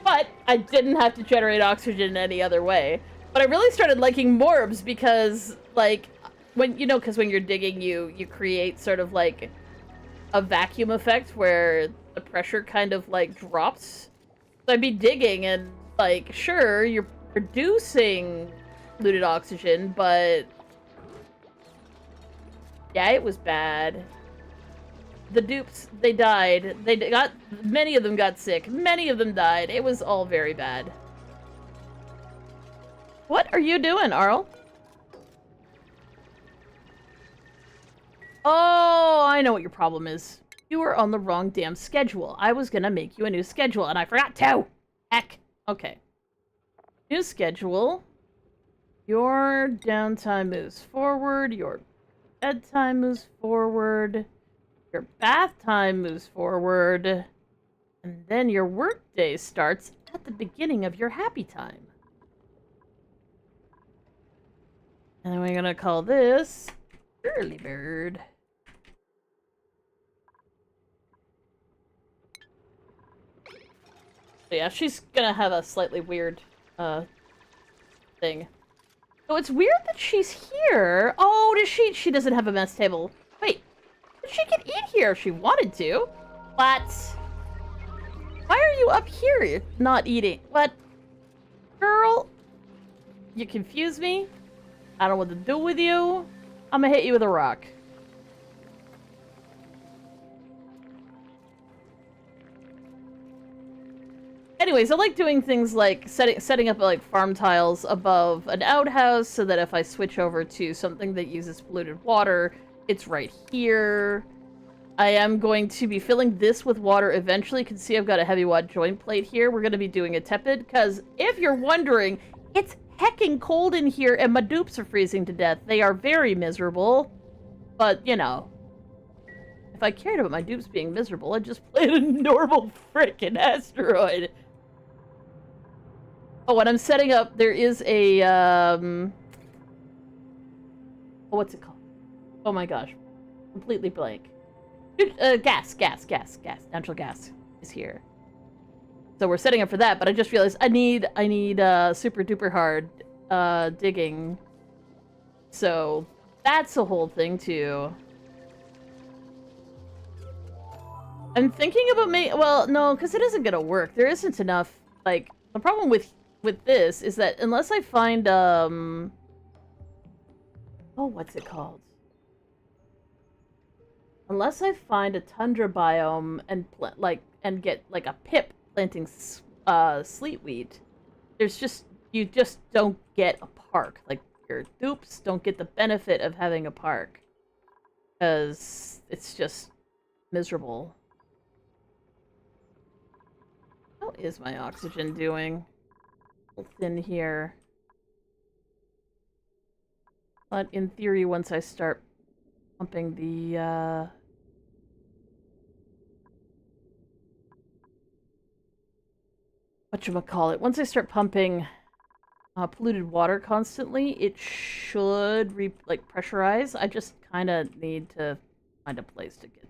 But I didn't have to generate oxygen in any other way. But I really started liking morbs because, like, when, you know, because when you're digging, you create sort of like a vacuum effect where the pressure kind of like drops. So I'd be digging and like, sure, you're producing polluted oxygen, but yeah, it was bad. The dupes, they died. Many of them got sick. Many of them died. It was all very bad. What are you doing, Arl? Oh, I know what your problem is. You were on the wrong damn schedule. I was gonna make you a new schedule, and I forgot to! Heck! Okay. New schedule. Your downtime moves forward. Your bedtime moves forward. Your bath time moves forward. And then your work day starts at the beginning of your happy time. And we're gonna call this Early Bird. So yeah, she's gonna have a slightly weird thing. So it's weird that she's here. Oh, does she? She doesn't have a mess table. Wait, she could eat here if she wanted to. What? Why are you up here not eating? What? Girl, you confuse me. I don't know what to do with you. I'm gonna hit you with a rock. Anyways, I like doing things like setting up like farm tiles above an outhouse so that if I switch over to something that uses polluted water, it's right here. I am going to be filling this with water eventually. You can see I've got a heavy wad joint plate here. We're going to be doing a tepid, because if you're wondering, it's hecking cold in here and my dupes are freezing to death. They are very miserable. But, you know, if I cared about my dupes being miserable, I'd just play a normal frickin' asteroid. Oh, and I'm setting up, there is a, oh, what's it called? Oh my gosh. Completely blank. Gas. Natural gas is here. So we're setting up for that, but I just realized I need super duper hard, digging. So that's a whole thing too. I'm thinking about well, no, because it isn't gonna work. There isn't enough, like, the problem with this is that unless I find, oh, what's it called? Unless I find a tundra biome and get like a pip planting sleet wheat, you just don't get a park. Like, your dupes don't get the benefit of having a park, because it's just miserable. How is my oxygen doing? A little thin here. But in theory, once I start pumping the, whatchamacallit, once I start pumping polluted water constantly, it should pressurize. I just kind of need to find a place to get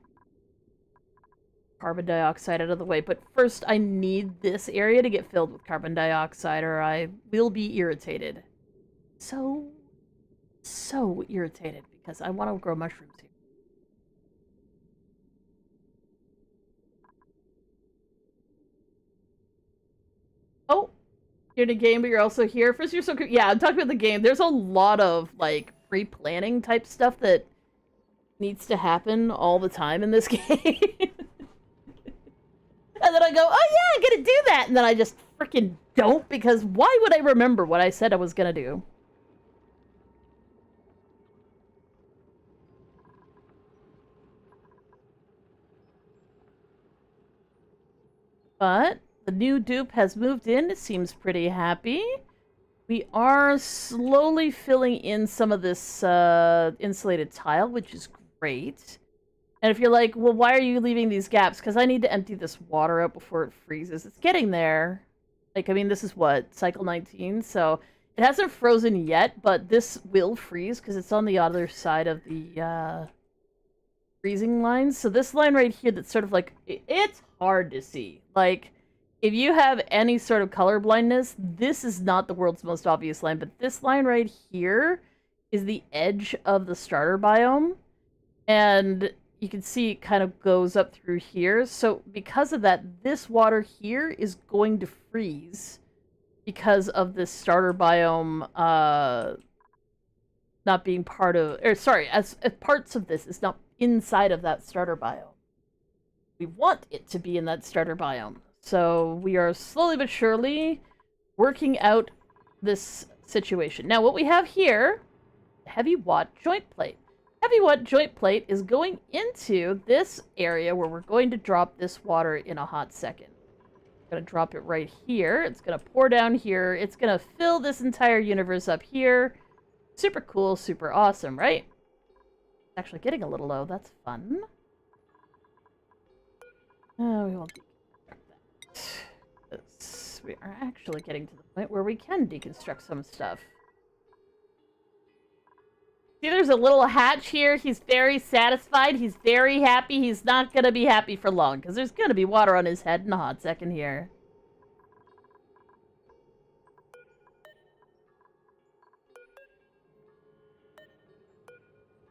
carbon dioxide out of the way. But first, I need this area to get filled with carbon dioxide, or I will be irritated. So irritated, because I want to grow mushrooms here. Oh, you're in a game, but you're also here. First, you're so cool. Yeah, I'm talking about the game. There's a lot of, like, pre-planning type stuff that needs to happen all the time in this game. And then I go, oh yeah, I'm gonna do that! And then I just freaking don't, because why would I remember what I said I was gonna do? But the new dupe has moved in. It seems pretty happy. We are slowly filling in some of this insulated tile, which is great. And if you're like, well, why are you leaving these gaps? Because I need to empty this water out before it freezes. It's getting there. Like, I mean, this is what? Cycle 19? So it hasn't frozen yet, but this will freeze because it's on the other side of the freezing lines. So this line right here that's sort of like, it's hard to see. Like, if you have any sort of color blindness, this is not the world's most obvious line, but this line right here is the edge of the starter biome. And you can see it kind of goes up through here. So because of that, this water here is going to freeze because of this starter biome not being part of, or sorry, as parts of this is not inside of that starter biome. We want it to be in that starter biome. So we are slowly but surely working out this situation. Now what we have here, heavy wad joint plate. Heavy wad joint plate is going into this area where we're going to drop this water in a hot second. I'm going to drop it right here. It's going to pour down here. It's going to fill this entire universe up here. Super cool, super awesome, right? It's actually getting a little low. That's fun. Oh, we won't deconstruct that. we are actually getting to the point where we can deconstruct some stuff. See, there's a little hatch here. He's very satisfied. He's very happy. He's not gonna be happy for long, because there's gonna be water on his head in a hot second here.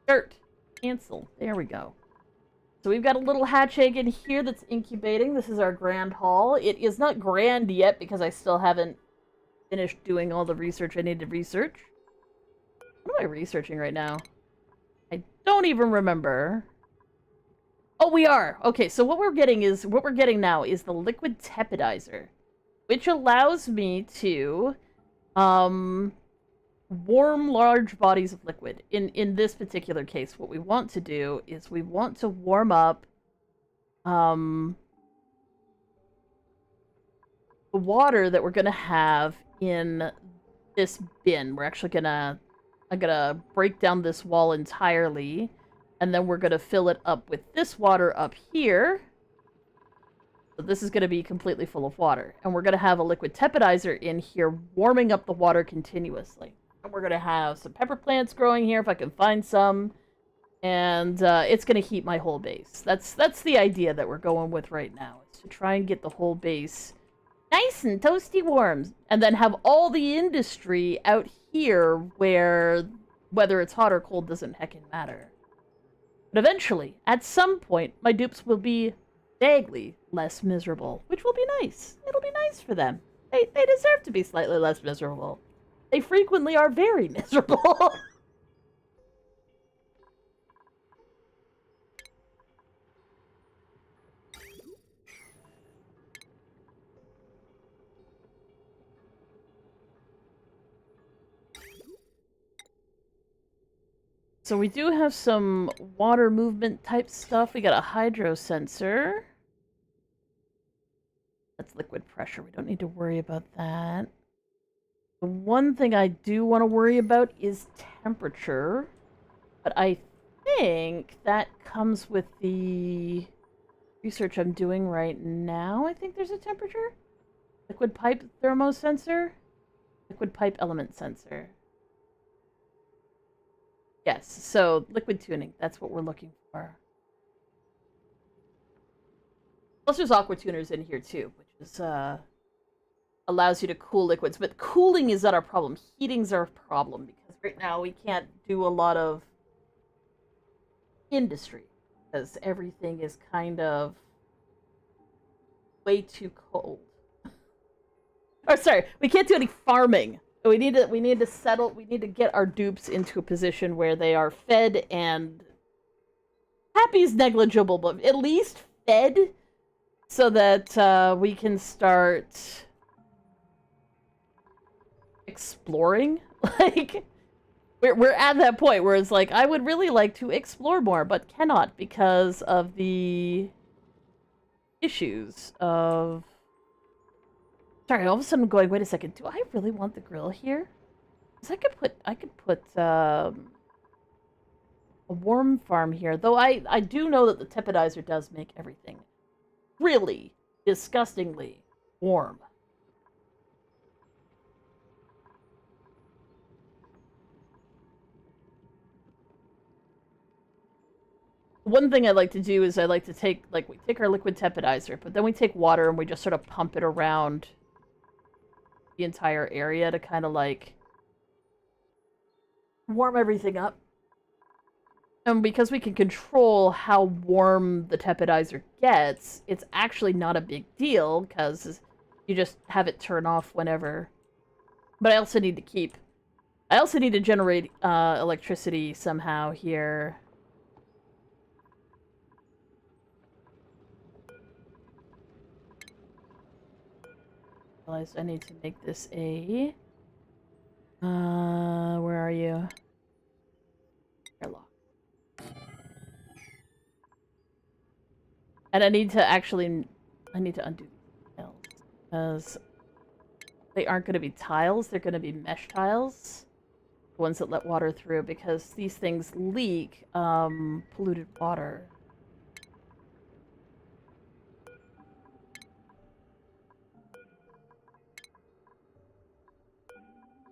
Dirt. Cancel. There we go. So we've got a little hatch egg in here that's incubating. This is our grand hall. It is not grand yet because I still haven't finished doing all the research I need to research. What am I researching right now? I don't even remember. Oh, we are. Okay, so what we're getting now is the liquid tepidizer, which allows me to warm large bodies of liquid. In this particular case, what we want to do is we want to warm up the water that we're gonna have in this bin. We're actually I'm gonna break down this wall entirely, and then we're gonna fill it up with this water up here. So this is gonna be completely full of water, and we're gonna have a liquid tepidizer in here warming up the water continuously. And we're going to have some pepper plants growing here if I can find some. And it's going to heat my whole base. That's the idea that we're going with right now. Is to try and get the whole base nice and toasty warm. And then have all the industry out here where whether it's hot or cold doesn't heckin' matter. But eventually, at some point, my dupes will be vaguely less miserable. Which will be nice. It'll be nice for them. They deserve to be slightly less miserable. They frequently are very miserable. So we do have some water movement type stuff. We got a hydro sensor. That's liquid pressure. We don't need to worry about that. The one thing I do want to worry about is temperature, but I think that comes with the research I'm doing right now. I think there's a temperature. Liquid pipe thermosensor. Liquid pipe element sensor. Yes, so liquid tuning. That's what we're looking for. Plus there's aqua tuners in here too, which is allows you to cool liquids, but cooling is not our problem. Heating's our problem, because right now we can't do a lot of industry because everything is kind of way too cold. Or sorry, we can't do any farming. We need to get our dupes into a position where they are fed, and happy is negligible, but at least fed, so that we can start exploring. Like, we're at that point where it's like, I would really like to explore more, but cannot because of the issues of... Sorry, all of a sudden I'm going, wait a second, do I really want the grill here? Because I could put a worm farm here, though I do know that the tepidizer does make everything really disgustingly warm. One thing I like to do is I like to take, like, we take our liquid tepidizer, but then we take water and we just sort of pump it around the entire area to kind of, like, warm everything up. And because we can control how warm the tepidizer gets, it's actually not a big deal, because you just have it turn off whenever. But I also need to generate electricity somehow here. Realized I need to make this a... where are you? Airlock. And I need to undo these tiles, because they aren't going to be tiles, they're going to be mesh tiles. The ones that let water through, because these things leak polluted water.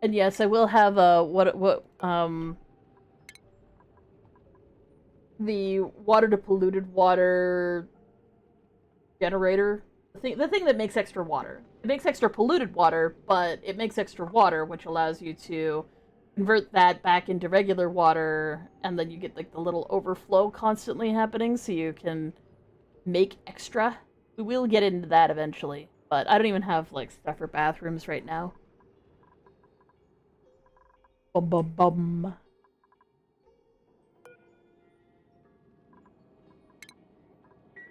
And yes, I will have the water to polluted water generator. The thing that makes extra water. It makes extra polluted water, but it makes extra water, which allows you to convert that back into regular water, and then you get like the little overflow constantly happening, so you can make extra. We will get into that eventually, but I don't even have like stuff for bathrooms right now. Bum bum bum.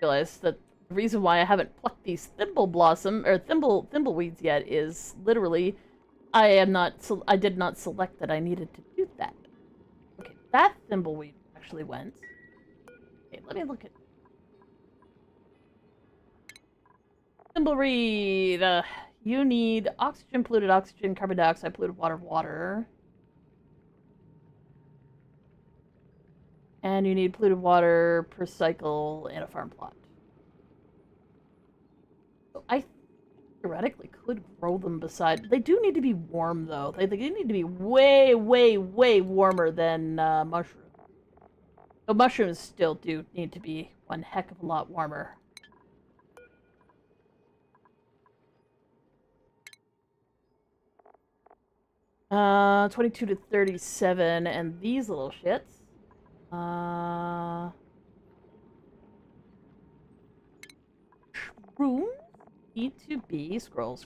Realize that the reason why I haven't plucked these thimbleweeds yet is literally I did not select that I needed to do that. Okay, that thimbleweed actually went. Okay, let me look at thimbleweed. You need oxygen, polluted oxygen, carbon dioxide, polluted water. And you need polluted water per cycle in a farm plot. So I theoretically could grow them beside... They do need to be warm, though. They need to be way, way, way warmer than mushrooms. But mushrooms still do need to be one heck of a lot warmer. Uh, 22 to 37, and these little shits. Shrooms need to be scroll.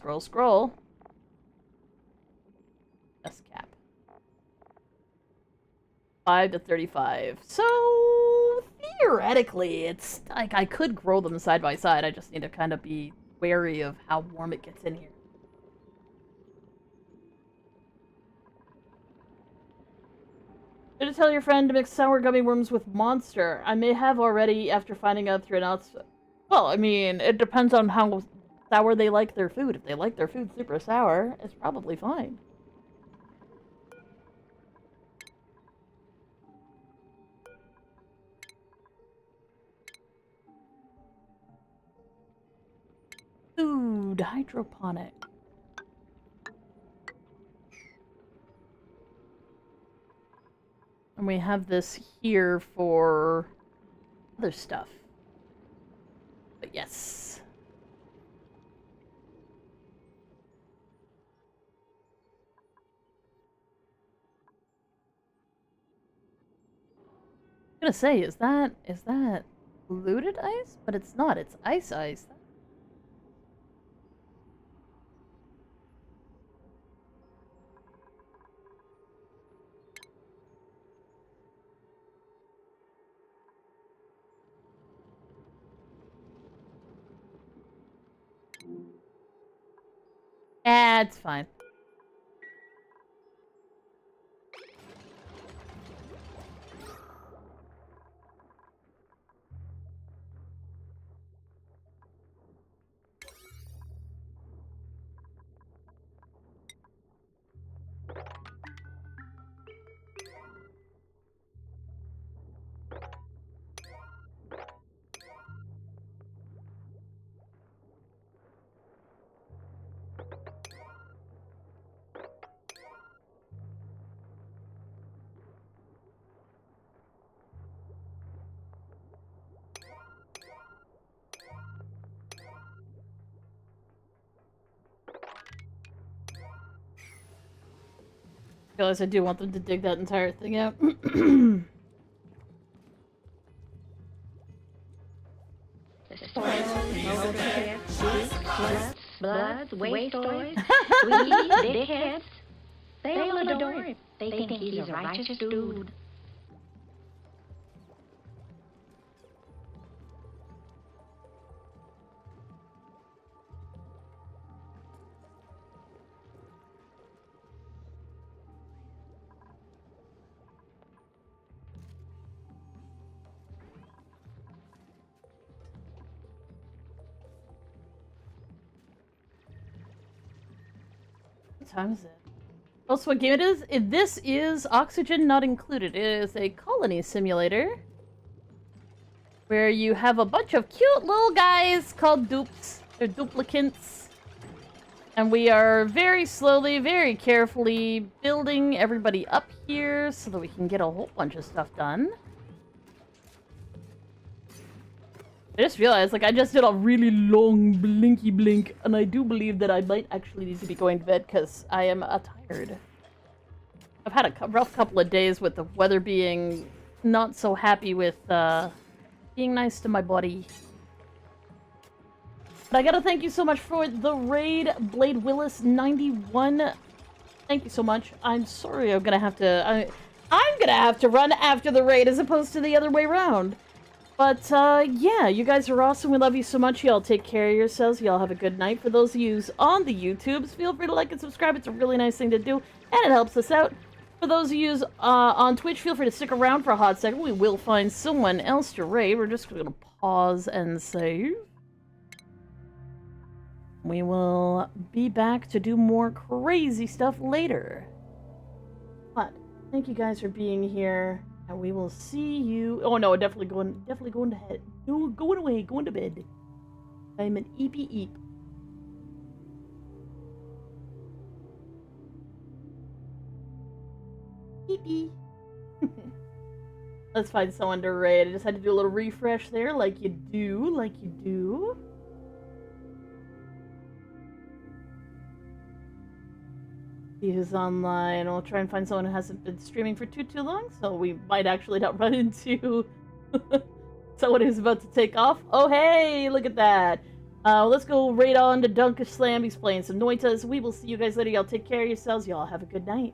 S cap. 5 to 35. So theoretically, it's like I could grow them side by side. I just need to kind of be wary of how warm it gets in here. Did you tell your friend to mix sour gummy worms with Monster? I may have already after finding out through announcement. Well, I mean, it depends on how sour they like their food. If they like their food super sour, it's probably fine. Food, hydroponic. And we have this here for other stuff. But yes. I'm gonna say, is that polluted ice? But it's not, it's ice. It's fine. Realize I do want them to dig that entire thing out. Bloods, waste oils, dweebies, dickheads. They all adore him. They think he's a righteous dude. What time is it? Also, what game it is? This is Oxygen Not Included. It is a colony simulator where you have a bunch of cute little guys called dupes. They're duplicants. And we are very slowly, very carefully building everybody up here so that we can get a whole bunch of stuff done. I just realized, like, I just did a really long blinky blink, and I do believe that I might actually need to be going to bed because I am tired. I've had a rough couple of days with the weather being not so happy with being nice to my body. But I gotta thank you so much for the raid, Blade Willis 91. Thank you so much. I'm sorry I'm gonna have to... I'm gonna have to run after the raid as opposed to the other way around. But, yeah, you guys are awesome. We love you so much. Y'all take care of yourselves. Y'all have a good night. For those of you on the YouTubes, feel free to like and subscribe. It's a really nice thing to do, and it helps us out. For those of you on Twitch, feel free to stick around for a hot second. We will find someone else to raid. We're just going to pause and save. We will be back to do more crazy stuff later. But thank you guys for being here. And we will see you. Oh no, definitely going to head. No, going away, going to bed. I'm an eepy eep. Eepy. Let's find someone to raid. I just had to do a little refresh there, like you do. See who's online. We'll try and find someone who hasn't been streaming for too long, so we might actually not run into someone who's about to take off. Oh hey, look at that. Let's go raid on to Dunkish Slam. He's playing some Noitas. We will see you guys later. Y'all take care of yourselves. Y'all have a good night.